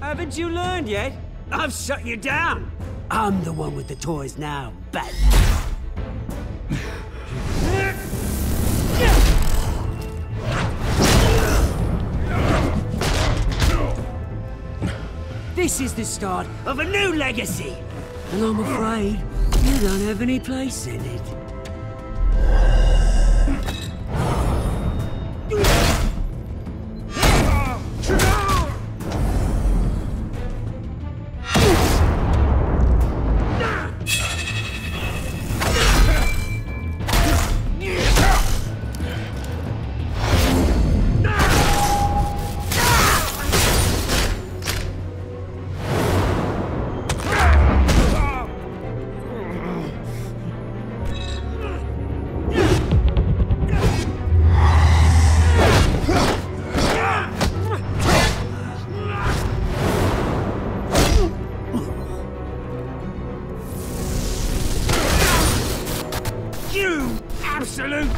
Haven't you learned yet? I've shut you down! I'm the one with the toys now, Batman. This is the start of a new legacy! And I'm afraid you don't have any place in it. You absolute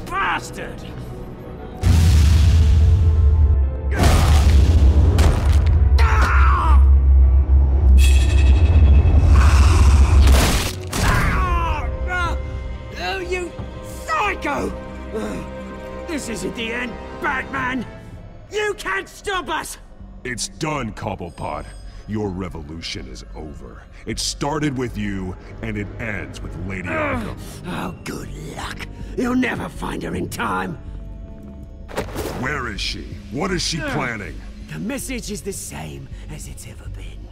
bastard! Oh, you psycho! This isn't the end, Batman! You can't stop us! It's done, Cobblepot. Your revolution is over. It started with you, and it ends with Lady Arkham. Oh, good luck. You'll never find her in time. Where is she? What is she planning? The message is the same as it's ever been.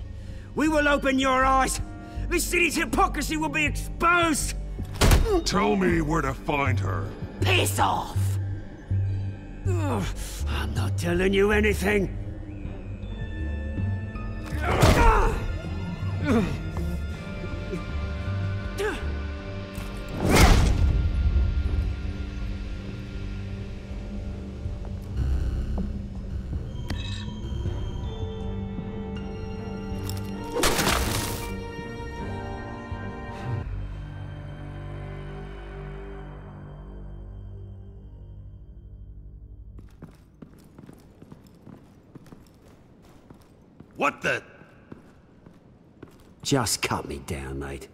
We will open your eyes. The city's hypocrisy will be exposed. Tell me where to find her. Piss off! I'm not telling you anything. What the? Just cut me down, mate.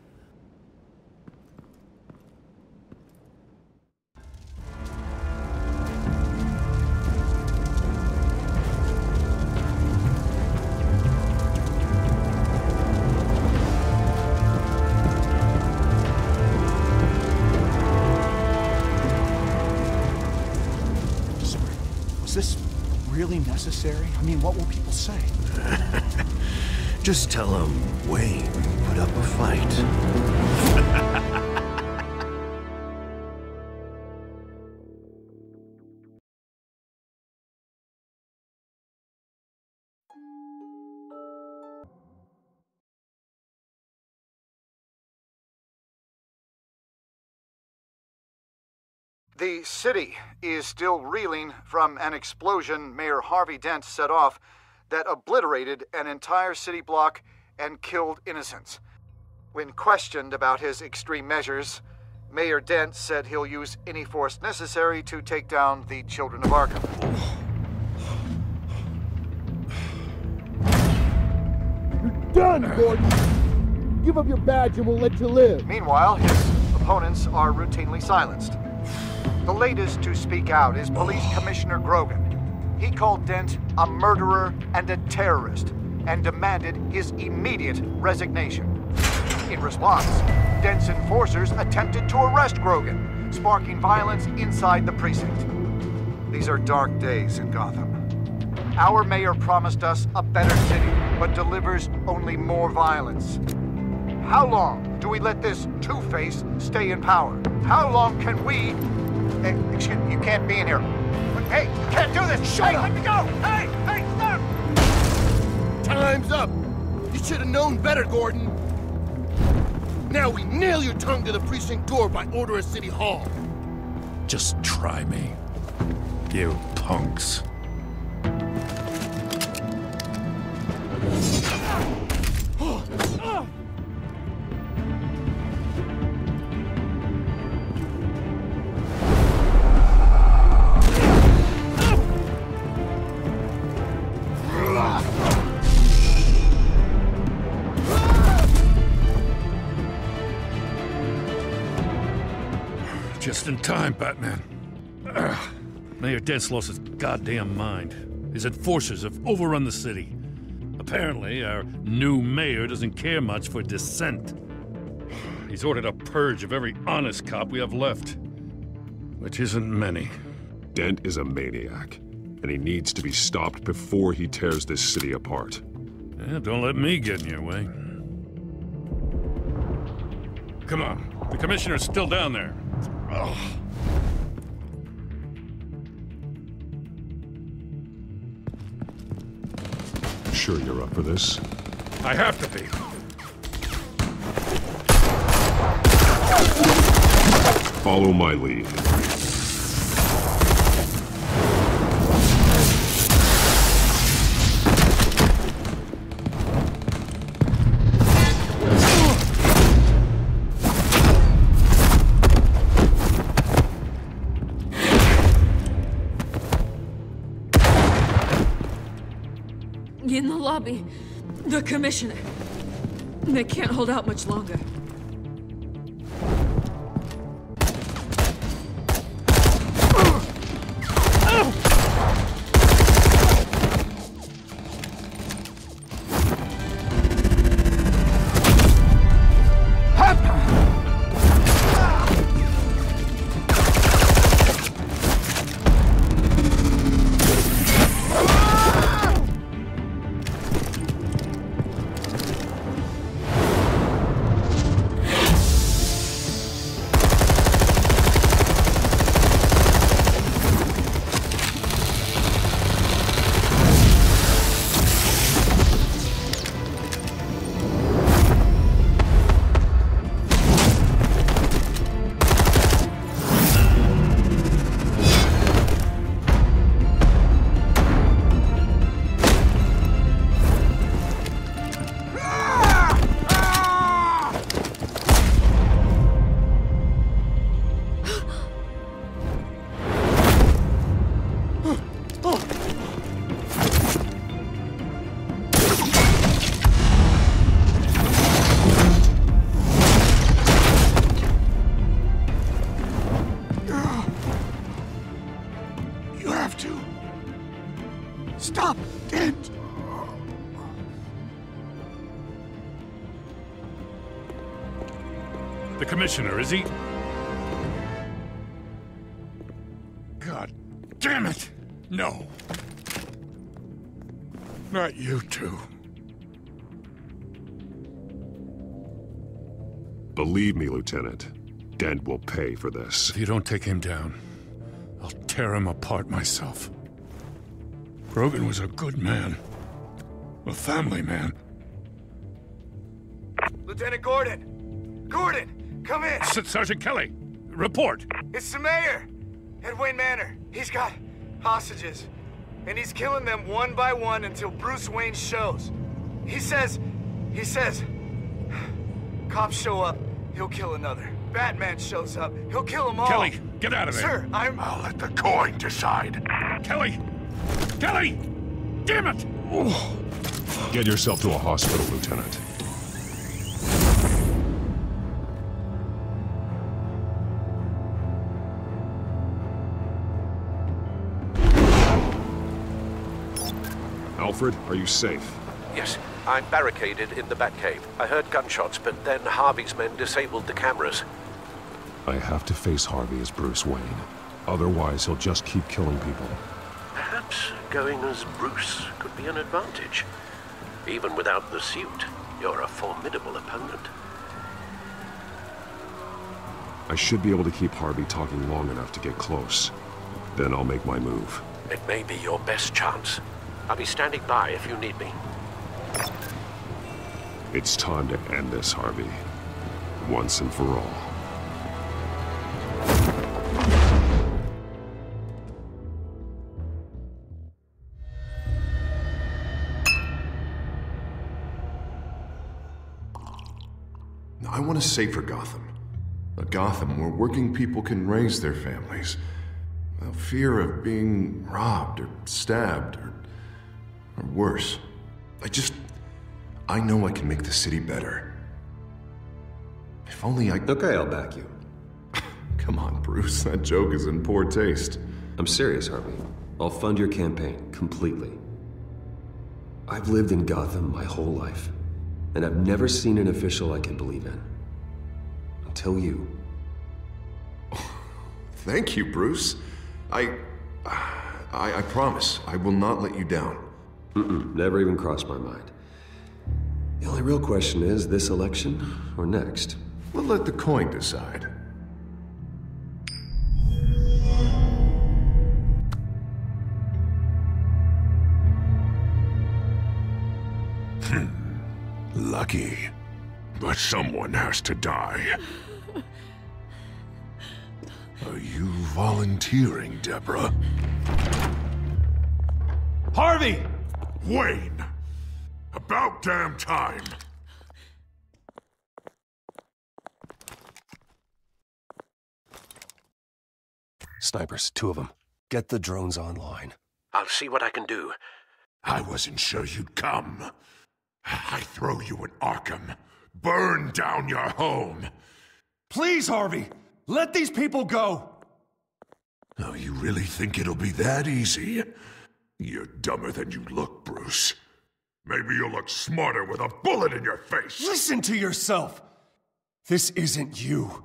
Sorry. Was this really necessary? I mean, what will people say? Just tell him Wayne put up a fight. The city is still reeling from an explosion Mayor Harvey Dent set off that obliterated an entire city block and killed innocents. When questioned about his extreme measures, Mayor Dent said he'll use any force necessary to take down the Children of Arkham. You're done, Gordon! Give up your badge and we'll let you live. Meanwhile, his opponents are routinely silenced. The latest to speak out is Police Commissioner Grogan. He called Dent a murderer and a terrorist and demanded his immediate resignation. In response, Dent's enforcers attempted to arrest Grogan, sparking violence inside the precinct. These are dark days in Gotham. Our mayor promised us a better city, but delivers only more violence. How long do we let this Two-Face stay in power? How long can we... excuse me, you can't be in here. Hey, you can't do this! Shut up! Let me go! Hey, stop! Time's up! You should have known better, Gordon. Now we nail your tongue to the precinct door by order of City Hall. Just try me, you punks. Just in time, Batman. Mayor Dent's lost his goddamn mind. His enforcers have overrun the city. Apparently, our new mayor doesn't care much for dissent. He's ordered a purge of every honest cop we have left. Which isn't many. Dent is a maniac, and he needs to be stopped before he tears this city apart. Yeah, don't let me get in your way. Come on, the commissioner's still down there. Ugh. Sure you're up for this? I have to be. Follow my lead. In the lobby, the commissioner. They can't hold out much longer. Stop, Dent! The commissioner, is he? God damn it! No. Not you two. Believe me, Lieutenant, Dent will pay for this. If you don't take him down, I'll tear him apart myself. Grogan was a good man. A family man. Lieutenant Gordon! Gordon, come in! Sergeant Kelly, report! It's the mayor! At Wayne Manor. He's got hostages. And he's killing them one by one until Bruce Wayne shows. He says... Cops show up, he'll kill another. Batman shows up, he'll kill them all. Kelly, get out of there! Sir, I'll let the coin decide. Kelly! Kelly! Damn it! Get yourself to a hospital, Lieutenant. Alfred, are you safe? Yes, I'm barricaded in the Batcave. I heard gunshots, but then Harvey's men disabled the cameras. I have to face Harvey as Bruce Wayne. Otherwise, he'll just keep killing people. Perhaps going as Bruce could be an advantage. Even without the suit, you're a formidable opponent. I should be able to keep Harvey talking long enough to get close. Then I'll make my move. It may be your best chance. I'll be standing by if you need me. It's time to end this, Harvey. Once and for all. I want a safer Gotham. A Gotham where working people can raise their families without fear of being robbed or stabbed or worse. I know I can make the city better. If only I... Okay, I'll back you. Come on, Bruce. That joke is in poor taste. I'm serious, Harvey. I'll fund your campaign, completely. I've lived in Gotham my whole life, and I've never seen an official I can believe in. Until you. Thank you, Bruce. I promise I will not let you down. Never even crossed my mind. The only real question is, this election or next? We'll let the coin decide. Lucky. But someone has to die. Are you volunteering, Deborah? Harvey! Wayne! About damn time! Snipers, 2 of them. Get the drones online. I'll see what I can do. I wasn't sure you'd come. I throw you in Arkham. Burn down your home. Please, Harvey! Let these people go! Oh, you really think it'll be that easy? You're dumber than you look, Bruce. Maybe you'll look smarter with a bullet in your face. Listen to yourself! This isn't you.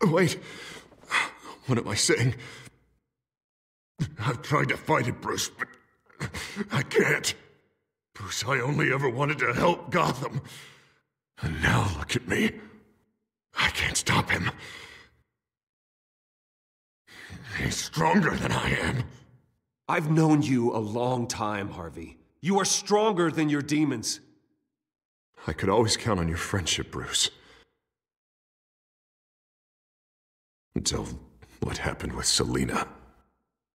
Wait. What am I saying? I've tried to fight it, Bruce, but I can't. Bruce, I only ever wanted to help Gotham. And now look at me. I can't stop him. He's stronger than I am. I've known you a long time, Harvey. You are stronger than your demons. I could always count on your friendship, Bruce. Until what happened with Selina.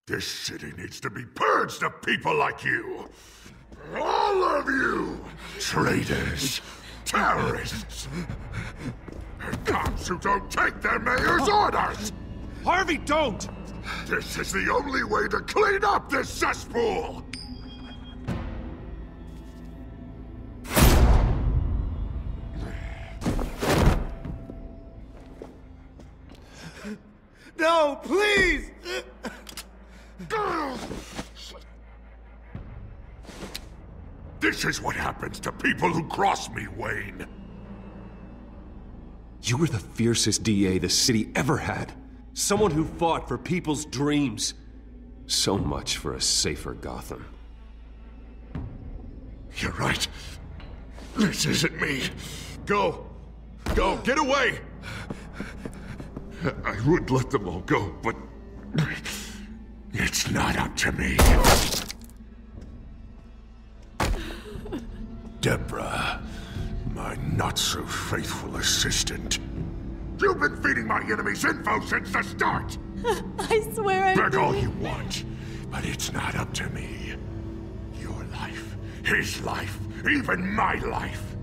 This city needs to be purged of people like you. All of you! Traitors! Terrorists! And cops who don't take their mayor's orders! Harvey, don't! This is the only way to clean up this cesspool! No, please! This is what happens to people who cross me, Wayne. You were the fiercest DA the city ever had. Someone who fought for people's dreams. So much for a safer Gotham. You're right. This isn't me. Go. Go. Get away. I would let them all go, but it's not up to me. Deborah, my not-so-faithful assistant. You've been feeding my enemies info since the start! I swear I Beg all didn't. you want, but it's not up to me. Your life, his life, even my life.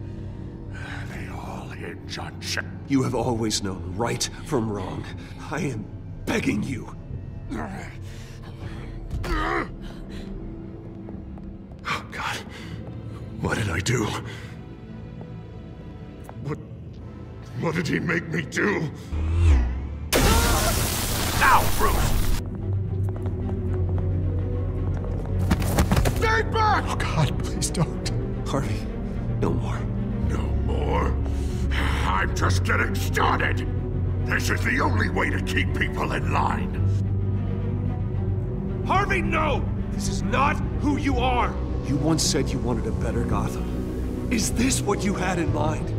They all hinge on check. You have always known right from wrong. I am begging you. Oh, God. What did I do? What did he make me do? Now, Bruce! Stay back! Oh, God, please don't. Harvey, no more. No more? I'm just getting started. This is the only way to keep people in line. Harvey, no! This is not who you are! You once said you wanted a better Gotham. Is this what you had in mind?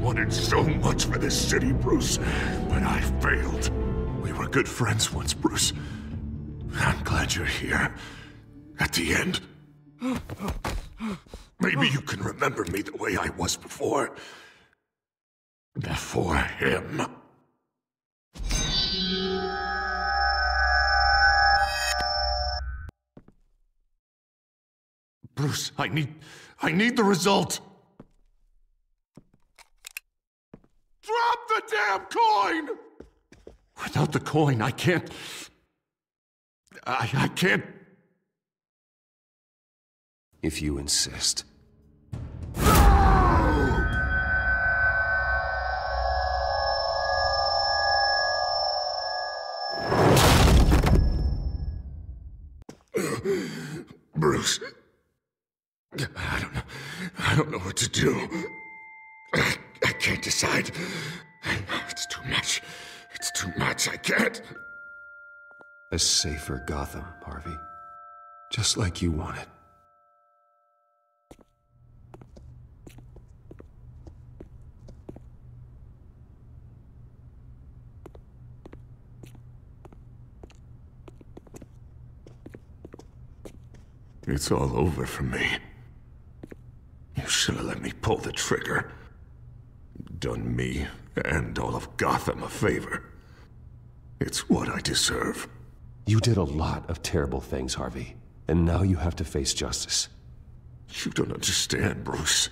wanted so much for this city, Bruce, but I failed. We were good friends once, Bruce. I'm glad you're here. At the end. Maybe you can remember me the way I was before. Before him. Bruce, I need the result. Drop the damn coin! Without the coin, I can't... I can't... If you insist. Bruce, I don't know what to do. I can't decide. It's too much. It's too much. I can't. A safer Gotham, Harvey. Just like you wanted. It's all over for me. You should have let me pull the trigger. Done me and all of Gotham a favor. It's what I deserve. You did a lot of terrible things, Harvey. And now you have to face justice. You don't understand, Bruce.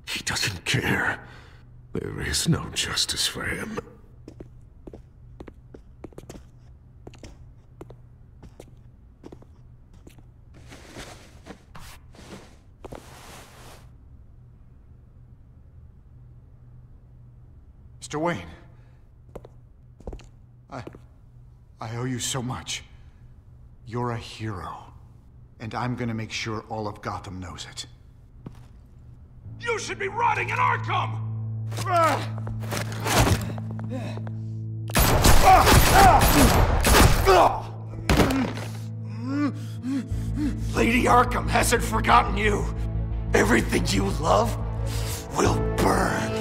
He doesn't care. There is no justice for him. Mr. Wayne, I owe you so much. You're a hero, and I'm gonna make sure all of Gotham knows it. You should be rotting in Arkham! Lady Arkham hasn't forgotten you. Everything you love will burn.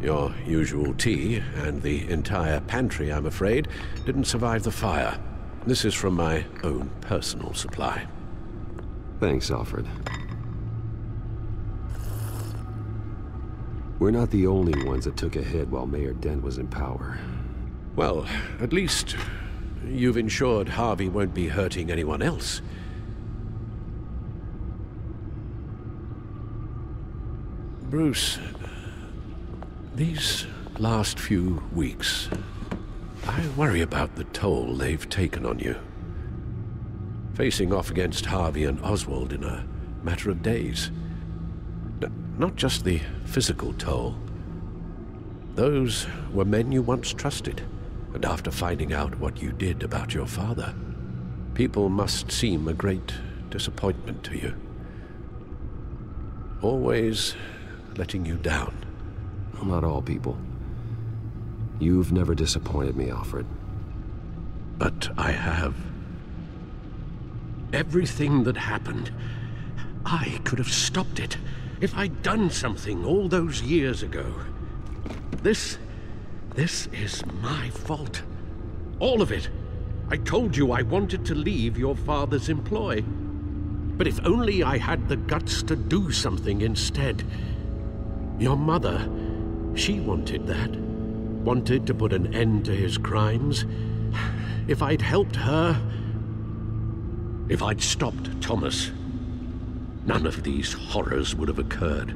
Your usual tea and the entire pantry, I'm afraid, didn't survive the fire. This is from my own personal supply. Thanks, Alfred. We're not the only ones that took a hit while Mayor Dent was in power. Well, at least you've ensured Harvey won't be hurting anyone else. Bruce, these last few weeks, I worry about the toll they've taken on you. Facing off against Harvey and Oswald in a matter of days. Not just the physical toll. Those were men you once trusted, and after finding out what you did about your father, people must seem a great disappointment to you. Always letting you down. Well, not all people. You've never disappointed me, Alfred. But I have. Everything that happened, I could have stopped it if I'd done something all those years ago. This is my fault. All of it. I told you I wanted to leave your father's employ. But if only I had the guts to do something instead. Your mother, she wanted that. Wanted to put an end to his crimes. If I'd helped her, if I'd stopped Thomas, none of these horrors would have occurred.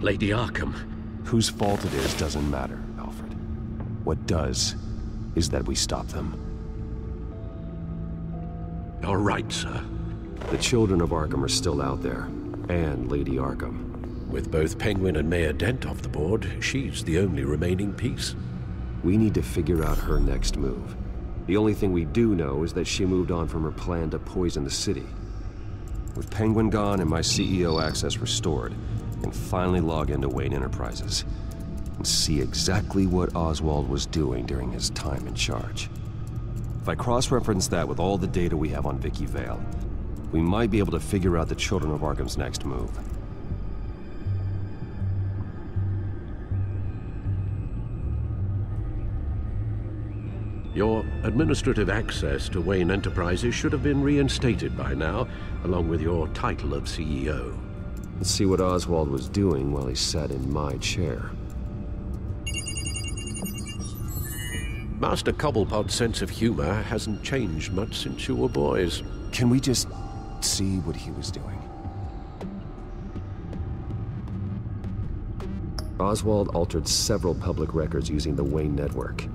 Lady Arkham. Whose fault it is doesn't matter, Alfred. What does is that we stop them. You're right, sir. The children of Arkham are still out there, and Lady Arkham. With both Penguin and Mayor Dent off the board, she's the only remaining piece. We need to figure out her next move. The only thing we do know is that she moved on from her plan to poison the city. With Penguin gone and my CEO access restored, I can finally log into Wayne Enterprises and see exactly what Oswald was doing during his time in charge. If I cross-reference that with all the data we have on Vicky Vale, we might be able to figure out the Children of Arkham's next move. Your administrative access to Wayne Enterprises should have been reinstated by now, along with your title of CEO. Let's see what Oswald was doing while he sat in my chair. Master Cobblepot's sense of humor hasn't changed much since you were boys. Can we just see what he was doing? Oswald altered several public records using the Wayne network.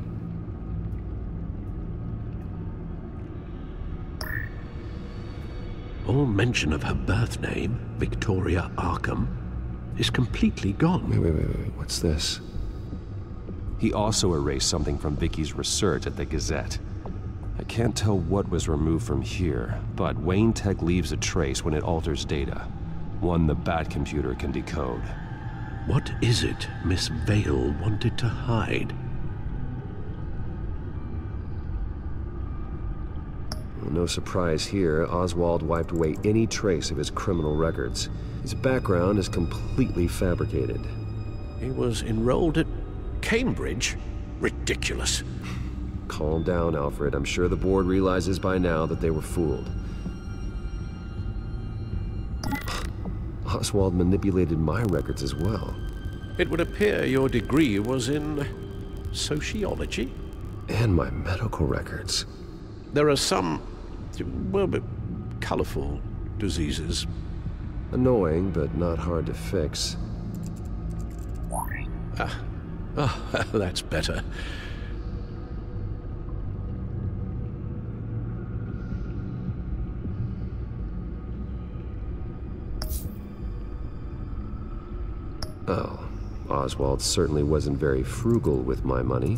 All mention of her birth name, Victoria Arkham, is completely gone. Wait, what's this? He also erased something from Vicky's research at the Gazette. I can't tell what was removed from here, but Wayne Tech leaves a trace when it alters data. One the Bat computer can decode. What is it Miss Vale wanted to hide? No surprise here, Oswald wiped away any trace of his criminal records. His background is completely fabricated. He was enrolled at Cambridge? Ridiculous. Calm down, Alfred. I'm sure the board realizes by now that they were fooled. Oswald manipulated my records as well. It would appear your degree was in sociology? And my medical records. There are some, well, colorful diseases. Annoying, but not hard to fix. That's better. Oh, Oswald certainly wasn't very frugal with my money.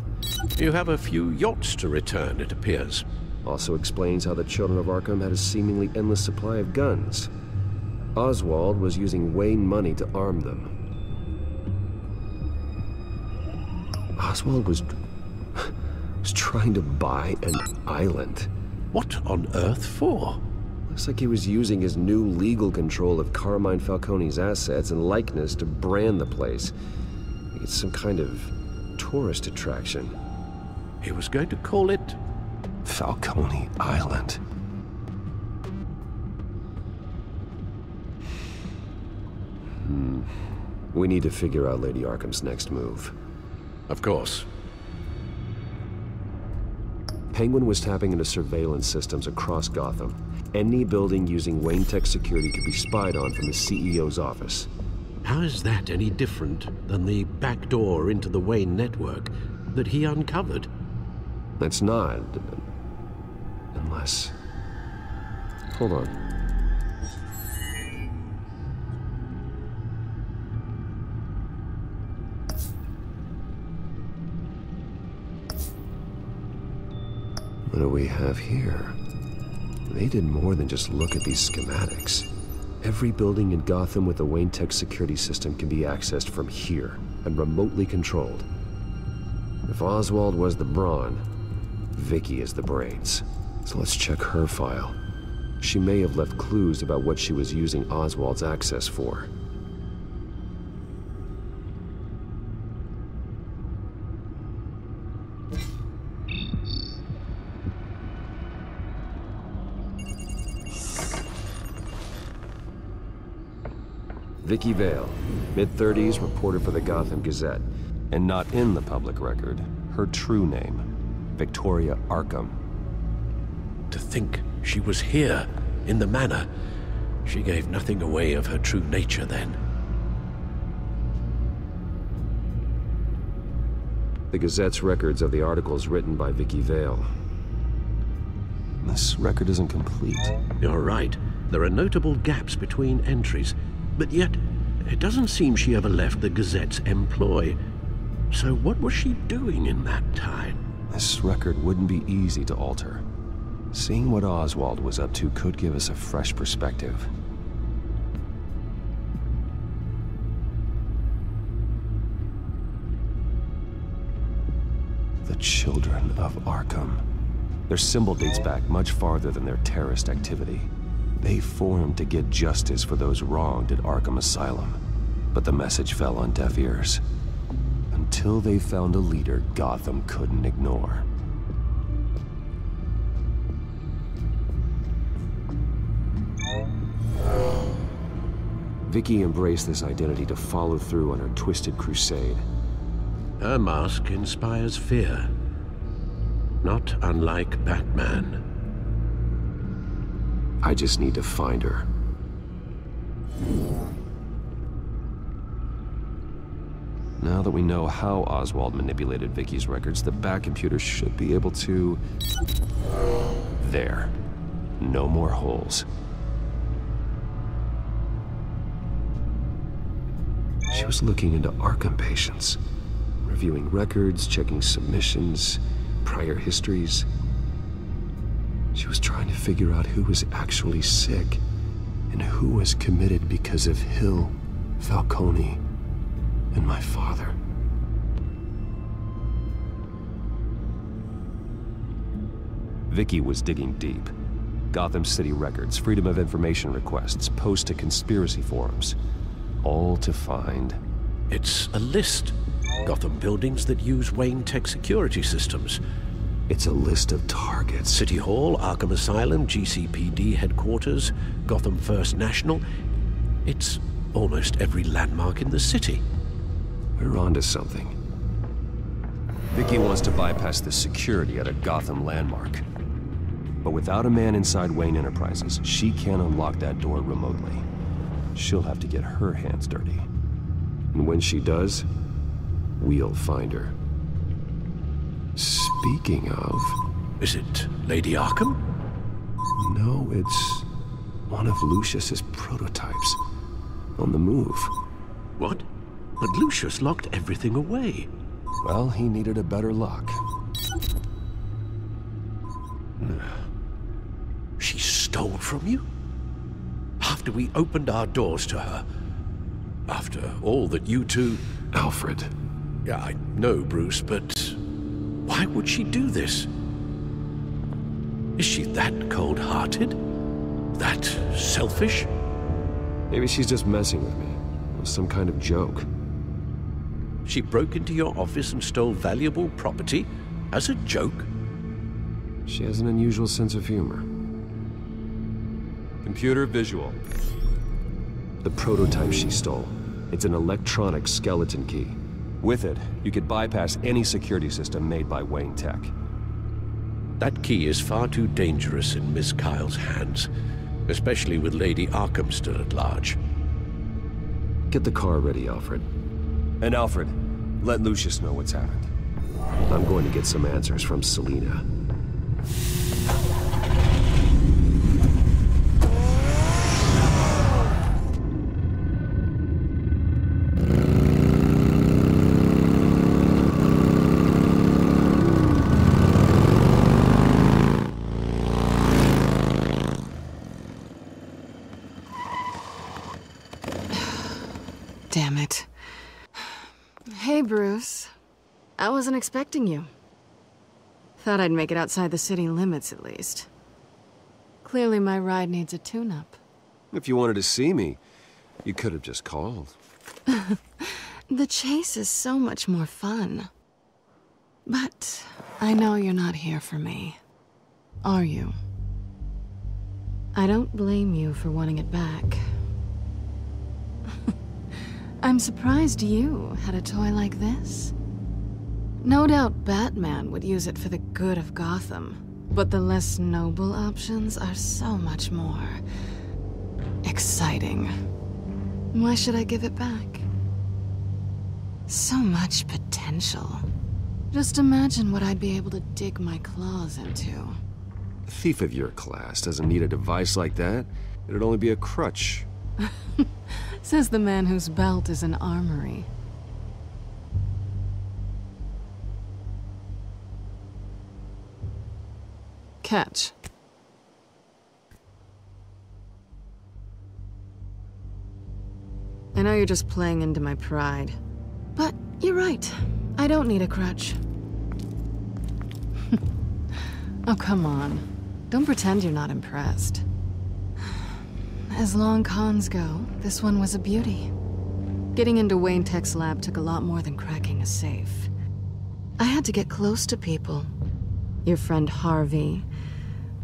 You have a few yachts to return, it appears. Also explains how the Children of Arkham had a seemingly endless supply of guns. Oswald was using Wayne money to arm them. Oswald was trying to buy an island. What on earth for? Looks like he was using his new legal control of Carmine Falcone's assets and likeness to brand the place. It's some kind of tourist attraction. He was going to call it Falcone Island. We need to figure out Lady Arkham's next move. Of course. Penguin was tapping into surveillance systems across Gotham. Any building using Wayne Tech security could be spied on from the CEO's office. How is that any different than the back door into the Wayne network that he uncovered? It's not. Unless... Hold on. What do we have here? They did more than just look at these schematics. Every building in Gotham with a Wayne Tech security system can be accessed from here and remotely controlled. If Oswald was the brawn, Vicky is the brains. So let's check her file. She may have left clues about what she was using Oswald's access for. Vicky Vale, mid-30s, reporter for the Gotham Gazette. And not in the public record, her true name, Victoria Arkham. To think she was here, in the manor. She gave nothing away of her true nature then. The Gazette's records of the articles written by Vicky Vale. This record isn't complete. You're right. There are notable gaps between entries. But yet, It doesn't seem she ever left the Gazette's employ. So what was she doing in that time? This record wouldn't be easy to alter. Seeing what Oswald was up to could give us a fresh perspective. The Children of Arkham. Their symbol dates back much farther than their terrorist activity. They formed to get justice for those wronged at Arkham Asylum. But the message fell on deaf ears. Until they found a leader Gotham couldn't ignore. Vicky embraced this identity to follow through on her twisted crusade. Her mask inspires fear. Not unlike Batman. I just need to find her. Now that we know how Oswald manipulated Vicky's records, the Bat-computer should be able to... There. No more holes. She was looking into Arkham patients, reviewing records, checking submissions, prior histories. She was trying to figure out who was actually sick and who was committed because of Hill, Falcone, and my father. Vicky was digging deep. Gotham City records, Freedom of Information requests, posts to conspiracy forums. All to find... It's a list. Gotham buildings that use Wayne Tech security systems. It's a list of targets. City Hall, Arkham Asylum, GCPD headquarters, Gotham First National. It's almost every landmark in the city. We're onto something. Vicky wants to bypass the security at a Gotham landmark. But without a man inside Wayne Enterprises, she can't unlock that door remotely. She'll have to get her hands dirty. And when she does, we'll find her. Speaking of... Is it Lady Arkham? No, it's one of Lucius's prototypes. On the move. What? But Lucius locked everything away. Well, he needed a better lock. She stole from you? After we opened our doors to her? After all that you two... Alfred. Yeah, I know, Bruce, but... why would she do this? Is she that cold-hearted? That selfish? Maybe she's just messing with me. It was some kind of joke. She broke into your office and stole valuable property as a joke? She has an unusual sense of humor. Computer visual. The prototype she stole. It's an electronic skeleton key. With it, you could bypass any security system made by Wayne Tech. That key is far too dangerous in Miss Kyle's hands, especially with Lady Arkham still at large. Get the car ready, Alfred. And Alfred, let Lucius know what's happened. I'm going to get some answers from Selina. Damn it. Hey, Bruce. I wasn't expecting you. Thought I'd make it outside the city limits, at least. Clearly my ride needs a tune-up. If you wanted to see me, you could have just called. The chase is so much more fun. But I know you're not here for me. Are you? I don't blame you for wanting it back. I'm surprised you had a toy like this. No doubt Batman would use it for the good of Gotham, but the less noble options are so much more exciting. Why should I give it back? So much potential. Just imagine what I'd be able to dig my claws into. A thief of your class doesn't need a device like that. It'd only be a crutch. Says the man whose belt is an armory. Catch. I know you're just playing into my pride, but you're right. I don't need a crutch. Oh, come on. Don't pretend you're not impressed. As long cons go, this one was a beauty. Getting into Wayne Tech's lab took a lot more than cracking a safe. I had to get close to people. Your friend Harvey.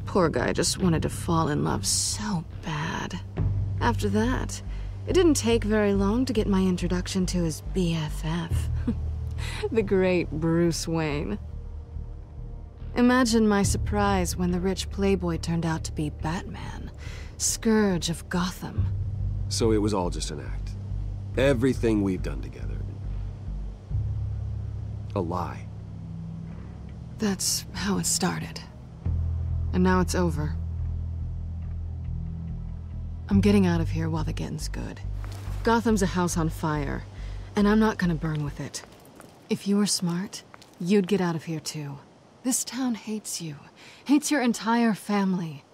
Poor guy just wanted to fall in love so bad. After that, it didn't take very long to get my introduction to his BFF. The great Bruce Wayne. Imagine my surprise when the rich playboy turned out to be Batman, Scourge of Gotham. So it was all just an act. Everything we've done together. A lie. That's how it started. And now it's over. I'm getting out of here while the getting's good. Gotham's a house on fire, and I'm not gonna burn with it. If you were smart, you'd get out of here too. This town hates you. Hates your entire family.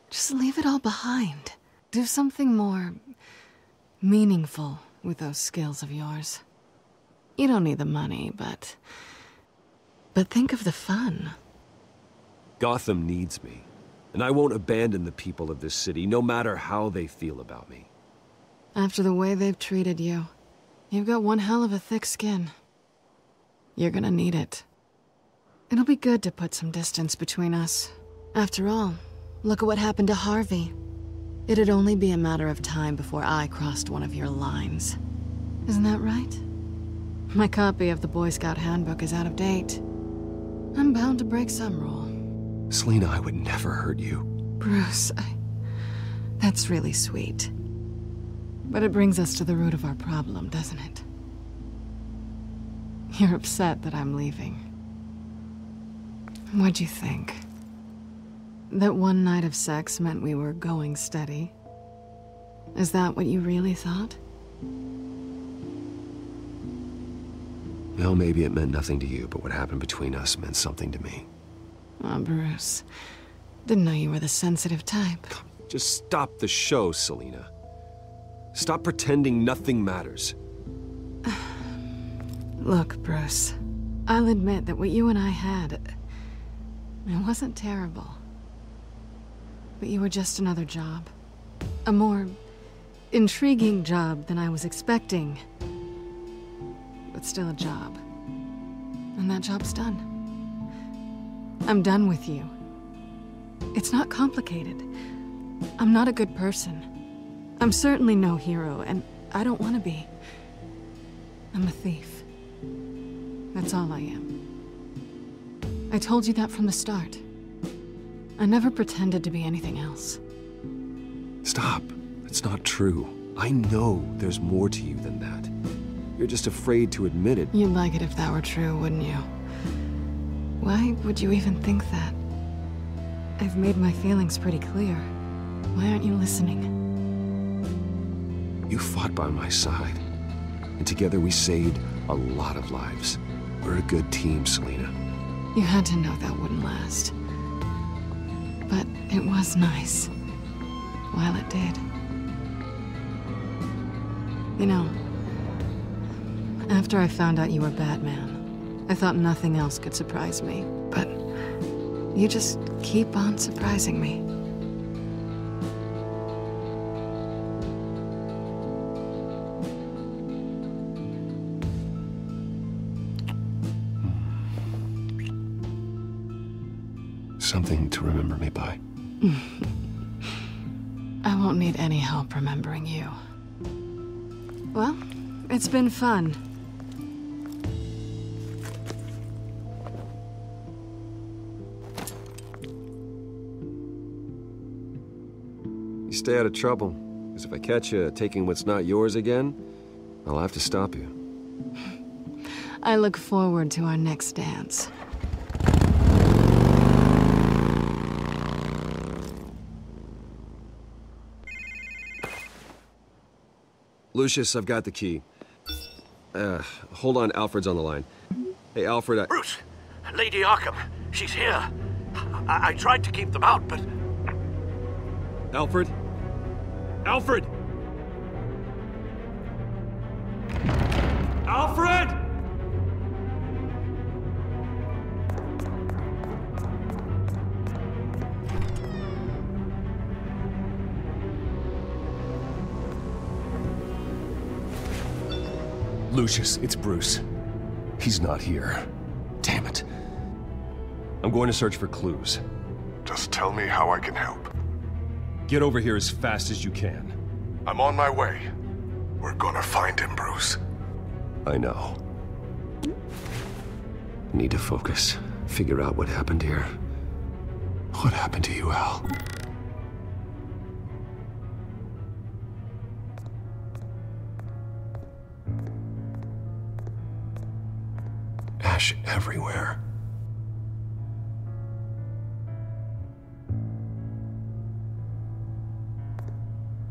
Just leave it all behind. Do something more meaningful with those skills of yours. You don't need the money, but think of the fun. Gotham needs me, and I won't abandon the people of this city, no matter how they feel about me. After the way they've treated you, you've got one hell of a thick skin. You're gonna need it. It'll be good to put some distance between us. After all, look at what happened to Harvey. It'd only be a matter of time before I crossed one of your lines. Isn't that right? My copy of the Boy Scout Handbook is out of date. I'm bound to break some rule. Selina, I would never hurt you. Bruce, that's really sweet. But it brings us to the root of our problem, doesn't it? You're upset that I'm leaving. What'd you think? That one night of sex meant we were going steady? Is that what you really thought? Well, maybe it meant nothing to you, but what happened between us meant something to me. Oh, Bruce. Didn't know you were the sensitive type. Just stop the show, Selina. Stop pretending nothing matters. Look, Bruce. I'll admit that what you and I had... it wasn't terrible. But you were just another job. A more intriguing job than I was expecting. But still a job. And that job's done. I'm done with you. It's not complicated. I'm not a good person. I'm certainly no hero, and I don't want to be. I'm a thief. That's all I am. I told you that from the start. I never pretended to be anything else. Stop. That's not true. I know there's more to you than that. You're just afraid to admit it. You'd like it if that were true, wouldn't you? Why would you even think that? I've made my feelings pretty clear. Why aren't you listening? You fought by my side, and together we saved a lot of lives. We're a good team, Selina. You had to know that wouldn't last. But it was nice, while it did. You know, after I found out you were Batman, I thought nothing else could surprise me, but you just keep on surprising me. Something to remember me by. I won't need any help remembering you. Well, it's been fun. You stay out of trouble, because if I catch you taking what's not yours again, I'll have to stop you. I look forward to our next dance. Lucius, I've got the key. Hold on, Alfred's on the line. Hey, Alfred, Bruce! Lady Arkham, she's here. I tried to keep them out, but... Alfred? Alfred! Alfred! Lucius, it's Bruce. He's not here. Damn it. I'm going to search for clues. Just tell me how I can help. Get over here as fast as you can. I'm on my way. We're gonna find him, Bruce. I know. Need to focus. Figure out what happened here. What happened to you, Al? Ash everywhere.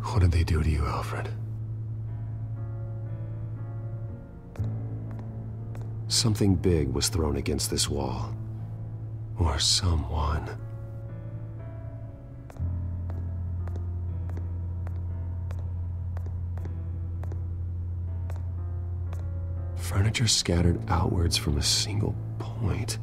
What did they do to you, Alfred? Something big was thrown against this wall. Or someone. Furniture scattered outwards from a single point.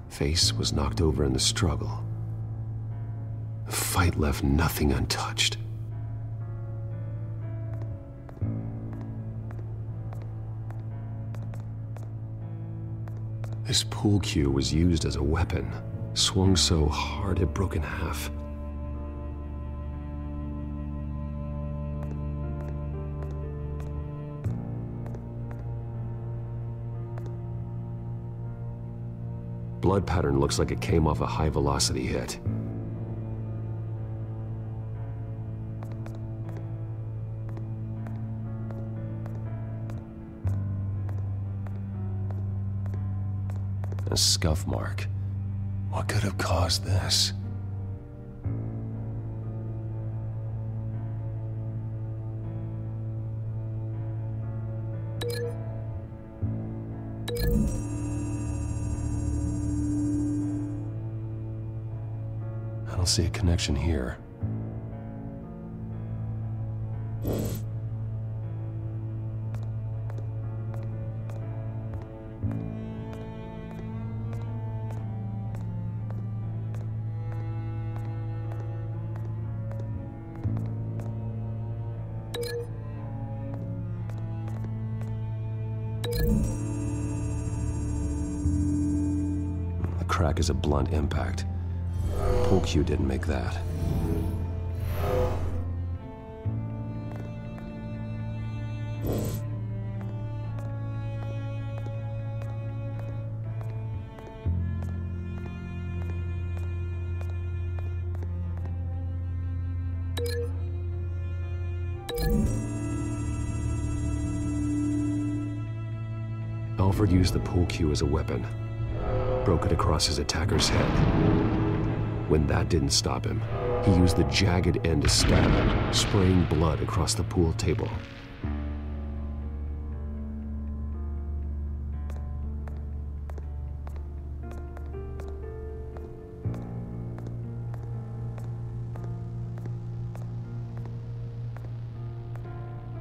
Face was knocked over in the struggle. The fight left nothing untouched. This pool cue was used as a weapon, swung so hard it broke in half. Blood pattern looks like it came off a high-velocity hit. A scuff mark. What could have caused this? I don't see a connection here. The crack is a blunt impact. Pool cue didn't make that. Alfred used the pool cue as a weapon. Broke it across his attacker's head. When that didn't stop him, he used the jagged end to stab him, spraying blood across the pool table.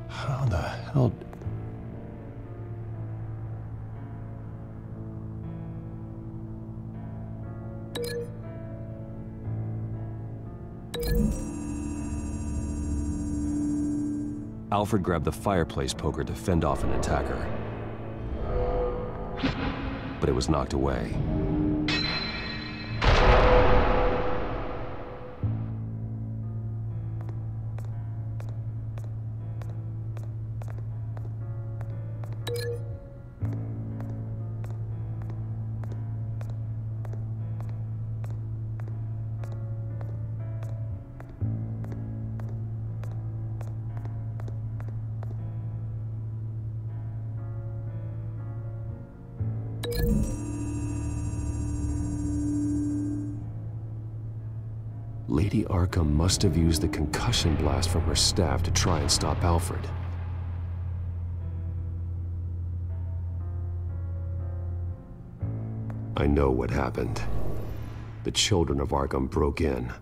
How the hell... Alfred grabbed the fireplace poker to fend off an attacker. But it was knocked away. Lady Arkham must have used the concussion blast from her staff to try and stop Alfred. I know what happened. The children of Arkham broke in.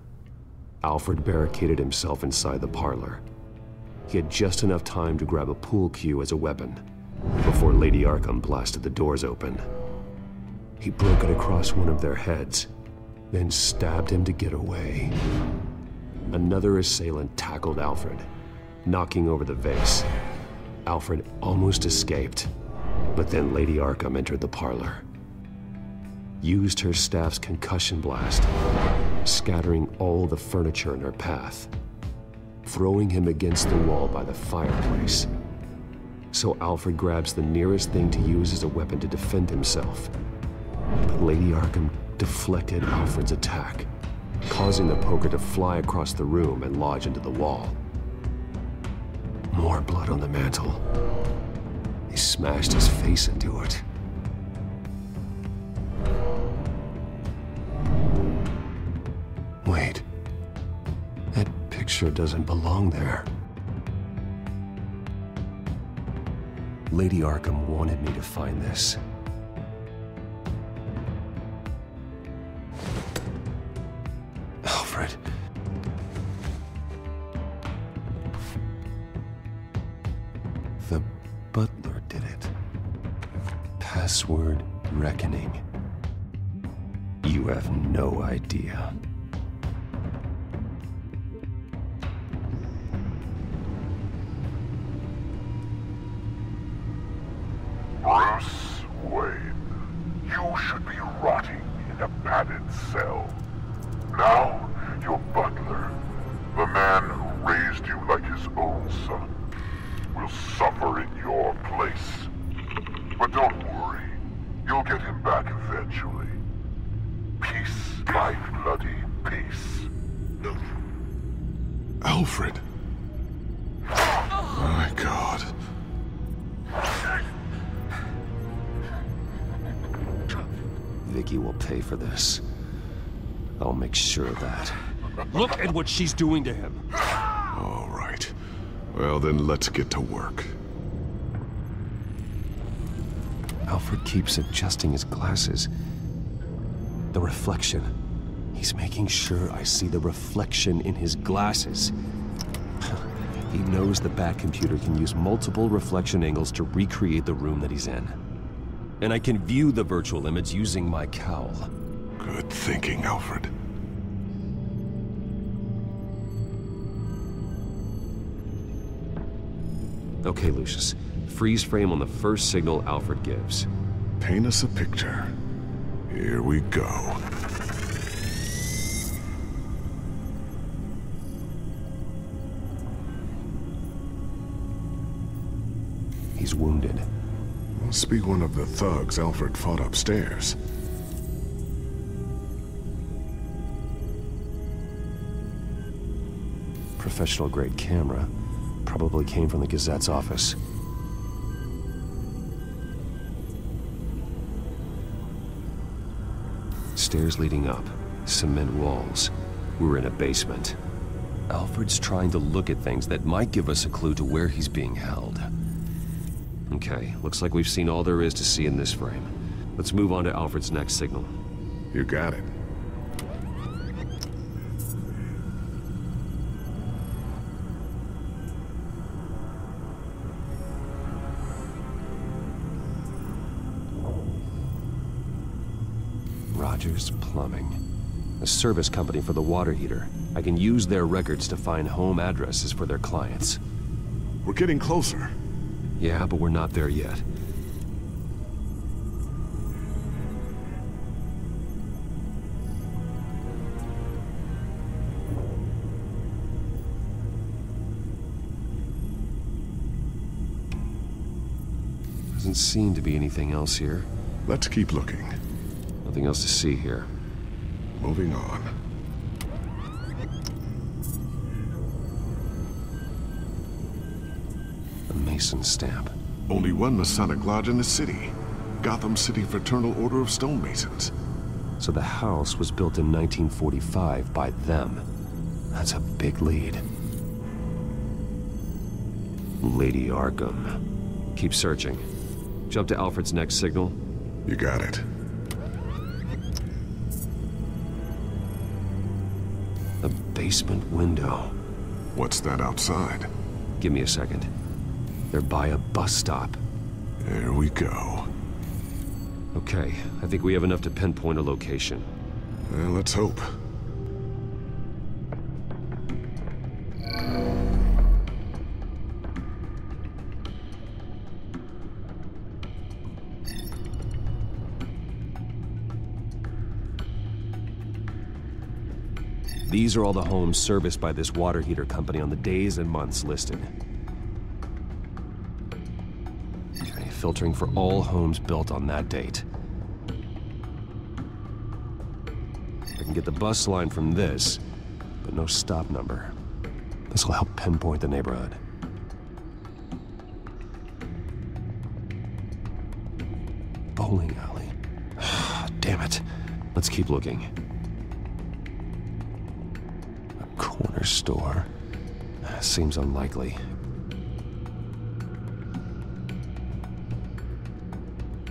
Alfred barricaded himself inside the parlor. He had just enough time to grab a pool cue as a weapon before Lady Arkham blasted the doors open. He broke it across one of their heads, then stabbed him to get away. Another assailant tackled Alfred, knocking over the vase. Alfred almost escaped, but then Lady Arkham entered the parlor, used her staff's concussion blast, scattering all the furniture in her path, throwing him against the wall by the fireplace. So Alfred grabs the nearest thing to use as a weapon to defend himself. But Lady Arkham deflected Alfred's attack, causing the poker to fly across the room and lodge into the wall. More blood on the mantle. He smashed his face into it. Wait. That picture doesn't belong there. Lady Arkham wanted me to find this. Alfred. The butler did it. Password reckoning. You have no idea. Bruce Wayne, you should be rotting in a padded cell. Now, your butler, the man who raised you like his own son, will suffer in your place. But don't worry, you'll get him back eventually. Peace, my bloody peace. Alfred. My God. Vicky will pay for this. I'll make sure of that. Look at what she's doing to him. All right. Well, then let's get to work. Alfred keeps adjusting his glasses. The reflection. He's making sure I see the reflection in his glasses. He knows the Batcomputer can use multiple reflection angles to recreate the room that he's in. And I can view the virtual image using my cowl. Good thinking, Alfred. Okay, Lucius. Freeze frame on the first signal Alfred gives. Paint us a picture. Here we go. He's wounded. Must be one of the thugs Alfred fought upstairs. Professional-grade camera. Probably came from the Gazette's office. Stairs leading up. Cement walls. We're in a basement. Alfred's trying to look at things that might give us a clue to where he's being held. Okay, looks like we've seen all there is to see in this frame. Let's move on to Alfred's next signal. You got it. Rogers Plumbing. A service company for the water heater. I can use their records to find home addresses for their clients. We're getting closer. Yeah, but we're not there yet. Doesn't seem to be anything else here. Let's keep looking. Nothing else to see here. Moving on. A Mason stamp. Only one Masonic lodge in the city. Gotham City Fraternal Order of Stonemasons. So the house was built in 1945 by them. That's a big lead. Lady Arkham. Keep searching. Jump to Alfred's next signal. You got it. A basement window. What's that outside? Give me a second. They're by a bus stop. There we go. Okay, I think we have enough to pinpoint a location. Well, let's hope. These are all the homes serviced by this water heater company on the days and months listed. Okay, filtering for all homes built on that date. I can get the bus line from this, but no stop number. This will help pinpoint the neighborhood. Bowling alley. Damn it. Let's keep looking. Corner store. Seems unlikely.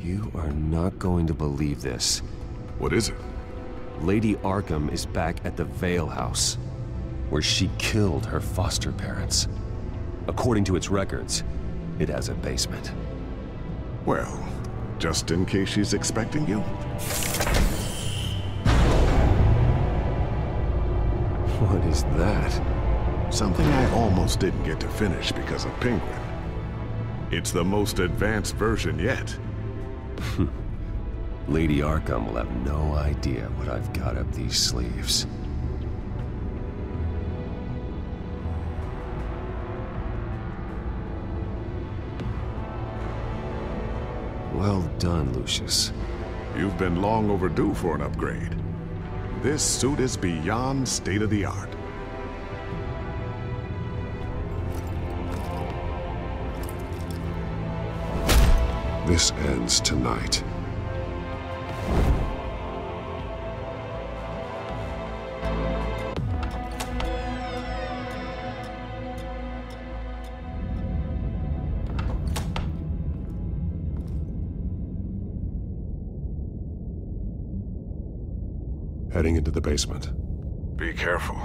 You are not going to believe this. What is it? Lady Arkham is back at the Vale House, where she killed her foster parents. According to its records, it has a basement. Well, just in case she's expecting you? What is that? Something I almost didn't get to finish because of Penguin. It's the most advanced version yet. Lady Arkham will have no idea what I've got up these sleeves. Well done, Lucius. You've been long overdue for an upgrade. This suit is beyond state-of-the-art. This ends tonight. Heading into the basement. Be careful.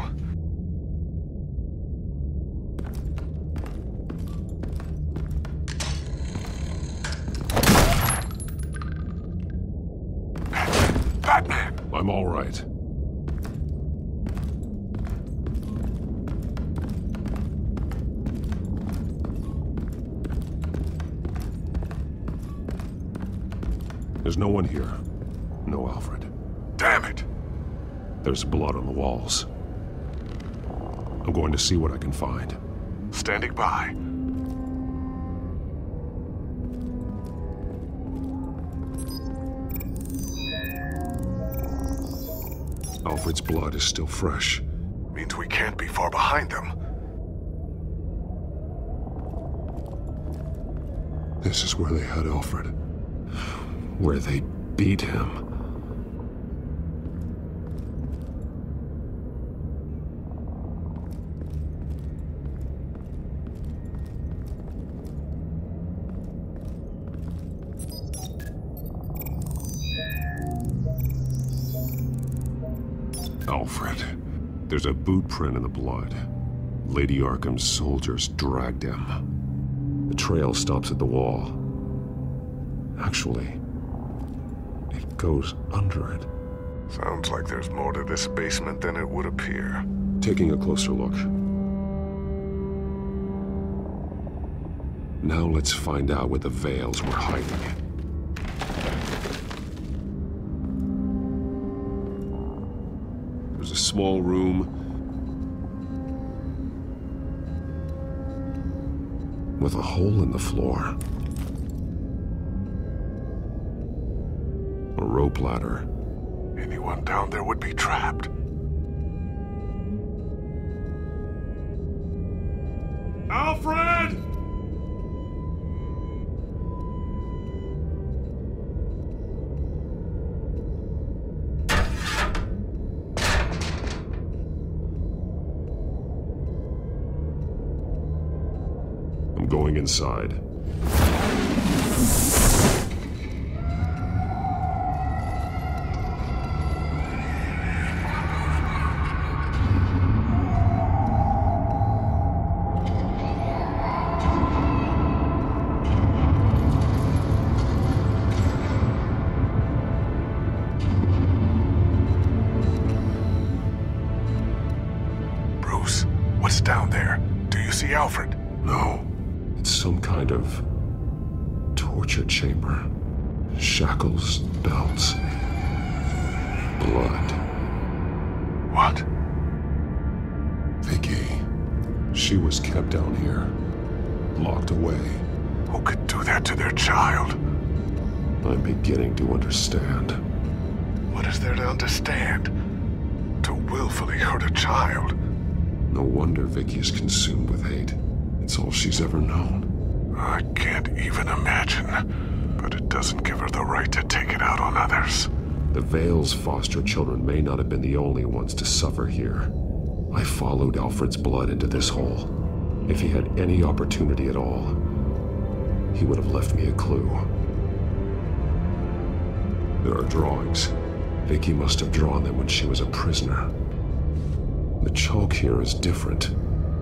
Batman! I'm all right. There's no one here. No Alfred. Damn it! There's blood on the walls. I'm going to see what I can find. Standing by. Alfred's blood is still fresh. Means we can't be far behind them. This is where they had Alfred. Where they beat him. Alfred. There's a boot print in the blood. Lady Arkham's soldiers dragged him. The trail stops at the wall. Actually, it goes under it. Sounds like there's more to this basement than it would appear. Taking a closer look. Now let's find out where the Vales were hiding. There's a small room with a hole in the floor. A rope ladder. Anyone down there would be trapped. Alfred! I'm going inside. Bruce, what's down there? Do you see Alfred? No. It's some kind of torture chamber. Shackles, belts, blood. What? Vicky. She was kept down here, locked away. Who could do that to their child? I'm beginning to understand. What is there to understand? To willfully hurt a child? No wonder Vicky is consumed with hate. It's all she's ever known. I can't even imagine, but it doesn't give her the right to take it out on others. The Vale's foster children may not have been the only ones to suffer here. I followed Alfred's blood into this hole. If he had any opportunity at all, he would have left me a clue. There are drawings. Vicky must have drawn them when she was a prisoner. The chalk here is different,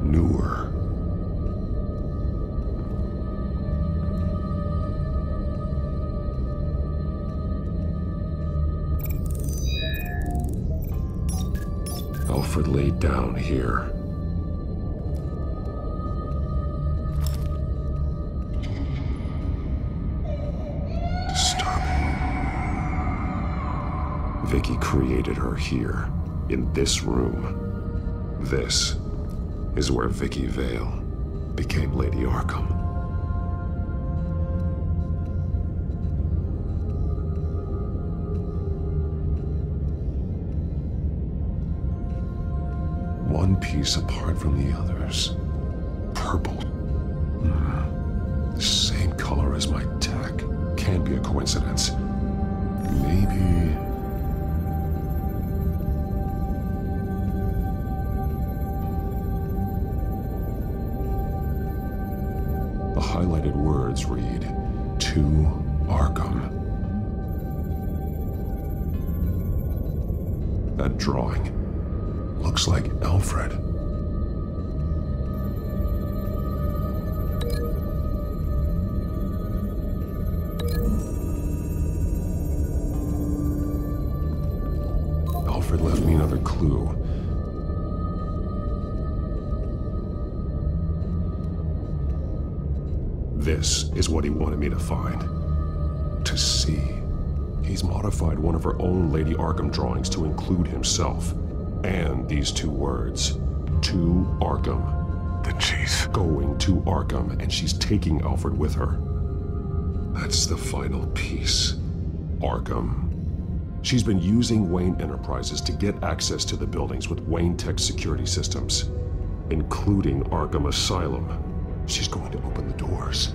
newer. Alfred laid down here. Disturbing. Vicky created her here, in this room. This is where Vicky Vale became Lady Arkham. One piece apart from the others. Purple. The same color as my tech. Can't be a coincidence. Maybe... The highlighted words read, "To Arkham." That drawing looks like Alfred. Alfred left me another clue. This is what he wanted me to find. To see. He's modified one of her own Lady Arkham drawings to include himself. And these two words. To Arkham. Then she's going to Arkham, and she's taking Alfred with her. That's the final piece. Arkham. She's been using Wayne Enterprises to get access to the buildings with Wayne Tech security systems, including Arkham Asylum. She's going to open the doors,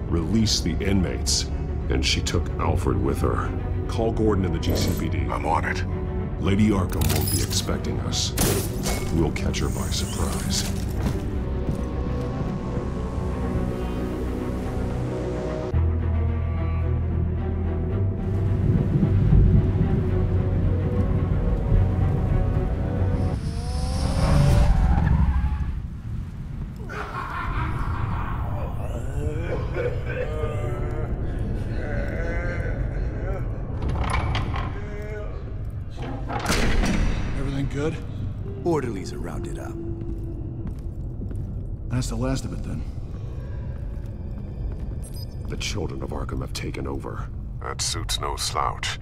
release the inmates, and she took Alfred with her. Call Gordon in the GCPD. I'm on it. Lady Arkham won't be expecting us. We'll catch her by surprise. Good? Orderlies are rounded up. That's the last of it, then. The children of Arkham have taken over. That suit's no slouch.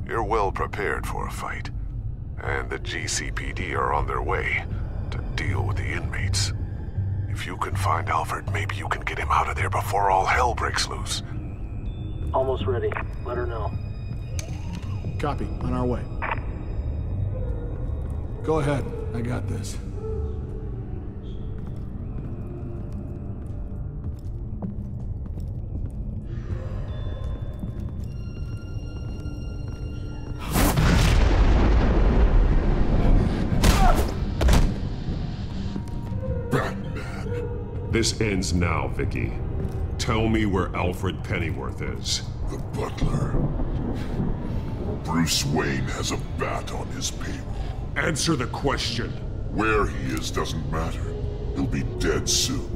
You're well prepared for a fight. And the GCPD are on their way to deal with the inmates. If you can find Alfred, maybe you can get him out of there before all hell breaks loose. Almost ready. Let her know. Copy. On our way. Go ahead. I got this. Batman, This ends now, Vicky. Tell me where Alfred Pennyworth is. The butler. Bruce Wayne has a bat on his payroll. Answer the question. Where he is doesn't matter. He'll be dead soon.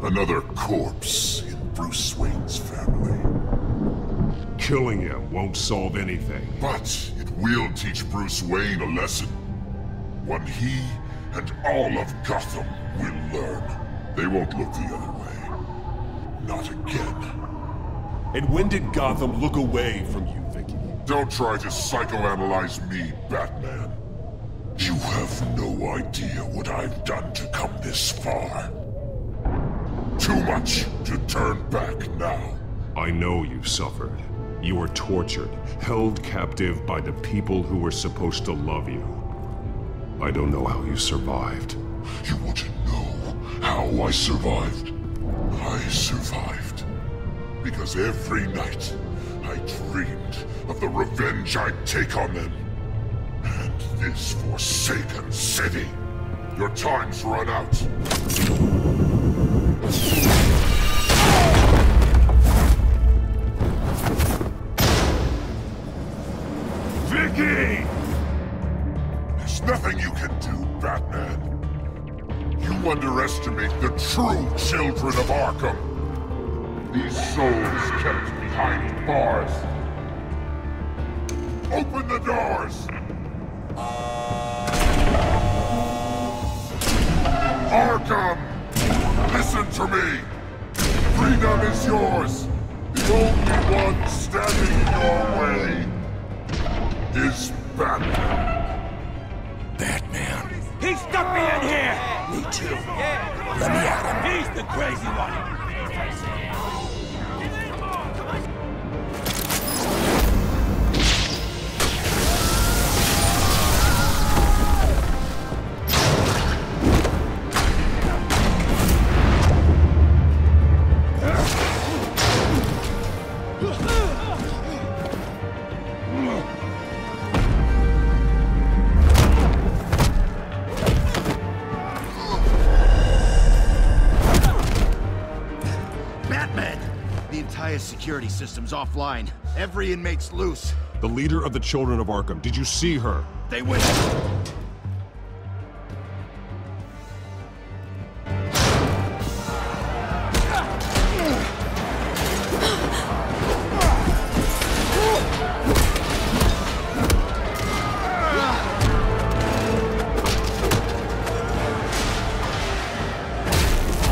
Another corpse in Bruce Wayne's family. Killing him won't solve anything. But it will teach Bruce Wayne a lesson. One he and all of Gotham will learn. They won't look the other way. Not again. And when did Gotham look away from you, Vicky? Don't try to psychoanalyze me, Batman. You have no idea what I've done to come this far. Too much to turn back now. I know you suffered. You were tortured, held captive by the people who were supposed to love you. I don't know how you survived. You want to know how I survived? I survived because every night I dreamed of the revenge I'd take on them. And this forsaken city. Your time's run out. Vicky! There's nothing you can do, Batman. You underestimate the true children of Arkham. These souls kept behind bars. Open the doors! Arkham! Listen to me! Freedom is yours! The only one standing in your way is Batman. Batman. He stuck me in here! Me too. Let me at him. He's the crazy one. Security system's offline. Every inmate's loose. The leader of the Children of Arkham. Did you see her? They went.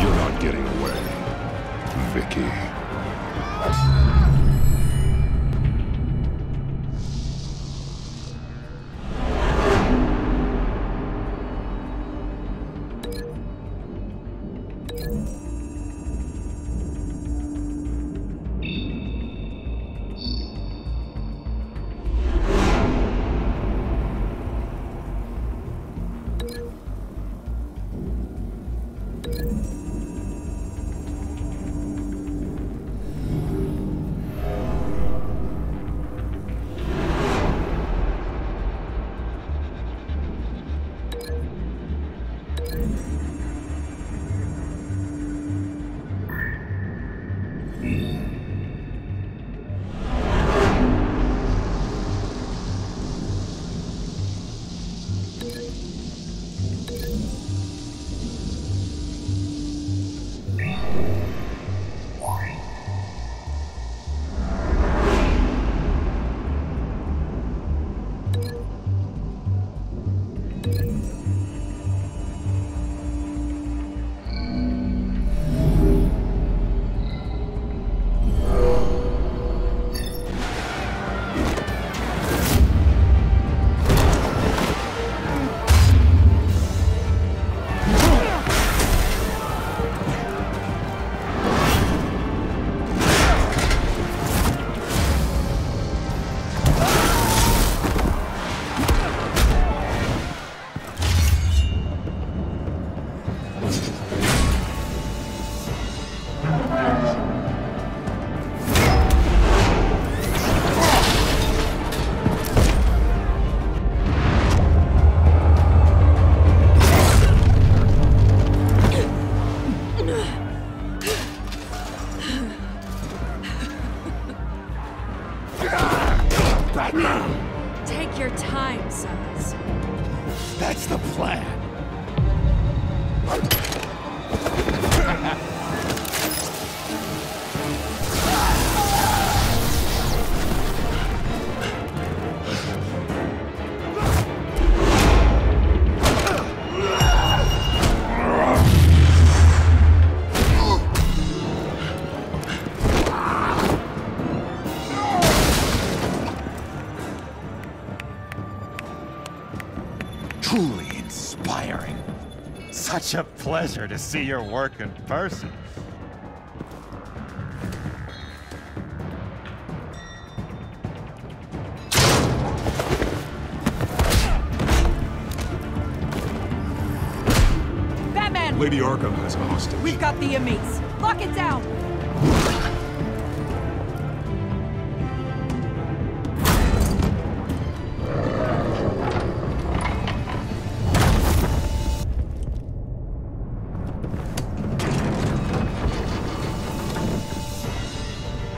You're not getting away, Vicky. such a pleasure to see your work in person. Batman! Lady Arkham has a hostage. We've got the inmates. Lock it down!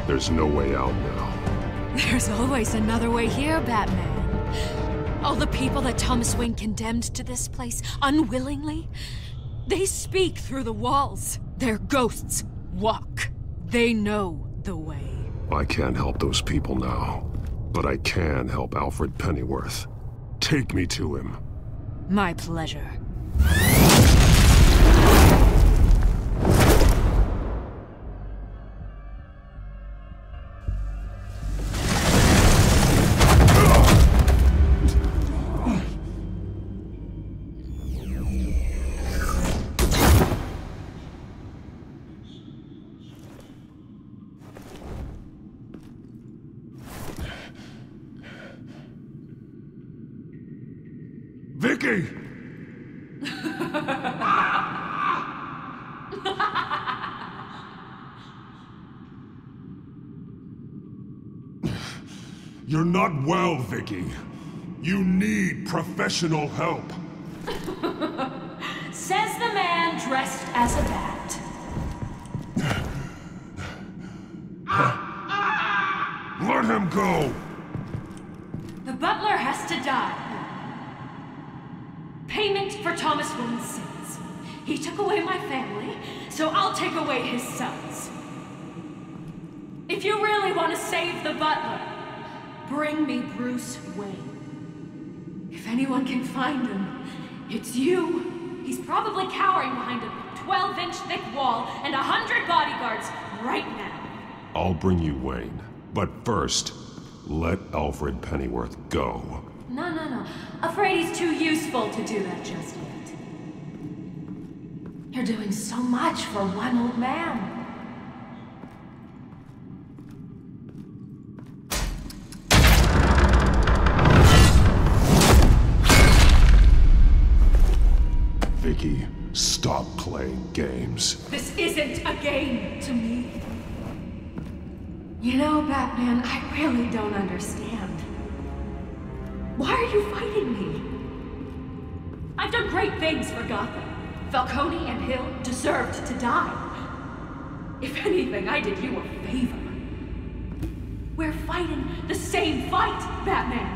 There's no way out now. There's always another way here, Batman. All the people that Thomas Wayne condemned to this place unwillingly, they speak through the walls. Their ghosts walk. They know the way. I can't help those people now, but I can help Alfred Pennyworth. Take me to him. My pleasure. Vicky! You're not well, Vicky. You need professional help. Says the man dressed as a bat. Let him go! The butler has to die. Payment for Thomas Wayne's sins. He took away my family, so I'll take away his sons. If you really want to save the butler, bring me Bruce Wayne. If anyone can find him, it's you. He's probably cowering behind a 12-inch thick wall and 100 bodyguards right now. I'll bring you Wayne, but first, let Alfred Pennyworth go. No. Afraid he's too useful to do that just yet. You're doing so much for one old man. Vicky, stop playing games. This isn't a game to me. You know, Batman, I really don't understand. Why are you fighting me? I've done great things for Gotham. Falcone and Hill deserved to die. If anything, I did you a favor. We're fighting the same fight, Batman.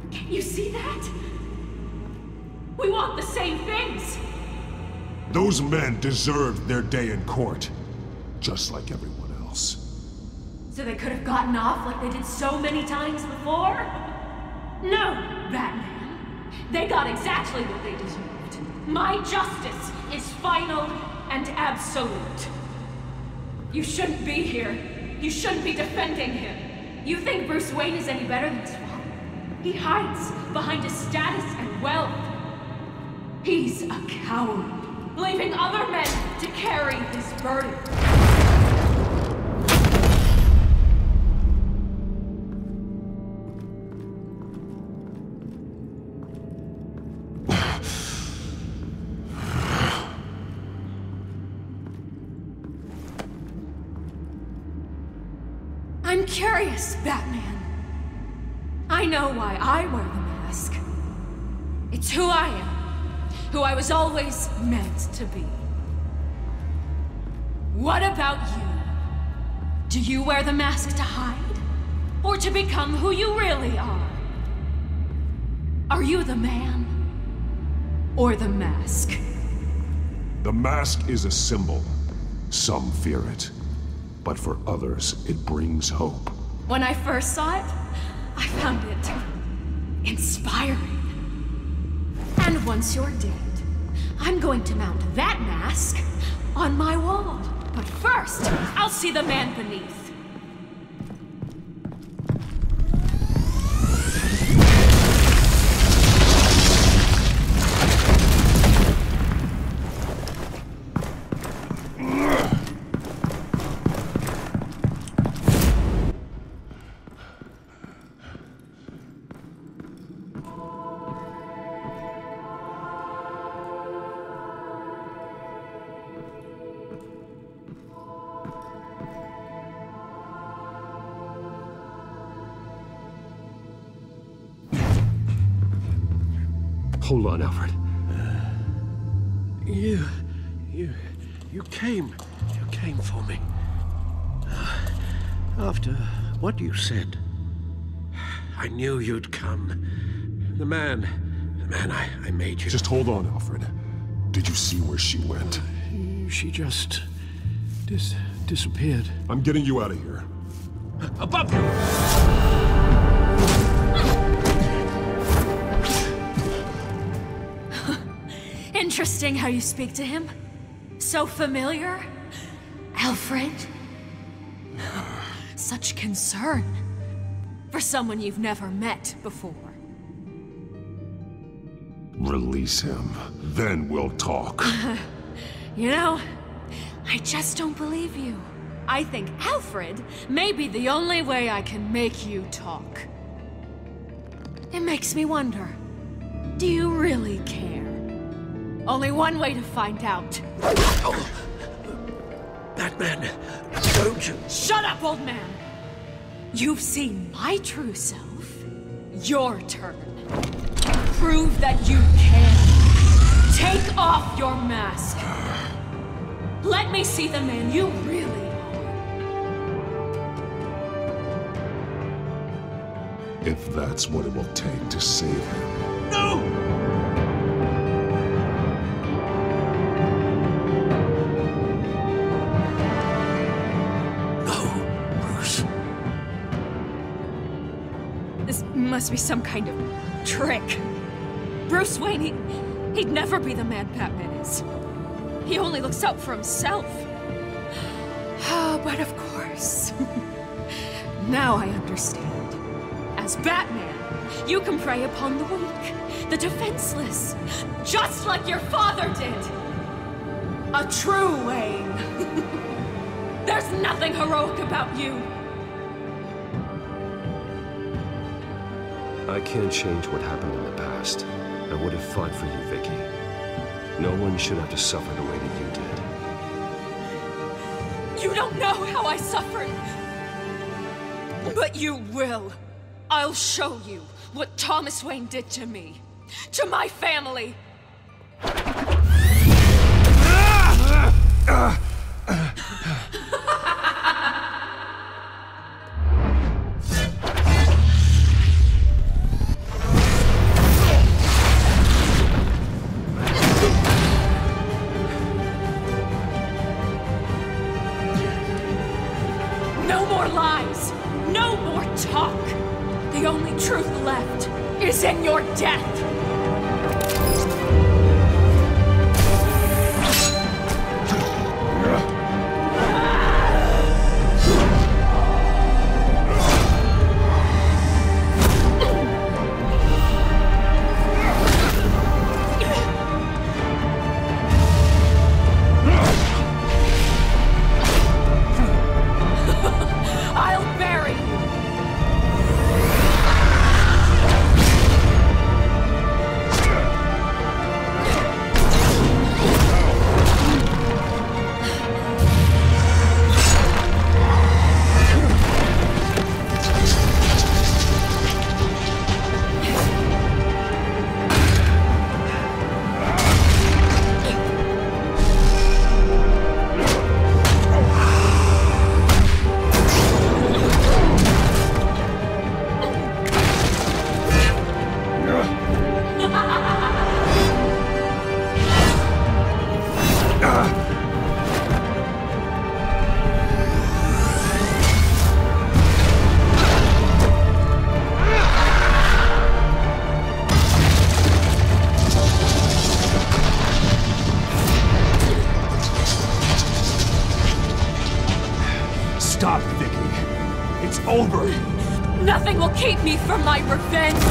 Can't you see that? We want the same things. Those men deserved their day in court, just like everyone else. So they could have gotten off like they did so many times before? No, Batman. They got exactly what they deserved. My justice is final and absolute. You shouldn't be here. You shouldn't be defending him. You think Bruce Wayne is any better than his father? He hides behind his status and wealth. He's a coward, leaving other men to carry his burden. I'm curious, Batman. I know why I wear the mask. It's who I am, who I was always meant to be. What about you? Do you wear the mask to hide? Or to become who you really are? Are you the man? Or the mask? The mask is a symbol. Some fear it. But for others, it brings hope. When I first saw it, I found it inspiring. And once you're dead, I'm going to mount that mask on my wall. But first, I'll see the man beneath. Hold on, Alfred. You came for me. After what you said, I knew you'd come. The man I made you. Just hold on, Alfred. Did you see where she went? She just disappeared. I'm getting you out of here. Above you! Interesting how you speak to him. So familiar. Alfred. Such concern. For someone you've never met before. Release him. Then we'll talk. You know, I just don't believe you. I think Alfred may be the only way I can make you talk. It makes me wonder, do you really care? Only one way to find out. Oh. Batman, don't you... Shut up, old man! You've seen my true self. Your turn. Prove that you can. Take off your mask. Let me see the man you really are. If that's what it will take to save him. No! Must be some kind of trick. Bruce Wayne, he'd never be the man Batman is. He only looks out for himself. But of course. Now I understand. As Batman, you can prey upon the weak, the defenseless, just like your father did. A true Wayne. There's nothing heroic about you. I can't change what happened in the past. I would have fought for you, Vicky. No one should have to suffer the way that you did. You don't know how I suffered. But you will. I'll show you what Thomas Wayne did to me. To my family. No more lies! No more talk! The only truth left is in your death! Stop, Vicky. It's over. Nothing will keep me from my revenge.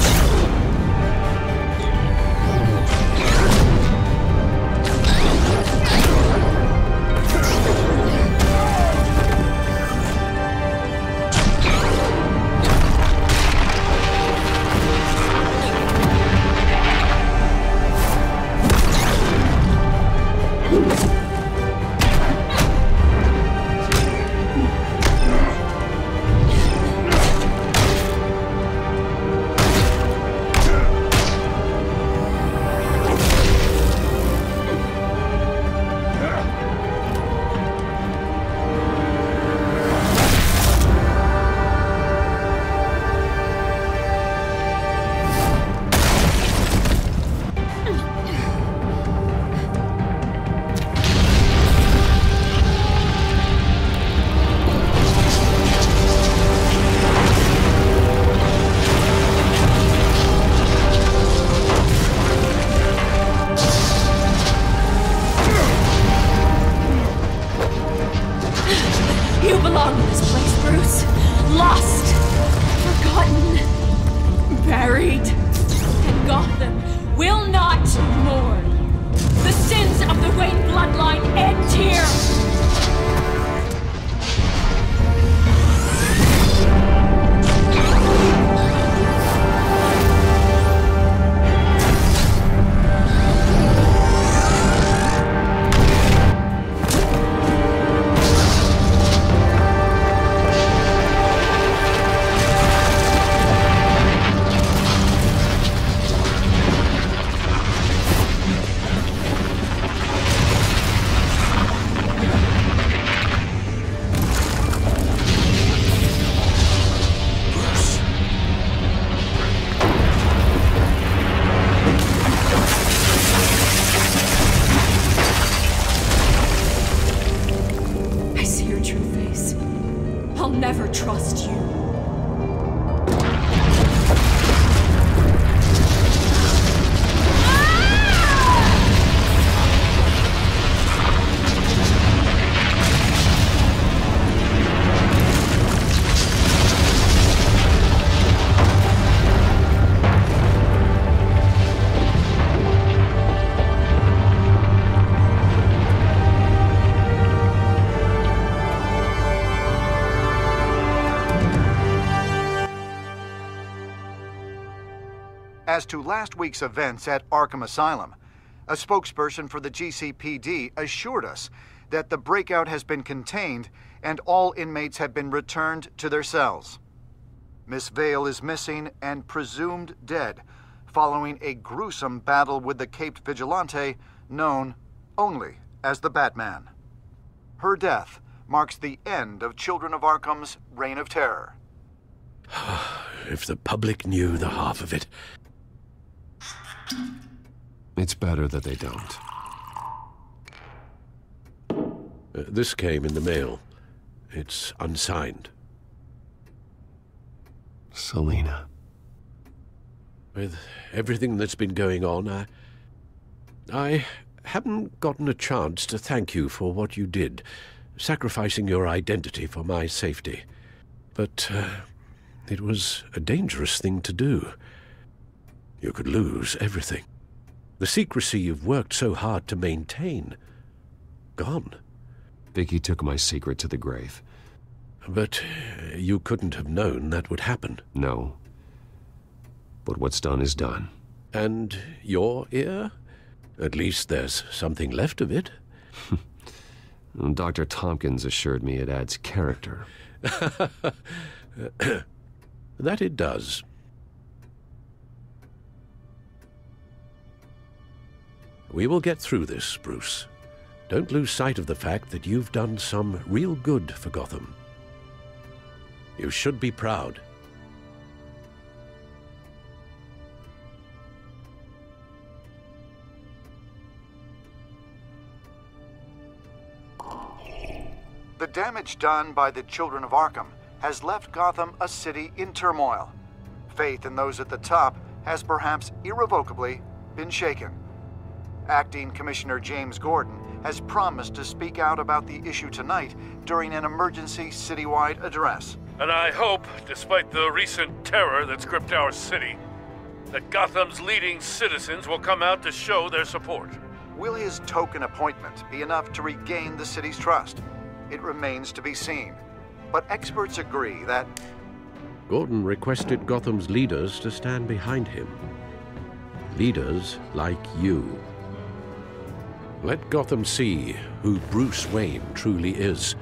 I'll never trust you. As to last week's events at Arkham Asylum, a spokesperson for the GCPD assured us that the breakout has been contained and all inmates have been returned to their cells. Miss Vale is missing and presumed dead following a gruesome battle with the caped vigilante known only as the Batman. Her death marks the end of Children of Arkham's reign of terror. If the public knew the half of it. It's better that they don't. This came in the mail. It's unsigned. Selina. With everything that's been going on, I haven't gotten a chance to thank you for what you did, sacrificing your identity for my safety. But it was a dangerous thing to do. You could lose everything. The secrecy you've worked so hard to maintain. Gone. Vicky took my secret to the grave. But you couldn't have known that would happen. No. But what's done is done. And your ear? At least there's something left of it. Dr. Tompkins assured me it adds character. That it does. We will get through this, Bruce. Don't lose sight of the fact that you've done some real good for Gotham. You should be proud. The damage done by the Children of Arkham has left Gotham a city in turmoil. Faith in those at the top has perhaps irrevocably been shaken. Acting Commissioner James Gordon has promised to speak out about the issue tonight during an emergency citywide address. And I hope, despite the recent terror that's gripped our city, that Gotham's leading citizens will come out to show their support. Will his token appointment be enough to regain the city's trust? It remains to be seen. But experts agree that Gordon requested Gotham's leaders to stand behind him. Leaders like you. Let Gotham see who Bruce Wayne truly is,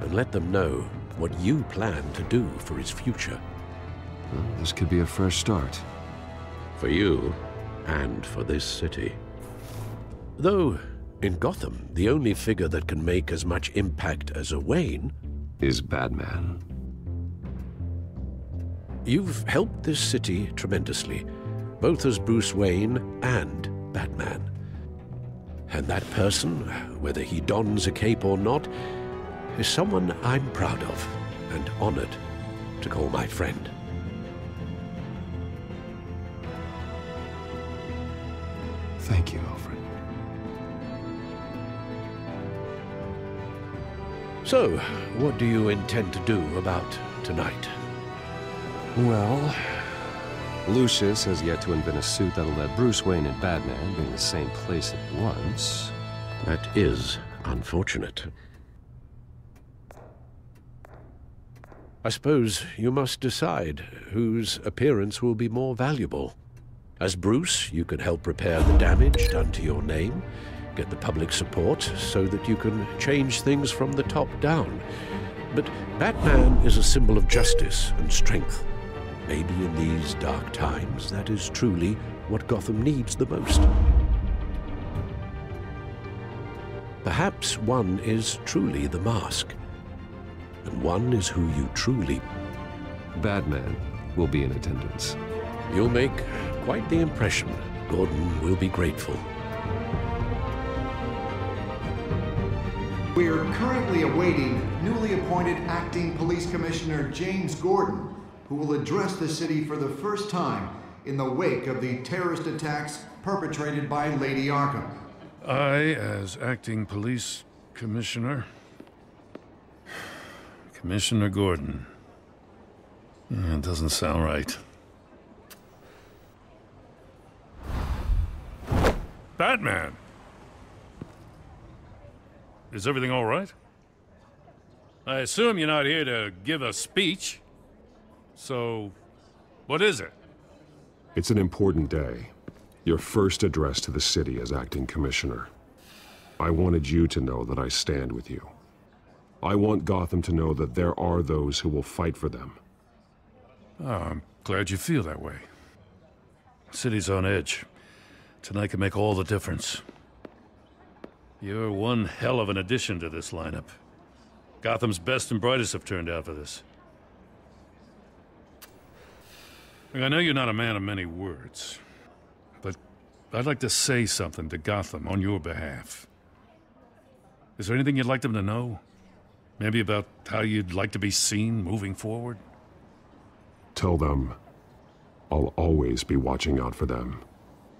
and let them know what you plan to do for his future. Well, this could be a fresh start. For you, and for this city. Though, in Gotham, the only figure that can make as much impact as a Wayne is Batman. You've helped this city tremendously, both as Bruce Wayne and Batman. And that person, whether he dons a cape or not, is someone I'm proud of and honored to call my friend. Thank you, Alfred. So, what do you intend to do about tonight? Well, Lucius has yet to invent a suit that'll let Bruce Wayne and Batman be in the same place at once. That is unfortunate. I suppose you must decide whose appearance will be more valuable. As Bruce, you can help repair the damage done to your name, get the public support so that you can change things from the top down. But Batman is a symbol of justice and strength. Maybe in these dark times, that is truly what Gotham needs the most. Perhaps one is truly the mask, and one is who you truly... Batman will be in attendance. You'll make quite the impression. Gordon will be grateful. We are currently awaiting newly appointed Acting Police Commissioner James Gordon, who will address the city for the first time in the wake of the terrorist attacks perpetrated by Lady Arkham. I, as Acting Police Commissioner... Commissioner Gordon. It doesn't sound right. Batman! Is everything all right? I assume you're not here to give a speech. So, what is it? It's an important day. Your first address to the city as acting commissioner. I wanted you to know that I stand with you. I want Gotham to know that there are those who will fight for them. Oh, I'm glad you feel that way. The city's on edge. Tonight can make all the difference. You're one hell of an addition to this lineup. Gotham's best and brightest have turned out for this. I know you're not a man of many words, but I'd like to say something to Gotham on your behalf. Is there anything you'd like them to know? Maybe about how you'd like to be seen moving forward? Tell them I'll always be watching out for them.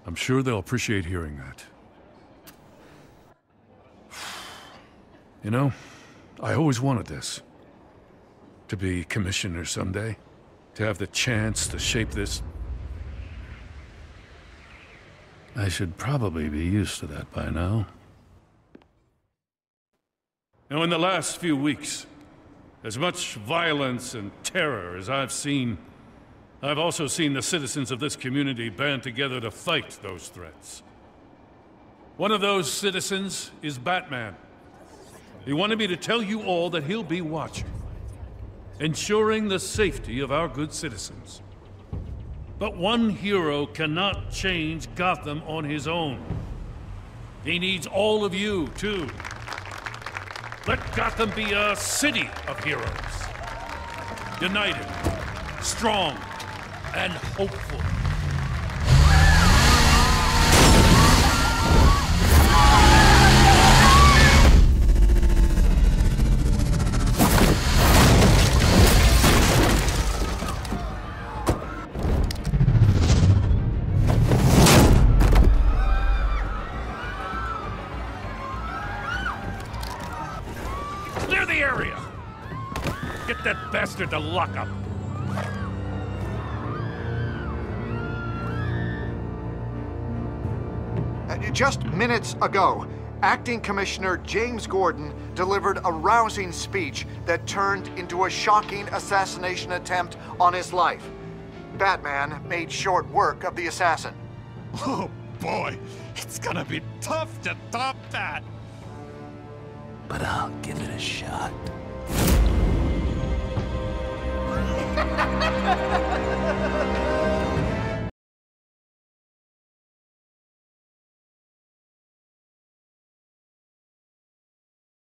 I'm sure they'll appreciate hearing that. You know, I always wanted this. To be commissioner someday. To have the chance to shape this. I should probably be used to that by now. Now, in the last few weeks, as much violence and terror as I've seen, I've also seen the citizens of this community band together to fight those threats. One of those citizens is Batman. He wanted me to tell you all that he'll be watching, ensuring the safety of our good citizens. But one hero cannot change Gotham on his own. He needs all of you, too. Let Gotham be a city of heroes. United, strong, and hopeful. Clear the area! Get that bastard to lock up! Just minutes ago, Acting Commissioner James Gordon delivered a rousing speech that turned into a shocking assassination attempt on his life. Batman made short work of the assassin. Oh boy, it's gonna be tough to top that. But I'll give it a shot.